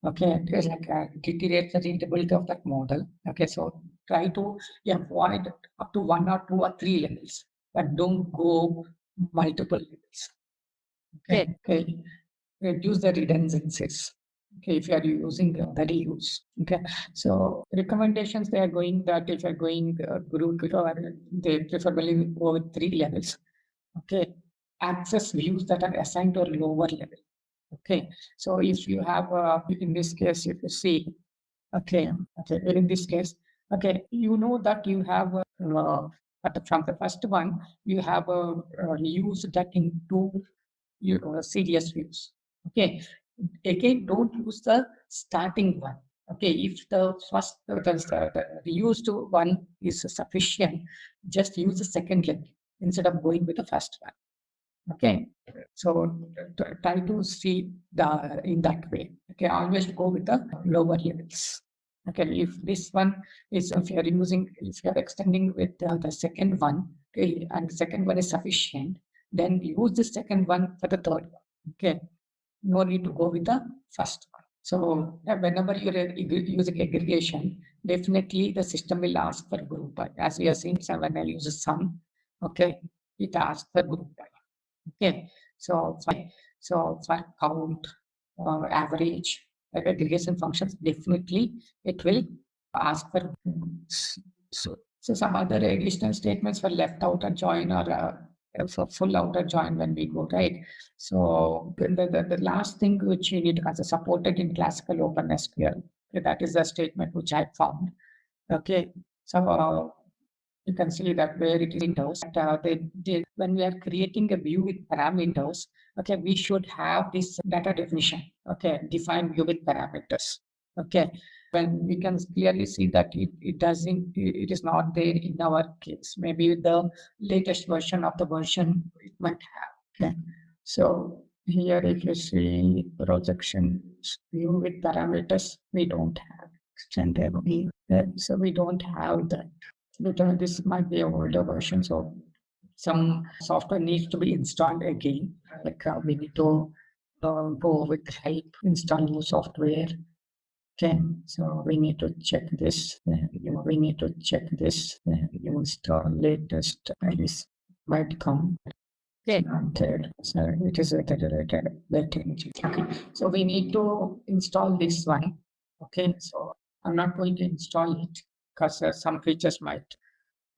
Okay, there's like deteriorates the readability of that model. Okay, so try to avoid up to 1 or 2 or 3 levels, but don't go multiple levels. Okay, okay. Reduce the redundancies. Okay, if you are using the reuse. Okay, so recommendations they are going that if you are going group, they preferably go with 3 levels. Okay, access views that are assigned to a lower level. Okay, so if you have in this case, if you see, okay, in this case, okay, you know that you have from the first one, you have used that into your CDS views. Okay, again, don't use the starting one. Okay, if the first the used one is sufficient, just use the second level instead of going with the first one. Okay, so try to see the in that way. Okay, always go with the lower levels. Okay, if this one is if you are extending with the second one, okay, and the second one is sufficient, then use the second one for the third one. Okay, no need to go with the first one. So whenever you're using aggregation, definitely the system will ask for group by. As we have seen, when I use sum, okay, it asks for group by. Okay, so for count, average, aggregation functions, definitely it will ask for. So some other additional statements for left outer join or for full outer join when we go, right? So the last thing which you need as a supported in classical OpenSQL, okay, that is the statement which I found. Okay, so you can see that where it is windows. When we are creating a view with parameters, okay, we should have this data definition. Okay, define view with parameters. Okay, when we can clearly see that it is not there in our case. Maybe with the latest version of the version it might have. Okay, so here if you see projection view with parameters, we don't have. So we don't have that. This might be an older version, so some software needs to be installed again. Like we need to go with help install new software. Okay, so we need to check this. We need to check this. Install latest. This might come. Okay, so it is related. Okay, so we need to install this one. Okay, so I'm not going to install it because some features might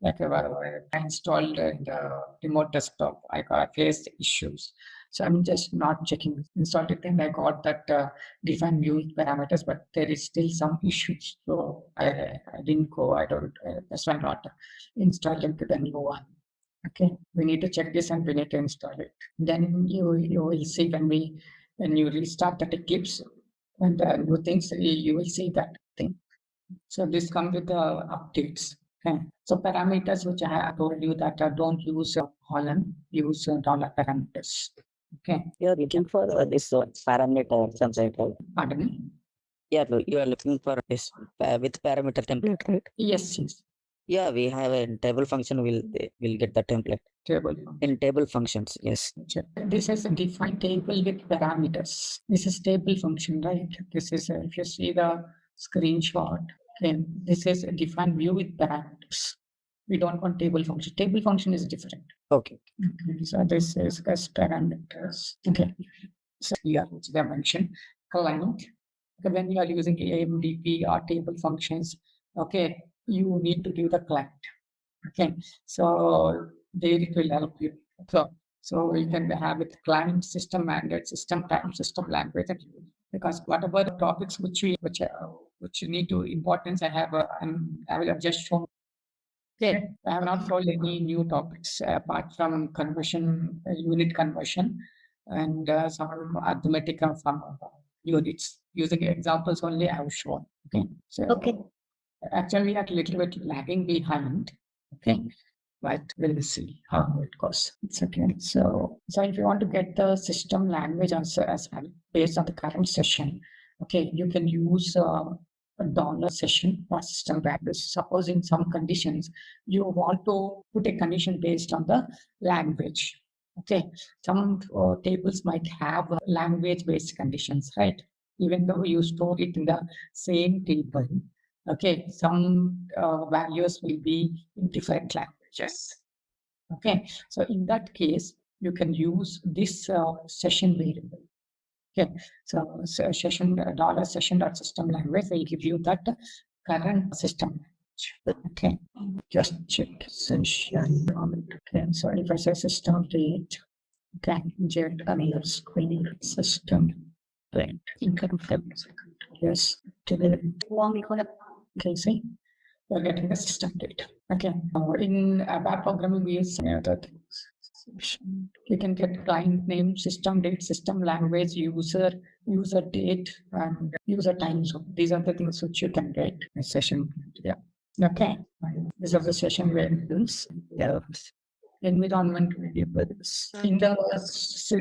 like I installed in the remote desktop. I faced issues, so I'm just not checking installed it, and I got that define view parameters, but there is still some issues. So I didn't go. I don't. That's why I'm not installing the new one. Okay, we need to check this and we need to install it. Then you will see when you restart that Eclipse and new things, you will see that thing. So this comes with the updates. Okay. So parameters which I have told you that don't use colon, use dollar parameters. Okay. You're looking for this parameter something. Pardon me. Yeah, you are looking for this with parameter template, right? Yes, yes. Yeah, we have a table function. We'll get the template. Table. In table functions, yes. This is a defined table with parameters. This is table function, right? This is if you see the screenshot, then this is a defined view with parameters. We don't want table function. Table function is different. Okay. So this is as parameters. Okay. So here, which they mentioned, client. Okay, when you are using AMDP or table functions, okay, you need to give the client. Okay, so there it will help you. So you can have it client, system mandate, system time, system language, because whatever the topics which need to importance, I have I will have just shown. Okay, I have not told any new topics apart from conversion, unit conversion, and some arithmetic of some units. Using examples only, I have shown. Okay, so actually we are a little bit lagging behind. Okay, but we'll see how it goes. It's okay. So if you want to get the system language also as well, based on the current session, okay, you can use a dollar session for system values. Suppose in some conditions you want to put a condition based on the language. Okay, some tables might have language-based conditions, right? Even though you store it in the same table, okay, some values will be in different languages. Okay, so in that case, you can use this session variable. Okay, so session dollar session dot system language will give you that current system language. Okay, just check session. Okay, so if I say system date, okay, jet underscore system date. Yes, okay, see, we're getting the system date. Okay, in ABAP programming, we use other things. You can get client name, system date, system language, user date, and user time zone. These are the things which you can get in session. Yeah. Okay. These are the session variables. Yeah. Environment variables. In the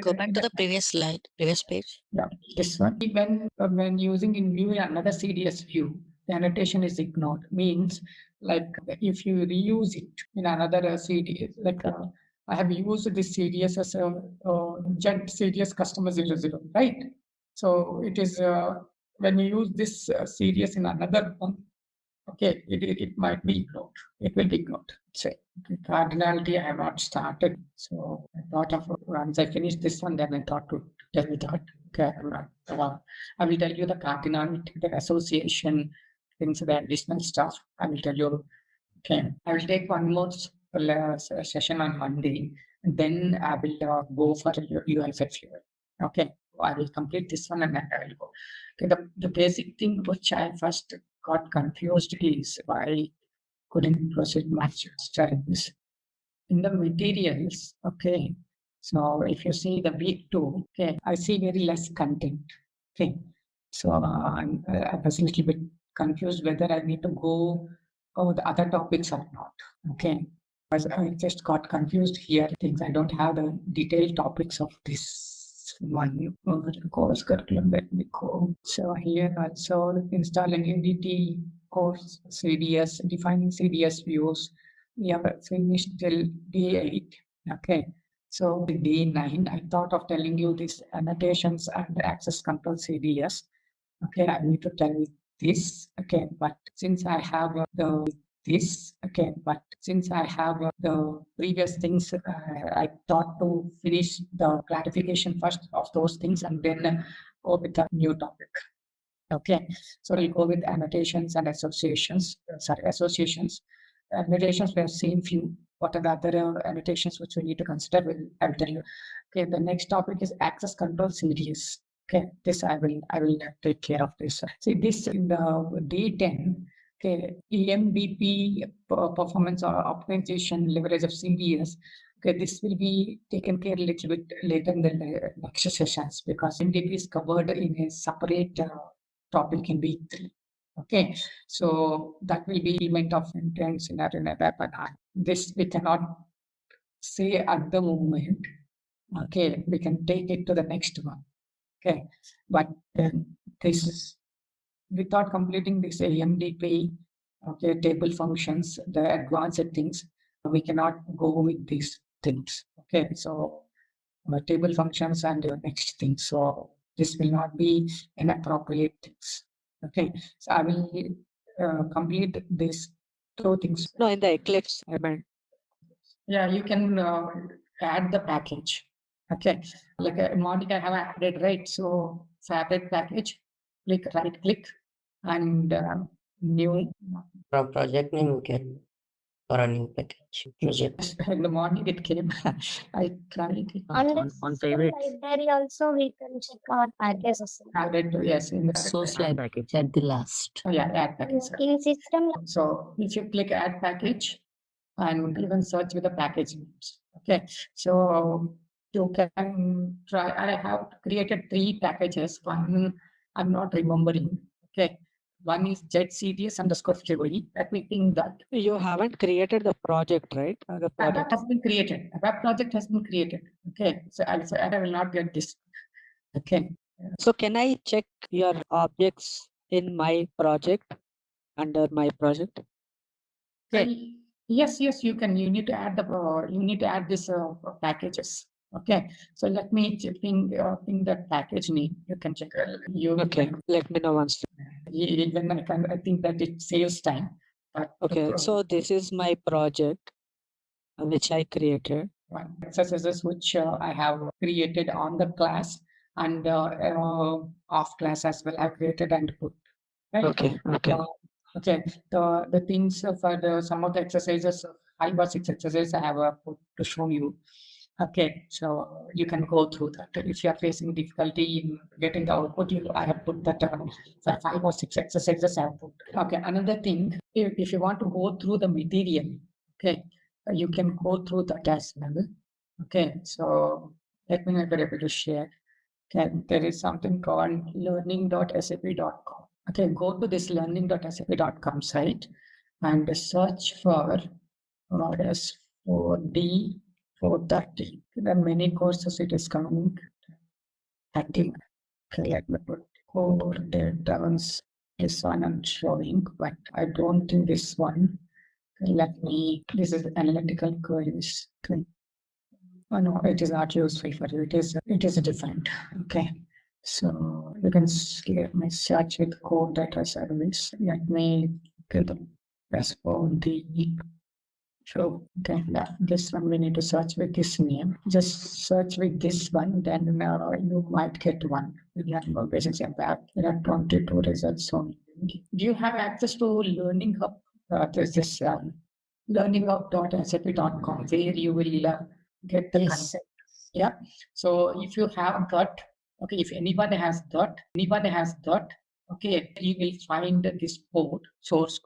Go back to the previous slide, previous page. Yeah, this one. When using in view another CDS view, the annotation is ignored. Means like if you reuse it in another CDS, like I have used this CDS as a Jet CDS customer 00, right? So it is when you use this CDS in another one, okay, it might be ignored. It will be ignored. Say cardinality, I have not started. So I thought of once I finish this one, then I thought to tell you that. Okay, I will tell you the cardinality, the association, things, the additional stuff. I will tell you. Okay, I will take one more session on Monday, and then I will go for UFF here. Okay, I will complete this one and then I will go. Okay, the basic thing which I first got confused is why I couldn't proceed much studies in the materials. Okay, so if you see the week 2, okay, I see very less content. Okay, so I was a little bit confused whether I need to go over the other topics or not. Okay, I just got confused here. Things I don't have the detailed topics of this one course curriculum. Let me go. So here also installing NDT course CDS, defining CDS views. We have finished till day 8. Okay, so the day 9, I thought of telling you this annotations and access control CDS. Okay, I need to tell you this. Okay, but since I have the previous things, I thought to finish the clarification first of those things and then go with the new topic. Okay, so we'll go with annotations and associations. Associations. Annotations, we have seen few. What are the other annotations which we need to consider? I will tell you. Okay, the next topic is access control series. Okay, this I will take care of this. See this in the day 10. Okay, EMBP performance or optimization leverage of CDS. Okay, this will be taken care a little bit later in the next sessions because MDP is covered in a separate topic in B3. Okay, so that will be element of intent scenario in ABAP, but this we cannot say at the moment. Okay, we can take it to the next one. Okay, but this is without completing this AMDP, okay, table functions, the advanced things, we cannot go with these things. Okay, so table functions and the next thing. So this will not be inappropriate things. Okay, so I will complete these two things. No, in the Eclipse, I meant. Yeah, you can add the package. Okay, like a Monica I have added, right? So added package, right click and new. From project name, you can for a new package project. In the morning it came. I tried it. On favorite. library also we can check our packages. Added to, yes, in the Source library package at the last. Oh, yeah, add package. In system, So if you click add package and even search with the package names. Okay, so you can try. I have created 3 packages. One I'm not remembering. Okay, one is JetCDS underscore Fiori. Let me think that. You haven't created the project, right? The ABAP project. has been created. ABAP project has been created. Okay, so I will not get this. Okay. So can I check your objects in my project under my project? Okay. Yes, you can. You need to add this packages. Okay. So let me ping that package name. You can check. Okay. Let me know once. Even I think that it saves time. But Okay. So this is my project, which I created. Exercises which I have created on the class and off class as well. I created and put. Right? Okay. Okay, the things for some of the exercises, 5 or 6 exercises I have put to show you. Okay, so you can go through that. If you are facing difficulty in getting the output, I have put that for 5 or 6 exercises I have put. Okay, another thing, if you want to go through the material, okay, you can go through that as well. Okay, so let me know if you're able to share. Okay, there is something called learning.sap.com. Okay, go to this learning.sap.com site and search for models 4D 430. There are many courses it is coming. 30. Okay, let me put core data. This one I'm showing, but I don't think this one. This is analytical queries. Okay. Oh no, it is not useful for you. It is different. Okay. So you can skip my search with core data service. Let me get the respond the so okay, this one we need to search with this name. Just search with this one, then you might get one. We have no basics ABAP. There are 22 results only. Do you have access to Learning Hub? There's this learninghub.sap.com where you will get the content. Yeah. So if you have that, okay, if anybody has that, okay, you will find this code source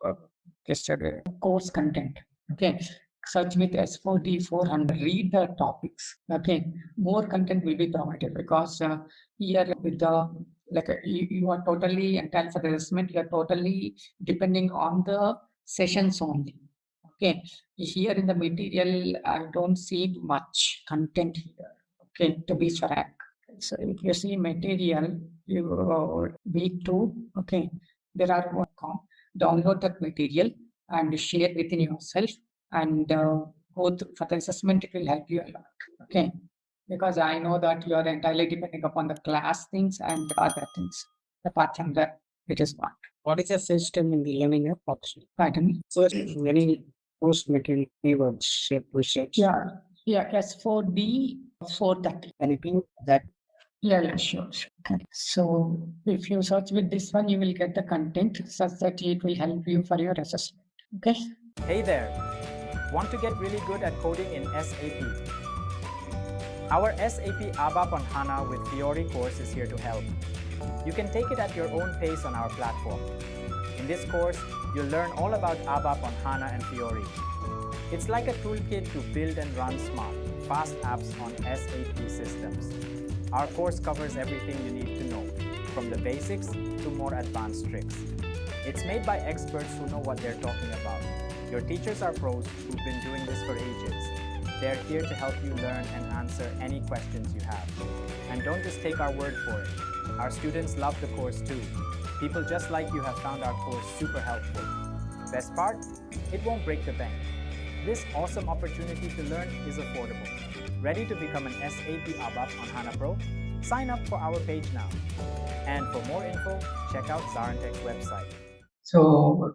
course content. Okay. Search with S4D 400, read the topics. Okay. More content will be provided because here with the you are totally entitled for the assessment, you are totally depending on the sessions only. Okay, here in the material, I don't see much content here. Okay, to be frank. So if you see material, week 2, okay, there are download that material and share within yourself and go for the assessment, it will help you a lot. Okay, because I know that you are entirely depending upon the class things and other things. Apart from that, it is not. What is the system in the learning app option? Pardon me? So many post material keywords, shape research. Yeah, S4D 430. Anything that? Yeah, sure. Okay. So if you search with this one, you will get the content such that it will help you for your assessment. Okay. Hey there! Want to get really good at coding in SAP? Our SAP ABAP on HANA with Fiori course is here to help. You can take it at your own pace on our platform. In this course, you'll learn all about ABAP on HANA and Fiori. It's like a toolkit to build and run smart, fast apps on SAP systems. Our course covers everything you need to know, from the basics to more advanced tricks. It's made by experts who know what they're talking about. Your teachers are pros who've been doing this for ages. They're here to help you learn and answer any questions you have. And don't just take our word for it. Our students love the course too. People just like you have found our course super helpful. Best part? It won't break the bank. This awesome opportunity to learn is affordable. Ready to become an SAP ABAP on HANA Pro? Sign up for our page now. And for more info, check out ZaranTech's website. So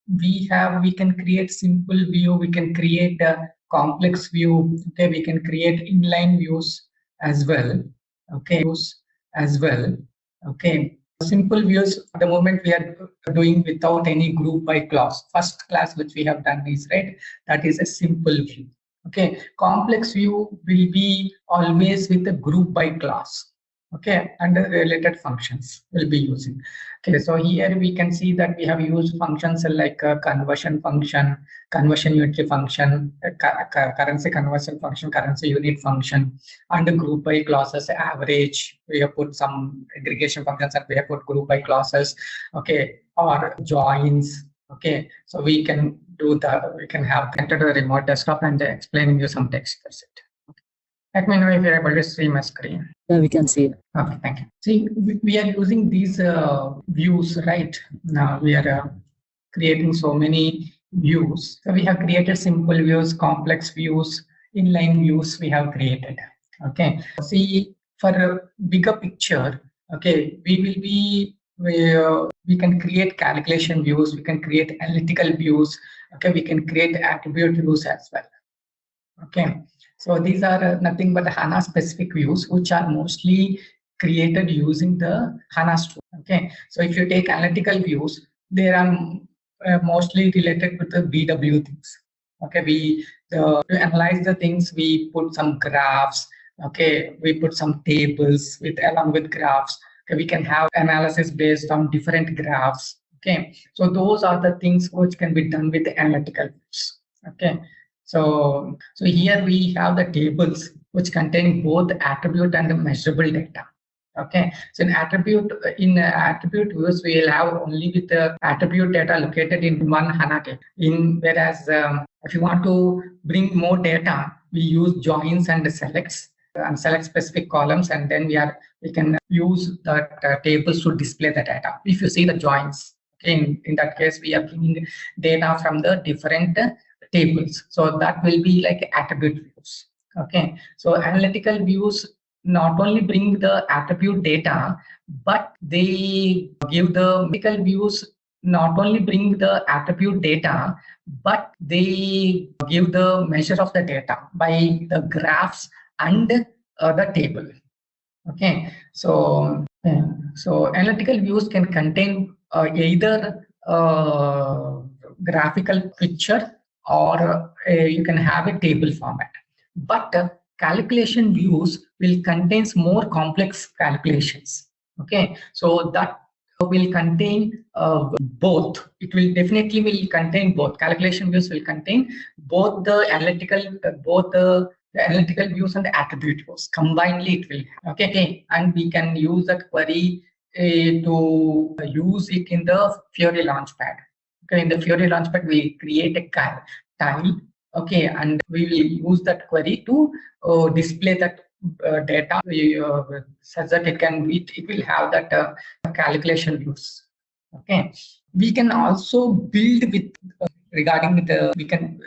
we can create simple view, we can create a complex view, okay, we can create inline views as well, okay, okay. Simple views at the moment we are doing without any group by class. First class which we have done is, right, that is a simple view. Okay, complex view will be always with a group by class. Okay, and the related functions will be using. Okay, so here we can see that we have used functions like a conversion function, conversion unitary function, currency conversion function, currency unit function, and the group by classes average. We have put some aggregation functions and we have put group by classes. Okay, or joins. Okay, so we can do that. We can have enter to the remote desktop and explaining you some text. That's it. Let me know if you're able to see my screen. Yeah, we can see. Okay, thank you. See, we are using these views, right? Now we are creating so many views. So we have created simple views, complex views, inline views we have created. Okay. See, for a bigger picture, okay, we can create calculation views, we can create analytical views, okay, we can create attribute views as well. Okay. So these are nothing but HANA specific views, which are mostly created using the HANA store. Okay. So if you take analytical views, they are mostly related with the BW things. Okay. To analyze the things, we put some graphs. Okay. We put some tables along with graphs. Okay, we can have analysis based on different graphs. Okay. So those are the things which can be done with the analytical views. Okay. So here we have the tables which contain both attribute and measurable data. Okay, so in attribute views we will have only with the attribute data located in one HANA table. Whereas if you want to bring more data, we use joins and selects and select specific columns, and then we can use the tables to display the data. If you see the joins, okay, in that case we are bringing data from the different tables. So that will be like attribute views. Okay. So analytical views not only bring the attribute data, but they give the analytical views not only bring the attribute data, but they give the measure of the data by the graphs and the table. Okay. So analytical views can contain either graphical picture or you can have a table format. But calculation views will contain more complex calculations. Okay, so that will contain both. It will definitely contain both. Calculation views will contain both the analytical views and the attribute views. Combinedly it will. Okay, and we can use that query to use it in the Fiori Launchpad. Okay, in the Fiori Launchpad, we create a tile. Okay, and we will use that query to display that data such that it will have that calculation views. Okay, we can also build with regarding the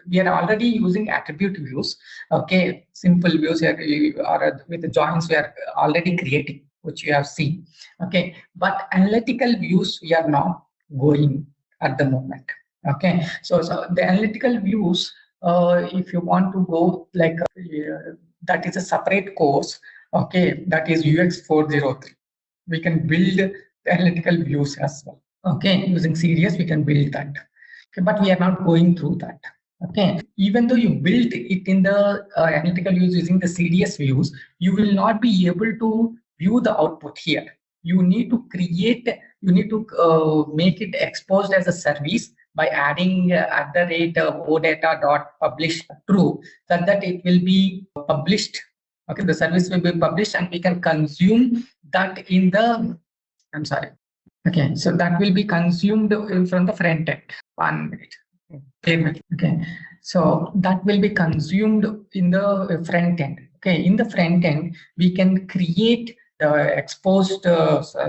we are already using attribute views. Okay, simple views or with the joins we are already creating, which you have seen. Okay, but analytical views we are not going at the moment. Okay, so the analytical views, if you want to go like that is a separate course. Okay, that is UX 403. We can build the analytical views as well. Okay, using series we can build that. Okay, but we are not going through that. Okay, even though you build it in the analytical views using the CDS views, you will not be able to view the output here. you need to make it exposed as a service by adding @odata.publish true, so that it will be published. Okay, the service will be published and we can consume that in the, I'm sorry. Okay, so that will be consumed from the front end. 1 minute. Payment. Okay, so that will be consumed in the front end. Okay, in the front end, we can create the exposed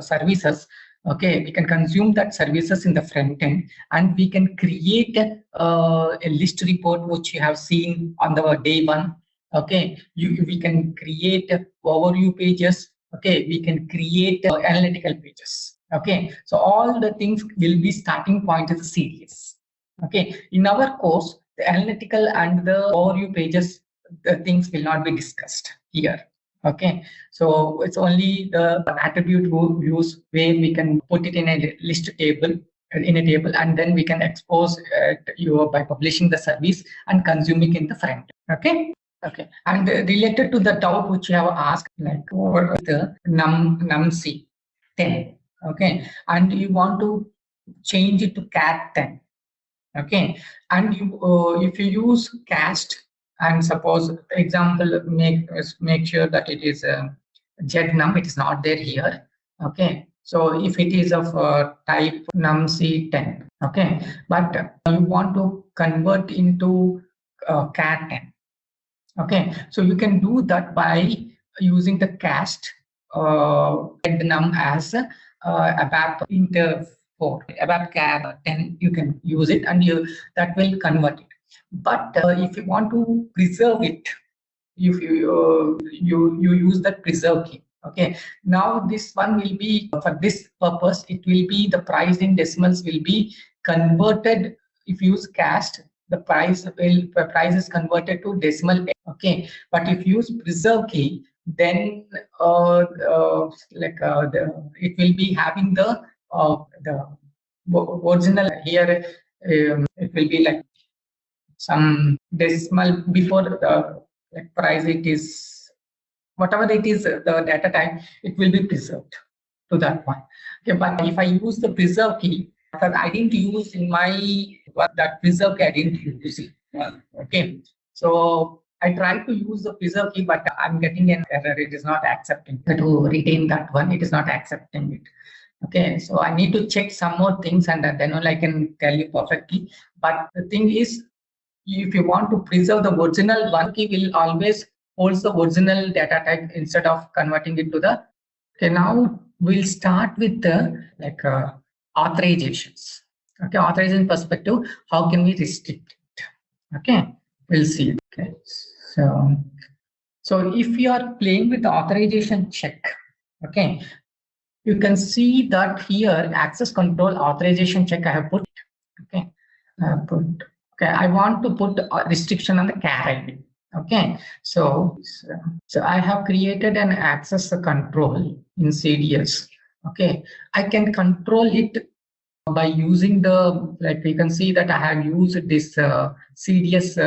services. Okay, we can consume that services in the front end, and we can create a list report which you have seen on the day one. Okay, we can create overview pages. Okay, we can create analytical pages. Okay, so all the things will be starting point of the series. Okay, in our course, the analytical and the overview pages, the things will not be discussed here. Okay, so it's only the attribute views where we can put it in a list table, and then we can expose you by publishing the service and consuming in the front. Okay. Okay, and related to the doubt which you have asked, like for the num-c 10. Okay, and you want to change it to cat 10. Okay, and you if you use cast, and suppose example, make sure that it is num, it is not there here. Okay, so if it is of type num-c 10, okay, but you want to convert into cat 10. Okay, so you can do that by using the cast num as ABAP inter 4, ABAP cat 10. You can use it, and that will convert it. But if you want to preserve it, if you use that preserve key. Okay, now this one will be for this purpose. It will be the price in decimals will be converted. If you use cast, the price is converted to decimal. Okay, but if you use preserve key, then it will be having the original here. It will be like some decimal before the price. It is whatever it is, the data type, it will be preserved to that point. Okay, but if I use the preserve key, because I didn't use in my that preserve key, I didn't use it. Okay, so I tried to use the preserve key, but I'm getting an error. It is not accepting to retain that one. It is not accepting it. Okay, so I need to check some more things, and then only I can tell you perfectly. But the thing is, if you want to preserve the original one, key will always holds the original data type instead of converting it to the. Okay, now we'll start with the authorizations. Okay, authorization perspective, how can we restrict it? Okay, we'll see. Okay, so if you are playing with the authorization check, okay, you can see that here access control authorization check I have put. Okay, I want to put a restriction on the char ID. Okay, so I have created an access control in CDS. Okay, I can control it by using the, like we can see that I have used this CDS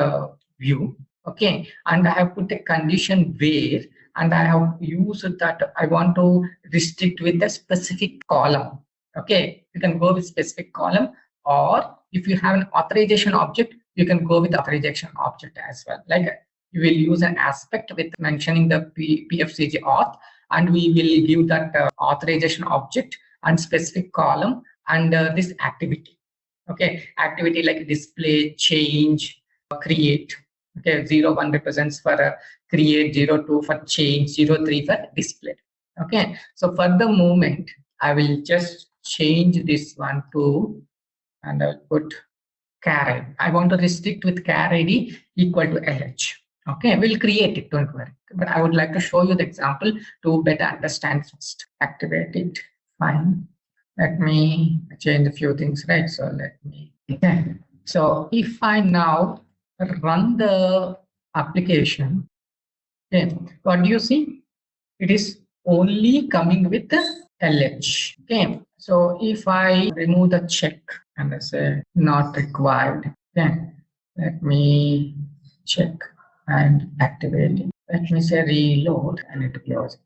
view. Okay, and I have put a condition where, and I have used that I want to restrict with a specific column. Okay, you can go with specific column, or if you have an authorization object, you can go with authorization object as well. Like you will use an aspect with mentioning the PFCG auth, and we will give that authorization object and specific column and this activity. Okay, activity like display, change, create. Okay, 01 represents for create, 02 for change, 03 for display. Okay, so for the moment, I will just change this one to, and I'll put char ID. I want to restrict with char ID equal to LH. Okay, we'll create it, don't worry. But I would like to show you the example to better understand first. Activate it, fine. Let me change a few things, right? So let me, okay. So if I now run the application, okay, what do you see? It is only coming with the LH. Okay, so if I remove the check and I say not required, then let me check and activate it. Let me say reload and it close it.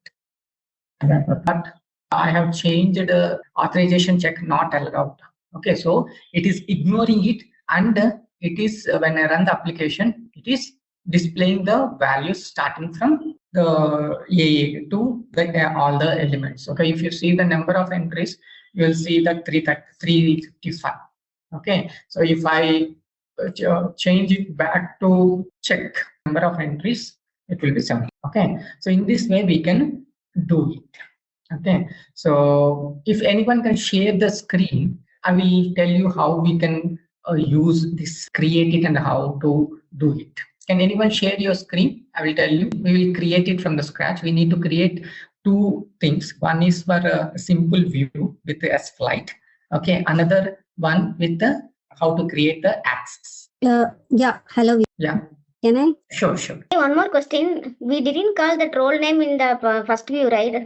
But I have changed authorization check not allowed. Okay, so it is ignoring it, and it is when I run the application, it is displaying the values starting from the AA to all the elements. Okay, if you see the number of entries, you will see that 355. Okay, so if I change it back to check number of entries, it will be 7. Okay, so in this way we can do it. Okay, so if anyone can share the screen, I will tell you how we can use this, create it, and how to do it. Can anyone share your screen? I will tell you. We will create it from the scratch. We need to create two things. One is for a simple view with the S-Flight. Okay, another one with the how to create the access. Yeah, hello. Yeah. Can I? Sure. One more question. We didn't call that role name in the first view, right?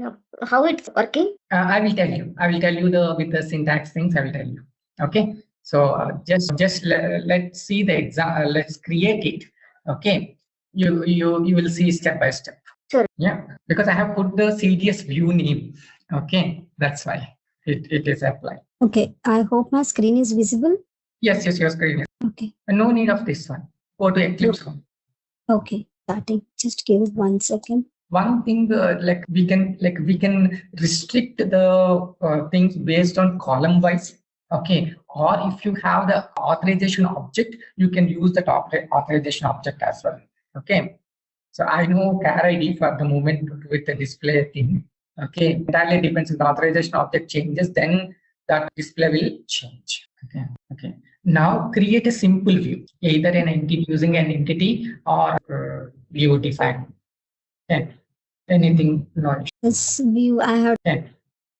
How it's working? I will tell you. I will tell you with the syntax things. I will tell you. Okay. So just let's see the example. Let's create it. Okay. You will see step by step. Sure. Yeah. Because I have put the CDS view name. Okay. That's why it is applied. Okay. I hope my screen is visible. Yes. Your screen is. Okay. No need of this one. Go to Eclipse. Okay. Starting. Just give it 1 second. One thing we can restrict the things based on column wise. Okay, or if you have the authorization object, you can use that authorization object as well. Okay, so I know char ID for the moment with the display thing. Okay, entirely depends if the authorization object changes, then that display will change. Okay. Now create a simple view, either an entity using an entity or view define. Okay. Anything noise. This view I have. Okay.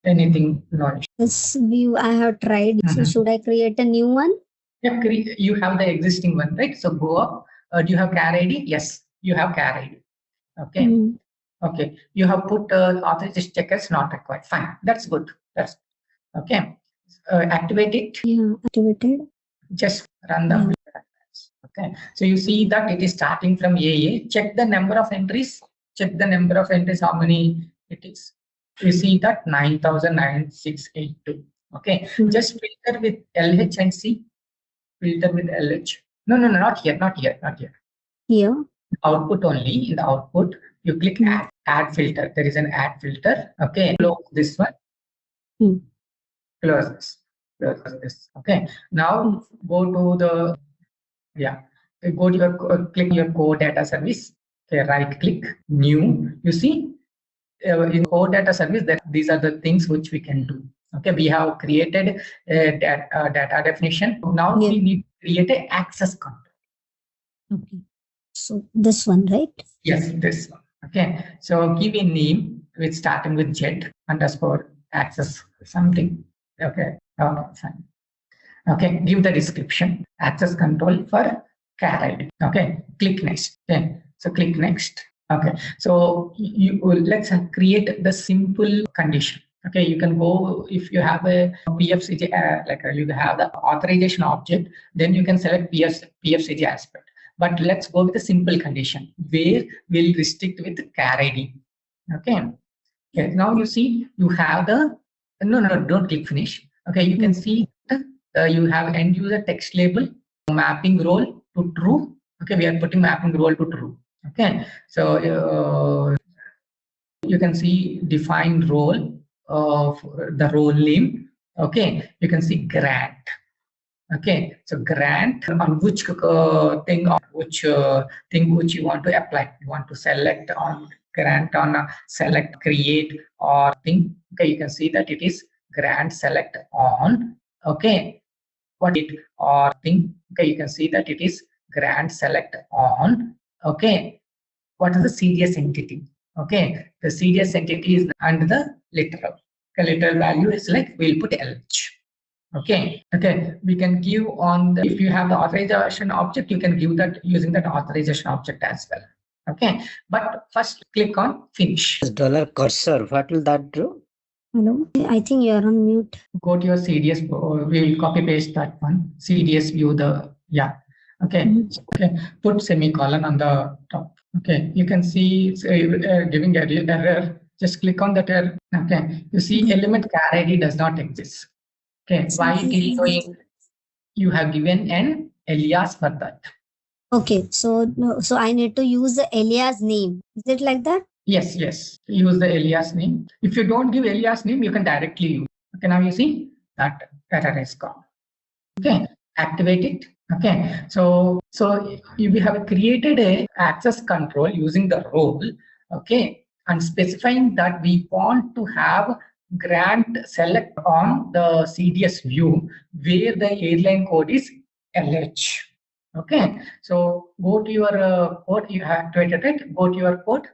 Anything noise. This view I have tried. So should I create a new one? Yeah, you have the existing one, right? So go up. Do you have char ID? Yes, you have char ID. Okay. Okay. You have put authorization checkers not required. Fine. That's good. That's okay. Activate it. Yeah, activated. Just run the. Okay. So you see that it is starting from AA. Check the number of entries. Check the number of entries, how many it is. You see that 9,9682. Okay. Just filter with LH and C. Filter with LH. No, not here. Here. Output only. In the output, you click add filter. There is an add filter. Okay. Close this one. Close this. Okay. Now go to the go to your click your core data service. Okay, right click new. You see in core data service that these are the things which we can do. Okay, we have created a data definition. Now we need to create an access control. Okay. So this one, right? Yes, this one. Okay. So give a name with starting with jet underscore access something. Okay. Fine. Okay. Give the description. Access control for char ID. Okay. Click next. Okay. So click next. Okay. So let's create the simple condition. Okay. You can go if you have a PFCG you have the authorization object, then you can select PFCG aspect. But let's go with a simple condition where we'll restrict with char ID. Okay. Okay. Now you see you have the no, don't click finish. Okay. You can see you have end user text label mapping role to true. Okay. We are putting mapping role to true. Okay. So you can see defined role of the role name. Okay. You can see grant. Okay, so grant on which thing which you want to apply. You want to select on grant on select create or thing. Okay, you can see that it is grant select on. Okay, what it or thing. Okay, you can see that it is grant select on. Okay, what is the CDS entity? Okay, the CDS entity is under the literal. The literal value is like we'll put LH. Okay. We can give on the, if you have the authorization object, you can give that using that authorization object as well. Okay. But first click on finish. $cursor. What will that do? Hello. I think you are on mute. Go to your CDS. We will copy paste that one. CDS view the Okay. Okay. Put semicolon on the top. Okay. You can see it's giving error. Just click on that. Okay, you see element char ID does not exist. Okay, why it is showing? You have given an alias for that. Okay, so so I need to use the alias name. Is it like that? Yes, use the alias name. If you don't give alias name, you can directly use. Okay, now you see that error is gone. Okay, activate it. Okay, so we have created a access control using the role. Okay, and specifying that we want to have grant select on the CDS view where the airline code is LH. Okay, so go to your code. You have activated it. Go to your code.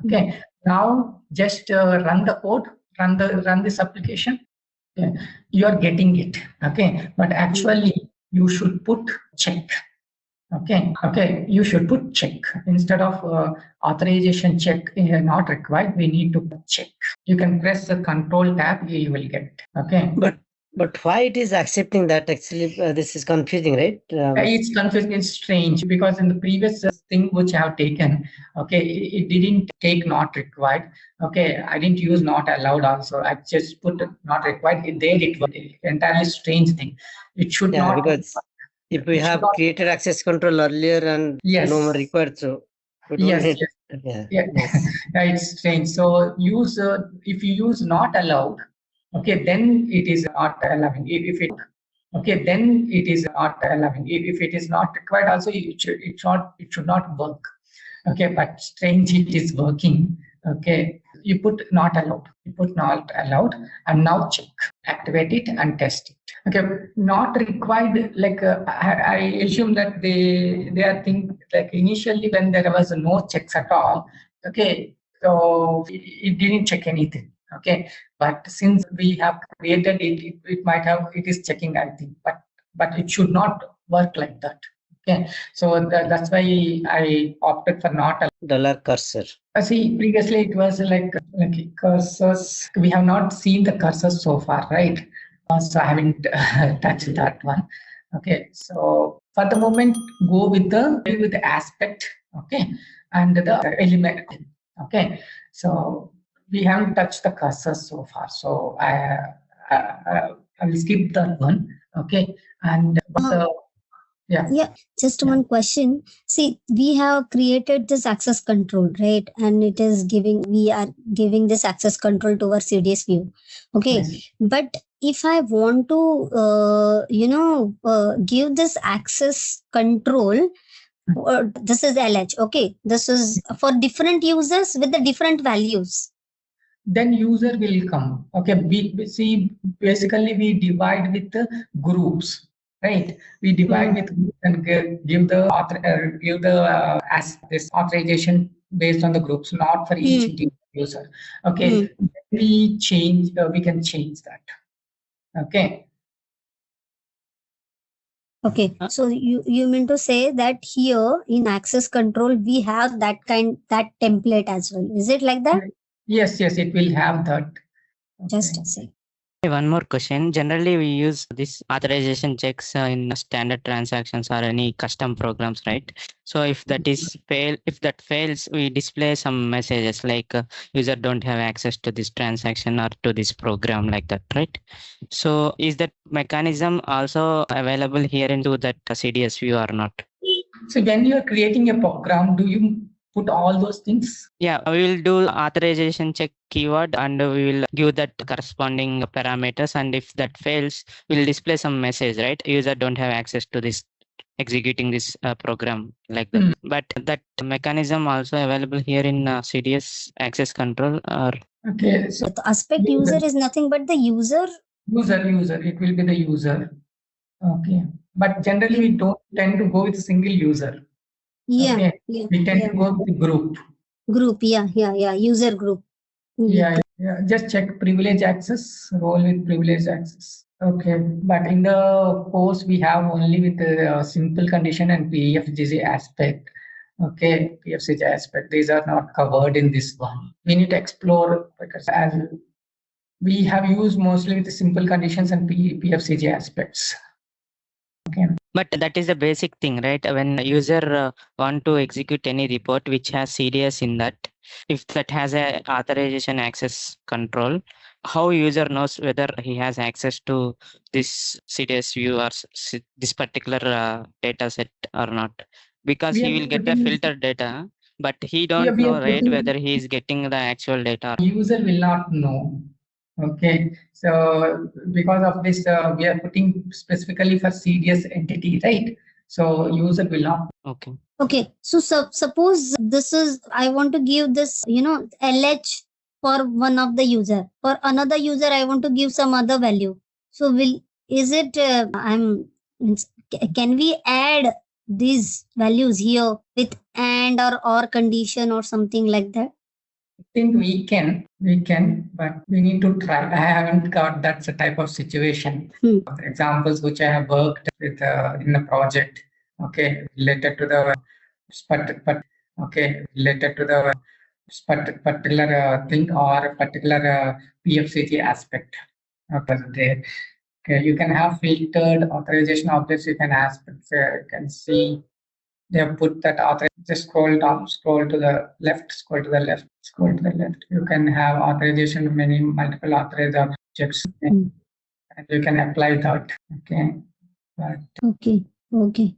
Okay, now just run the code. Run this application. Okay. You are getting it. Okay, but actually you should put check. Okay, you should put check instead of authorization check not required. We need to put check. You can press the control tab. You will get. Okay, but why it is accepting that? Actually, this is confusing, right? It's confusing. It's strange because in the previous thing which I have taken, okay, it didn't take not required. Okay, I didn't use not allowed also. I just put not required. There it was entirely strange thing. It should not. Because if we have created access control earlier and no more required, so yes. It's strange. So use if you use not allowed, okay, then it is not allowing. If it okay, then it is not allowing. If it is not required, also it should not work. Okay, but strange it is working. Okay, you put not allowed. You put not allowed, and now check, activate it, and test it. Okay, not required. Like I assume that they are thinking like initially when there was no checks at all. Okay, so it didn't check anything. Okay, but since we have created it, it might have, it is checking, I think, but it should not work like that. Okay, so that's why I opted for not dollar cursor. See, previously it was like cursors. We have not seen the cursors so far, right? So I haven't touched that one. Okay, so for the moment, go with the aspect. Okay, and the element. Okay, so we haven't touched the cursor so far, so I will skip that one. Okay, and just one question. See, we have created this access control, right? And it is we are giving this access control to our CDS view. Okay, but if I want to give this access control, this is LH. Okay, this is for different users with the different values. Then user will come. Okay, we see basically we divide with the groups, right? We divide with groups and give the this authorization based on the groups, not for each user. Okay, we change. We can change that. Okay. Okay, so you mean to say that here in access control we have that template as well? Is it like that? Yes, it will have that. Okay. Just a second. One more question. Generally, we use this authorization checks in standard transactions or any custom programs, right? So if that fails, we display some messages like user don't have access to this transaction or to this program, like that, right? So is that mechanism also available here into that CDS view or not? So when you are creating a program, do you put all those things? Yeah, we will do authorization check keyword and we will give that corresponding parameters, and if that fails, we'll display some message, right? User don't have access to this executing this program, like that. But that mechanism also available here in CDS access control, or okay, so the aspect user is nothing but the user. It will be the user. Okay, but generally we don't tend to go with a single user. Yeah, we tend to go with the group. User group. Yeah, just check privilege access, role with privilege access. Okay, but in the course we have only with the simple condition and PFGC aspect. Okay, PFGC aspect, these are not covered in this one. We need to explore, because as we have used mostly with the simple conditions and PFCG aspects. Okay. But that is the basic thing, right? When a user want to execute any report which has CDS in that, if that has a authorization access control, how user knows whether he has access to this CDS view or this particular data set or not? Because We he are will get the putting, filtered data, but he yeah, don't we are know, right, putting, whether he is getting the actual data. user will not know. Okay, so because of this, we are putting specifically for CDS entity, right? So user will not. Okay. Okay, so suppose this is, I want to give this, LH for one of the user. For another user, I want to give some other value. So is it, can we add these values here with and or condition or something like that? I think we can, but we need to try. I haven't got that type of situation. Examples which I have worked with in a project, okay, related to the related to the particular thing or particular PFCG aspect. Okay, there. Okay, you can have filtered authorization objects. You can you can see they have put that author. Just scroll down, scroll to the left, scroll to the left, scroll to the left. You can have authorization many multiple authorized objects, and you can apply that. Okay, but Okay.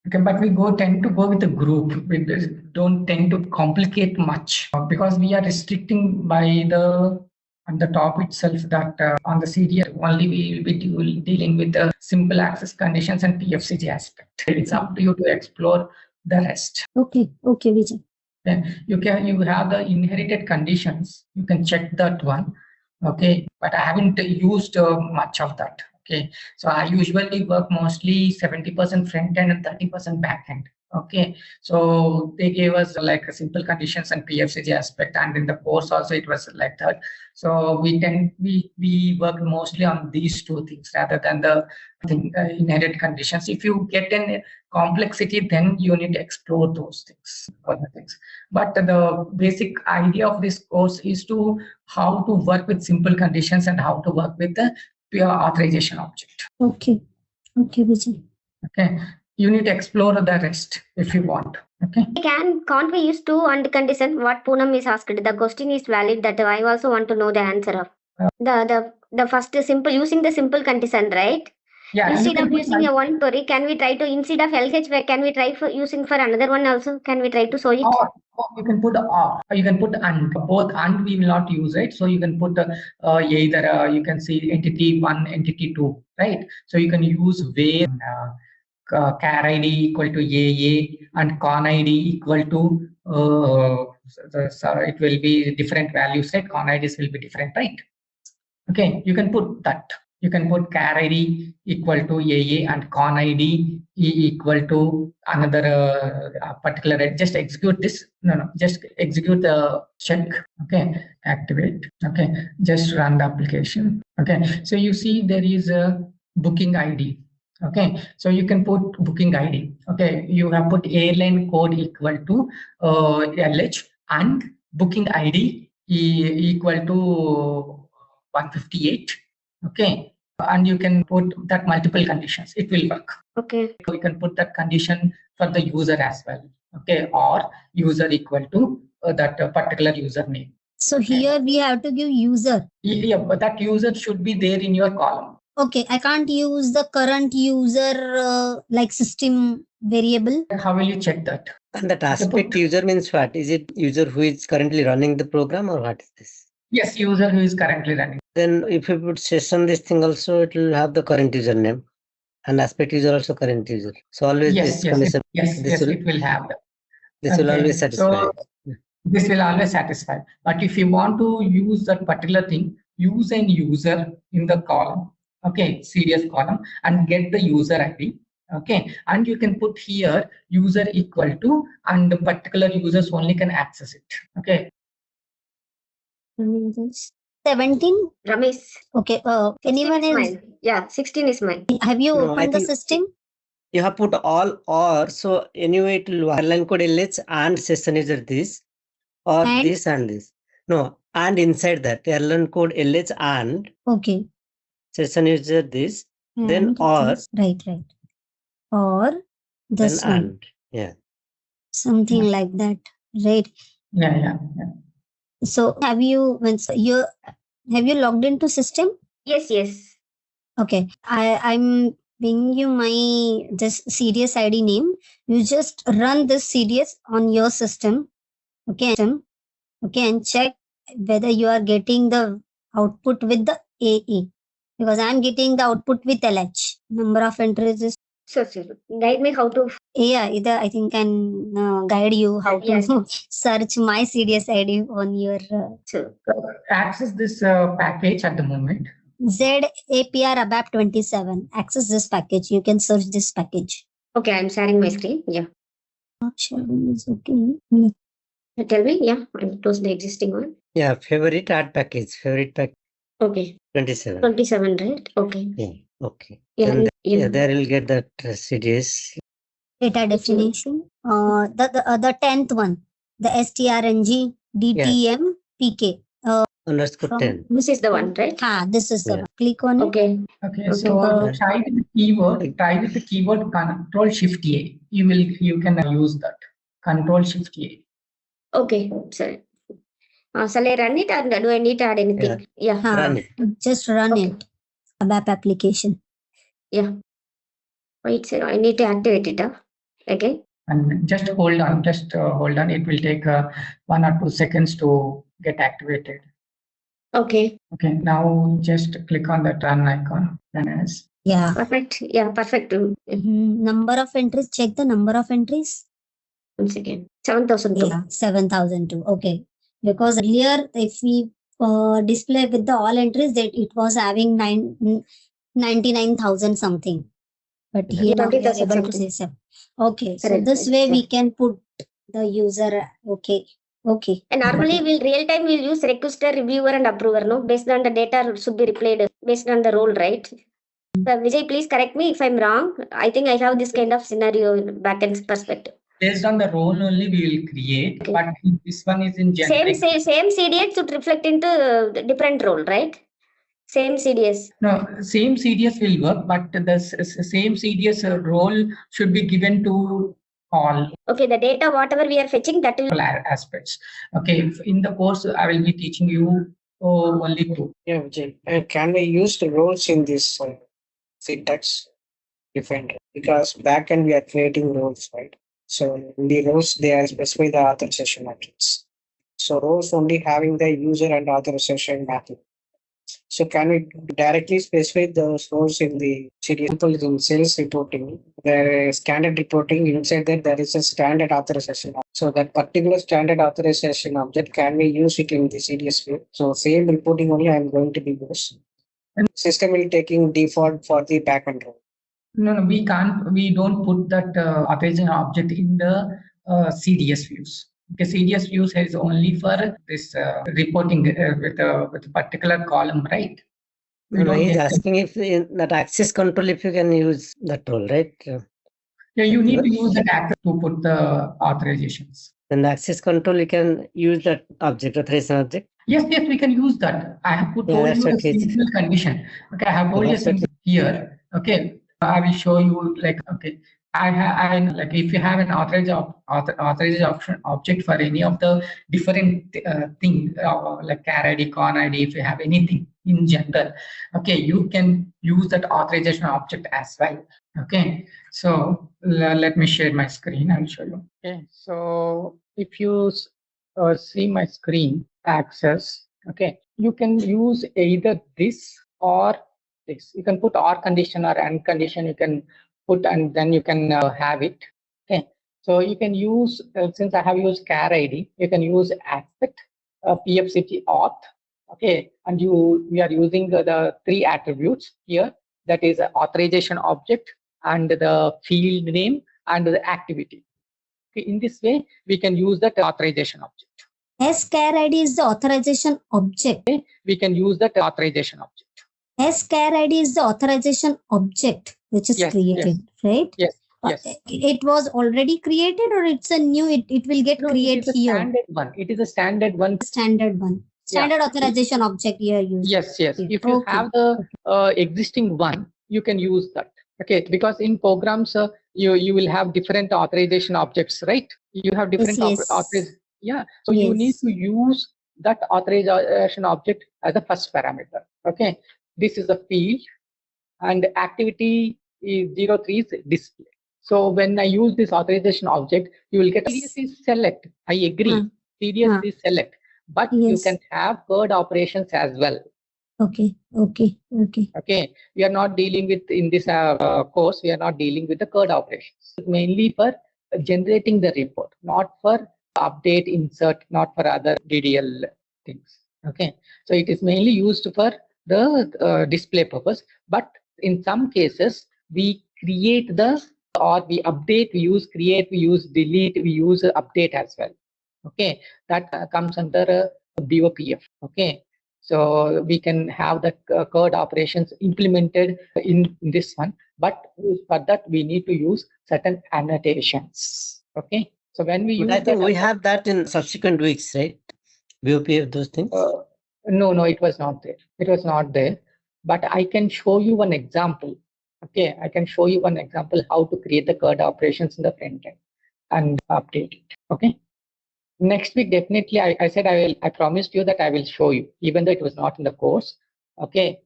okay, but we tend to go with a group. We don't tend to complicate much because we are restricting by the on the top itself that on the CDS only we will be dealing with the simple access conditions and PFCG aspect. It's up to you to explore the rest. Okay, Vijay. Then you have the inherited conditions. You can check that one. Okay, but I haven't used much of that. Okay, so I usually work mostly 70% front end and 30% back end. Okay, so they gave us like a simple conditions and PFCG aspect, and in the course also it was like that. So we work mostly on these two things rather than the inherent conditions. If you get in complexity, then you need to explore those things. But the basic idea of this course is to how to work with simple conditions and how to work with the pure authorization object. Okay, Vijay. Okay, you need to explore the rest if you want. Okay. Can't we use two and condition? What Poonam is asked. The question is valid. That I also want to know the answer of. The first simple using the simple condition, right? Yeah. Instead of using a one query, can we try to instead of LH, can we try for using for another one also? Can we try to show it? Or you can put or you can put and both, and we will not use it. So you can put either you can see entity 1, entity 2, right? So you can use where char ID equal to AA and con ID equal to so it will be different values, right? Con IDs will be different, right? Okay, you can put that. You can put char ID equal to AA and con ID equal to another particular. Just execute this. No, just execute the check. Okay, activate. Okay, just run the application. Okay, so you see there is a booking ID. Okay, so you can put booking ID. Okay, you have put airline code equal to LH and booking ID equal to 158. Okay, and you can put that multiple conditions. It will work. Okay. So you can put that condition for the user as well. Okay, or user equal to that particular username. So here we have to give user. Yeah, but that user should be there in your column. Okay, I can't use the current user like system variable. How will you check that? And that aspect user means what? Is it user who is currently running the program, or what is this? Yes, user who is currently running. Then if you put session this thing also, it will have the current username, and aspect user also current user. So always yes, this condition. It will have that. This will always satisfy. So this will always satisfy. But if you want to use that particular thing, use an user in the column, okay, CDS column, and get the user ID. Okay, and you can put here user equal to, and the particular users only can access it. Okay. 17? Ramesh. Okay. Anyone else? Mine. Yeah, 16 is mine. Have you opened the system? You have put all or, so anyway it will line code LH and session user this, or and? this and this. No, and inside that line code LH and okay, session user this, and then or right, or this then one. and, yeah, something like that, right? Yeah. So have you logged into system? Yes. Okay. I'm giving you my this CDS ID name. You just run this CDS on your system. Okay, and check whether you are getting the output with the AE, because I'm getting the output with LH. Number of entries is Sure. Guide me how to. either I think can guide you how to Yes. search my CDS ID on your Access this package at the moment. ZAP ABAP 27. Access this package. You can search this package. Okay, I'm sharing my screen. Yeah. Sharing is okay. Tell me. Yeah, I'll close the existing one. Yeah, favorite add package. Favorite pack Okay. 27. 27, right? Okay. Yeah. Okay. Yeah, Then yeah. there will get that CDS. Data definition. The 10th one. The strng DTM PK. Underscore 10. This is the one, right? This is the one. Click on it. Okay. Okay, so try with the keyword Control Shift A. You can use that Control Shift A. Okay, sorry. Shall I run it, or do I need to add anything? Yeah. Run it. Just run it. ABAP application. Yeah. Wait, sir. I need to activate it. Okay. And just hold on. It will take 1 or 2 seconds to get activated. Okay. Okay, now just click on that run icon. Yeah. Perfect. Yeah, perfect. Number of entries. Check the number of entries. Once again, 7,002. Yeah, 7,002. Okay. Because earlier, if we display with the all entries, that it was having 99,000 something. But here now we are able to say 7. Okay. So Correct. this way we can put the user. Okay. And normally we'll use requester, reviewer, and approver. No, based on the data should be replayed based on the role, right? Vijay, please correct me if I'm wrong. I think I have this kind of scenario in backend perspective. Based on the role only we will create, but this one is in generic. Same CDS should reflect into the different role, right? Same CDS. No, same CDS will work, but the same CDS role should be given to all. Okay, the data, whatever we are fetching, that will aspects. Okay, in the course, I will be teaching you only 2. Yeah, Vijay. Can we use the roles in this syntax different? Because backend we are creating roles, right? So in the roles, they are specify the authorization objects. So roles only having the user and authorization mapping. So can we directly specify those roles in the CDS? Example is in sales reporting, the standard reporting, inside that there is a standard authorization. So that particular standard authorization object, can we use it in the CDS view? So same reporting only I am going to be used. System will taking default for the backend role. No, we can't. We don't put that authorization object in the CDS views. Because CDS views is only for this reporting with a particular column, right? No, he's asking if in that access control, if you can use that role, right? Yeah, you need to use that access to put the authorizations. Then the access control, you can use that object, authorization object. Yes, we can use that. I have told you a simple condition. Okay, I have told you something here. Okay, I will show you like, okay, I like if you have an authorization object for any of the different thing like car ID, con ID, if you have anything in general, okay, you can use that authorization object as well. Okay, so let me share my screen. I'll show you. Okay, so if you see my screen access, okay, you can use either this or this. You can put or condition or and condition, you can put, and then you can have it. Okay, so you can use since I have used car ID, you can use aspect pfct auth. Okay, and we are using the 3 attributes here, that is authorization object and the field name and the activity. Okay, in this way we can use that authorization object. SCAR ID is the authorization object. Okay, we can use that authorization object. SCAR ID is the authorization object which is created, right? Yes. It was already created, or it's a new, it will get created here? Standard one. It is a standard one. Standard one. Standard authorization object here used. Yes. If you have the existing one, you can use that. Okay, because in programs you will have different authorization objects, right? You have different Yeah. So you need to use that authorization object as a first parameter. Okay. This is a field, and activity is 03 is display. So when I use this authorization object, you will get CDS is select. I agree. CDS is select, but you can have CERD operations as well. Okay. Okay. We are not dealing with, in this course, we are not dealing with the CERD operations. It's mainly for generating the report, not for update, insert, not for other DDL things. Okay. So it is mainly used for the display purpose, but in some cases we create the, or we update, we use create, we use delete, we use update as well. Okay. That comes under BOPF. Okay. So we can have the CERD operations implemented in this one, but for that we need to use certain annotations. Okay. So when we use But I think that, we have that in subsequent weeks, right? BOP of those things. no, it was not there. It was not there. But I can show you one example. Okay, I can show you one example how to create the CERD operations in the front end and update it. Okay. Next week, definitely, I said I promised you that I will show you, even though it was not in the course. Okay,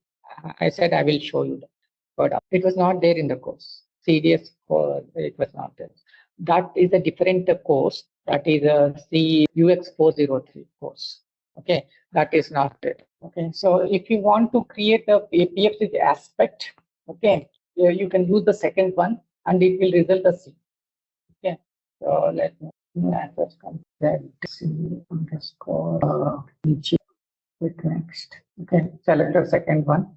I said I will show you that. But it was not there in the course. CDS course, it was not there. That is a different course. That is a CUX 403 course. Okay, that is not there. Okay, so if you want to create a PFC aspect, okay, you can use the second one and it will result a C. Okay, so let me first compare C underscore G. Click next. Okay, select the second one.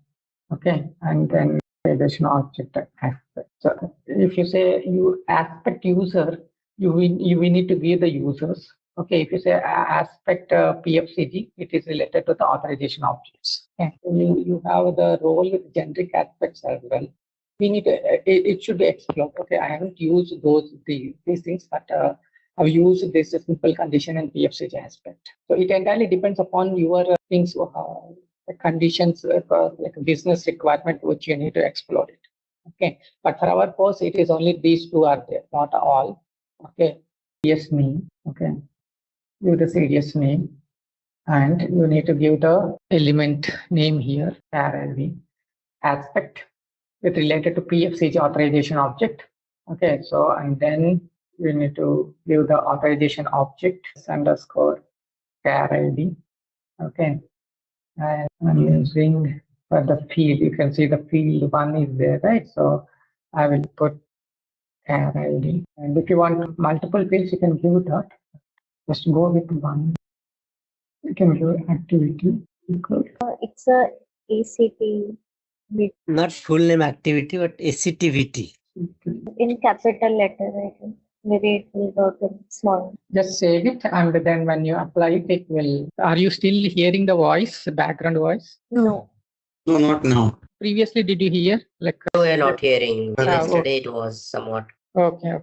Okay, and then authorization object aspect. So if you say you aspect user, you will need to give the users. Okay, if you say aspect PFCG, it is related to the authorization objects. Okay, you have the role with generic aspects as well. We need to, it should be explored. Okay, I haven't used these things, but I've used this simple condition and PFCG aspect. So it entirely depends upon your things, the conditions, like a business requirement which you need to explore it. Okay, but for our course, it is only these two are there, not all. Okay, CDS name. Okay, give the CDS name, and you need to give the element name here, RLV aspect with related to PFCG authorization object. Okay, so and then you need to give the authorization object underscore char ID. Okay, and I'm using for the field. You can see the field one is there, right? So I will put char ID. And if you want multiple fields, you can give that. Just go with one. You can give activity equal. It's a ACT Not full name activity, but ACTVT. in capital letter, I think. Maybe it will go to small. Just save it, and then when you apply it, it will. Are you still hearing the voice, background voice? No. No, not now. Previously, did you hear? Like No, we are not hearing. Yesterday okay. it was somewhat. Okay.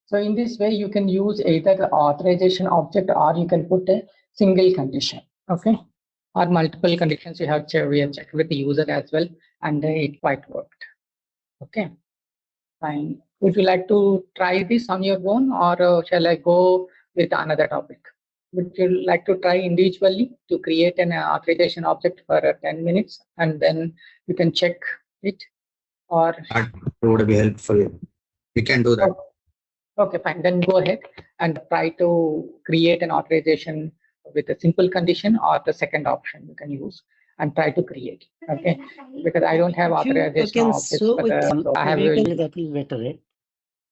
So in this way, you can use either the authorization object or you can put a single condition. Okay, or multiple conditions. We have checked with the user as well, and it quite worked. Okay, fine. Would you like to try this on your own, or shall I go with another topic? Would you like to try individually to create an authorization object for 10 minutes and then you can check it? Or That would be helpful. We can do that. Okay, fine. Then go ahead and try to create an authorization with a simple condition or the second option you can use and try to create. Okay, because I don't have authorization objects. So with so I have that will better, right?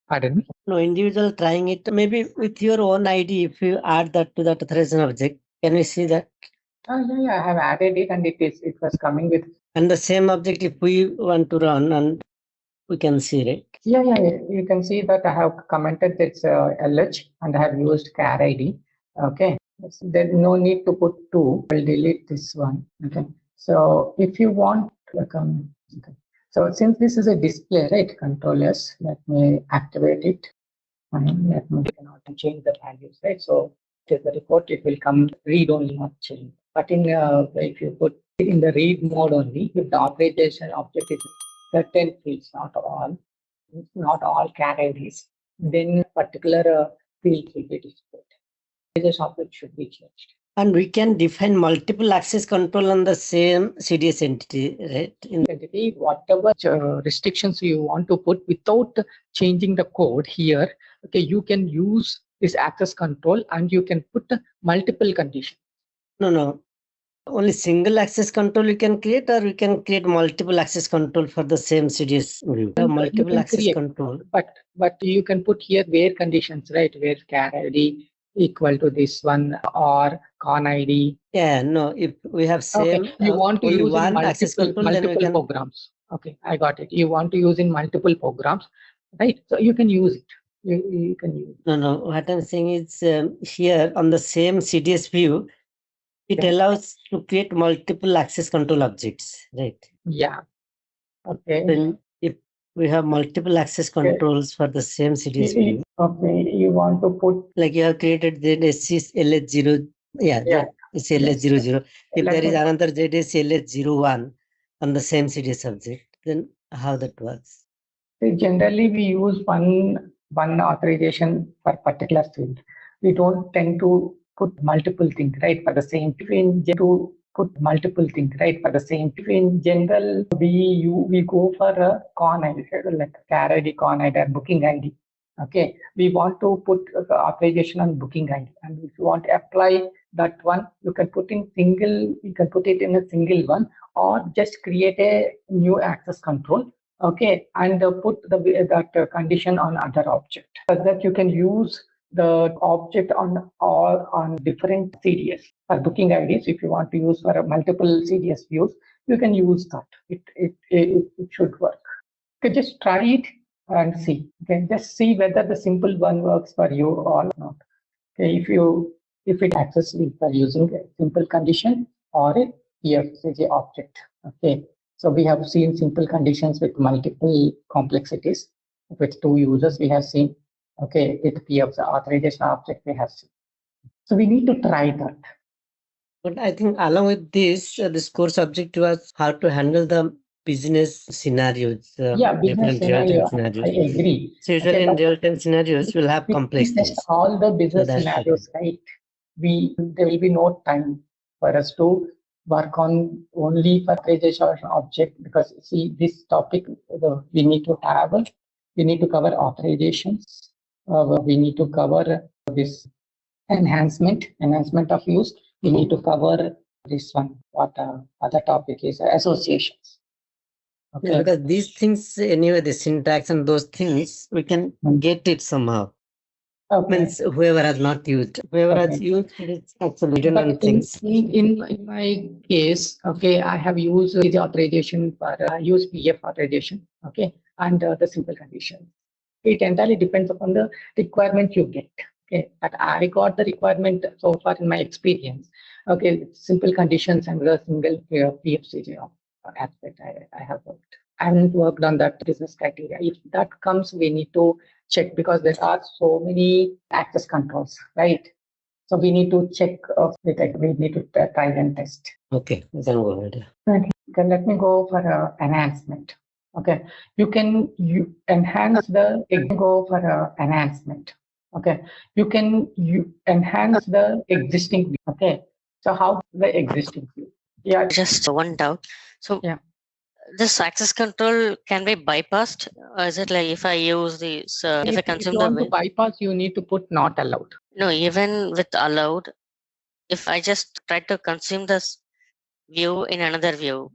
Pardon me? No, individual trying it, maybe with your own ID, if you add that to that authorization object, can we see that? Yeah, I have added it and it was coming with. And the same object, if we want to run, and we can see, right? Yeah, you can see that I have commented it's LH and I have used char ID. Okay, there's no need to put 2. I'll delete this one. Okay, so if you want, okay. So since this is a display, right, controllers, let me activate it. And let me cannot change the values, right? So the report, it will come read only, not change. But in if you put it in the read mode only, if the authorization object is certain fields, not all char IDs, then particular fields will be displayed. this object should be changed. And we can define multiple access control on the same CDS entity, right? Entity, whatever restrictions you want to put without changing the code here, okay, you can use this access control and you can put multiple conditions. No. Only single access control you can create, or we can create multiple access control for the same CDS view. Multiple access control. But you can put here where conditions, right? Where char ID equal to this one or con ID. Yeah, no, if we have same, okay. You want to only use one in access control, multiple programs. Okay, I got it. You want to use in multiple programs, right? So you can use it. You can use it. No. What I'm saying is here on the same CDS view, it allows to create multiple access control objects, right? Yeah. Okay. Then if we have multiple access controls for the same CDS view. Okay, you want to put like you have created ZSC LH0. Yeah. It's LH00. If there is another ZS LH01 on the same CDS object, then how that works? Generally, we use one authorization for particular field. We don't tend to put multiple things, right, for the same. In general, we go for a con ID, like car ID, con ID, or booking ID. Okay, we want to put the authorization on booking ID, and if you want to apply that one, you can put in single. You can put it in a single one, or just create a new access control. Okay, and put that condition on other object, so that you can use the object on different CDS for booking IDs. If you want to use for multiple CDS views, you can use that. It should work. Okay, just try it and see. Okay, just see whether the simple one works for you or not. Okay, if it accessible for using a simple condition or a PFCG object. Okay, so we have seen simple conditions with multiple complexities. With two users, we have seen. Okay, with PFC authorization object, we have seen. So we need to try that. But I think along with this core subject was how to handle the business scenarios. Business scenario, scenarios. I agree. So usually in real-time scenarios, we'll have complex test things. all the business scenarios, right? There will be no time for us to work on only for authorization object, because see this topic, we need to cover authorizations. We need to cover this enhancement of use. We need to cover this one. What other topic is associations. Okay. Yeah, because these things anyway, the syntax and those things, we can get it somehow. Okay. Means whoever has not used, has used, it's actually written things. In my case, okay, I have used the authorization for use PF authorization, okay, and the simple condition. It entirely depends upon the requirement you get. Okay, but I got the requirement so far in my experience. Okay, simple conditions and the single PFCG aspect I have worked. I haven't worked on that business criteria. If that comes, we need to check, because there are so many access controls, right? So we need to check we need to try and test. Okay, then go ahead. Okay, let me go for enhancement. Okay, you enhance the go for enhancement. Okay, you enhance the existing view. Okay, so how the existing view? Yeah, just one doubt. So this access control can be bypassed, or is it like if I use this, if I consume you want to bypass, you need to put not allowed. No, even with allowed, if I just try to consume this view in another view,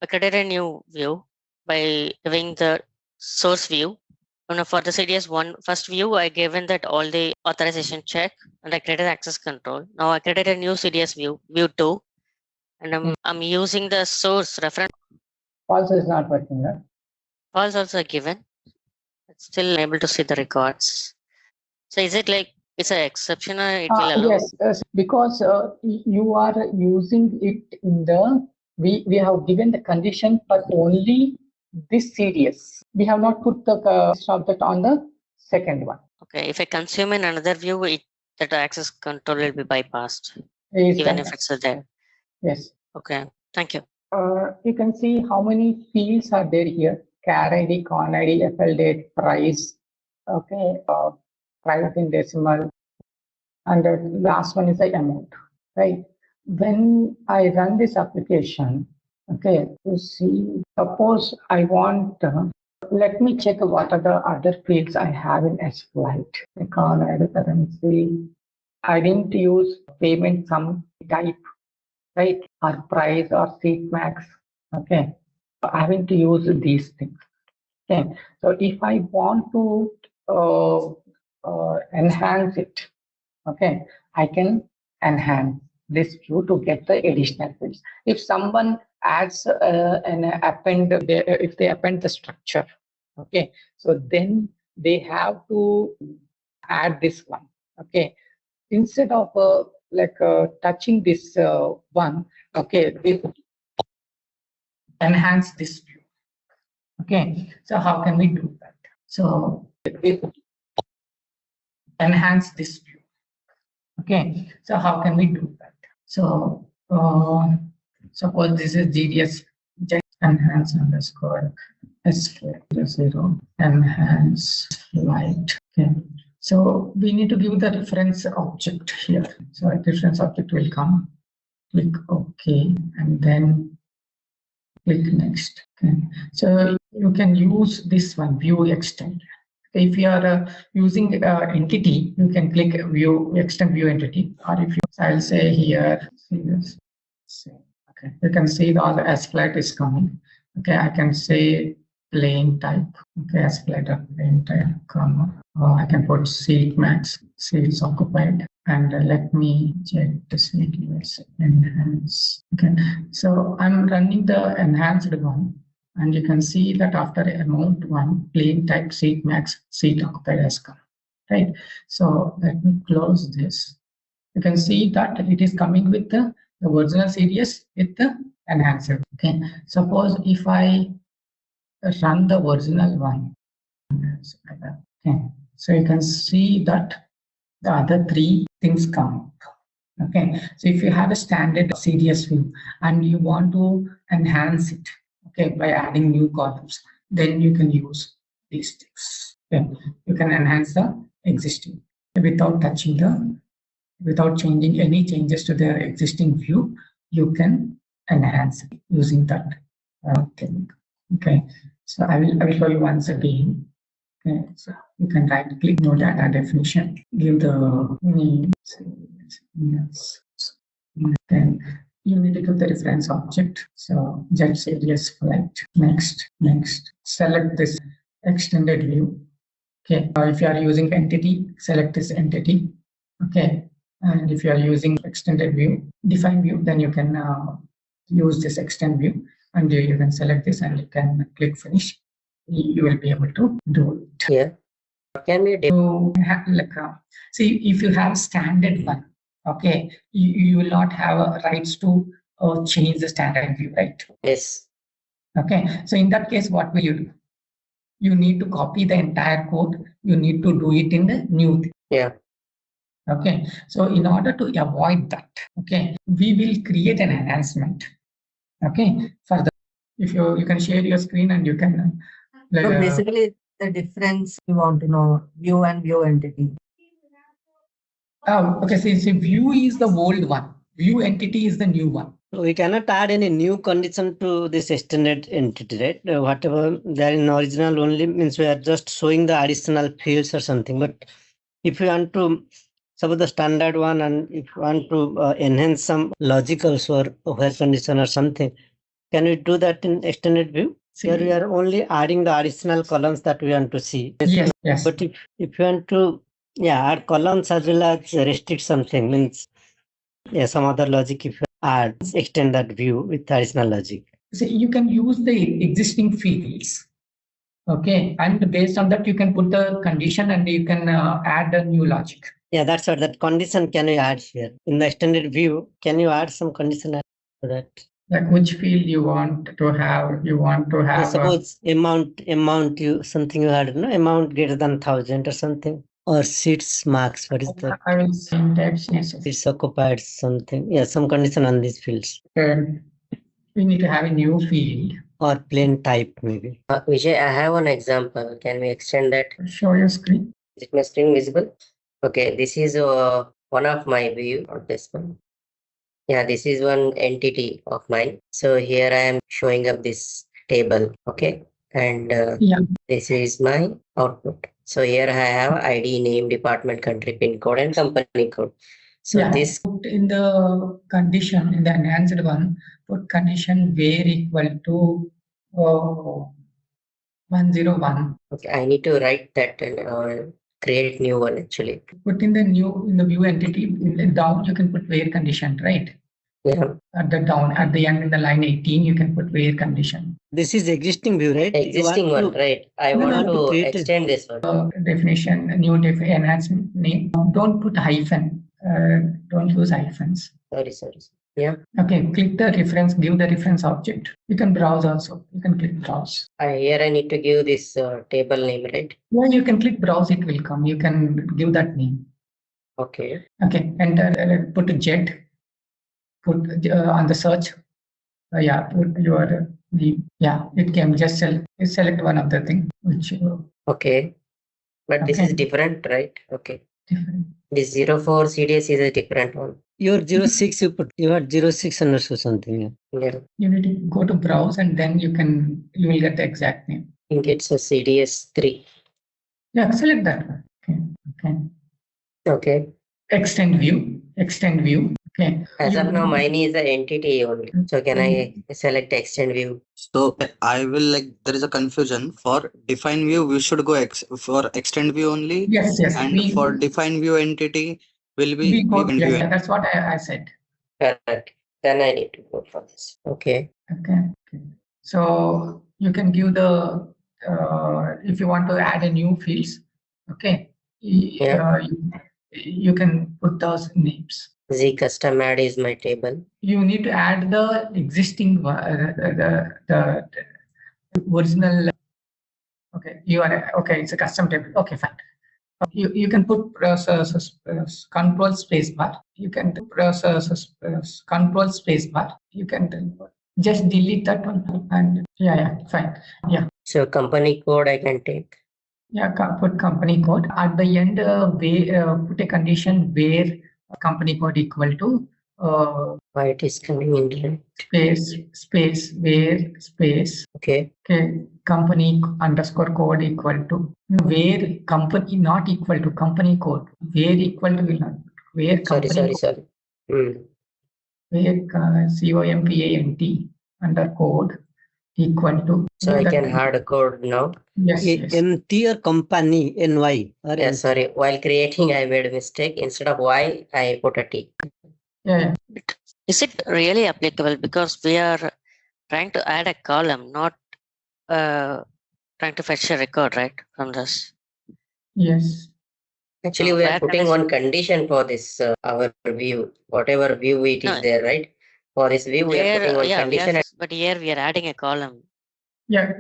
I created a new view by giving the source view. For the CDS1 first view, I given that all the authorization check, and I created access control. Now I created a new CDS view 2, and I'm using the source reference. False is not working, right? False also given. It's still able to see the records. So is it like it's an exception, or it will allow? Yes, because you are using it in the we have given the condition for only this CDS. We have not put the object on the second one. Okay, if I consume in another view, that access control will be bypassed, even if it's there. Yes. Okay, thank you. You can see how many fields are there here: car ID, con ID, FL date, price. Okay, price in decimal. and the last one is the amount, right? When I run this application, okay, you see, suppose I want, let me check what are the other fields I have in SQL. I can't add currency. I didn't use payment sum type, right? Or price or seat max. Okay. I haven't used these things. Okay. So if I want to enhance it, okay, I can enhance this view to get the additional fields. If someone adds an append, if they append the structure, okay, so then they have to add this one. Okay, instead of touching this one, okay, they enhance this view. Okay, so how can we do that? So we enhance this view. Okay, so how can we do that? So suppose this is GDS, just enhance underscore S0 enhance light. Okay, so we need to give the reference object here. So a reference object will come. Click OK, and then click next. Okay, so you can use this one, view extend. If you are using entity, you can click view extend view entity, or if you, I'll say here, see this. Okay, you can see all the S flat is coming. Okay, I can say plain type. Okay, S flat of plain type, comma. I can put seat max, seats occupied, and let me check the seat enhance. Okay, so I'm running the enhanced one. And you can see that after amount one, plain type seat max, seat occupied has come, right? So let me close this. You can see that it is coming with the original series with the enhancer. Okay, suppose if I run the original one, okay, so you can see that the other three things come. Okay, so if you have a standard CDS view and you want to enhance it, okay, by adding new columns, then you can use these things. Okay, you can enhance the existing without touching the, without changing any changes to the existing view. You can enhance it using that thing. Okay, so I will show you once again. Okay, so you can right click no data definition, give the name. Yes. Then you need to give the reference object. So just say yes, select next, next. Select this extended view. Okay. If you are using entity, select this entity. Okay. And if you are using extended view, define view, then you can use this extend view, and you can select this and you can click finish. You will be able to do it. Here, can we do like see if you have standard one, okay, you will not have rights to change the standard view, right? Yes. Okay, so in that case, what will you do? You need to copy the entire code. You need to do it in the new thing. Yeah. Okay, so in order to avoid that, okay, we will create an enhancement. Okay, for the, if you can share your screen and you can. So basically, the difference you want to know, view and view entity. Oh, okay. See, view is the old one. View entity is the new one. So we cannot add any new condition to this extended entity, right? Whatever there in original only means we are just showing the additional fields or something. But if you want to suppose the standard one, and if you want to enhance some logicals or where condition or something, can we do that in extended view? Here we are only adding the additional columns that we want to see. Yes, yes. But if you want to add columns as well as restrict something, means some other logic, if you add, extend that view with additional logic. So you can use the existing fields. Okay, and based on that you can put the condition and you can add a new logic. Yeah, that's what that condition can you add here in the extended view. Can you add some condition to that? Like which field you want to have? You want to have. Suppose amount you something you had, no, amount greater than 1,000 or something, or seats marks. What is that? I will say that. Yes. Seats occupied something. Yeah, some condition on these fields. We need to have a new field or plain type maybe. Vijay, I have an example. Can we extend that? Show your screen. Is my screen visible? Okay, this is one of my view, not this one. Yeah, this is one entity of mine. So here I am showing up this table. Okay. And this is my output. So here I have ID, name, department, country, pin code, and company code. So this put in the condition, in the enhanced one, put condition where equal to 101. Okay, I need to write that and create new one actually. Put in the view entity, in the down you can put where condition, right? Yeah. At the down, at the end in the line 18, you can put where condition. This is existing view, right? Existing one, right? I want to extend this one. Definition, new enhancement name. Don't put hyphen. Don't use hyphens. Sorry. Yeah. Okay, click the reference, give the reference object. You can browse also. You can click browse. Here I need to give this table name, right? Yeah, you can click browse, it will come. You can give that name. Okay. Okay, enter, put a jet. Put on the search. Put your name. Yeah, it came. Just select one of the thing. Which. Okay. But this is different, right? Okay. Different. This 04 CDS is a different one. Your 06 you put, you had 06 underscore something. Yeah. You need to go to browse and then you will get the exact name. I think it's a CDS 3. Yeah, select that one. Okay. Extend view. Okay. As of now, mine is the entity only. So can I select extend view? So I will there is a confusion. For define view, we should go for extend view only. Yes. And for define view entity will be view. That's what I said. Correct. Then I need to go for this. Okay. So you can give the if you want to add a new fields. Okay. You can put those names. Z custom add is my table. You need to add the existing the original. Okay, it's a custom table. Okay, fine. You can put control space bar. You can control space bar. You can just delete that one and fine. Yeah. So company code I can take. Yeah, put company code at the end. Put a condition where company code equal to why it is coming in space where space. Okay. Company underscore code equal to where company not equal to company code where equal to will not where company sorry. Where COMPANT under code equal to. So I can hard code now. Yes. MT or company NY. Yeah, sorry. While creating, I made a mistake. Instead of Y, I put a T. Yeah. Is it really applicable? Because we are trying to add a column, not trying to fetch a record, right, from this. Yes. Actually, we are putting one condition for this our view, whatever view it is there, right? For this view, we are putting one condition. But here we are adding a column. Yeah,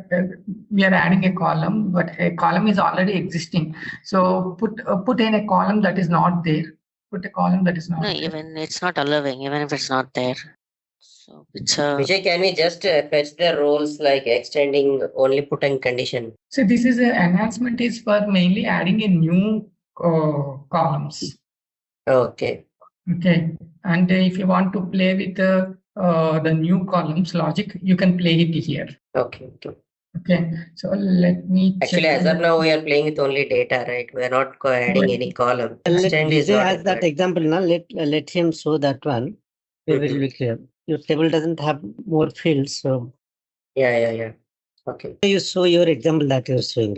we are adding a column, but a column is already existing. So put in a column that is not there. Put a column that is not there. Even it's not allowing, even if it's not there. So it's Vijay, can we just fetch the roles like extending only putting condition? So this is an enhancement is for mainly adding a new columns. Okay. And if you want to play with the new columns logic, you can play it here. Okay. So let me actually as of now we are playing with only data, right? We are not adding any column. Extend is not as that example now. Let him show that one. We will be clear. Your table doesn't have more fields, so yeah. Okay. You show your example that you're showing,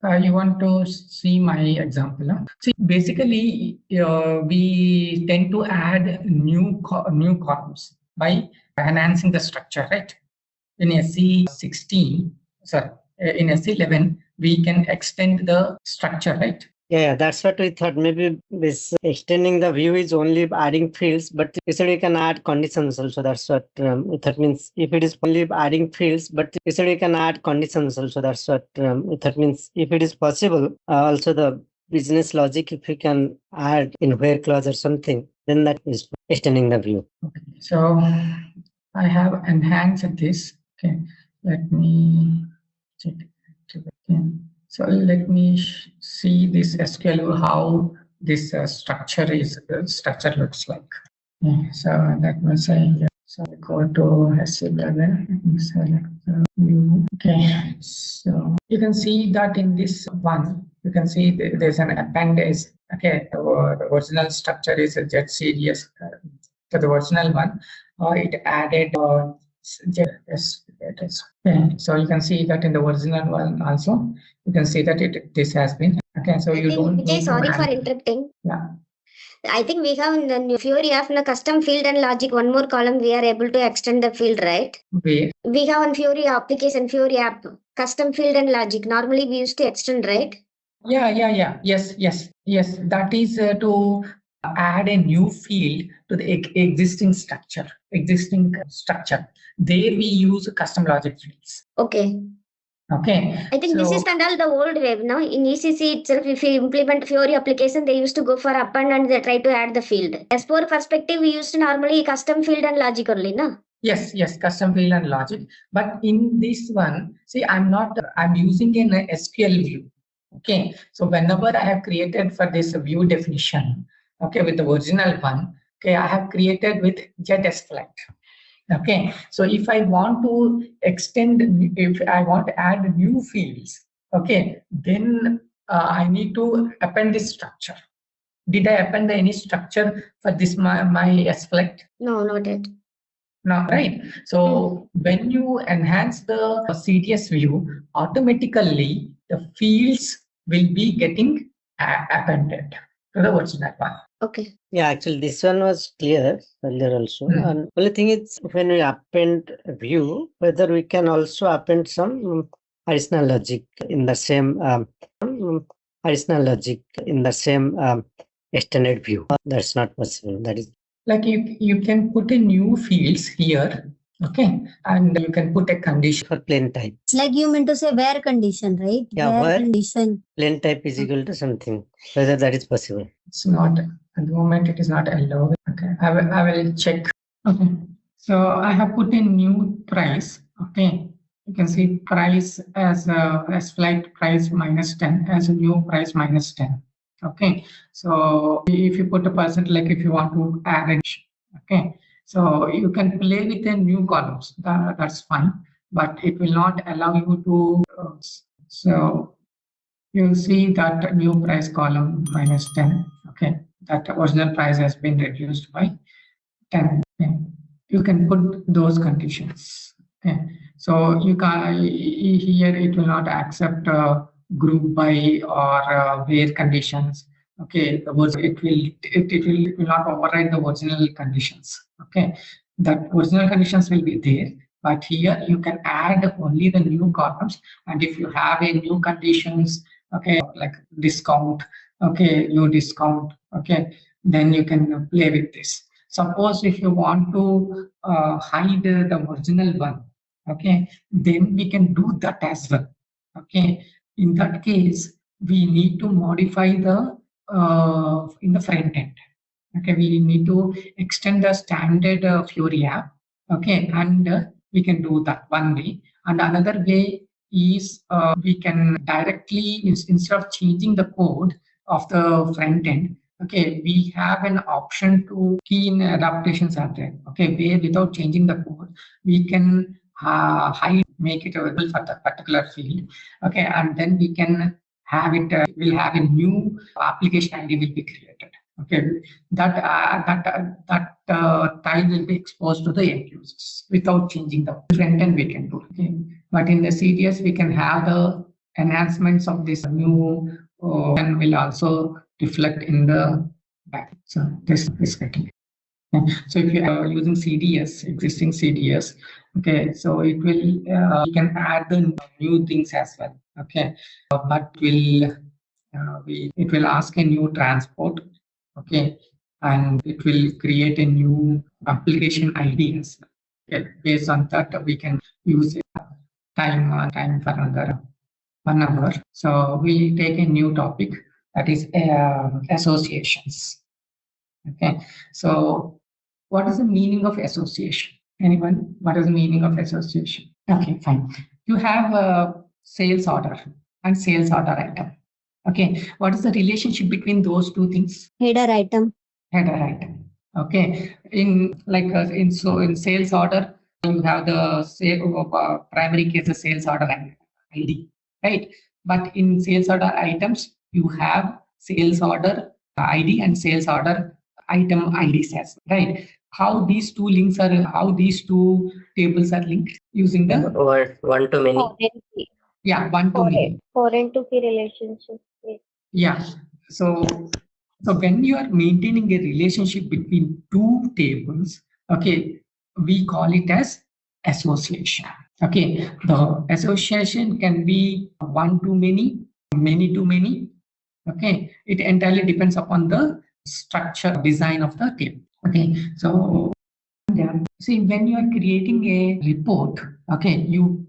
right? You want to see my example? Huh? See, basically, we tend to add new columns by enhancing the structure, right? In SC16, in SC11, we can extend the structure, right? Yeah, that's what we thought. Maybe this extending the view is only adding fields, but you said you can add conditions also. That's what that means. If it is only adding fields, but you said you can add conditions also. That's what that means. If it is possible, also the business logic, if you can add in where clause or something, then that is extending the view. Okay. So I have enhanced this. Okay, let me check it again. So let me see this SQL, how this structure looks like. So let me say, so we go to S11, select the view. Okay, so you can see that in this one, you can see there's an appendage. Okay, the original structure is a jet series. To the original one, it added yes, it is. Okay, so you can see that in the original one also, you can see that this has been. Okay, so you don't need Sorry to for interrupting. Yeah. I think we have in the new Fiori of the custom field and logic, one more column, we are able to extend the field, right? Where? We have on Fiori application, Fiori app, custom field and logic. Normally we used to extend, right? Yeah. Yes. That is to add a new field to the existing structure. There we use custom logic fields. Okay. Okay. I think this is kind of the old wave now. In ECC itself, if you implement Fiori application, they used to go for append and they try to add the field. As for perspective, we used to normally custom field and logic only, no? Yes, custom field and logic. But in this one, see, I'm using an SQL view. Okay, so whenever I have created for this view definition, okay, with the original one, okay, I have created with JetSFLect. Okay, so if I want to if I want to add new fields, okay, then I need to append this structure. Did I append any structure for this my SFLect? No, not yet. No, right. So when you enhance the CDS view, automatically the fields will be getting appended to the original one. Okay. Yeah, actually, this one was clear earlier also. And only thing is, when we append a view, whether we can also append some additional logic in the same extended view. That's not possible. That is like you can put in new fields here, okay, and you can put a condition for plain type. It's like you meant to say where condition, right? Yeah, where condition. Plain type is equal to something. Whether that is possible. It's not at the moment. It is not allowed. Okay, I will check. Okay, so I have put in new price. Okay, you can see price as flight price -10 as a new price -10. Okay, so if you put a percent, like if you want to add it, okay, so you can play with the new columns. That's fine, but it will not allow you to. So you'll see that new price column -10. Okay, that original price has been reduced by 10. Okay. You can put those conditions. Okay, so you can here it will not accept group by or where conditions. Okay, the words it will not override the original conditions. Okay, that original conditions will be there, but here you can add only the new columns, and if you have a new conditions, okay, like discount, okay, new discount, okay, then you can play with this. Suppose if you want to hide the original one, okay, then we can do that as well. Okay, in that case, we need to modify the in the front end. Okay, we need to extend the standard Fiori app. Okay, and we can do that one way. And another way is we can directly, instead of changing the code of the front end, okay, we have an option to key in adaptations are there. Okay, where without changing the code, we can hide, make it available for the particular field. Okay, and then we can have it. We'll have a new application ID will be created. Okay, that tile will be exposed to the end users without changing the front end. We can do. Okay, but in the CDS we can have the enhancements of this new and will also reflect in the back. So this is getting. So if you are using CDS, existing CDS, okay, so it will you can add the new things as well. Okay, but it will ask a new transport. Okay, and it will create a new application IDs. Okay, based on that we can use it time for another 1 hour. So we take a new topic, that is associations. Okay, so what is the meaning of association? Anyone? What is the meaning of association? Okay, fine. You have a sales order and sales order item. Okay, what is the relationship between those two things? Header item. Header item. Okay, in sales order, you have the primary case, the sales order ID, right? But in sales order items, you have sales order ID and sales order item IDs as well, right? How these two tables are linked using the one to many. Yeah, one to many. Foreign to key relationship. Yeah. So when you are maintaining a relationship between two tables, okay, we call it as association. Okay, the association can be one to many, many to many. Okay, it entirely depends upon the structure design of the table. Okay, so yeah. See, when you are creating a report, okay, you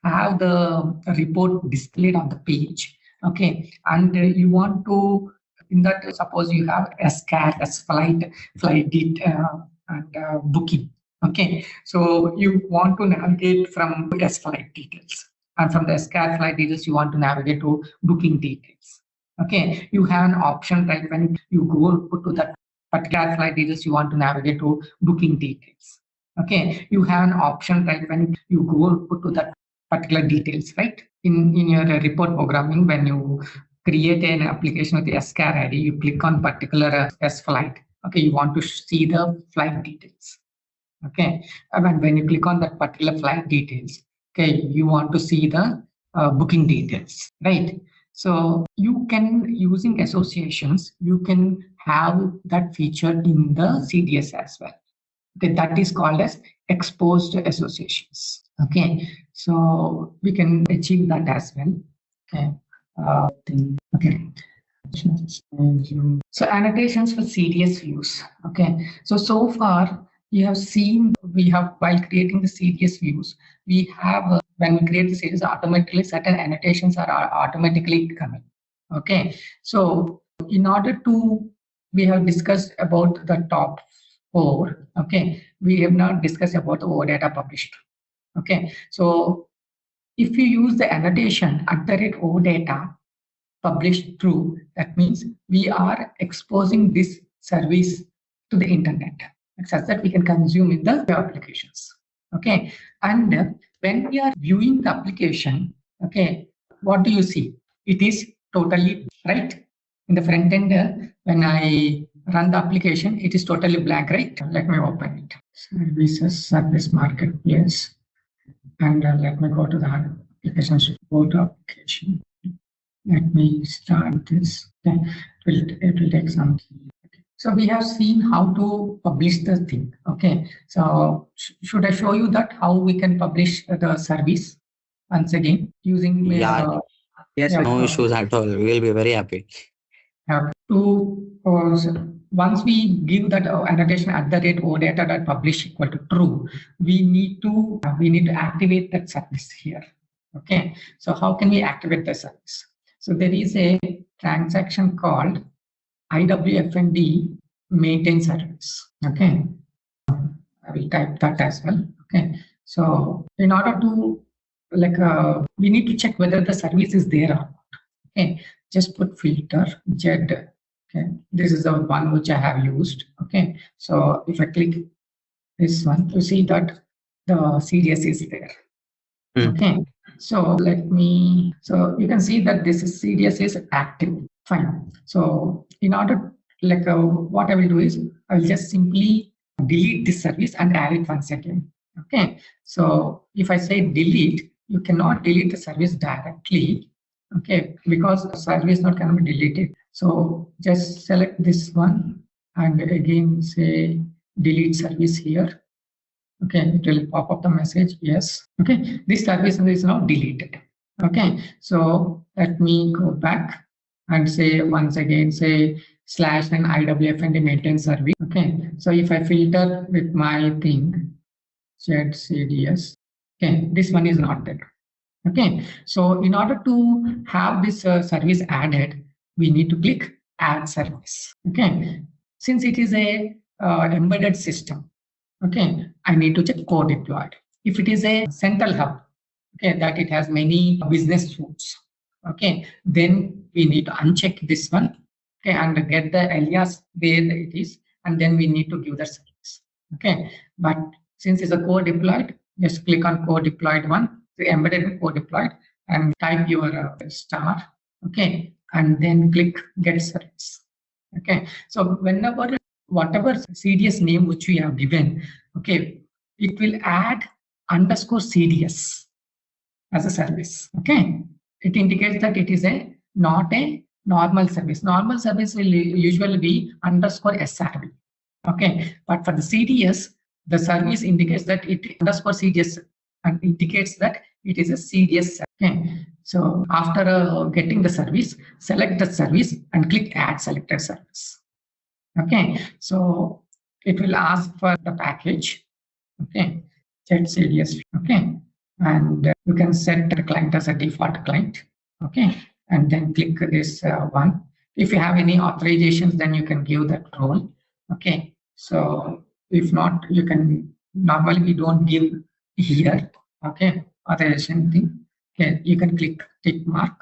have the report displayed on the page, okay, and you want to, in that, suppose you have SCAR as flight and booking, okay, so you want to navigate from S flight details, and from the SCAR flight details you want to navigate to booking details. Okay, you have an option, right? When you go to that particular flight details, you want to navigate to booking details. Okay, you have an option, right? When you go to that particular details, right? In your report programming, when you create an application with the SCAR ID, you click on particular S flight. Okay, you want to see the flight details. Okay, and when you click on that particular flight details, okay, you want to see the booking details, right? So you can, using associations, you can have that feature in the CDS as well. Okay, that is called as exposed associations. Okay, so we can achieve that as well. Okay, okay. So annotations for CDS views. Okay, so far you have seen, we have, while creating the CDS views, we have when we create the CDS, automatically certain annotations are automatically coming. Okay, so in order to, we have discussed about the top 4. Okay, we have not discussed about the OData published. Okay, so if you use the annotation @OData published true, that means we are exposing this service to the internet such that we can consume in the applications. Okay, and when we are viewing the application, okay, what do you see? It is totally right in the front end. When I run the application, it is totally blank, right? Let me open it. Services, service marketplace, and let me go to the application. Go to application. Let me start this. Okay. It will take some time. So we have seen how to publish the thing. Okay. So should I show you that how we can publish the service once again using? Yeah. Yes. No issues at all. We will be very happy. Once we give that annotation @OData.publish equal to true, we need to activate that service here. Okay. So how can we activate the service? So there is a transaction called IWFND maintain service. Okay, I will type that as well. Okay, so in order to we need to check whether the service is there or not. Okay, just put filter JED. Okay, this is the one which I have used. Okay, so if I click this one, you see that the CDS is there. Okay, so so you can see that this is CDS is active. Fine. So in order, what I will do is I will just simply delete this service and add it once again. Okay. So if I say delete, you cannot delete the service directly. Okay, because the service is not going to be deleted. So just select this one and again say delete service here. Okay, it will pop up the message. Yes. Okay, this service is now deleted. Okay, so let me go back and say once again, say / and IWFND maintain service. Okay, so if I filter with my thing, ZCDS, okay, this one is not there. Okay, so in order to have this service added, we need to click add service. Okay, since it is a embedded system, okay, I need to check co-deployed. If it is a central hub, okay, that it has many business suites, Okay, then we need to uncheck this one, okay, and get the alias where it is, and then we need to give the service. Okay, but since it's a core deployed, just click on core deployed one, the embedded core deployed, and type your star. Okay, and then click get service. Okay, so whenever whatever CDS name which we have given, okay, it will add underscore CDS as a service. Okay, it indicates that it is not a normal service. Normal service will usually be underscore SRV. Okay, but for the CDS, the service indicates that it underscore CDS and indicates that it is a CDS. Okay, so after getting the service, select the service and click add selected service. Okay, so it will ask for the package. Okay, set CDS. Okay, and you can set the client as a default client. Okay, and then click this one. If you have any authorizations, then you can give that role. Okay, so if not, you can, normally we don't give here. Okay, authorization thing. Okay, you can click tick mark.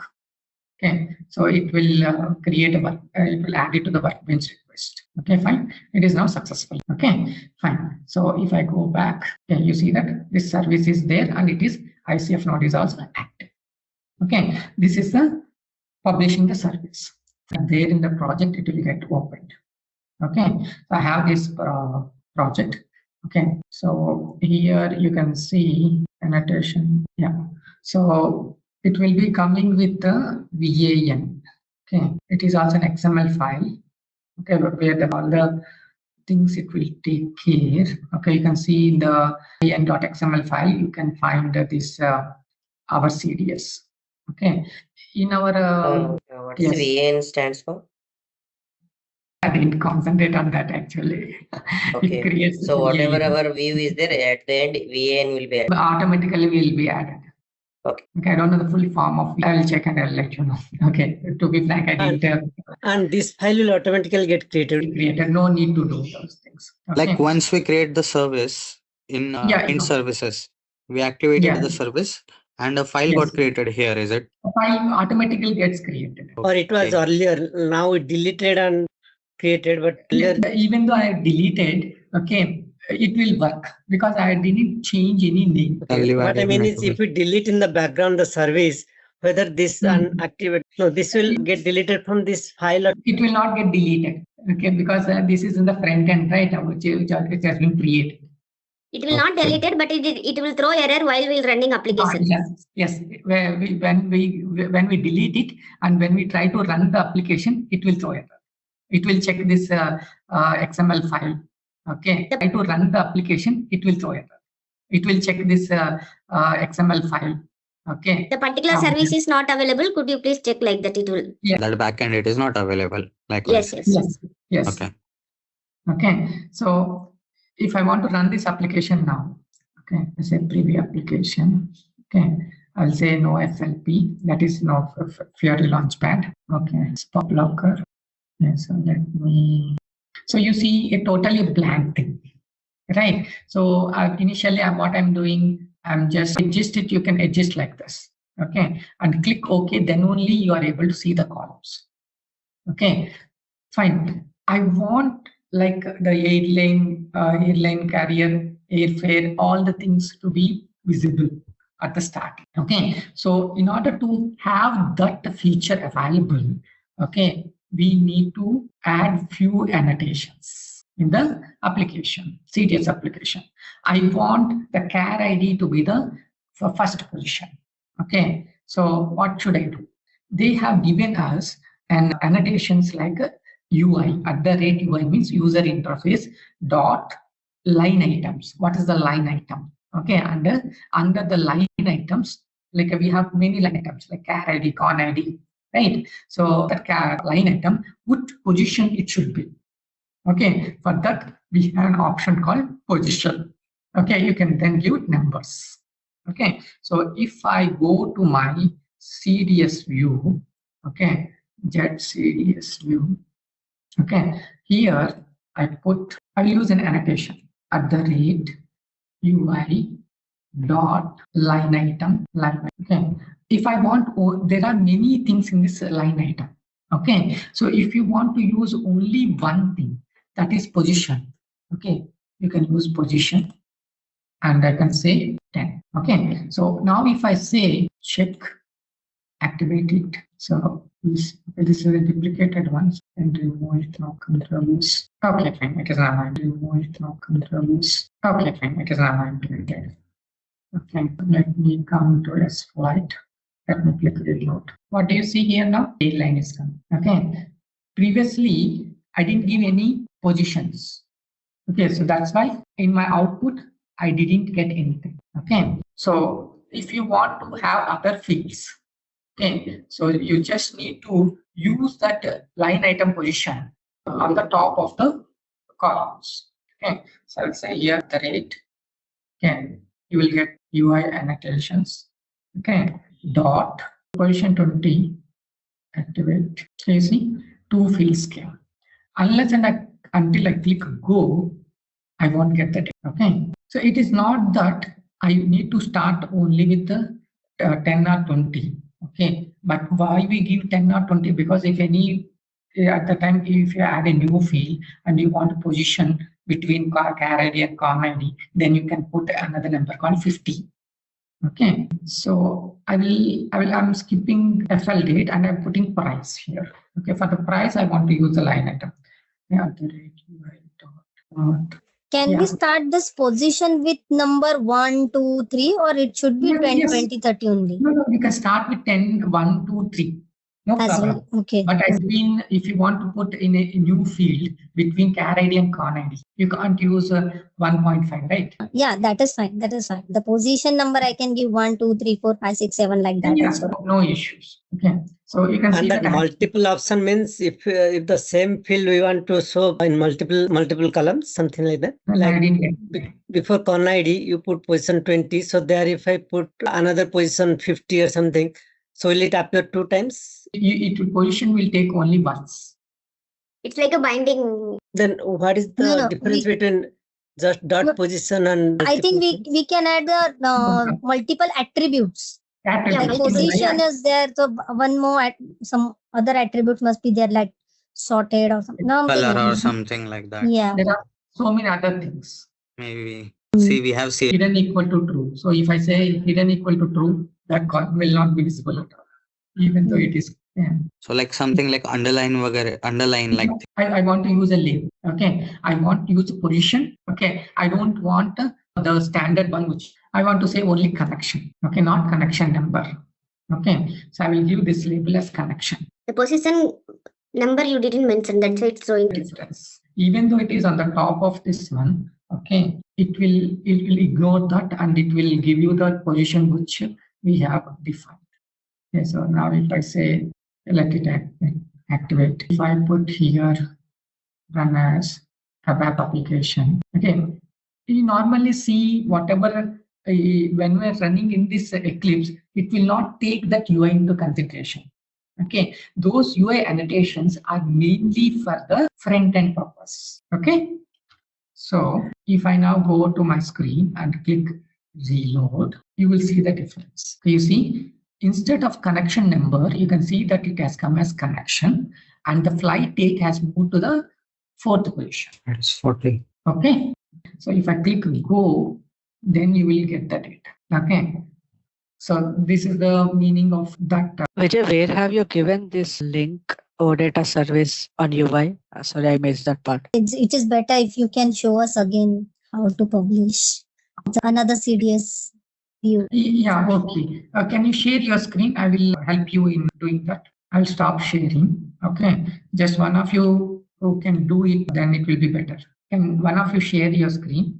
Okay, so it will create a work, it will add it to the workbench request. Okay, fine. It is now successful. Okay, fine. So if I go back, okay, you see that this service is there and it is ICF node is also active. Okay, this is the publishing the service. And there in the project, it will get opened. Okay, so I have this project. Okay, so here you can see annotation. Yeah, so it will be coming with the VAN. Okay, it is also an XML file. Okay, but where all the things it will take care. Okay, you can see in the VAN.xml file, you can find this our CDS. Okay, in our what is VAN stands for? I didn't concentrate on that actually. Okay. It creates so whatever our view is there, at the end VAN will be added. Automatically will be added. Okay. Okay, I don't know the full form of it. I will check and I'll let you know. Okay, to be frank, I didn't. And this file will automatically get created. No need to do those things. Okay. Like once we create the service in services, we activated the service and a file got created here, is it? A file automatically gets created. Or it was earlier, now it deleted and created, but even though I deleted, okay, it will work because I didn't change any name. What I mean is, if we delete in the background the service, whether this unactivate, no, this will get deleted from this file. Or it will not get deleted, okay, because this is in the front end, right, which has been created. It will not delete it, but it will throw error while we're running application. Yes. When we delete it and when we try to run the application, it will throw error. It will check this XML file. Okay, try to run the application, it will throw error. It will check this XML file. Okay. The particular service is not available. Could you please check like that? It will. Yeah. That backend it is not available. Like yes. Okay. Okay. So if I want to run this application now, okay, I say preview application. Okay, I'll say no FLP. That is no Fiori Launchpad. Okay, it's pop locker. Yeah, so let me. So you see a totally blank thing, right? So initially, what I'm doing, I'm just adjust it. You can adjust like this, okay, and click OK. Then only you are able to see the columns. Okay, fine. I want like the airline carrier, airfare, all the things to be visible at the start. Okay, so in order to have that feature available, okay, we need to add few annotations in the application, CDS application. I want the char ID to be the first position. Okay, so what should I do? They have given us an annotations like UI @UI means user interface dot line items. What is the line item? Okay, under the line items, like we have many line items like char ID, con ID, right? So that line item, what position it should be. Okay, for that we have an option called position. Okay, you can then give numbers. Okay, so if I go to my CDS view, okay, get CDS view. Okay, here I'll use an annotation @UI dot line item. Okay, if I want, there are many things in this line item. Okay, so if you want to use only one thing, that is position. Okay, you can use position, and I can say 10. Okay, so now if I say check, activate it. So this is a duplicated one, and remove it now. Controls. Okay, fine. It is not mine. Remove it now. Controls. Okay, fine. It is not mine. Okay, let me come to S flight. Let me click reload. What do you see here now? A line is coming. Okay. Previously, I didn't give any positions. Okay, so that's why in my output, I didn't get anything. Okay, so if you want to have other fields, okay, so you just need to use that line item position on the top of the columns. Okay, so I'll say here the rate. Okay, you will get UI annotations. Okay, dot position 20, activate. So you see, two fields came. Unless and until I click go, I won't get that. Okay, so it is not that I need to start only with the 10 or 20. Okay, but why we give 10 or 20? Because if any at the time, if you add a new field and you want to position between car ID and com ID, then you can put another number called 50. Okay, so I'm skipping FL date and I'm putting price here. Okay, for the price, I want to use the line item. Yeah, Can we start this position with number 1, 2, 3, or it should be 10, yes. 20, 30 only? No, you can start with 10, 1, 2, 3. No problem. Well. Okay. But if you want to put in a new field between char ID and con ID, you can't use 1.5, right? Yeah, that is fine. That is fine. The position number I can give 1, 2, 3, 4, 5, 6, 7 like that. Yeah, no issues. Okay, so you can see that multiple option means if the same field we want to show in multiple columns, something like that. Like before con ID, you put position 20. So there, if I put another position 50 or something, so will it appear 2 times? Position will take only once. It's like a binding. Then what is the difference between just dot position and? I think we can add the multiple attributes. Like position is there, so one more some other attributes must be there, like sorted or something. Color or something like that. Yeah. There are so many other things. Maybe. See, we have hidden equal to true. So if I say hidden equal to true, that will not be visible at all, even though it is. Yeah. So like something like underline like. I want to use a label. Okay, I want to use a position. Okay, I don't want the standard one, which I want to say only connection. Okay, not connection number. Okay, so I will give this label as connection. The position number you didn't mention, that's why it's showing difference. Even though it is on the top of this one, okay, it will ignore that and it will give you the position which we have defined. Okay, so now if I say let it activate, if I put here run as ABAP application, okay, we normally see whatever when we're running in this Eclipse, it will not take that UI into consideration. Okay, those UI annotations are mainly for the front end purpose. Okay, so if I now go to my screen and click reload, you will see the difference. You see, instead of connection number, you can see that it has come as connection, and the flight date has moved to the 4th position. It's 40. Okay, so if I click go, then you will get the data. Okay, so this is the meaning of that. Vijay, where have you given this link or data service on UI? Sorry, I missed that part. It is better if you can show us again how to publish another CDS view. Yeah, okay. Can you share your screen? I will help you in doing that. I'll stop sharing. Okay, just one of you who can do it, then it will be better. Can one of you share your screen?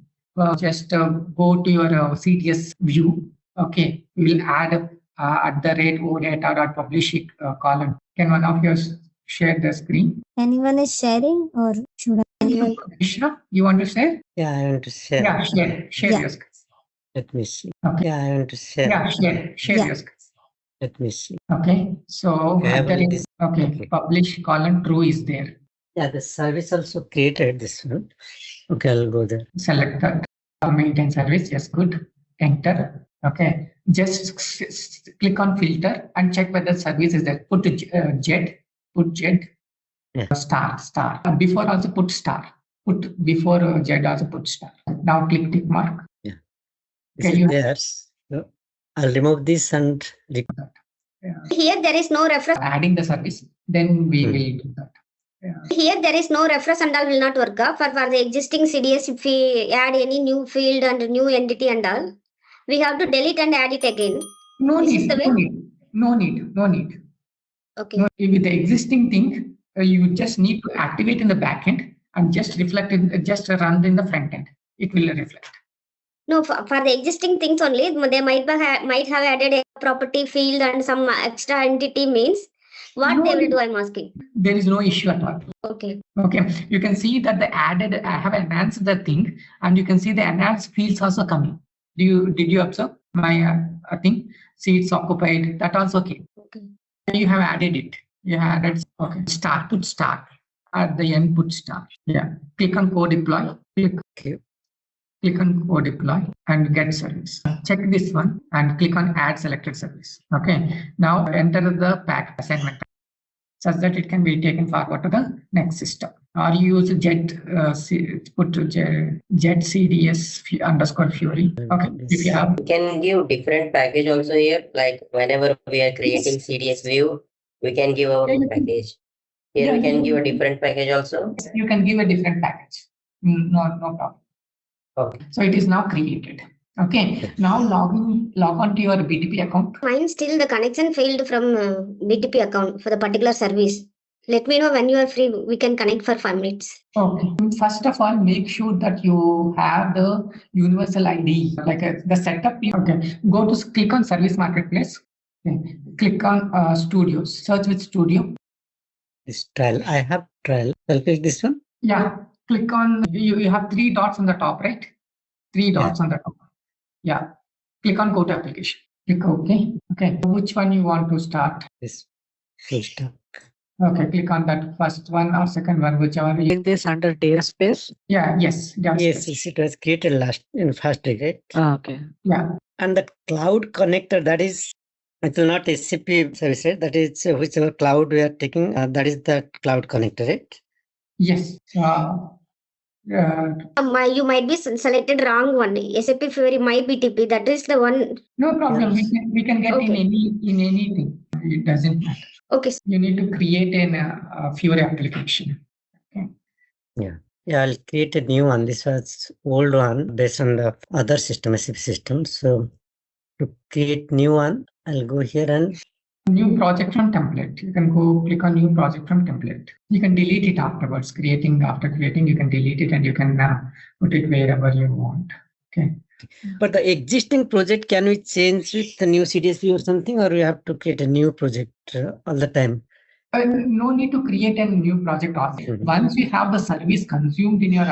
Just go to your CDS view. Okay, we will add at the rate odata.publish column. Can one of you share the screen? Anyone is sharing or should I? Krishna, you want to share? Yeah, I want to share. Yeah, share your screen. Let me see. Okay. Yeah, I want to share. Yeah, share your screen. Let me see. Okay, so publish column true is there. Yeah, the service also created this one. Okay, I'll go there. Select that maintain service. Yes, good. Enter. Okay, just click on filter and check whether service is there. Put jet, star. Before also put star. Put before jet also put star. Now click tick mark. Yeah. Okay, Yes. So I'll remove this and Here there is no reference. Adding the service, then we will do that. Here there is no reference and all will not work. For the existing CDS, if we add any new field and new entity and all, we have to delete and add it again. No need. Okay. With the existing thing, you just need to activate in the backend and just reflect it, just run in the front end. It will reflect. No, for the existing things only, they might have added a property field and some extra entity means what they will do, I'm asking. There is no issue at all. Okay. You can see that I have enhanced the thing, and you can see the enhanced fields also coming. Did you observe my thing? See, it's occupied. That also came. Okay. You have added it. You have added put star at the end. Put star. Yeah. Click on co-deploy. Click on co-deploy and get service. Check this one and click on add selected service. Okay. Now enter the pack assignment such that it can be taken forward to the next system. Or use jet CDS underscore Fiori. Okay. If you have, we can give different package also here. Like whenever we are creating CDS view, we can give our package. Here we can give a different package also. You can give a different package. No problem. Okay. So it is now created. Okay. Now log on to your BTP account. Mine still the connection failed from BTP account for the particular service. Let me know when you are free. We can connect for 5 minutes. Okay. First of all, make sure that you have the universal ID, like the setup. Okay. Click on Service Marketplace. Okay. Click on Studios. Search with Studio. this trial. I have trial. I'll click this one. Yeah. Click on, you have 3 dots on the top, right? 3 dots on the top. Yeah. Click on Go to Application. Click OK. Okay. Which one you want to start? This full stack. Okay. Click on that first one or second one, whichever. Is this under data space? Yeah. Yes. Yes. It was created in first day, right? Okay. Yeah. And the cloud connector, that is, it will not SAP service, right? That is whichever cloud we are taking. That is the cloud connector, right? Yes. You might be selected wrong one. SAP Fiori my BTP. That is the one. No problem. We can get in anything. It doesn't matter. Okay. You need to create a Fiori application. Okay. Yeah, I'll create a new one. This was old one based on the other system, SAP system. So to create new one, I'll go here and new project from template. You can go click on new project from template. You can delete it afterwards. After creating, you can delete it and you can put it wherever you want. Okay. But the existing project, can we change with the new CDS view or something, or we have to create a new project all the time? No need to create a new project. Once you have the service consumed in your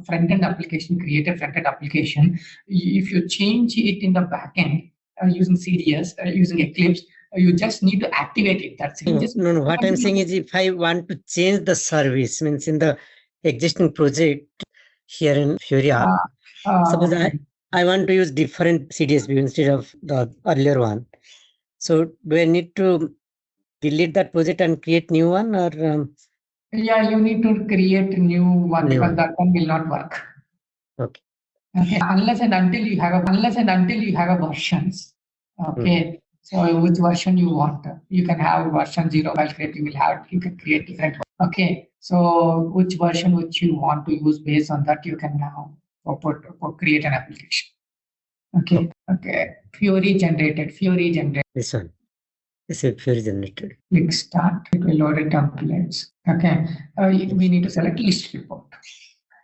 front-end application, create a front-end application. If you change it in the backend using CDS, using Eclipse, you just need to activate it. That's it. No. What I'm saying is, if I want to change the service, means in the existing project here in Fiori, suppose I want to use different CDS view instead of the earlier one. So do I need to delete that project and create new one, or? Yeah, you need to create a new one because that one will not work. Okay. Unless and until you have a versions. Okay. So which version you want? You can have version 0 file create. You can create different. Okay. So which version which you want to use, based on that you can now create an application. Okay. Okay. Fiori generated. This one. This is Fiori generated. Click start. It will load it templates. Okay. We need to select list report.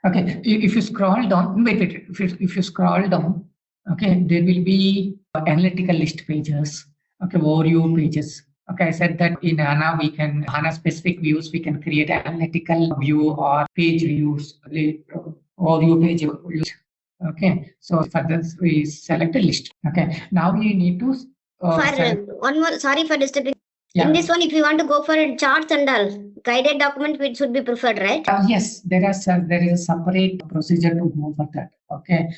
Okay. If you scroll down, if you scroll down, okay, there will be analytical list pages. Okay, overview pages. Okay, I said that in HANA HANA specific views, we can create analytical view or page views, overview page views. Okay, so for this we select a list. Okay, now we need to one more. Sorry for disturbing. In this one, if you want to go for charts and all, guided document which should be preferred, right? Yes, there is a separate procedure to go for that. Okay,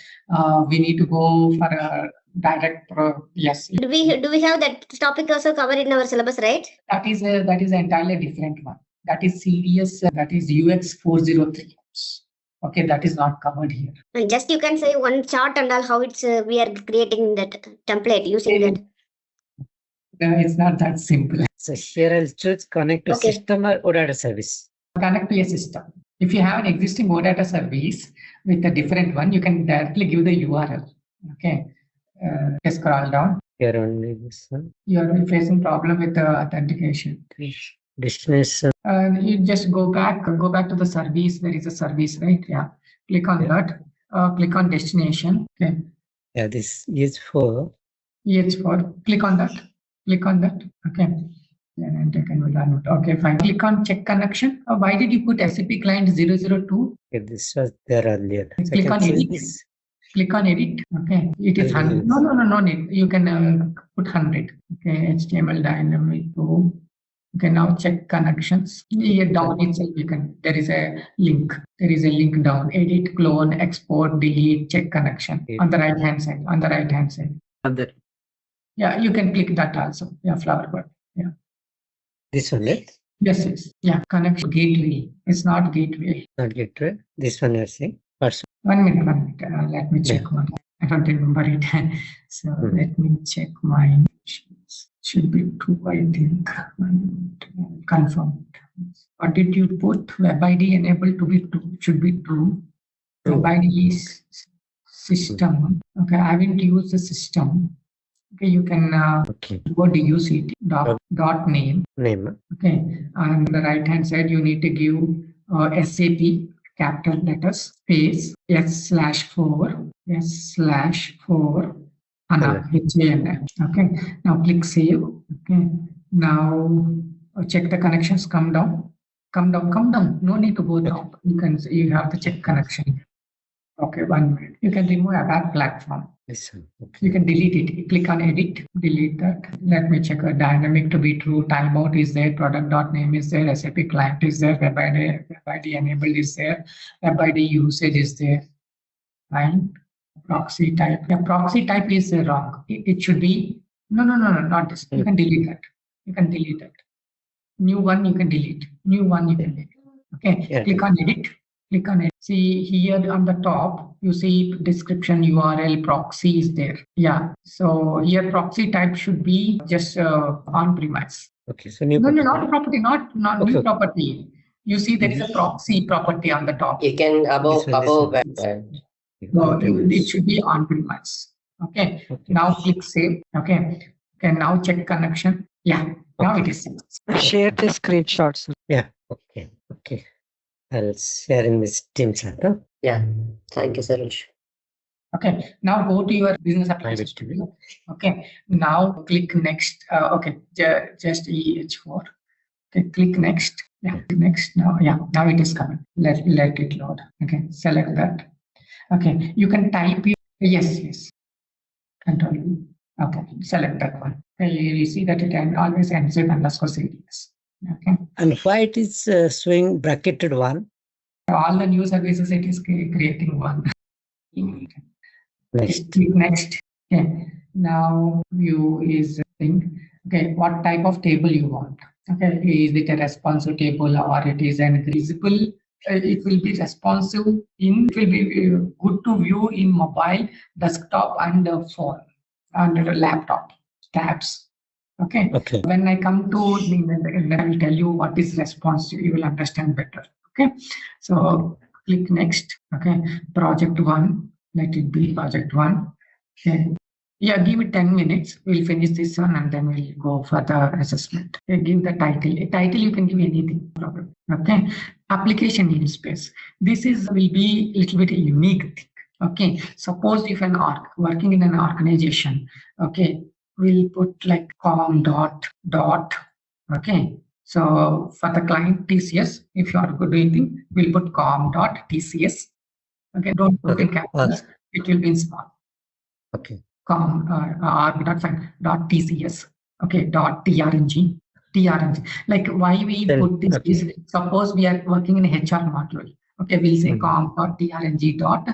we need to go for a direct. Yes. Do we have that topic also covered in our syllabus, right? That is an entirely different one. That is serious. That is UX 403. Okay, that is not covered here. And just you can say one chart and all how it's we are creating that template using that. It's not that simple. So here I'll choose connect to system or OData service. Connect to a system. If you have an existing OData service with a different one, you can directly give the URL. Okay. Just scroll down. Here only this one. You are facing problem with the authentication. Destination. You just go back to the service. There is a service, right? Yeah. Click on that. Click on destination. Okay. Yeah, this is for. Click on that. Click on that. Okay. Okay, fine. Click on check connection. Why did you put SAP client 002? Okay, this was there earlier. Click on edit. Click on edit. Okay. It is 100. No need. You can put 100. Okay. HTML dynamic. Okay. Now check connections. Here down itself there is a link. There is a link down. Edit, clone, export, delete, check connection. On the right hand side. Yeah, you can click that also. Yeah, flower bud. Yeah. This one, right? Yes. Yeah, connection gateway. It's not gateway. Not gateway. This one you're saying. First. 1 minute. Let me check one. I don't remember it. So let me check mine. Should be true, I think. Confirm. What did you put? Web ID enabled to be true. Should be true. Web ID is system. Okay, I haven't used the system. Okay, you can go to use it. Dot name. Okay, on the right hand side, you need to give SAP capital letters space S/4 HANA HANA. Okay, now click save. Okay, now check the connections. Come down. No need to go down. You have to check connection. Okay, 1 minute. You can remove ABAP platform. Listen. Okay. You can delete it. Click on edit, delete that. Let me check a dynamic to be true. Timeout is there. Product.name is there. SAP client is there. Web ID enabled is there. Web ID usage is there. Fine. Proxy type. The proxy type is wrong. It should be not this. You can delete that. New one you can delete. Okay. Yeah. Click on edit. See here on the top, you see description URL proxy is there. Yeah. So here proxy type should be just on-premise. Okay. So new. No, not property, not new property. You see there is a proxy property on the top. You can above. No, it should be on-premise. Okay. Now click save. Okay. Now check connection. Yeah. Now it is saved. Share the screenshots. Yeah. Okay. I'll share in this team chat. Huh? Yeah. Thank you, Saruj. Okay. Now go to your business application. Okay. Now click next. Okay. Just EH4. Okay. Click next. Yeah. Next. Now. Yeah. Now it is coming. Let it load. Okay. Select that. Okay. You can type. Yes. Control V. Okay. Select that one. Okay. You see that it always ends with _CDS. Okay. And why it is showing bracketed one? All the new services it is creating one. Next. Click next. Okay. Now view is thing. Okay. What type of table you want? Okay. Is it a responsive table or it is an visible? It will be responsive it will be good to view in mobile, desktop and phone and laptop tabs. Okay. When I come to I will tell you what is responsive. You will understand better. Okay. So click next. Okay. Project 1. Let it be project 1. Okay. Yeah, give it 10 minutes. We'll finish this one and then we'll go for the assessment. Okay, give the title. A title you can give anything. Problem. Okay. Application namespace. This will be a little bit unique thing. Okay. Suppose if an working in an organization. Okay. We'll put like com dot. Okay. So for the client TCS, if you are doing thing, we'll put com dot TCS. Okay. Don't put in capitals. It will be in small. Okay. Com dot TCS. Okay. Dot TRNG. TRNG. Like why we put this is, suppose we are working in HR module. Okay, we'll say com.trng dot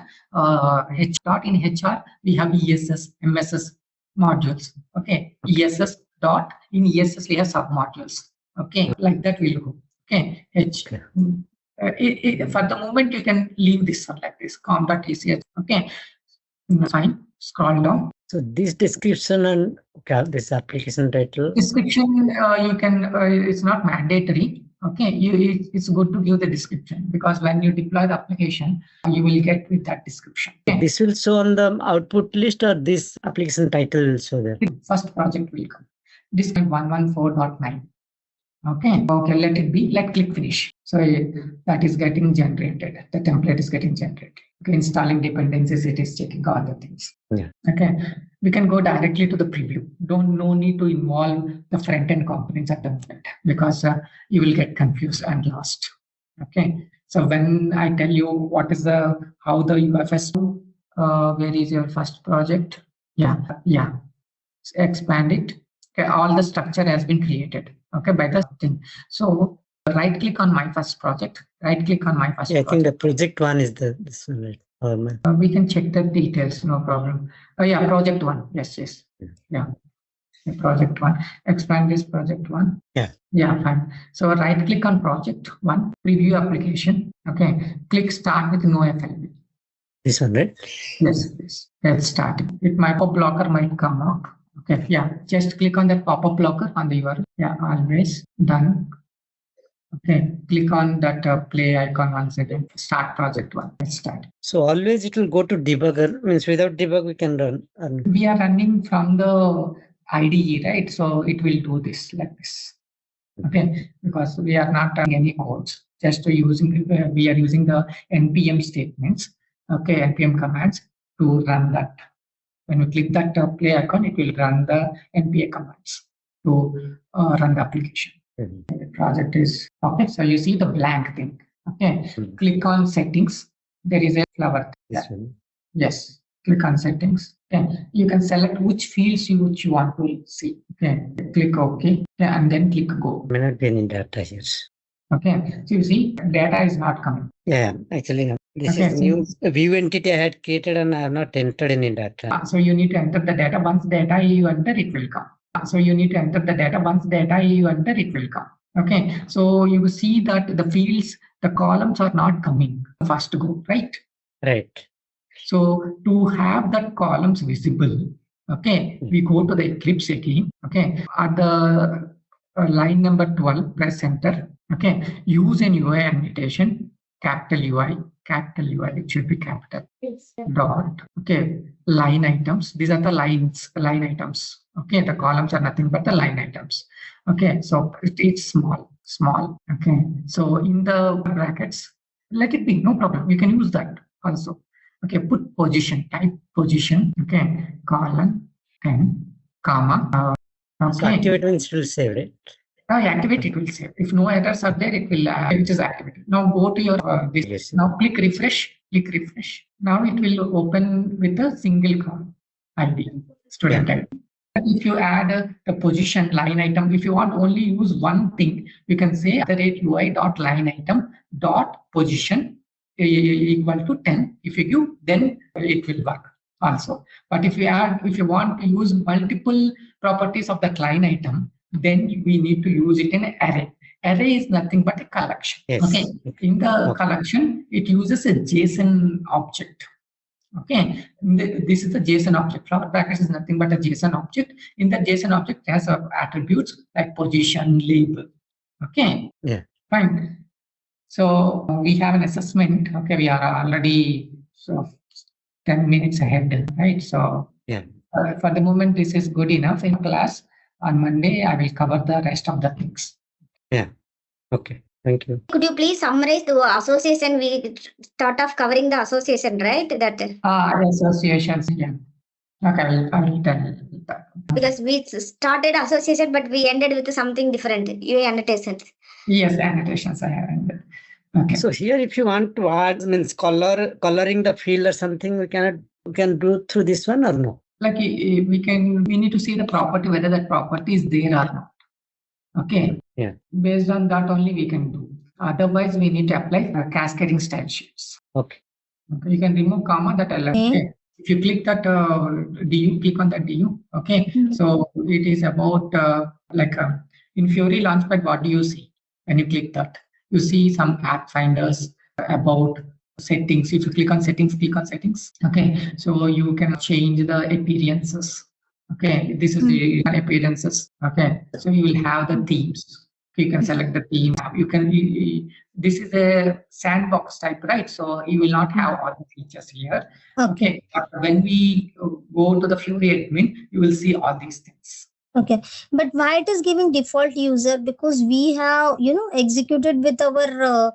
h dot in HR we have ESS, MSS modules. Okay, ESS dot in ESS we have sub modules. Okay, like that we'll go. Okay, for the moment you can leave this one like this com.tch. Okay, fine. Scroll down. So this description and this application title. Description you can. It's not mandatory. Okay, it's good to give the description because when you deploy the application, you will get with that description. Okay. This will show on the output list, or this application title will show there. First project will come. This 114.9. Okay, let it be. Let click finish. So that is getting generated. The template is getting generated. Okay, installing dependencies, it is checking all the things. Yeah. Okay, we can go directly to the preview. No need to involve the front end components at the moment because you will get confused and lost. Okay, so when I tell you what is how the UFS, where is your first project? Yeah. Expand it. Okay, all the structure has been created. Okay, by the thing. So right click on my first project. Right click on my first project. I think the project one is this one, right? We can check the details, no problem. Yeah, project one. Yes. Yeah. Project one. Expand this project one. Yeah, fine. So right click on project one, preview application. Okay, click start with no FLB. This one, right? Yes. Let's start. My pop blocker might come up. Okay, yeah, just click on that pop-up blocker on the URL. Yeah, always done. Okay, click on that play icon once again. Start project one. Let's start. So always it will go to debugger. Means without debug we can run. We are running from the IDE, right? So it will do this like this. Okay, because we are not running any codes. Just using we are using the npm statements. Okay, npm commands to run that. When you click that play icon, it will run the NPA commands to run the application. The project is okay. So you see the blank thing. Okay. Click on settings. There is a flower. Yes. Click on settings. Okay. You can select which fields you want to see. Okay. Click OK. And then click go. May not be any data here. Okay. So you see data is not coming. Yeah, actually. This is new view entity I had created and I have not entered any data. So you need to enter the data. Once data you enter, it will come. So you need to enter the data. Once data you enter, it will come. Okay. So you see that the fields, the columns are not coming first go, right? Right. So to have that columns visible, okay, we go to the Eclipse again. Okay. At the line number 12, press enter. Okay. Use an UI annotation, capital UI, it should be capital. Dot. Okay. Line items. These are the line items. Okay. The columns are nothing but the line items. Okay. So it's small. Okay. So in the brackets, let it be, no problem. You can use that also. Okay. Put position, type position. Okay. Colon and comma. Okay. So activate means it will save it. Activate, it will save. If no errors are there, it will which is activated. Now go to your this. Now click refresh. Now it will open with a single column ID, student ID. If you add the position line item, if you want only use one thing, you can say @UI.line_item.position equal to 10. If you give, then it will work also. But if you want to use multiple properties of that line item, then we need to use it in an array. Array is nothing but a collection. Yes. Okay. In the collection, it uses a JSON object. Okay. This is a JSON object. Flower brackets is nothing but a JSON object. In the JSON object, it has attributes like position, label. Okay. Yeah. Fine. So we have an assessment. Okay. We are already 10 minutes ahead, right? So yeah. For the moment, this is good enough. In class on Monday, I will cover the rest of the things. Yeah. Okay. Thank you. Could you please summarize the association? We start off covering the association, right? That associations. Yeah. Okay, I will tell you that. Because we started association, but we ended with something different. UI annotations. Yes, annotations I have ended. Okay. So here, if you want to add means coloring the field or something, we can do through this one or no? Like we need to see the property, whether that property is there or not. Okay. Yeah. Based on that only we can do. Otherwise, we need to apply cascading style sheets. Okay. Okay. You can remove comma that alert. Okay. If you click that DU, click on that DU. Okay. So it is about in Fiori Launchpad, what do you see when you click that? You see some app finders about settings. If you click on settings, click on settings. Okay. So you can change the appearances. Okay. This is the appearances. Okay. So you will have the themes. You can select the theme. You can. This is a sandbox type, right? So you will not have all the features here. Okay. But when we go to the Fiori admin, you will see all these things. Okay, but why it is giving default user? Because we have, executed with our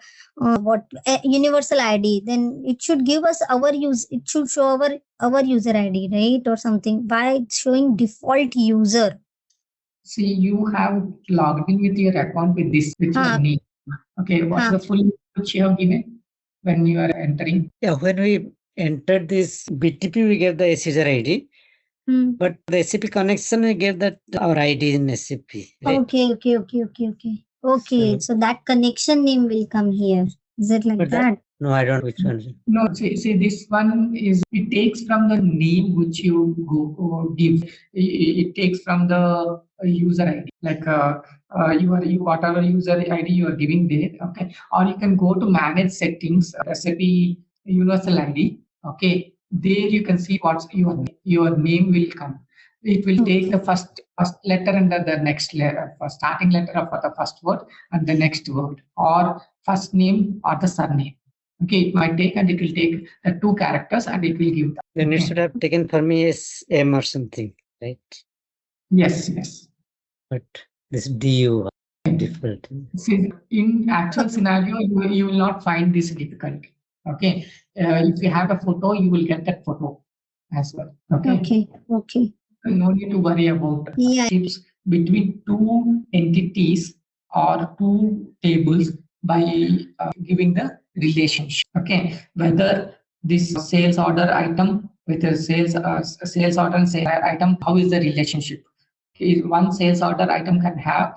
universal ID. Then it should give us our use. It should show our user ID, right, or something. Why it's showing default user? See, you have logged in with your account with this, with your name. Okay, what's the full name which you have given when you are entering? Yeah, when we entered this BTP, we gave the user ID. But the SAP connection, we gave that our ID in SAP. Right? Okay. So that connection name will come here. Is it like that? No, I don't know which one. No, see, this one is, it takes from the name which you go give. It takes from the user ID, like whatever user ID you are giving there. Okay, or you can go to manage settings, SAP universal ID. Okay, there you can see what's your name will come. It will take the first letter and the next letter, starting letter of the first word and the next word, or first name or the surname. Okay, it might take, and it will take the 2 characters, and it will give that. Then it should have taken for me as M or something, right? Yes. But this DU difficult. See, in actual scenario, you will not find this difficulty. Okay, if you have a photo, you will get that photo as well. Okay. No need to worry about relationships between 2 entities or 2 tables by giving the relationship. Okay, whether this sales order item with a sales order and sales item, how is the relationship? One sales order item can have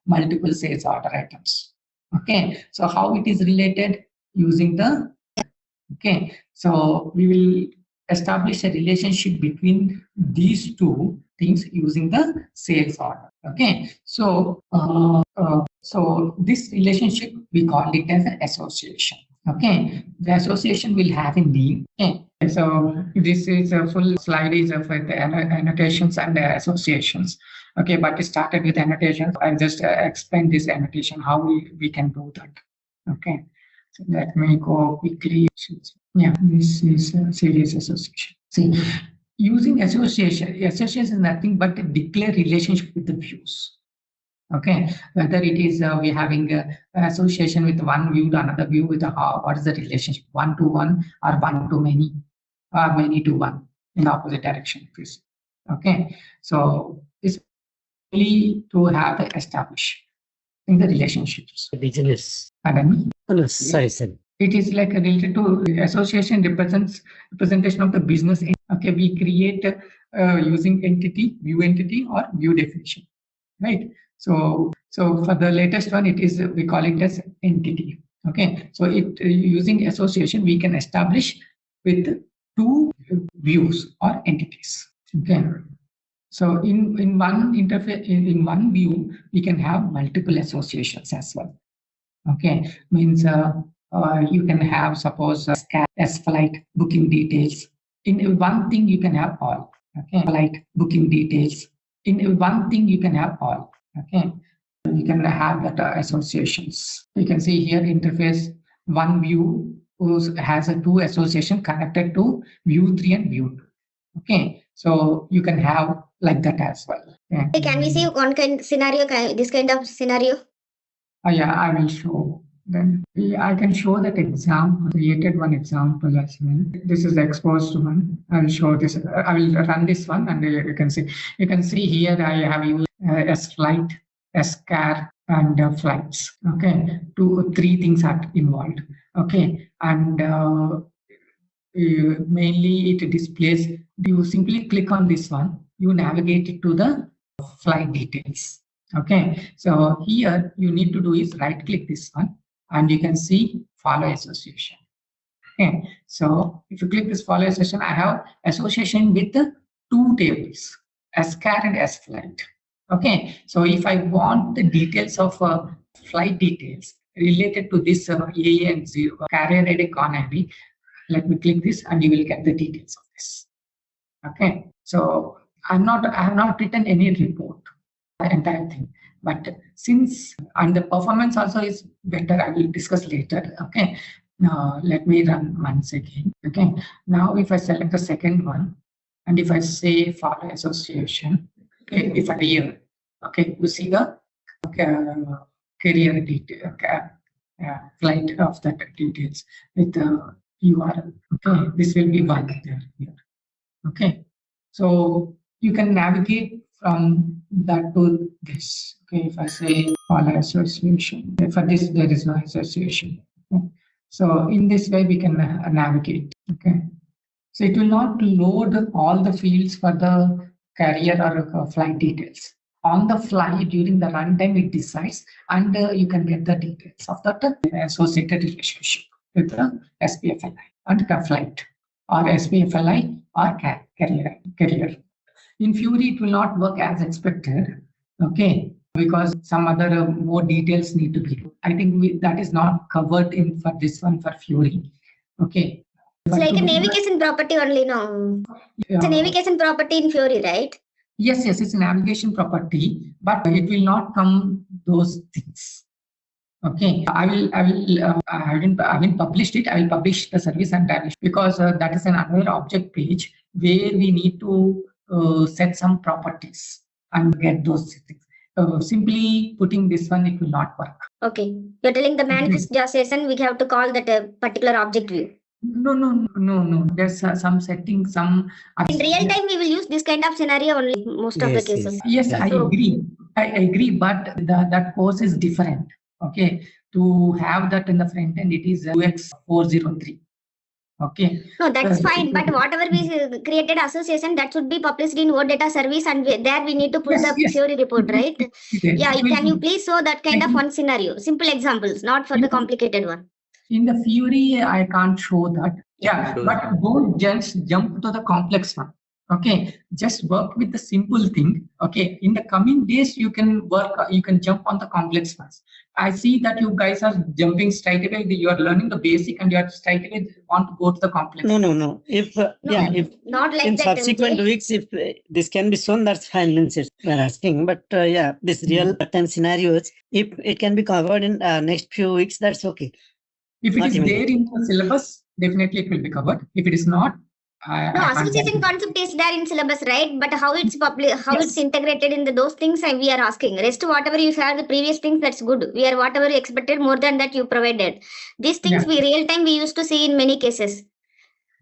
multiple sales order items. Okay, so how it is related using the. Okay, so we will establish a relationship between these 2 things using the sales order. Okay, so so this relationship we call it as an association. Okay, the association will have a name. Okay, so this is a full slide is of the annotations and the associations. Okay, but it started with annotations. I'll just explain this annotation how we can do that. Okay. So let me go quickly. Yeah, this is a series association. See, using association is nothing but a declare relationship with the views. Okay, whether it is we having association with one view to another view with what is the relationship, 1 to 1 or 1 to many or many to 1 in the opposite direction. Please. Okay, so it's really to have the establish in the relationships. Business. Pardon me? Sorry. It is like related to association representation of the business. Okay, we create using entity, view entity or view definition, right? So for the latest one, it is we call it as entity. Okay, so it using association we can establish with 2 views or entities. Okay, so in one interface in one view we can have multiple associations as well. Okay, means you can have suppose as flight booking details. In one thing you can have all. Okay, flight booking details. In one thing you can have all. Okay, you can have that associations. You can see here interface one view has a 2 association connected to view 3 and view 2. Okay, so you can have like that as well. Yeah. Can we see one kind scenario, this kind of scenario? Yeah, I will show. Then I can show that example, created one example as well. This is the exposed one. I will show this. I will run this one and you can see. You can see here I have used as flight, as car and flights. Okay, 2 or 3 things are involved. Okay, and mainly it displays. You simply click on this one. You navigate it to the flight details. Okay, so here you need to do is right click this one and you can see follow association. Okay, so if you click this follow association, I have association with the two tables, SCAR and SFlight. Okay, so if I want the details of flight details related to this A and 0 carrier ID canary, let me click this and you will get the details of this. Okay, so I have not written any report, the entire thing, but since and the performance also is better, I will discuss later. Okay, now let me run once again. Okay, now if I select the second one and if I say follow association, okay, if I here, okay, you see the career detail, flight of the details with the URL. Okay, this will be one there here. Okay, so you can navigate from that to this. Okay, if I say follow association, for this there is no association. Okay. So in this way we can navigate. Okay, so it will not load all the fields for the carrier or flight details. On the fly during the runtime it decides, and you can get the details of that associated relationship with the SPFLI and the flight or SPFLI or carrier. In Fiori, it will not work as expected. Okay, because some other more details need to be. I think that is not covered in for this one for Fiori. Okay. It's like a navigation property only, no? It's a navigation property in Fiori, right? Yes, it's a navigation property, but it will not come those things. Okay, I haven't published it. I will publish the service and publish because that is an another object page where we need to set some properties and get those things. Simply putting this one, it will not work. Okay, you're telling the manifest JSON, we have to call that particular object view. No. There's some setting, some. In real time, we will use this kind of scenario only most of the cases. Yes, I agree. I agree, but that course is different. Okay, to have that in the front end, it is UX 403. Okay. No, that's fine. But whatever we created association, that should be published in OData service, and there we need to put the Fiori report, right? Yeah. Can you please show that kind of one scenario? Simple examples, not for the complicated one. In the Fiori, I can't show that. Yeah, but don't just jump to the complex one. Okay, just work with the simple thing. Okay, in the coming days, you can jump on the complex ones. I see that you guys are jumping straight away. You are learning the basic and you are straight away want to go to the complex. No. If not like in that, subsequent weeks, if this can be shown, that's fine. We're asking, but this real time scenarios, if it can be covered in next few weeks, that's okay. If it is there in the syllabus, definitely it will be covered. If it is not, no, association concept is there in syllabus, right? But how it's it's integrated in those things, and we are asking. Rest whatever you have the previous things, that's good. We are whatever you expected, more than that you provided. These things we real time we used to see in many cases.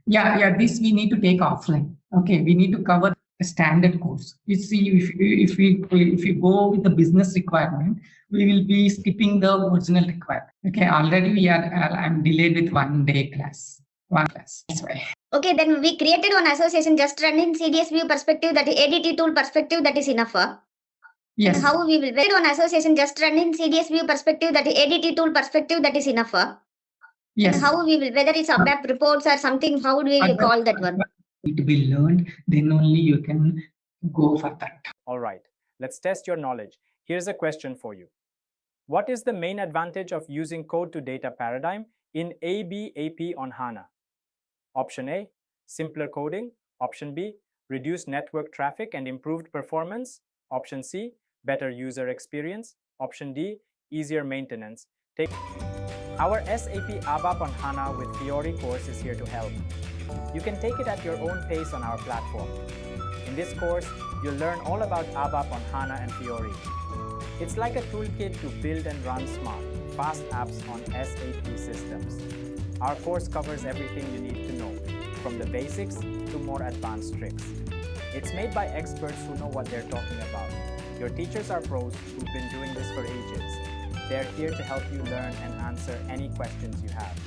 Yeah. This we need to take offline. Okay, we need to cover a standard course. You see, if we go with the business requirement, we will be skipping the original requirement. Okay, already I'm delayed with one class. That's why. Okay, then we created one association just run in CDS view perspective, that is ADT tool perspective, that is enough. Yes. And how we will create one association just run in CDS view perspective, that is ADT tool perspective, that is enough. Yes. And how we will, whether it's ABAP reports or something, how do we call that one? To be learned, then only you can go for that. All right, let's test your knowledge. Here's a question for you. What is the main advantage of using code to data paradigm in ABAP on HANA? Option A, simpler coding. Option B, reduced network traffic and improved performance. Option C, better user experience. Option D, easier maintenance. Our SAP ABAP on HANA with Fiori course is here to help. You can take it at your own pace on our platform. In this course, you'll learn all about ABAP on HANA and Fiori. It's like a toolkit to build and run smart, fast apps on SAP systems. Our course covers everything you need to know, from the basics to more advanced tricks. It's made by experts who know what they're talking about. Your teachers are pros who've been doing this for ages. They're here to help you learn and answer any questions you have.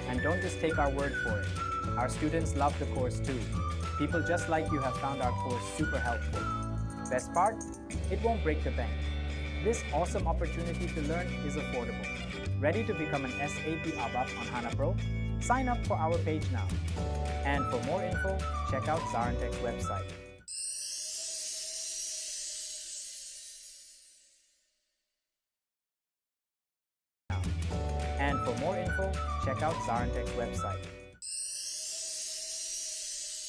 And don't just take our word for it. Our students love the course too. People just like you have found our course super helpful. Best part? It won't break the bank. This awesome opportunity to learn is affordable. Ready to become an SAP ABAP on HANA Pro? Sign up for our page now. And for more info, check out ZaranTech website. And for more info, check out ZaranTech website.